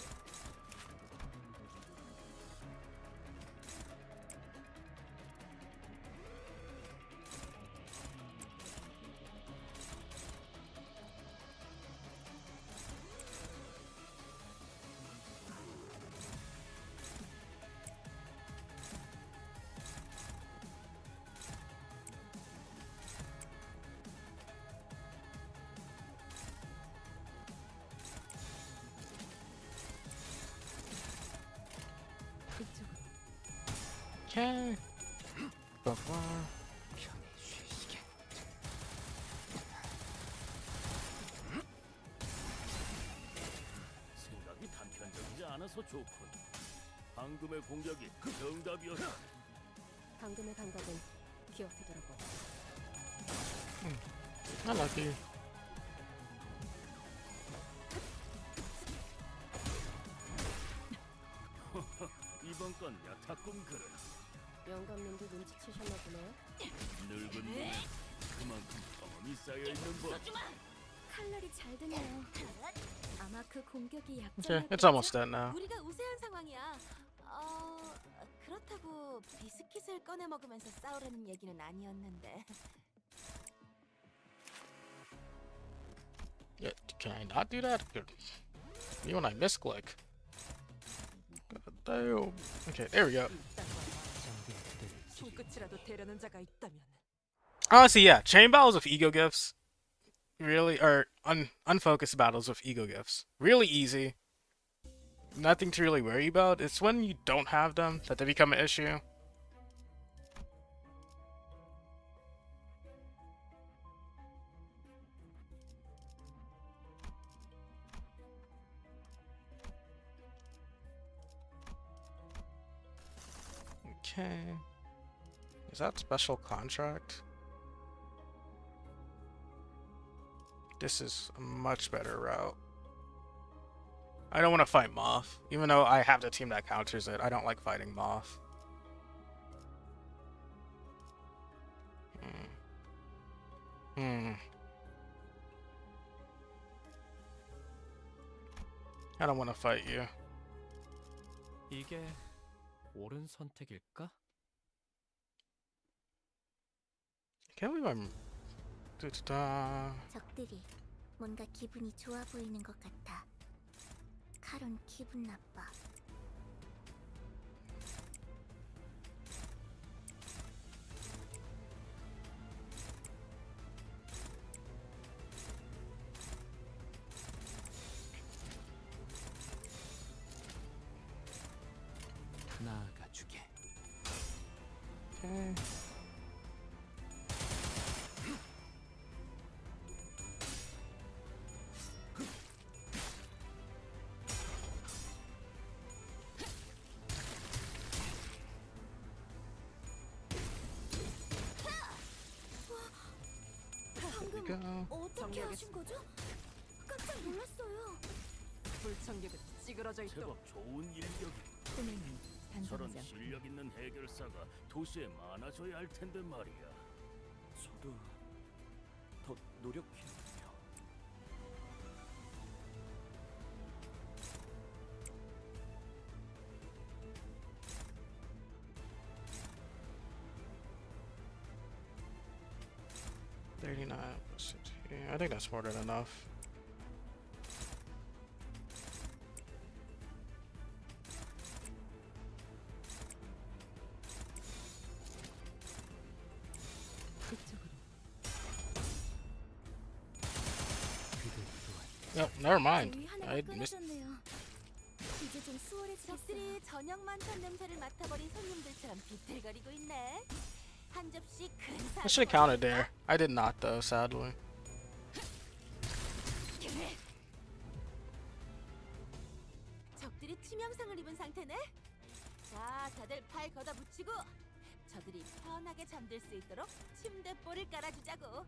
S6: 이쪽으로.
S1: Okay. Buffer.
S9: 편히 쉬시게.
S3: 생각이 단편적이지 않아서 좋군. 방금의 공격이 그 정답이었어.
S5: 방금의 감각은 기억해두라고.
S1: I like you.
S3: 이번 건 야타꿈 그래.
S5: 영감님도 눈치채셨나 보네요.
S3: 늙은 몸에 그만큼 경험이 쌓여 있는 법.
S4: 칼날이 잘 드네요. 아마 그 공격이
S1: Okay,
S4: 약점일
S1: it's almost
S4: 거죠?
S1: dead now.
S2: 우리가 우세한 상황이야. 그렇다고 비스킷을 꺼내 먹으면서 싸우려는 얘기는 아니었는데.
S1: Yeah, can I not do that? Good. You and I misclick. God damn. Okay, there we go.
S6: 손끝이라도 대려는 자가 있다면.
S1: Honestly, yeah, chain battles with ego gifts, really, or unfocused battles with ego gifts, really easy. Nothing to really worry about. It's when you don't have them that they become an issue. Okay. Is that special contract? This is a much better route. I don't want to fight Moth. Even though I have the team that counters it, I don't like fighting Moth. I don't want to fight you.
S9: 이게 옳은 선택일까?
S1: Can't believe I'm...
S4: 적들이 뭔가 기분이 좋아 보이는 것 같아. 칼은 기분 나빠.
S9: 나아가주게.
S1: Okay. Go.
S4: 어떻게 하신 거죠? 깜짝 놀랐어요.
S6: 불청객은 찌그러져 있도록.
S3: 제법 좋은 일격이.
S6: 꼬맹이
S3: 저런
S6: 단단하지 않고.
S3: 실력 있는 해결사가 도시에 많아져야 할 텐데 말이야.
S7: 저도 더 노력해야겠네요.
S1: I think that's more than enough.
S6: 그쪽으로.
S1: Nope, never mind.
S4: 제위 하나가
S1: I missed.
S4: 끊어졌네요. 이제 좀 수월해지겠어요.
S2: 적들이 저녁 만찬 냄새를 맡아버린 손님들처럼 비틀거리고 있네. 한 접시 큰
S1: I should have counted there. I did not though, sadly.
S2: 적들이 치명상을 입은 상태네. 자, 다들 팔 걷어 붙이고 저들이 편하게 잠들 수 있도록 침대볼을 깔아주자고.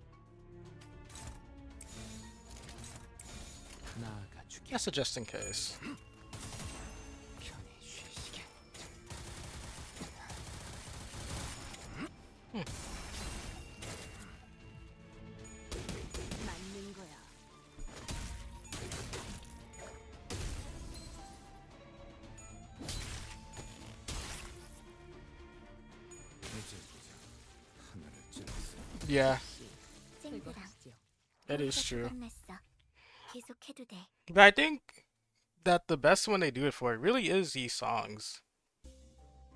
S9: 나아가주게.
S1: That's a just in case.
S9: 편히 쉬시게.
S2: 맞는 거야.
S7: 이제 보자. 하늘을 찔렀어.
S1: Yeah,
S4: 쨍그랑
S6: 회고하시지요.
S1: that is true.
S4: 끝났어. 계속해도 돼.
S1: But I think that the best one they do it for really is these songs.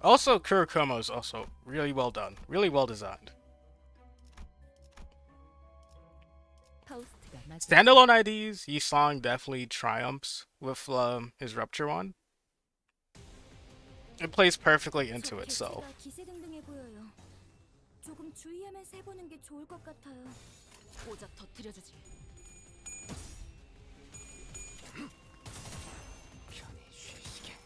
S1: Also, Kurokomo is also really well done, really well designed.
S6: 파우스트가 맞아.
S1: Standalone IDs, each song definitely triumphs with his Rupture one. It plays perfectly into
S4: 저
S1: itself.
S4: 개체가 기세등등해 보여요. 조금 주의하면서 해보는 게 좋을 것 같아요.
S6: 오자 터뜨려주지.
S9: 편히 쉬시게.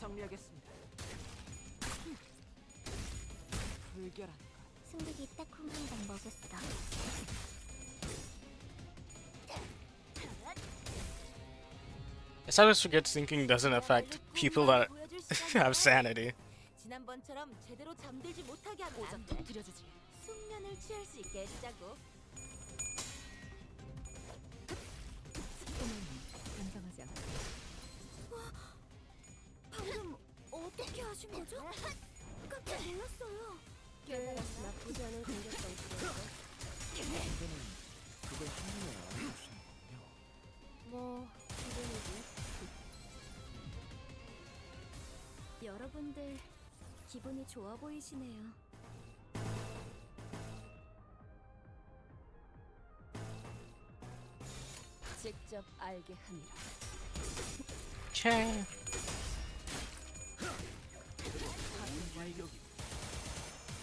S6: 정리하겠습니다. 불결한 것.
S4: 승객이 딱콩 한 방 먹였어.
S1: I sometimes forget thinking doesn't affect people that have sanity.
S2: 지난번처럼 제대로 잠들지 못하게 하면
S6: 오장
S2: 안 돼.
S6: 터뜨려주지.
S2: 숙면을 취할 수 있게 해주자고.
S6: 꿈은 단정하지 않고
S4: 방금 어떻게 하신 거죠? 깜짝 놀랐어요.
S5: 꽤 나쁘지 않은 공격 방식이었어.
S9: 그걸 한눈에 알아보시는군요.
S5: 뭐 기본이지.
S4: 여러분들 기분이 좋아 보이시네요.
S5: 직접 알게 함이라.
S1: Okay.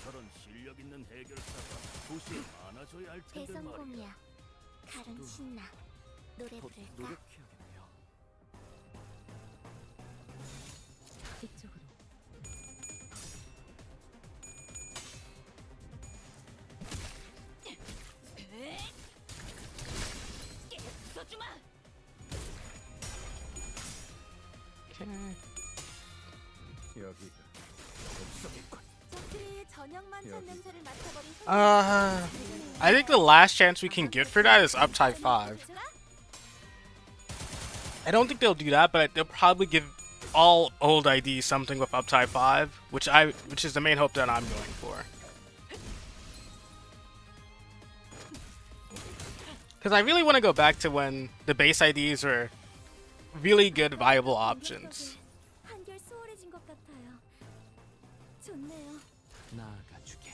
S3: 저런 실력 있는 해결사가 도시에 많아져야 할 텐데 말이야.
S4: 대성공이야. 가른 신나. 노래
S9: 더
S4: 부를까?
S9: 노력해야겠네요.
S6: 이쪽으로.
S7: 여기가 옥석이군.
S2: 저들이 저녁만 찬 냄새를 맡아버린
S1: I think the last chance we can get for that is up type 5. I don't think they'll do that, but they'll probably give all old IDs something with up type 5, which is the main hope that I'm going for. Because I really want to go back to when the base IDs were really good, viable options.
S4: 한결 수월해진 것 같아요. 좋네요.
S9: 나아가주게.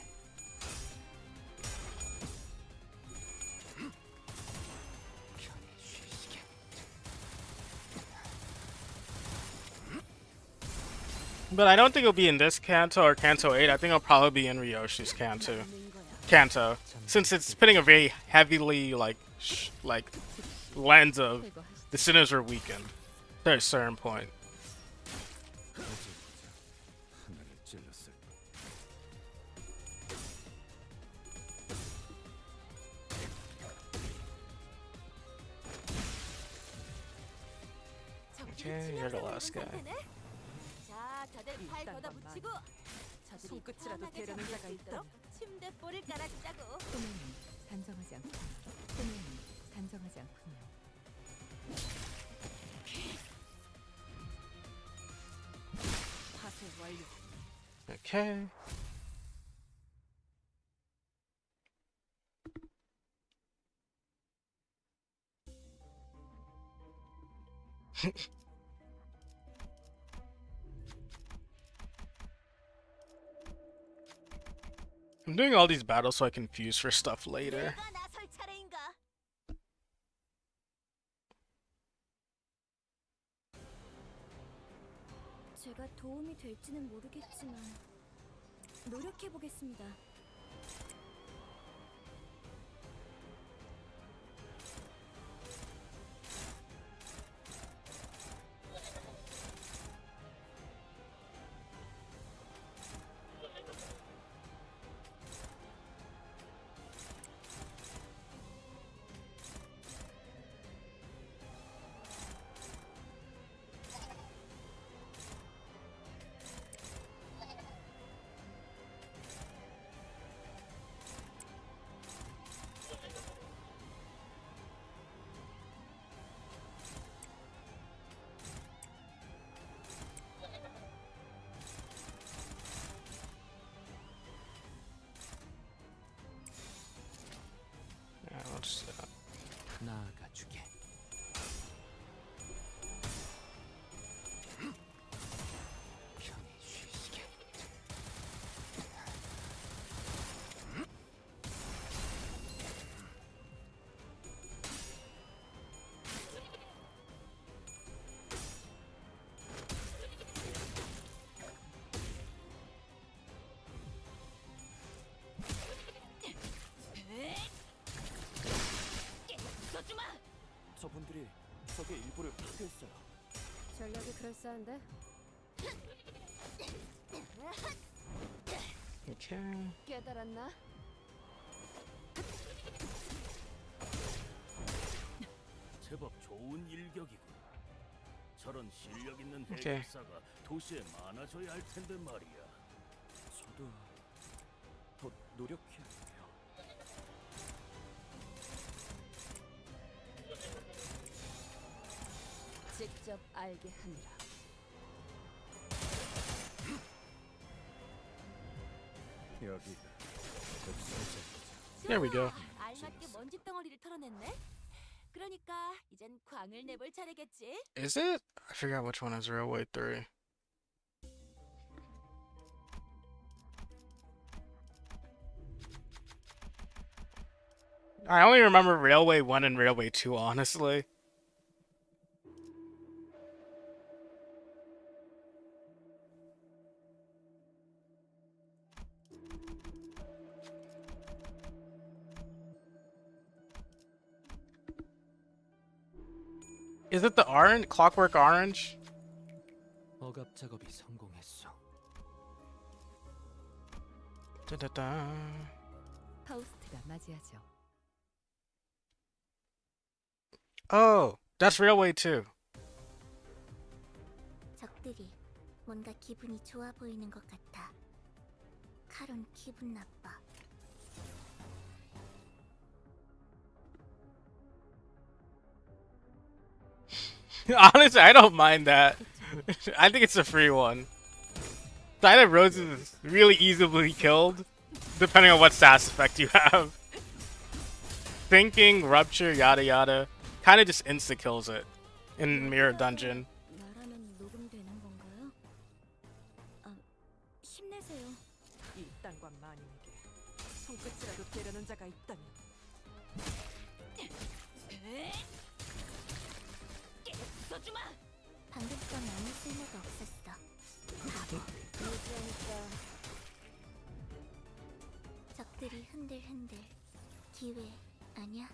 S9: 편히 쉬시게.
S1: But I don't think it'll be in this Kanto or Kanto 8. I think it'll probably be in Ryoshi's Kanto, since it's putting a very heavily like lens of the sinners were weakened to a certain point.
S7: 어제 보자. 하늘을 찔렀을 뿐.
S1: Okay, you're the last guy.
S2: 자, 다들 팔
S6: 일단
S2: 걷어
S6: 만
S2: 붙이고
S6: 손끝이라도
S2: 편하게
S6: 되려는
S2: 잡을
S6: 자가
S2: 수 있도록 침대볼을 깔아주자고.
S6: 꿈은 단정하지 않고 꿈은 단정하지 않군요. 파쇄 완료.
S1: Okay. I'm doing all these battles so I can fuse for stuff later.
S2: 내가 나설 차례인가?
S4: 제가 도움이 될지는 모르겠지만 노력해 보겠습니다.
S1: Yeah, I'll just,
S9: 나아가주게. 편히 쉬시게. 저분들이 적의 일부를 파괴했어요.
S5: 전략이 그럴싸한데?
S1: okay.
S5: 깨달았나?
S3: 제법 좋은 일격이군. 저런 실력 있는
S1: 오케이.
S3: 해결사가 도시에 많아져야 할 텐데 말이야.
S7: 저도 더 노력해야겠네요.
S6: 직접 알게 하느라.
S7: 여기가 흑수저.
S1: There we go.
S2: 알맞게 먼지 덩어리를 털어냈네. 그러니까 이젠 광을 내볼 차례겠지.
S1: Is it? I forgot which one is Railway 3. I only remember Railway 1 and Railway 2, honestly. Is it the orange? Clockwork Orange?
S9: 억압 작업이 성공했어.
S1: Da-da-da.
S6: 파우스트가 맞이하죠.
S1: Oh, that's Railway 2.
S4: 적들이 뭔가 기분이 좋아 보이는 것 같아. 카론 기분 나빠.
S1: Honestly, I don't mind that. I think it's a free one. Side of Roses is really easily killed, depending on what stats effect you have. Thinking, Rupture, yada yada, kind of just insta kills it in Mirror Dungeon.
S4: 말하면 녹음되는 건가요? 아, 힘내세요.
S6: 이 땅과 만인에게 손끝이라도 되려는 자가 있다면
S4: 방금 건 아무 쓸모가 없었어. 무지하니까. 적들이 흔들흔들. 기회 아니야?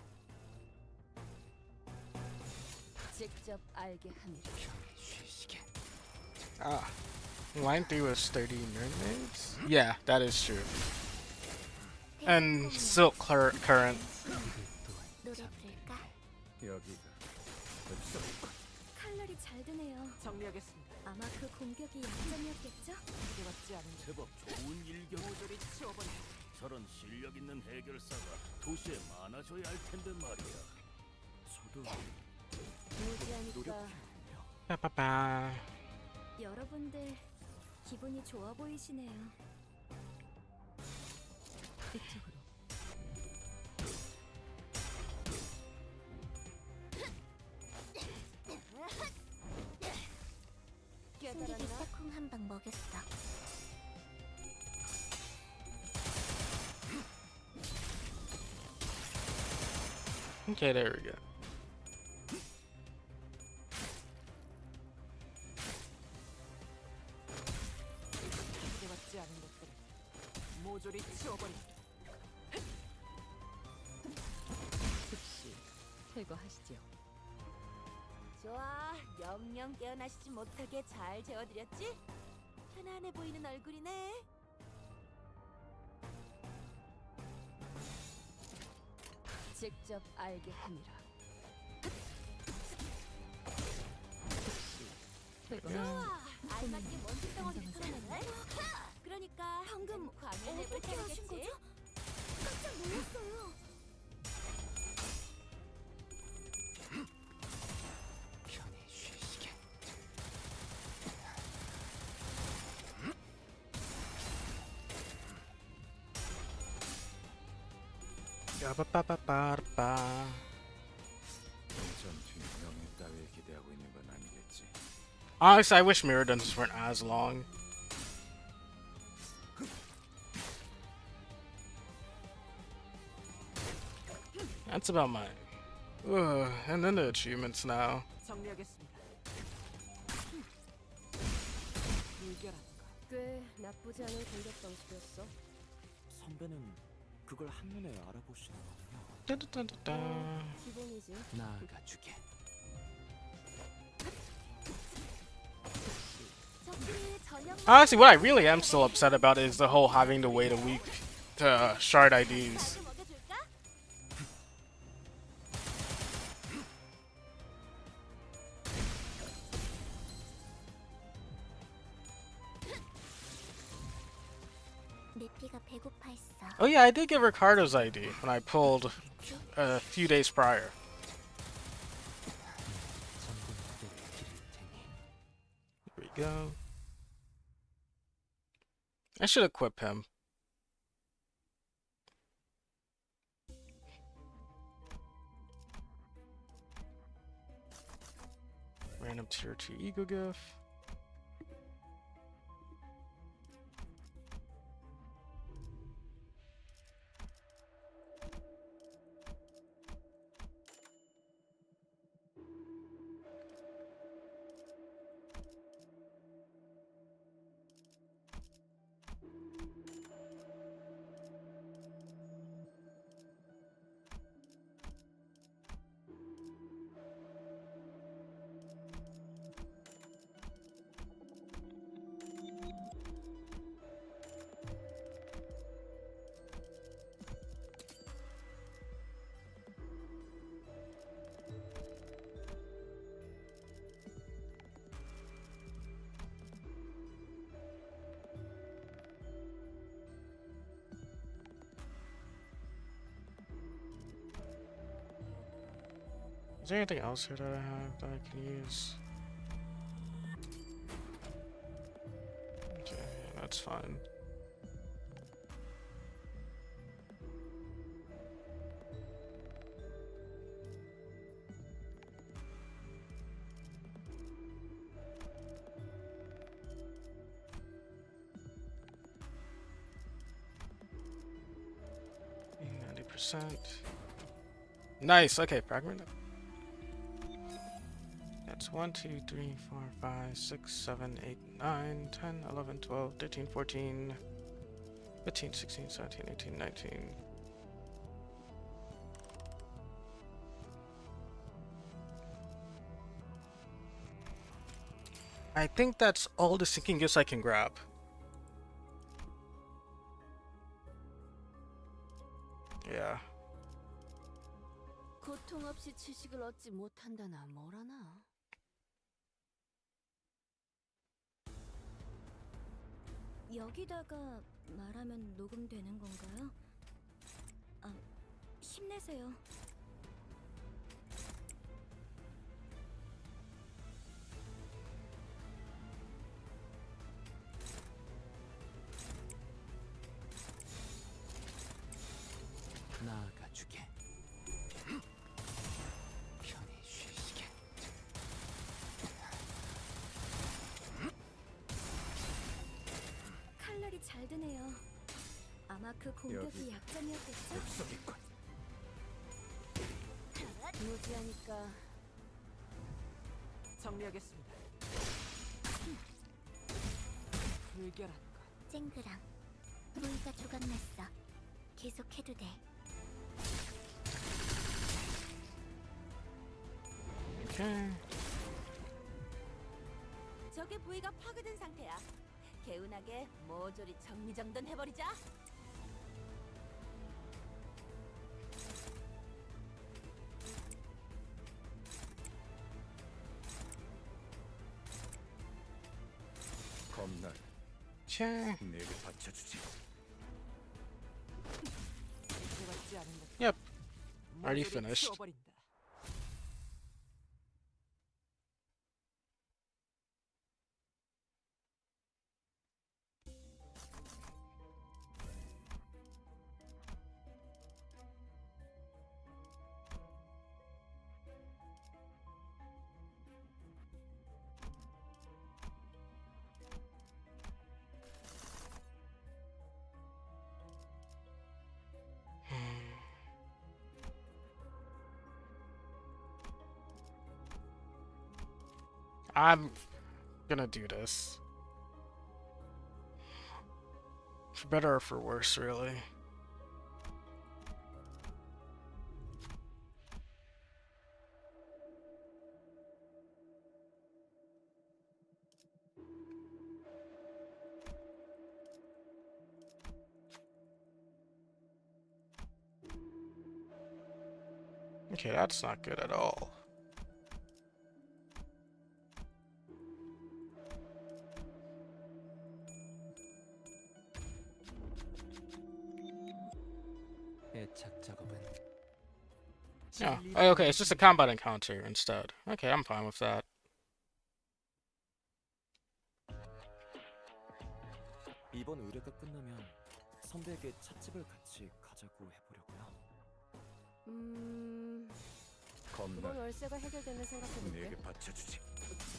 S6: 직접 알게 하느라.
S9: 쉬시게.
S1: Ah, line 3 was 30 mermaids? Yeah, that is true. And Silk Current.
S4: 노래 부를까?
S7: 여기가 흑수저.
S4: 칼날이 잘 드네요.
S6: 정리하겠습니다.
S4: 아마 그 공격이 약점이었겠죠?
S6: 기대받지 않은 자.
S3: 제법 좋은 일격.
S6: 모조리 치워버려.
S3: 저런 실력 있는 해결사가 도시에 많아져야 할 텐데 말이야.
S7: 저도
S4: 무지하니까.
S7: 노력해야겠네요.
S1: Ba-ba-ba.
S4: 여러분들 기분이 좋아 보이시네요.
S6: 이쪽으로.
S4: 승리기 새콩 한 방 먹였어.
S1: Okay, there we go.
S6: 기대받지 않은 것들을 모조리 치워버려. 즉시 퇴거하시죠.
S2: 좋아, 영영 깨어나시지 못하게 잘 재워드렸지? 편안해 보이는 얼굴이네.
S6: 직접 알게 하느라. 즉시 퇴거.
S2: 좋아, 알맞게 먼지 덩어리를 털어냈네. 그러니까
S4: 방금
S2: 광을 내볼
S4: 어떻게 하신
S2: 차례겠지.
S4: 거죠? 깜짝 놀랐어요.
S9: 편히 쉬시게.
S1: Ba-ba-ba-ba-ba-ba.
S7: 전투 명예 따위에 기대하고 있는 건 아니겠지.
S1: Honestly, I wish Mirror Dungeons weren't as long. That's about my... and then the achievements now.
S6: 정리하겠습니다. 물결한가.
S5: 꽤 나쁘지 않은 공격 방식이었어.
S7: 선배는 그걸 한눈에 알아보시는 거군요.
S1: Da-da-da-da-da.
S5: 기본이지.
S9: 나아가주게.
S2: 적들이 저녁
S1: Honestly, what I really am still upset about is the whole having to wait a week to shard IDs.
S2: 자주 먹여줄까?
S4: 고기가 배고파했어.
S1: Oh yeah, I did get Ricardo's ID when I pulled a few days prior. Here we go. I should equip him. Random tier 2 ego gif. Is there anything else here that I have that I can use? Okay, that's fine. %. Nice. Okay, fragment. That's 1, 2, 3, 4, 5, 6, 7, 8, 9, 10, 11, 12, 13, 14, 15, 16, 17, 18, 19. I think that's all the sinking gifts I can grab. Yeah.
S5: 고통 없이 지식을 얻지 못한다나 뭐라나.
S4: 여기다가 말하면 녹음되는 건가요? 아, 힘내세요.
S9: 나아가주게. 편히 쉬시게.
S4: 칼날이 잘 드네요. 아마 그 공격이
S7: 여기.
S4: 약점이었겠죠?
S7: 엽석이군.
S5: 무지하니까
S6: 정리하겠습니다. 불결한 것.
S4: 쨍그랑 부위가 조각났어. 계속해도 돼.
S1: Okay.
S2: 적의 부위가 파괴된 상태야. 개운하게 모조리 정리정돈 해버리자.
S7: 겁날.
S1: Okay.
S7: 내게 받쳐주지.
S6: 상대받지 않은 것.
S1: Yep. Already
S6: 모조리
S1: finished.
S6: 치워버린다.
S1: I'm gonna do this. For better or for worse, really. Okay, that's not good at all. Yeah. Oh, okay, it's just a combat encounter instead. Okay, I'm fine with that.
S10: 이번 의뢰가 끝나면 선배에게 찻집을 같이 가자고 해보려고요.
S5: 그번
S7: 겁나
S5: 월세가 해결되면 생각해볼게.
S7: 내게 받쳐주지.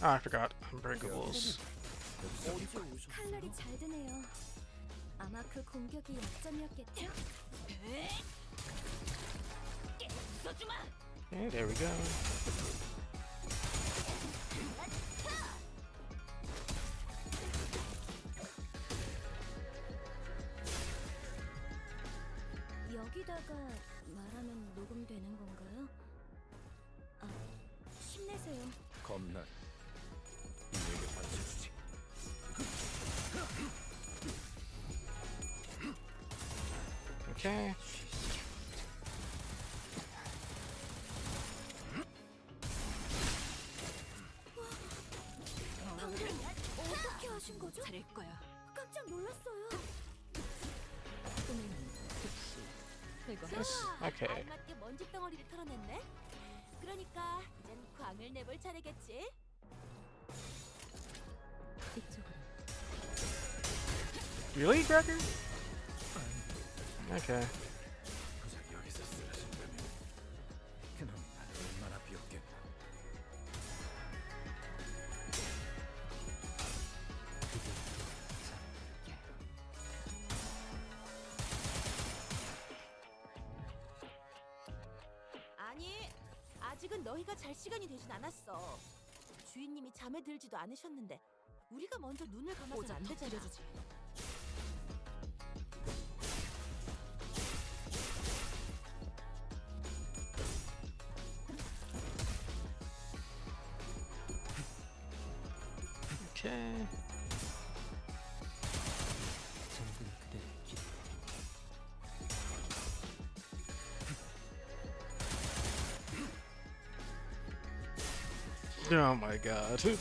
S1: Ah, I forgot. Unbreakables.
S10: 어디서 오셨어요?
S4: 칼날이 잘 드네요. 아마 그 공격이 약점이었겠죠?
S1: Okay, there we go.
S4: 여기다가 말하면 녹음되는 건가요? 아, 힘내세요.
S7: 겁나 내게 받쳐주지.
S1: Okay.
S4: 어떻게 하신 거죠?
S6: 잘할 거야.
S4: 깜짝 놀랐어요.
S6: 꿈에는 즉시 해가
S1: Yes. Okay.
S2: 알맞게 먼지 덩어리를 털어냈네. 그러니까 이젠 광을 내볼 차례겠지.
S6: 이쪽으로.
S1: Really, Gregor? Okay.
S7: 고작 여기서 쓰러진다면 그놈 나를 얼마나 비웠겠나.
S2: 아니, 아직은 너희가 잘 시간이 되진 않았어. 주인님이 잠에 들지도 않으셨는데 우리가 먼저 눈을 감아서는 안 되잖아.
S6: 터뜨려주지.
S1: Okay.
S9: 정든 그대를 기다릴 테니.
S1: Oh my god.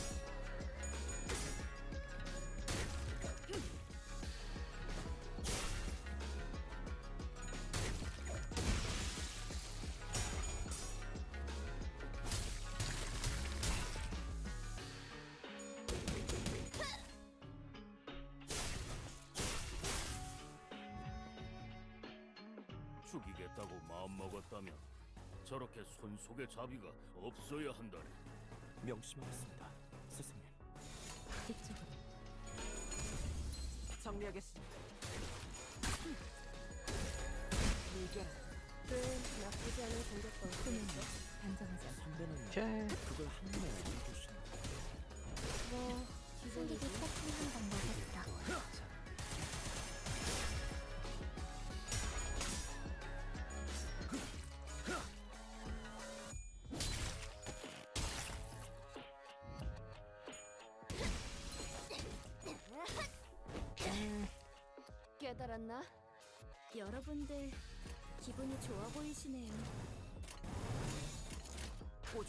S3: 죽이겠다고 마음먹었다면 저렇게 손속의 자비가 없어야 한다네.
S10: 명심하겠습니다, 스승님.
S6: 이쪽으로. 정리하겠습니다. 이게
S5: 꽤 나쁘지 않은 공격 방식이었어.
S6: 단정하지 않다.
S10: 선배는
S1: Okay.
S10: 그걸 한눈에 알아주시는
S5: 뭐
S4: 승리를
S5: 기본이지.
S4: 딱 한 방법 있다.
S5: 깨달았나?
S4: 여러분들 기분이 좋아 보이시네요.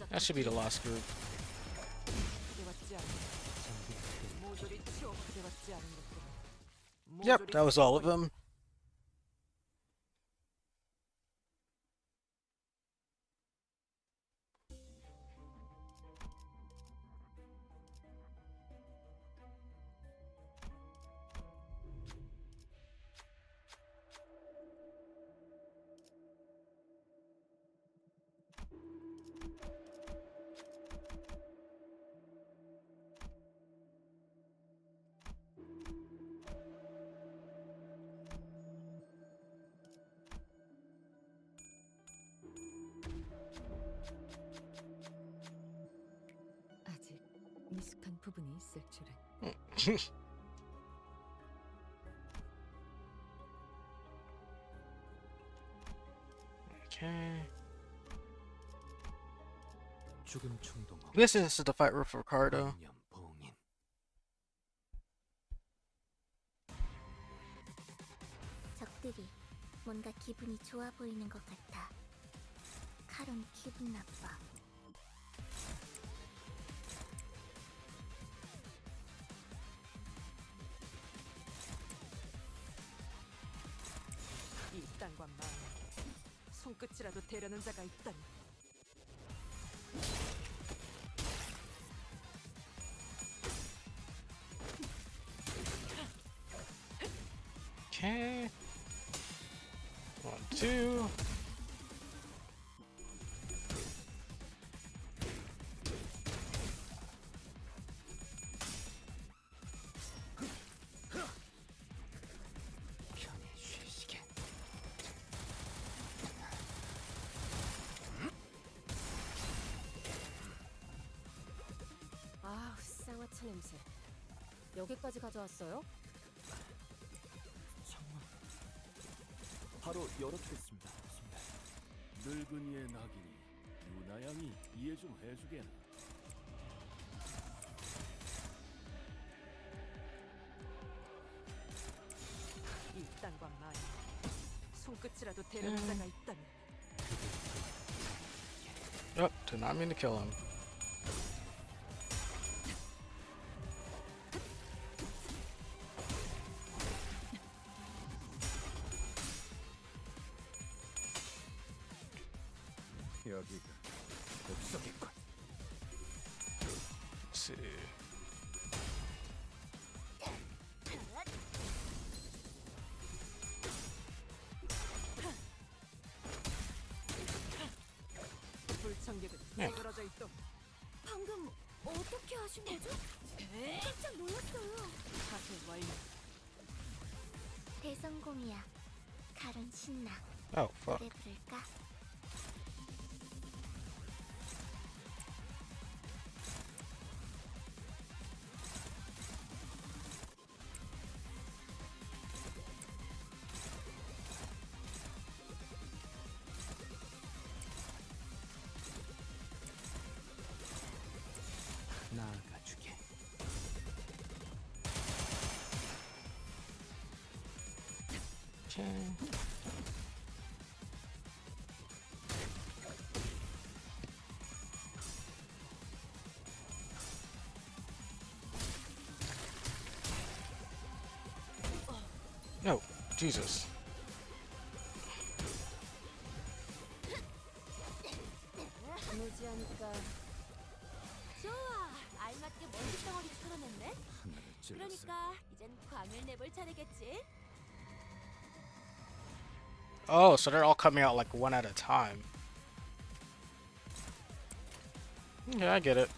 S1: That should be the last group.
S6: 그대받지 않은 모조리 치워 그대받지 않은 것들.
S1: Yep, that was all of them.
S6: 아직 미숙한 부분이 있을 줄은.
S1: Okay.
S9: 죽음 충동 없이
S1: This is the fight with Ricardo.
S9: 관념 봉인.
S4: 적들이 뭔가 기분이 좋아 보이는 것 같아. 카론 기분 나빠.
S6: 이 땅과 마음 손끝이라도 대려는 자가 있다니.
S1: Okay. 1, 2.
S9: 편히 쉬시게.
S5: 아, 쌍화차 냄새. 여기까지 가져왔어요?
S10: 정말 바로 열어두겠습니다. 선배.
S3: 늙은이의 낙인이 유나양이 이해 좀 해주게나.
S6: 일당과 말. 손끝이라도 대려는 자가 있다니.
S1: Yep, did not mean to kill him.
S7: 여기가 옥석이군.
S1: Let's see.
S6: 불청객은
S1: 네.
S6: 찌그러져 있도.
S4: 방금 어떻게 하신 거죠? 깜짝 놀랐어요.
S6: 사실 완료.
S4: 대성공이야. 칼은 신나.
S1: Oh, fuck.
S4: 노래 부를까?
S9: 나아가주게.
S1: Okay. No, Jesus.
S5: 무지하니까
S2: 좋아. 알맞게 먼지 덩어리 털어냈네.
S7: 하늘을 찔렀어.
S2: 그러니까 이젠 광을 내볼 차례겠지.
S1: Oh, so they're all coming out like one at a time. Yeah, I get it.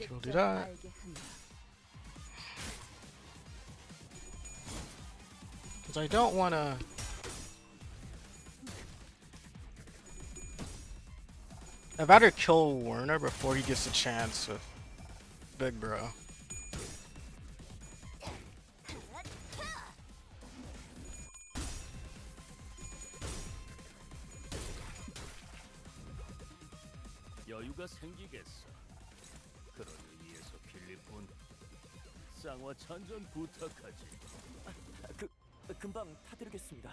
S1: We'll do that.
S6: 알게 한다.
S1: Because I don't want to... I'd rather kill Werner before he gets a chance with Big Bro.
S3: 여유가 생기겠어. 그러기 위해서 필리폰 쌍화차 한잔 부탁하지.
S10: 금방 타드리겠습니다.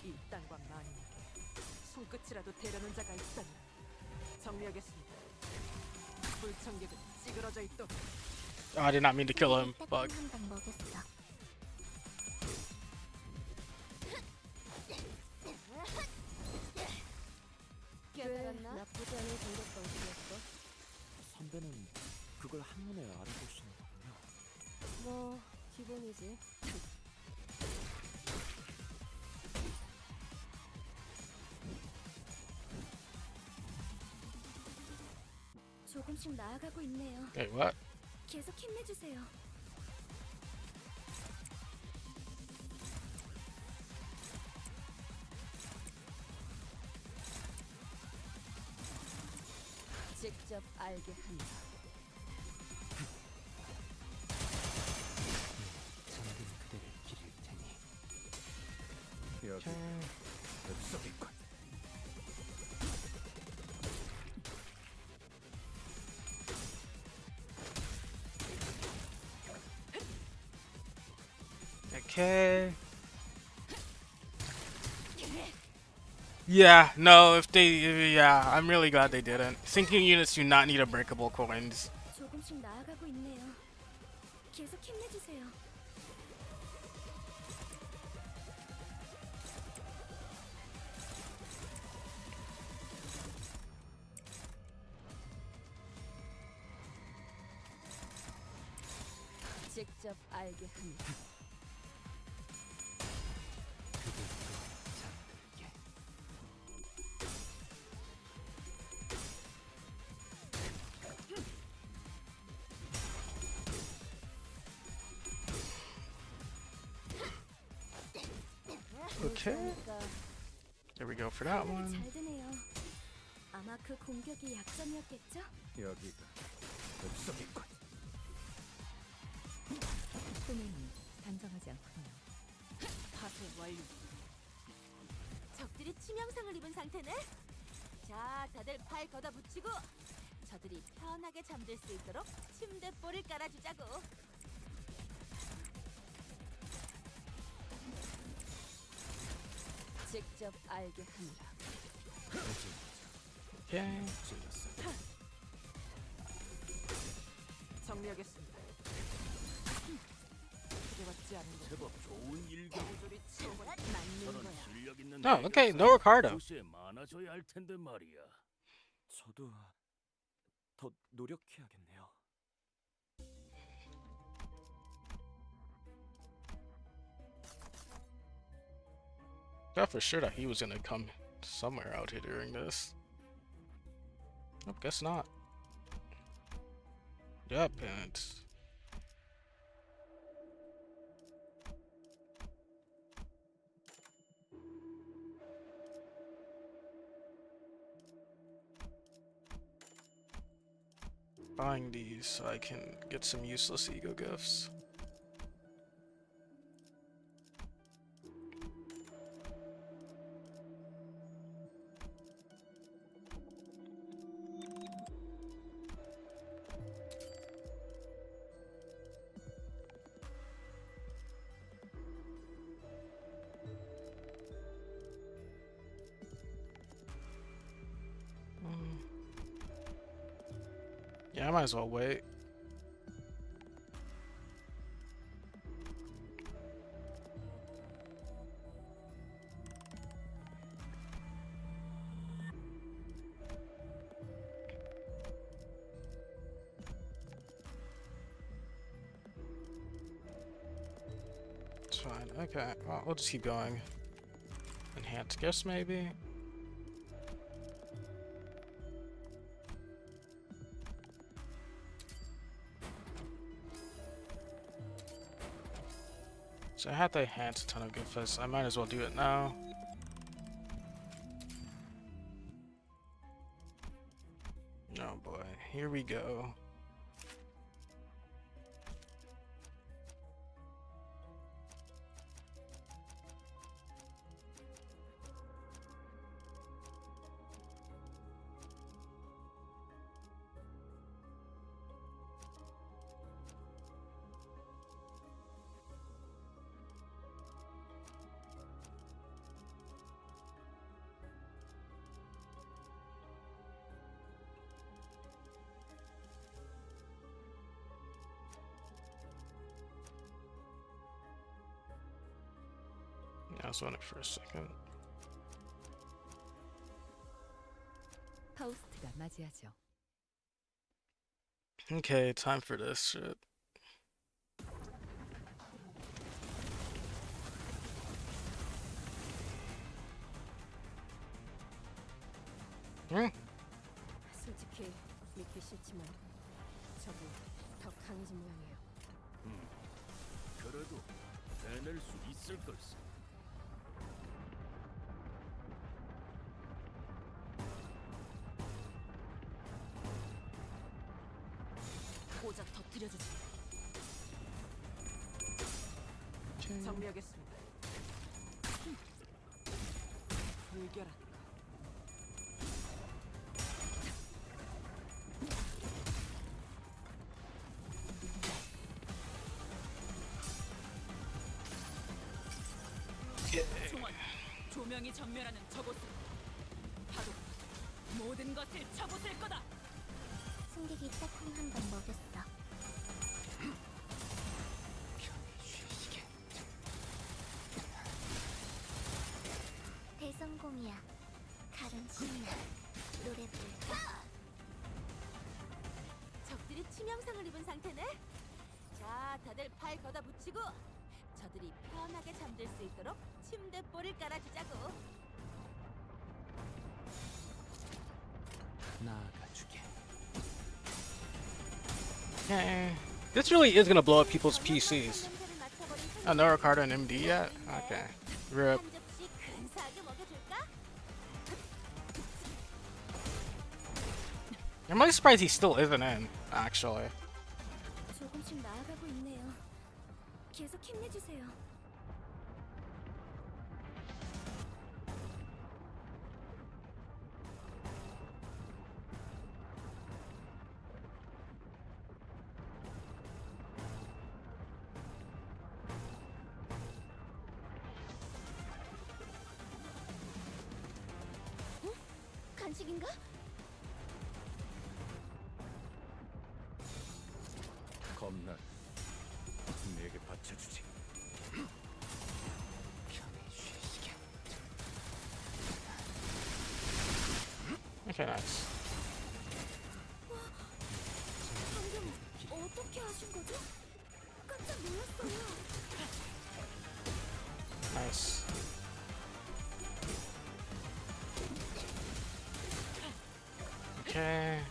S6: 이 땅과 만인에게 손끝이라도 대려는 자가 있다니. 정리하겠습니다. 불청객은 찌그러져 있도.
S1: Oh, I did not mean to kill him. Fuck.
S4: 한방 먹였어.
S5: 꽤 나쁘지 않은 공격 방식이었어.
S10: 선배는 그걸 한눈에 알아보시는 거군요.
S5: 뭐 기본이지.
S4: 조금씩 나아가고 있네요.
S1: Wait, what?
S4: 계속 힘내주세요.
S6: 직접 알게 한다.
S7: 여기 흡성이군.
S1: Okay. Yeah, no, if they, yeah, I'm really glad they didn't. Sinking units do not need unbreakable coins.
S4: 조금씩 나아가고 있네요. 계속 힘내주세요.
S5: 직접 알게 합니다.
S9: 잠들게.
S1: Okay. There we go for that one.
S4: 잘 드네요. 아마 그 공격이 약점이었겠죠?
S7: 여기가 흡성이군.
S6: 소매는 단정하지 않군요.
S5: 파괴 완료.
S2: 적들이 치명상을 입은 상태네. 자, 다들 팔 걷어붙이고 저들이 편하게 잠들 수 있도록 침대볼을 깔아주자고.
S5: 직접 알게 합니다.
S1: Okay.
S5: 정리하겠습니다. 기대받지 않은 것.
S3: 제법 좋은 일격.
S5: 모조리 맞는
S3: 저런
S5: 거야.
S3: 실력 있는
S1: Oh, okay,
S3: 해결사가
S1: no Ricardo.
S3: 도시에 많아져야 할 텐데 말이야.
S10: 저도 더 노력해야겠네요.
S1: Thought for sure that he was gonna come somewhere out here during this. Nope, guess not. Yep, and it's... buying these so I can get some useless ego gifts. Yeah, I might as well wait. It's fine. Okay, well, we'll just keep going. Enhance gifts, maybe? So I had to enhance a ton of gift lists. I might as well do it now. Oh boy, here we go. I was wondering for a second.
S6: 파우스트가 맞이하죠.
S1: Okay, time for this shit.
S5: 솔직히 믿기 싫지만 적이 더 강해진 모양이에요.
S3: 그래도 해낼 수 있을 걸세.
S5: 고작 터뜨려주지. 정리하겠습니다.
S6: 불결한 총원, 조명이 전멸하는 저곳을 파도 모든 것을 쳐부술 거다.
S4: 승객이 딱콩 한 번 먹였어.
S9: 쉬시게.
S4: 대성공이야. 칼은 신나. 노래 부를까?
S2: 적들이 치명상을 입은 상태네. 자, 다들 팔 걷어 붙이고 저들이 편하게 잠들 수 있도록 침대볼을 깔아주자고.
S9: 나가주게.
S1: Okay. This really is gonna blow up people's PCs. Oh, no Ricardo and MD yet? Okay. RIP.
S2: 한 접시 근사하게 먹여줄까?
S1: I'm really surprised he still isn't in, actually.
S4: 조금씩 나아가고 있네요. 계속 힘내주세요. 간식인가?
S7: 겁나. 내게 받쳐주지.
S9: 편히 쉬시게.
S1: Okay, nice.
S4: 방금 어떻게 하신 거죠? 깜짝 놀랐어요.
S1: Nice. Okay.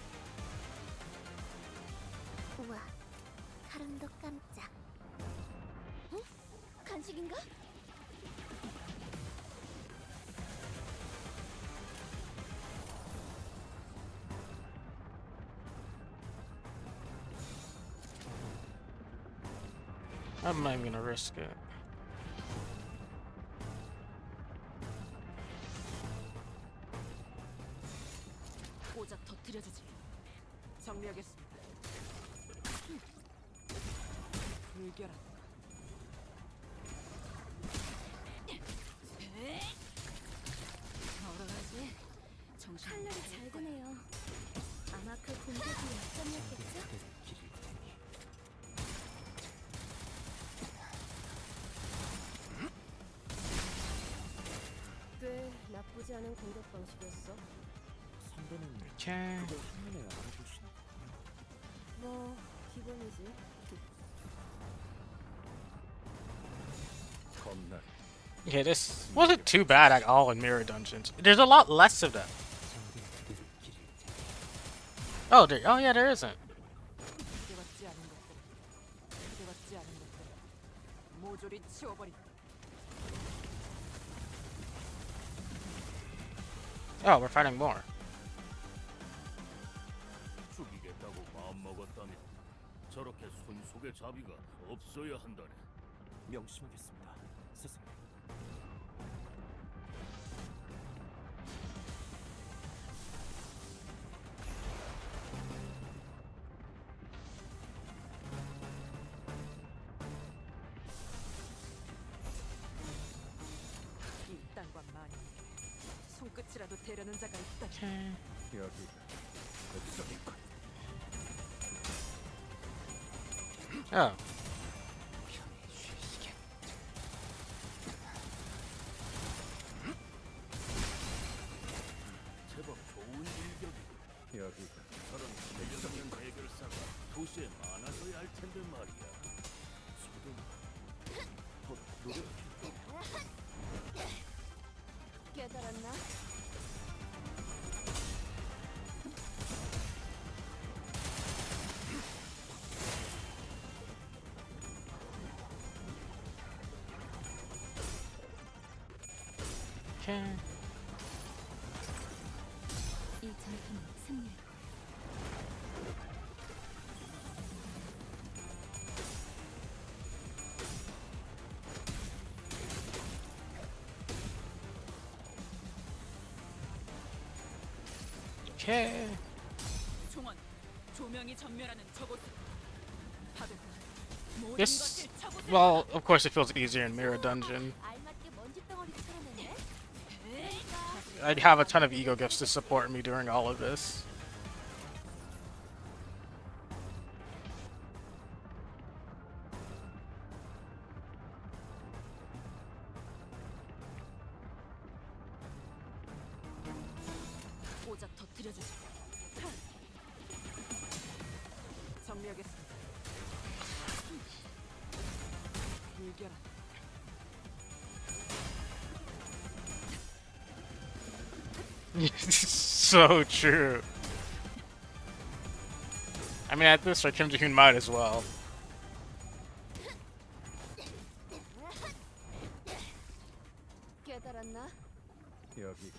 S4: 우와, 가름도 깜짝. 응? 간식인가?
S1: I'm not even gonna risk it.
S6: 고작 터뜨려주지. 정리하겠습니다. 불결한 얼어가지. 정신
S4: 칼날이 잘 드네요. 아마 그 공격이 약점이었겠죠?
S9: 기를 테니.
S5: 꽤 나쁘지 않은 공격 방식이었어.
S10: 선배는
S1: Okay.
S10: 그걸 한눈에 알아보시는.
S5: 뭐 기본이지.
S7: 겁나.
S1: Okay, this wasn't too bad at all in mirror dungeons. There's a lot less of them.
S9: 정들들을 기를 테니.
S1: Oh, oh yeah, there isn't.
S6: 기대받지 않은 것들, 기대받지 않은 것들 모조리 치워버린다.
S1: Oh, we're fighting more.
S3: 죽이겠다고 마음먹었다면 저렇게 손속의 자비가 없어야 한다네.
S10: 명심하겠습니다, 스승님.
S6: 일당과 만인 손끝이라도 대려는 자가 있다.
S1: Okay.
S7: 여기가 흡성이군.
S1: Oh.
S9: 편히 쉬시게.
S3: 제법 좋은 일격이고
S7: 여기가
S3: 저런 실력 있는 해결사가 도시에 많아져야 할 텐데 말이야.
S10: 저도 더 노력해.
S4: 깨달았나?
S1: Okay.
S4: 이 전투는 승리할 거야.
S1: Okay.
S6: 총원, 조명이 전멸하는 저곳. 파도가 모든
S1: This,
S6: 것을 쳐부수라.
S1: well, of course it feels easier in Mirror Dungeon.
S2: 알맞게 먼지 덩어리를 털어내네.
S1: I'd have a ton of ego gifts to support me during all of this.
S6: 오작 터뜨려주지. 정리하겠습니다. 불결한
S1: So true. I mean, at this rate, Kim Ji-hoon might as well.
S5: 깨달았나?
S7: 여기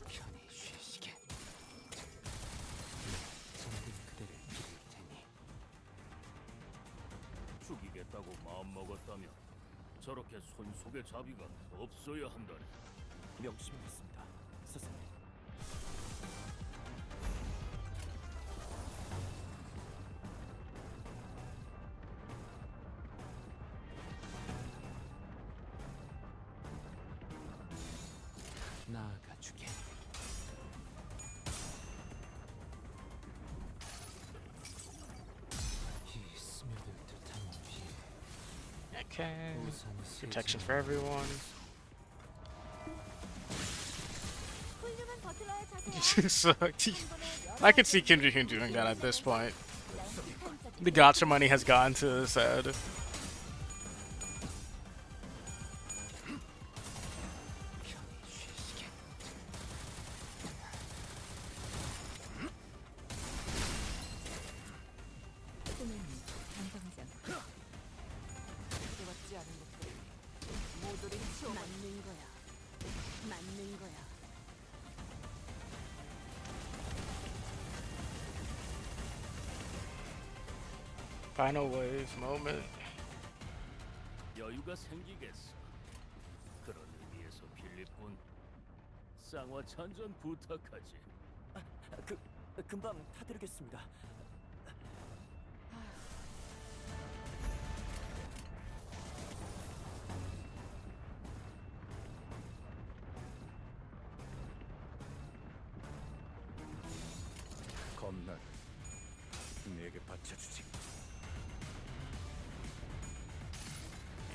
S9: 편히 쉬시게. 잠든 그대를 기릴 테니.
S3: 죽이겠다고 마음먹었다면 저렇게 손속의 자비가 없어야 한다네.
S10: 명심하겠습니다. 스승님.
S9: 나아가주게. 이 스며들 듯한 비.
S1: Okay.
S9: 우산이
S1: Protection
S9: 쓰지
S1: for everyone.
S2: 훌륭한 버틀러의 자세야.
S1: So, I could see Kim Ji-hoon doing that at this point. The gotcha money has gotten to his head.
S9: 편히 쉬시게.
S6: 꿈에는 당당장. 해왔지 않은 것들 모두를 치워 맞는 거야. 맞는 거야.
S1: Final wave moment.
S3: 여유가 생기겠어. 그런 의미에서 필립군, 쌍화 찬전 부탁하지.
S10: 금방 타드리겠습니다.
S7: 겁날 내게 바쳐주지.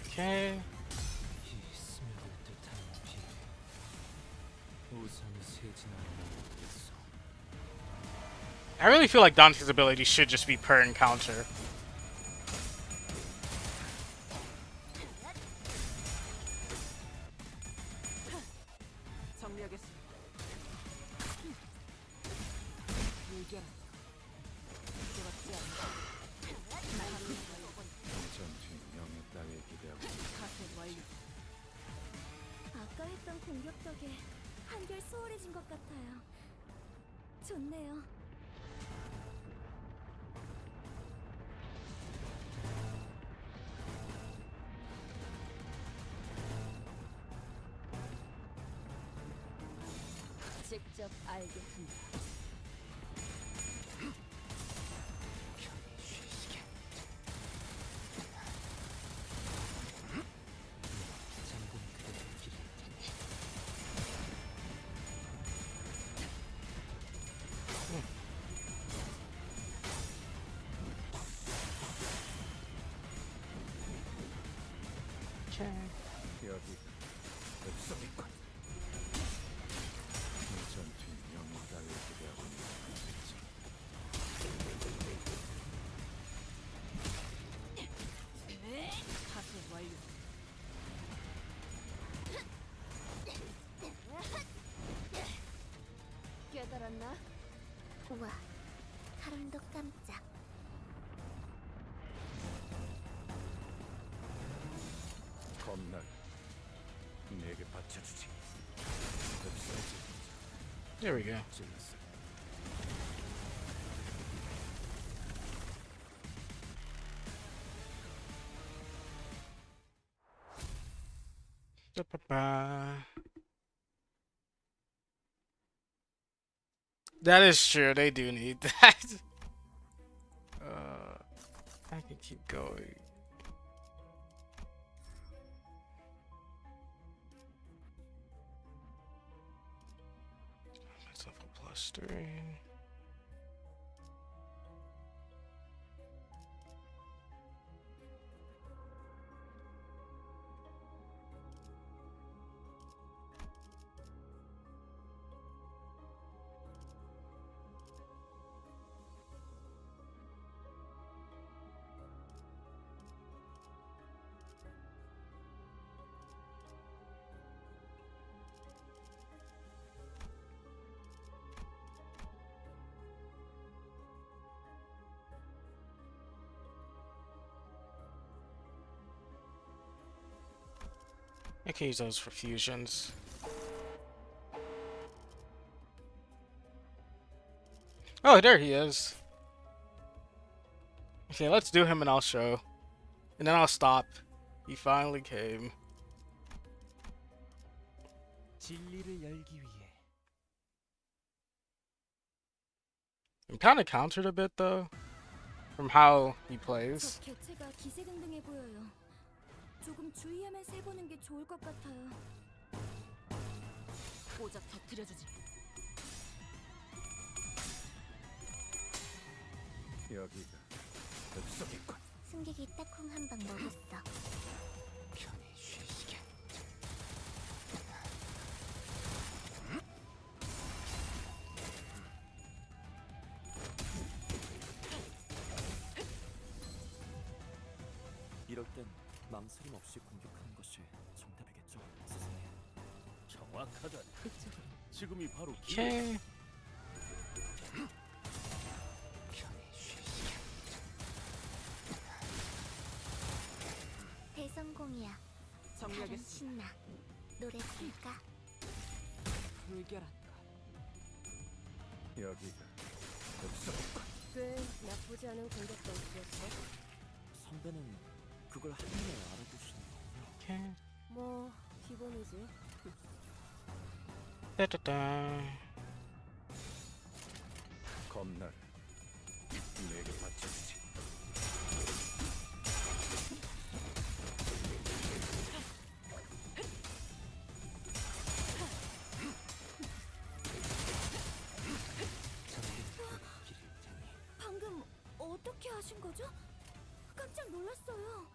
S1: Okay.
S9: 이 스며들 듯한 비. 우산이 새진 않는 곳에서.
S1: I really feel like Dante's ability should just be per encounter.
S6: 정리하겠습니다. 불결한 해왔지 않은
S7: 전투의 명예 따위에 기대하고
S6: 가세 완료.
S4: 아까 했던 공격 덕에 한결 수월해진 것 같아요. 좋네요.
S6: 직접 알게 한다.
S9: 편히 쉬시게. 잠든 그대를 기릴 테니.
S7: 여기 뱃속이군. 이 전투의 명예 따위에 기대하고 있는 거지.
S6: 가세 완료.
S5: 깨달았나?
S4: 우와, 사람도 깜짝.
S7: 겁날 내게 바쳐주지. 뱃속이
S1: There we go.
S7: 찔렀어.
S1: That is true. They do need that. I can keep going. Myself a +3. I can use those for fusions. Oh, there he is. Okay, let's do him and I'll show. And then I'll stop. He finally came. I'm kind of countered a bit though, from how he plays.
S4: 저 개체가 기세등등해 보여요. 조금 주의하면서 해보는 게 좋을 것 같아요.
S6: 꼬작 터뜨려주지.
S7: 여기가 급속했군.
S4: 승객이 딱콩 한 방 먹었어.
S9: 편히 쉬시게.
S10: 이럴 땐 망설임 없이 공격하는 것이 정답이겠죠, 스승님.
S3: 정확하다.
S6: 그쪽으로.
S3: 지금이 바로 기회.
S1: Okay.
S9: 편히 쉬시게.
S4: 대성공이야. 바람
S6: 정리하겠습니다.
S4: 신나. 노래 부를까?
S6: 불결한가.
S7: 여기가 급속했군.
S5: 꽤 나쁘지 않은 공격 방식이었어.
S10: 선배는 그걸 한눈에 알아보시는 거군요.
S1: Okay.
S5: 뭐 기본이지.
S1: 따따따.
S7: 겁나를 내게 바쳐주지.
S4: 방금 어떻게 하신 거죠? 깜짝 놀랐어요.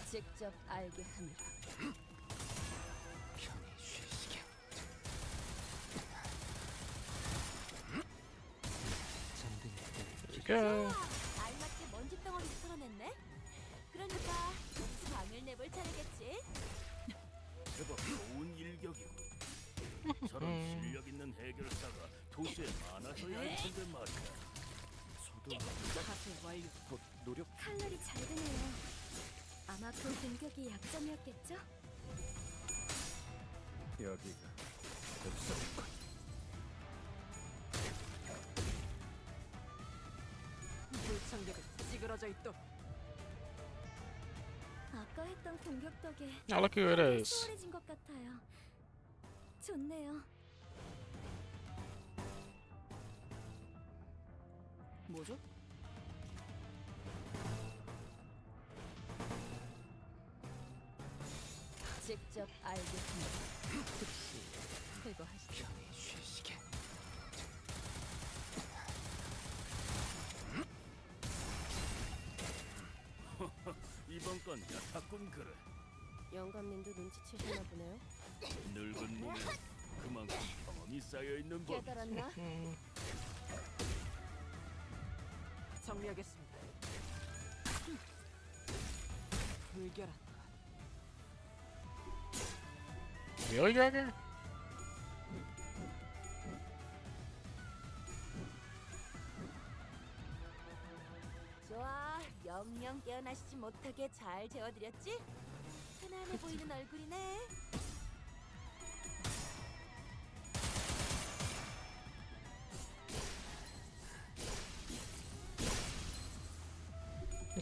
S6: 직접 알게 함이라.
S9: 편히 쉬시게. 잠든
S1: There we go.
S2: 알맞게 먼지 덩어리를 털어냈네. 그러니까 방을 내볼 차례겠지.
S3: 제법 좋은 일격이고. 저런 실력 있는 해결사가 도시에 많아져야 할 텐데 말이야.
S10: 저도
S6: 자세 완료.
S10: 더 노력.
S4: 칼날이 잘 드네요. 아마 그 공격이 약점이었겠죠?
S7: 여기가 급속했군.
S6: 불청객은 찌그러져 있도록.
S4: 아까 했던 공격 덕에
S1: Now look who it is.
S4: 수월해진 것 같아요. 좋네요.
S6: 뭐죠? 직접 알게 합니다. 즉시 제거하시죠.
S9: 편히 쉬시게.
S3: 이번 건 얕았군 그래.
S5: 영감님도 눈치채셨나 보네요.
S3: 늙은 몸에 그만큼 경험이 쌓여 있는 법.
S5: 깨달았나?
S6: 정리하겠습니다. 불결한.
S1: Really, Gregor?
S2: 좋아, 영영 깨어나시지 못하게 잘 재워드렸지? 편안해 보이는 얼굴이네.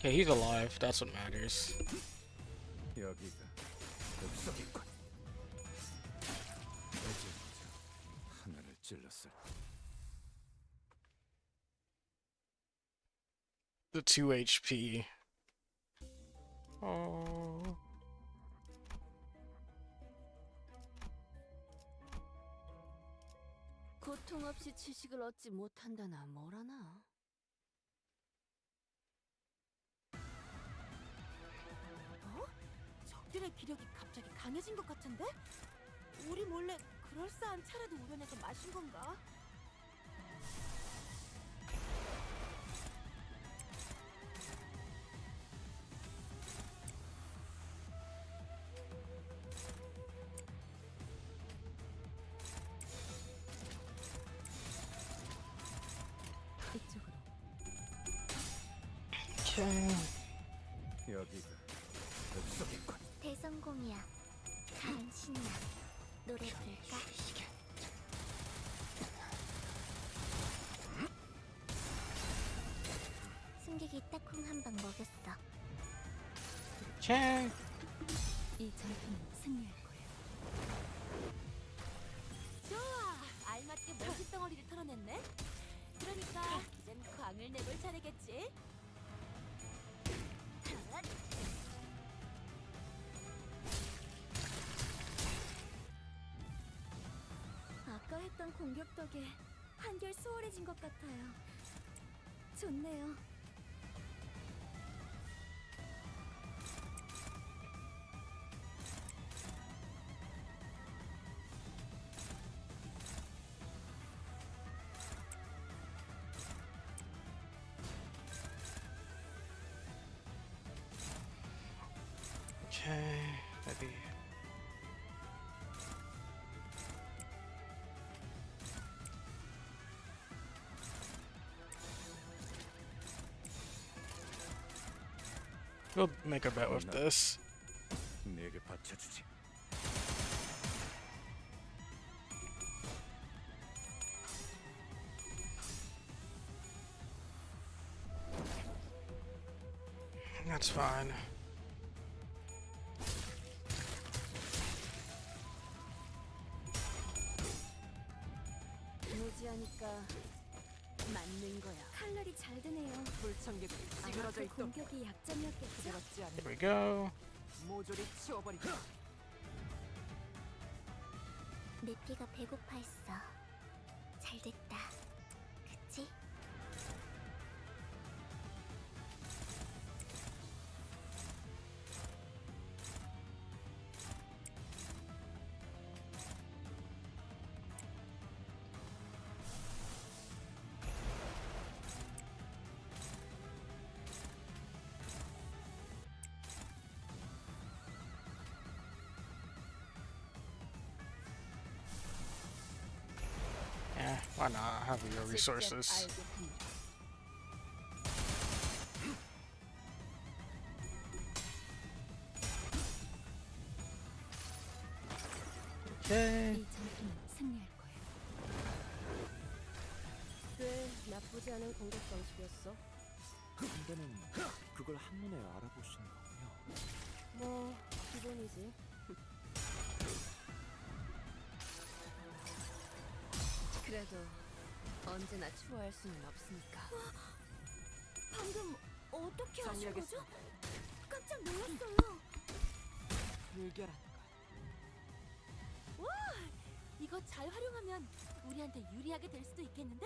S1: Okay, he's alive. That's what matters.
S7: 여기가 흡속이군. 어제 하늘을 찔렀을
S1: The 2 HP. Oh.
S5: 고통 없이 지식을 얻지 못한다나 뭐라나.
S2: 어? 적들의 기력이 갑자기 강해진 것 같은데? 우리 몰래 그럴싸한 차라도 우려내서 마신 건가?
S5: 이쪽으로.
S1: Okay.
S7: 여기가 흡속이군.
S4: 대성공이야. 간 신나. 노래 부를까? 승객이 딱콩 한 방 먹였어.
S1: Okay.
S4: 이 전투는 승리할 거야.
S2: 좋아! 알맞게 먼지 덩어리를 털어냈네? 그러니까 이젠 광을 내볼 차례겠지?
S4: 아까 했던 공격 덕에 한결 수월해진 것 같아요. 좋네요.
S1: Okay. Maybe. We'll make a bet with this.
S7: 내게 받쳐주지.
S1: That's fine.
S5: 무지하니까 맞는 거야.
S4: 칼날이 잘 드네요.
S6: 불청객이
S4: 아마
S6: 찌그러져
S4: 그
S6: 있던
S4: 공격이 약점이었겠죠?
S6: 부드럽지 않은
S1: Here we go.
S6: 모조리 치워버리고.
S4: 내 피가 배고파했어. 잘 됐다. 그치?
S1: Yeah, why not? Have your
S5: 직접
S1: resources.
S5: 알게 합니다.
S1: Okay.
S4: 이 전투는 승리할 거야.
S5: 꽤 나쁘지 않은 공격 방식이었어.
S10: 근데는 그걸 한눈에 알아보시는 거군요.
S5: 뭐 기본이지. 그래도 언제나 추월할 수는 없으니까.
S4: 방금 어떻게 하신
S6: 정리하겠습니다.
S4: 거죠? 깜짝 놀랐어요.
S6: 불결한
S2: 와! 이거 잘 활용하면 우리한테 유리하게 될 수도 있겠는데?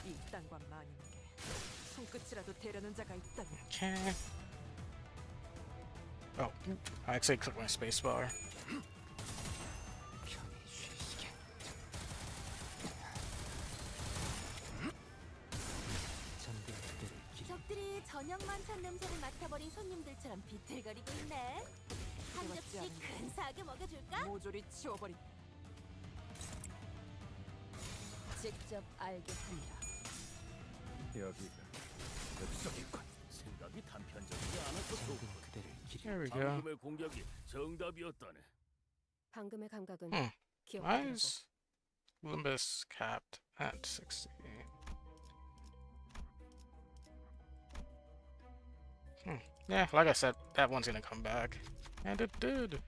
S6: 이 땅과 만인에게 손끝이라도 대려는 자가 있다면
S1: Okay. Oh, I actually clicked my spacebar.
S9: 편히 쉬시게. 잠든 그대를 길
S2: 적들이 저녁 만찬 냄새를 맡아버린 손님들처럼 비틀거리고 있네. 한 접시 근사하게 먹여줄까?
S6: 모조리 치워버리고.
S5: 직접 알게 합니다.
S7: 여기가 흡속이군.
S3: 생각이 단편적이지 않았어.
S9: 잠든 그대를 길
S1: There we go.
S3: 방금의 공격이 정답이었다네.
S5: 방금의 감각은
S1: Why
S5: 기억하더라고.
S1: is Limbus capped at 60? Yeah, like I said, that one's gonna come back. And it did.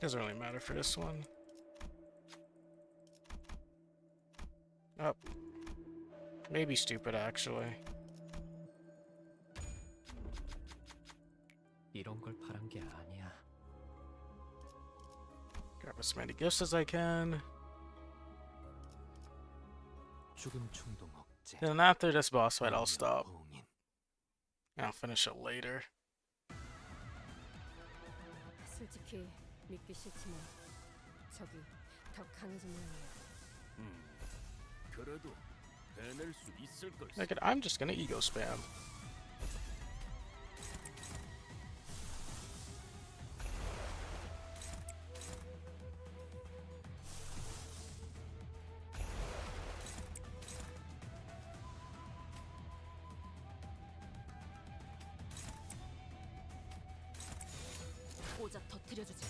S1: Doesn't really matter for this one. Oh. Maybe stupid, actually.
S10: 이런 걸 바란 게 아니야.
S1: Grab as many gifts as I can.
S9: 죽음 충동 억제.
S1: Then after this boss fight, I'll
S9: 관념
S1: stop.
S9: 봉인.
S1: And I'll finish it later.
S5: 솔직히 믿기 싫지만 적이 더 강해진 모양이야.
S3: 그래도 해낼 수 있을 걸.
S1: Look at, I'm just gonna ego spam.
S6: 고작 터뜨려주지.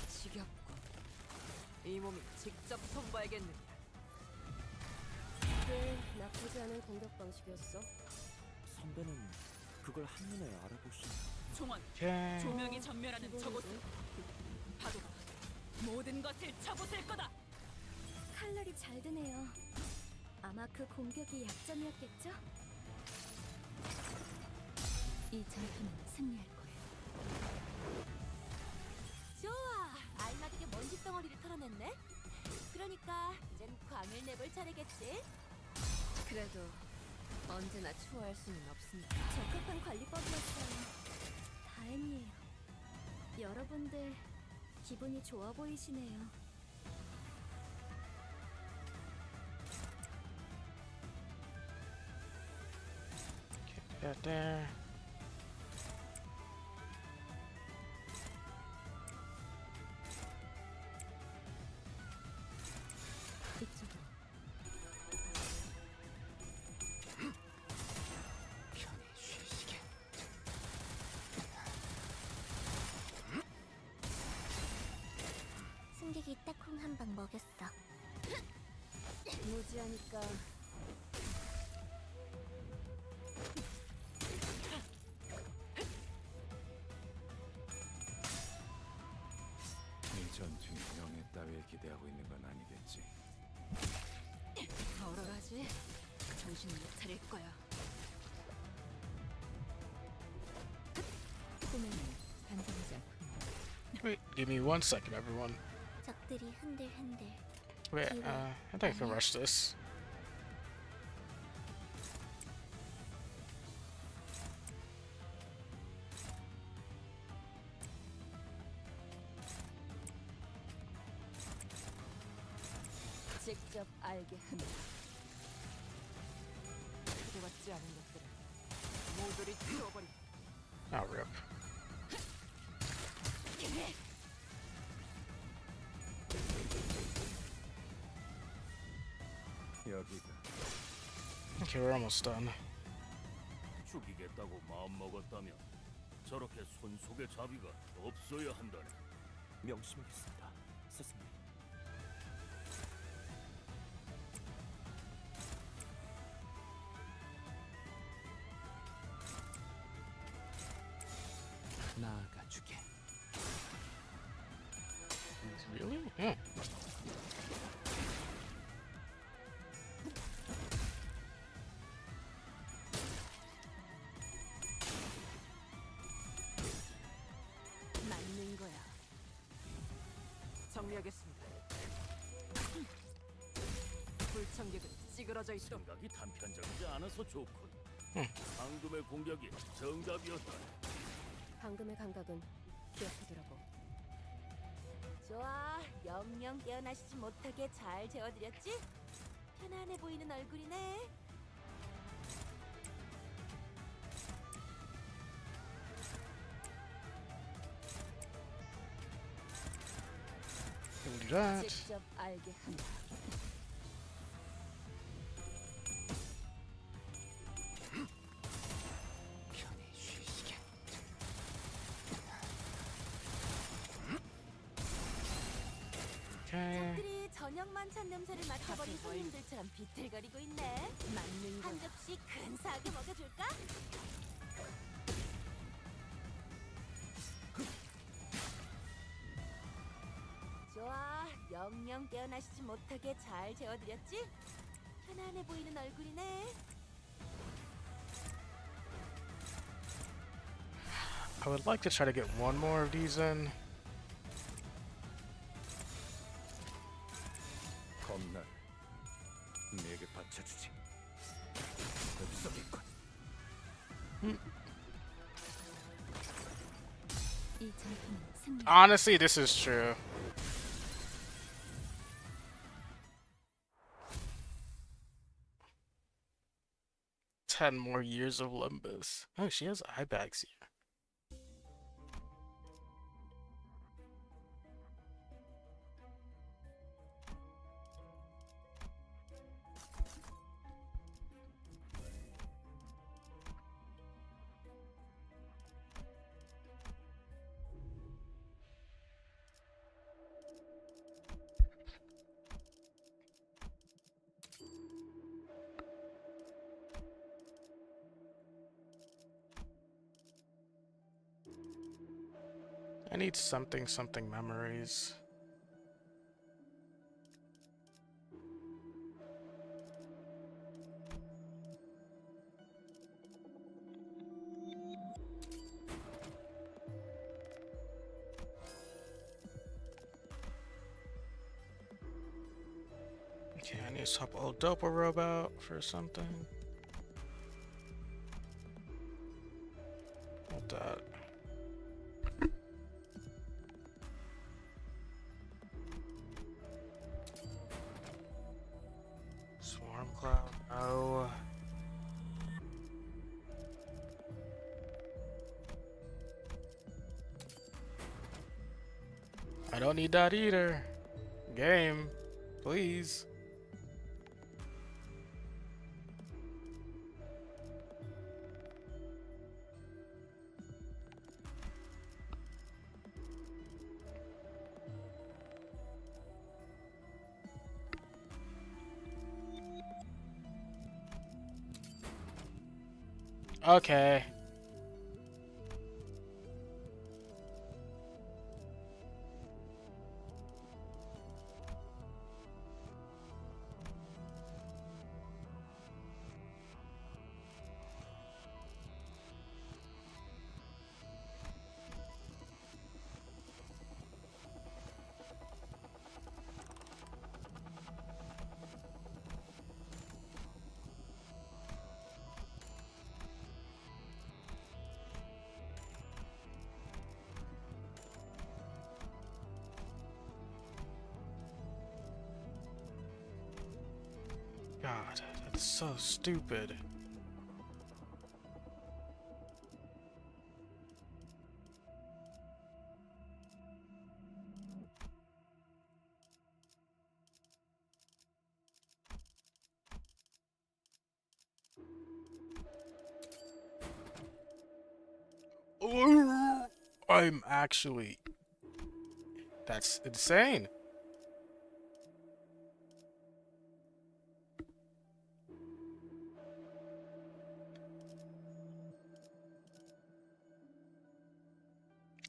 S6: 지겹고 이 몸이 직접 손봐야겠느냐.
S5: 꽤 나쁘지 않은 공격 방식이었어.
S10: 선배는 그걸 한눈에 알아보시네.
S6: 총원
S1: Okay.
S6: 조명이 전멸하는 저곳은 파도가 모든 것을 쳐부술 거다.
S4: 칼날이 잘 드네요. 아마 그 공격이 약점이었겠죠? 이 전투는 승리할 거예요.
S2: 좋아, 알맞게 먼지 덩어리를 털어냈네. 그러니까 이젠 광을 내볼 차례겠지.
S5: 그래도 언제나 추월할 수는 없으니까.
S4: 적합한 관리법이었어요. 다행이에요. 여러분들 기분이 좋아 보이시네요.
S1: Get there.
S4: 이쪽으로.
S9: 편히 쉬시게.
S4: 승객이 딱콩 한 방 먹였어.
S5: 무지하니까
S7: 이 전투에 명예 따위에 기대하고 있는 건 아니겠지.
S6: 덜어라지. 정신을 못 차릴 거야.
S4: 꿈에는 반성하지 않고.
S1: Wait, give me 1 second, everyone.
S4: 적들이 흔들흔들.
S1: Wait, I think I can rush this.
S6: 직접 알게 합니다. 기대받지 않은 것들을 모조리 치워버리.
S1: Oh, rip.
S7: 여기가
S1: Okay, we're almost done.
S3: 죽이겠다고 마음 먹었다면 저렇게 손속의 자비가 없어야 한다네.
S10: 명심하겠습니다, 스승님.
S9: 나아가주게.
S1: Really? Yeah.
S6: 맞는 거야. 정리하겠습니다. 불청객은 찌그러져 있도록.
S3: 생각이 단편적이지 않아서 좋군. 방금의 공격이 정답이었다네.
S5: 방금의 감각은 기억하더라고.
S2: 좋아, 영영 깨어나시지 못하게 잘 재워드렸지? 편안해 보이는 얼굴이네.
S1: We'll do that.
S6: 직접 알게 한다.
S2: 저녁만 찬 냄새를 맡아버린 손님들처럼 비틀거리고 있네.
S6: 맞는
S2: 한
S6: 거야.
S2: 접시 근사하게 먹여줄까? 좋아, 영영 깨어나시지 못하게 잘 재워드렸지? 편안해 보이는 얼굴이네.
S1: I would like to try to get one more of these in.
S7: 겁날 내게 바쳐주지. 흡속이군.
S4: 이 전투는 승리.
S1: Honestly, this is true. Ten more years of Limbus. Oh, she has eye bags here. I need something memories. Okay, I need to swap old Dopa Robe out for something. What that? Swarm Cloud, no. I don't need that either. Game, please. Okay. God, that's so stupid. I'm actually... That's insane.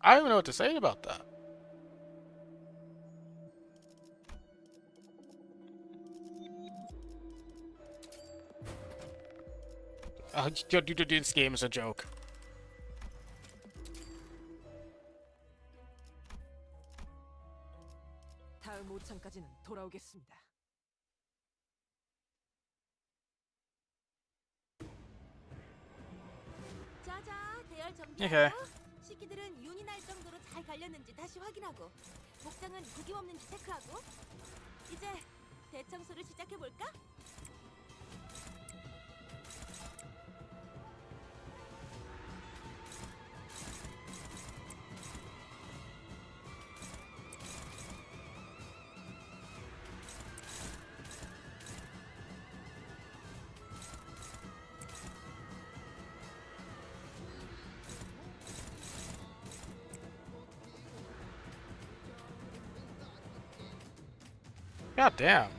S1: I don't even know what to say about that. This game is a joke.
S6: 다음 5창까지는 돌아오겠습니다.
S2: 자자, 대열
S1: 오케이.
S2: 정비하고 식기들은 윤이 날 정도로 잘 갈렸는지 다시 확인하고 복장은 구김 없는지 체크하고 이제 대청소를 시작해볼까?
S1: God damn.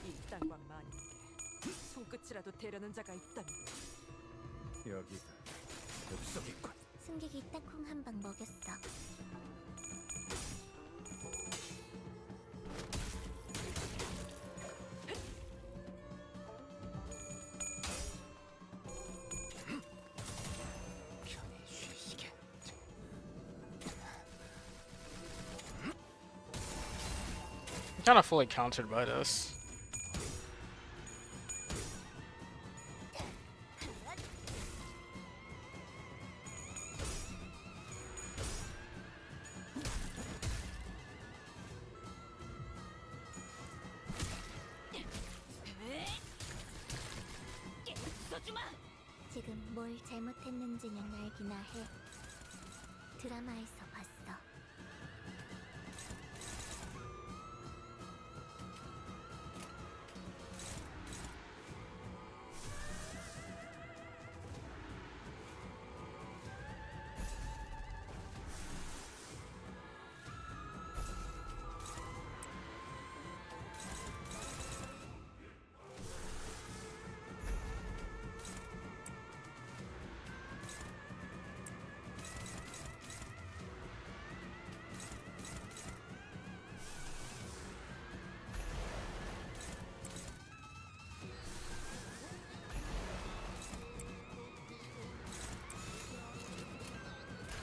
S6: 이 땅과 만인께 손끝이라도 대려는 자가 있다면
S7: 여기가 엽석이군.
S4: 승객이 딱콩 한 방 먹였어.
S9: 편히 쉬시게.
S1: Kind of fully countered by this.
S4: 지금 뭘 잘못했는지는 알기나 해. 드라마에서 봤어.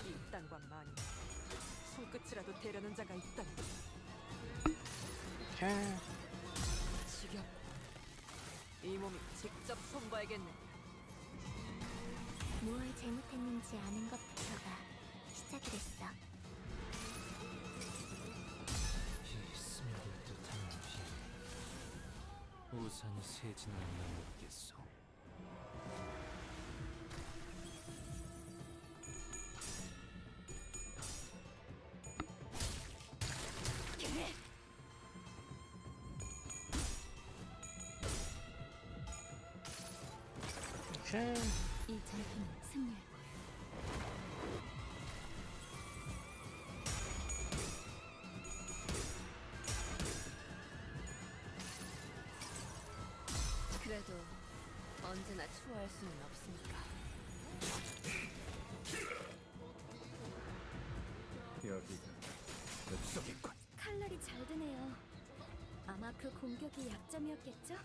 S6: 이 땅과 만인께 손끝이라도 대려는 자가 있다면
S1: Okay.
S6: 지겹. 이 몸이 직접 손봐야겠네.
S4: 뭘 잘못했는지 아는 것부터가 시작이 됐어.
S9: 이 스며들 듯한 비 우산이 새진 않나 모르겠소.
S1: Okay.
S4: 이 전투는 승리할 거야.
S5: 그래도 언제나 추월할 수는 없으니까.
S7: 여기가 엽석이군.
S4: 칼날이 잘 드네요. 아마 그 공격이 약점이었겠죠?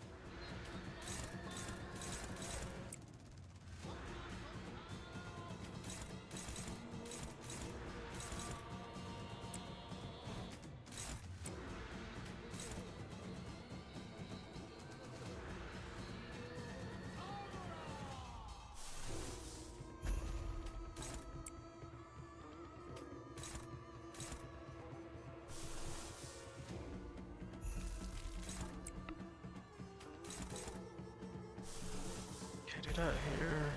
S1: Get it out here.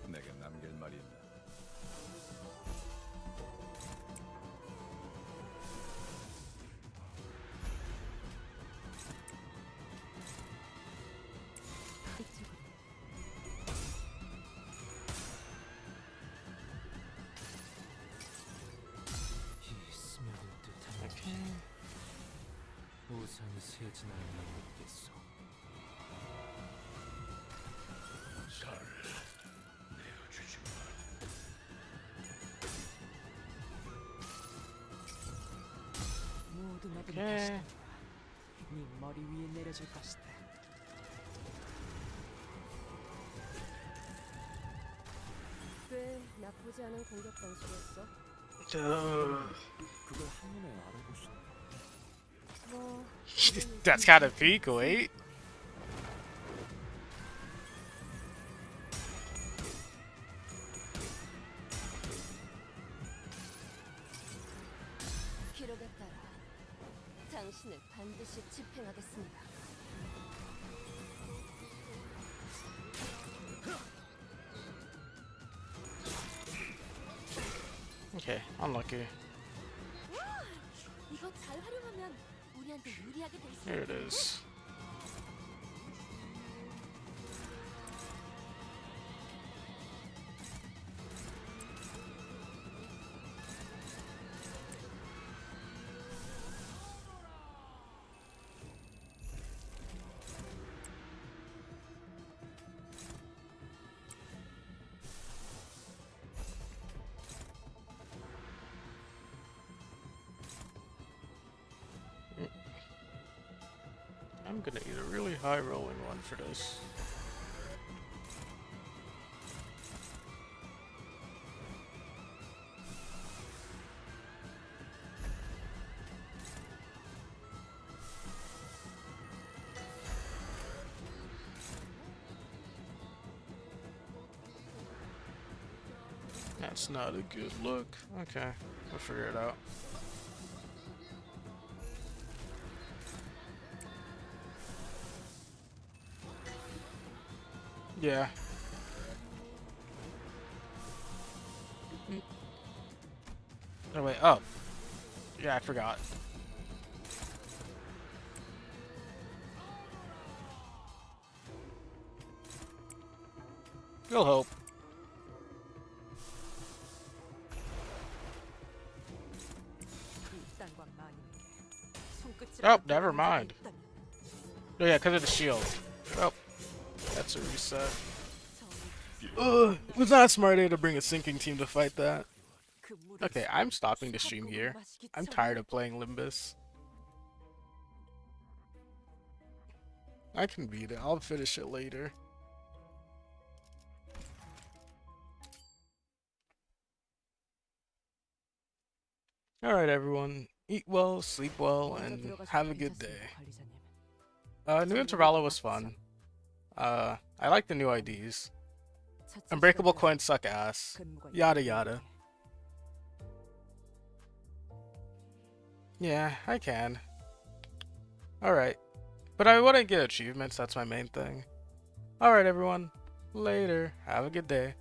S7: 내게 남길 말이 있나?
S6: 이쪽으로.
S9: 이 스며들 듯한 비 우산이 새진 않나 모르겠소.
S6: 모두 막은
S1: 오케이.
S6: 것이다. 네 머리 위에 내려질 것이다.
S5: 꽤 나쁘지 않은 공격 방식이었어.
S10: 그걸 한눈에 알아보시네.
S5: 뭐
S1: That's kind of peak, wait.
S5: 기록에 따라 당신을 반드시 집행하겠습니다.
S1: Okay, unlucky.
S2: 이거 잘 활용하면 우리한테 유리하게 될 수
S1: Here it
S2: 있겠는데?
S1: is. I'm gonna need a really high rolling one for this. That's not a good look. Okay, we'll figure it out. Yeah. Oh wait, oh. Yeah, I forgot. We'll hope. Oh, never mind. Oh yeah, because of the shield. Oh, that's a reset. Ugh, it was not a smart idea to bring a sinking team to fight that. Okay, I'm stopping the stream here. I'm tired of playing Limbus. I can beat it. I'll finish it later. Alright everyone, eat well, sleep well, and have a good day. New Intervallo was fun. I like the new IDs. Unbreakable coins suck ass. Yada yada. Yeah, I can. Alright. But I want to get achievements, that's my main thing. Alright everyone, later. Have a good day.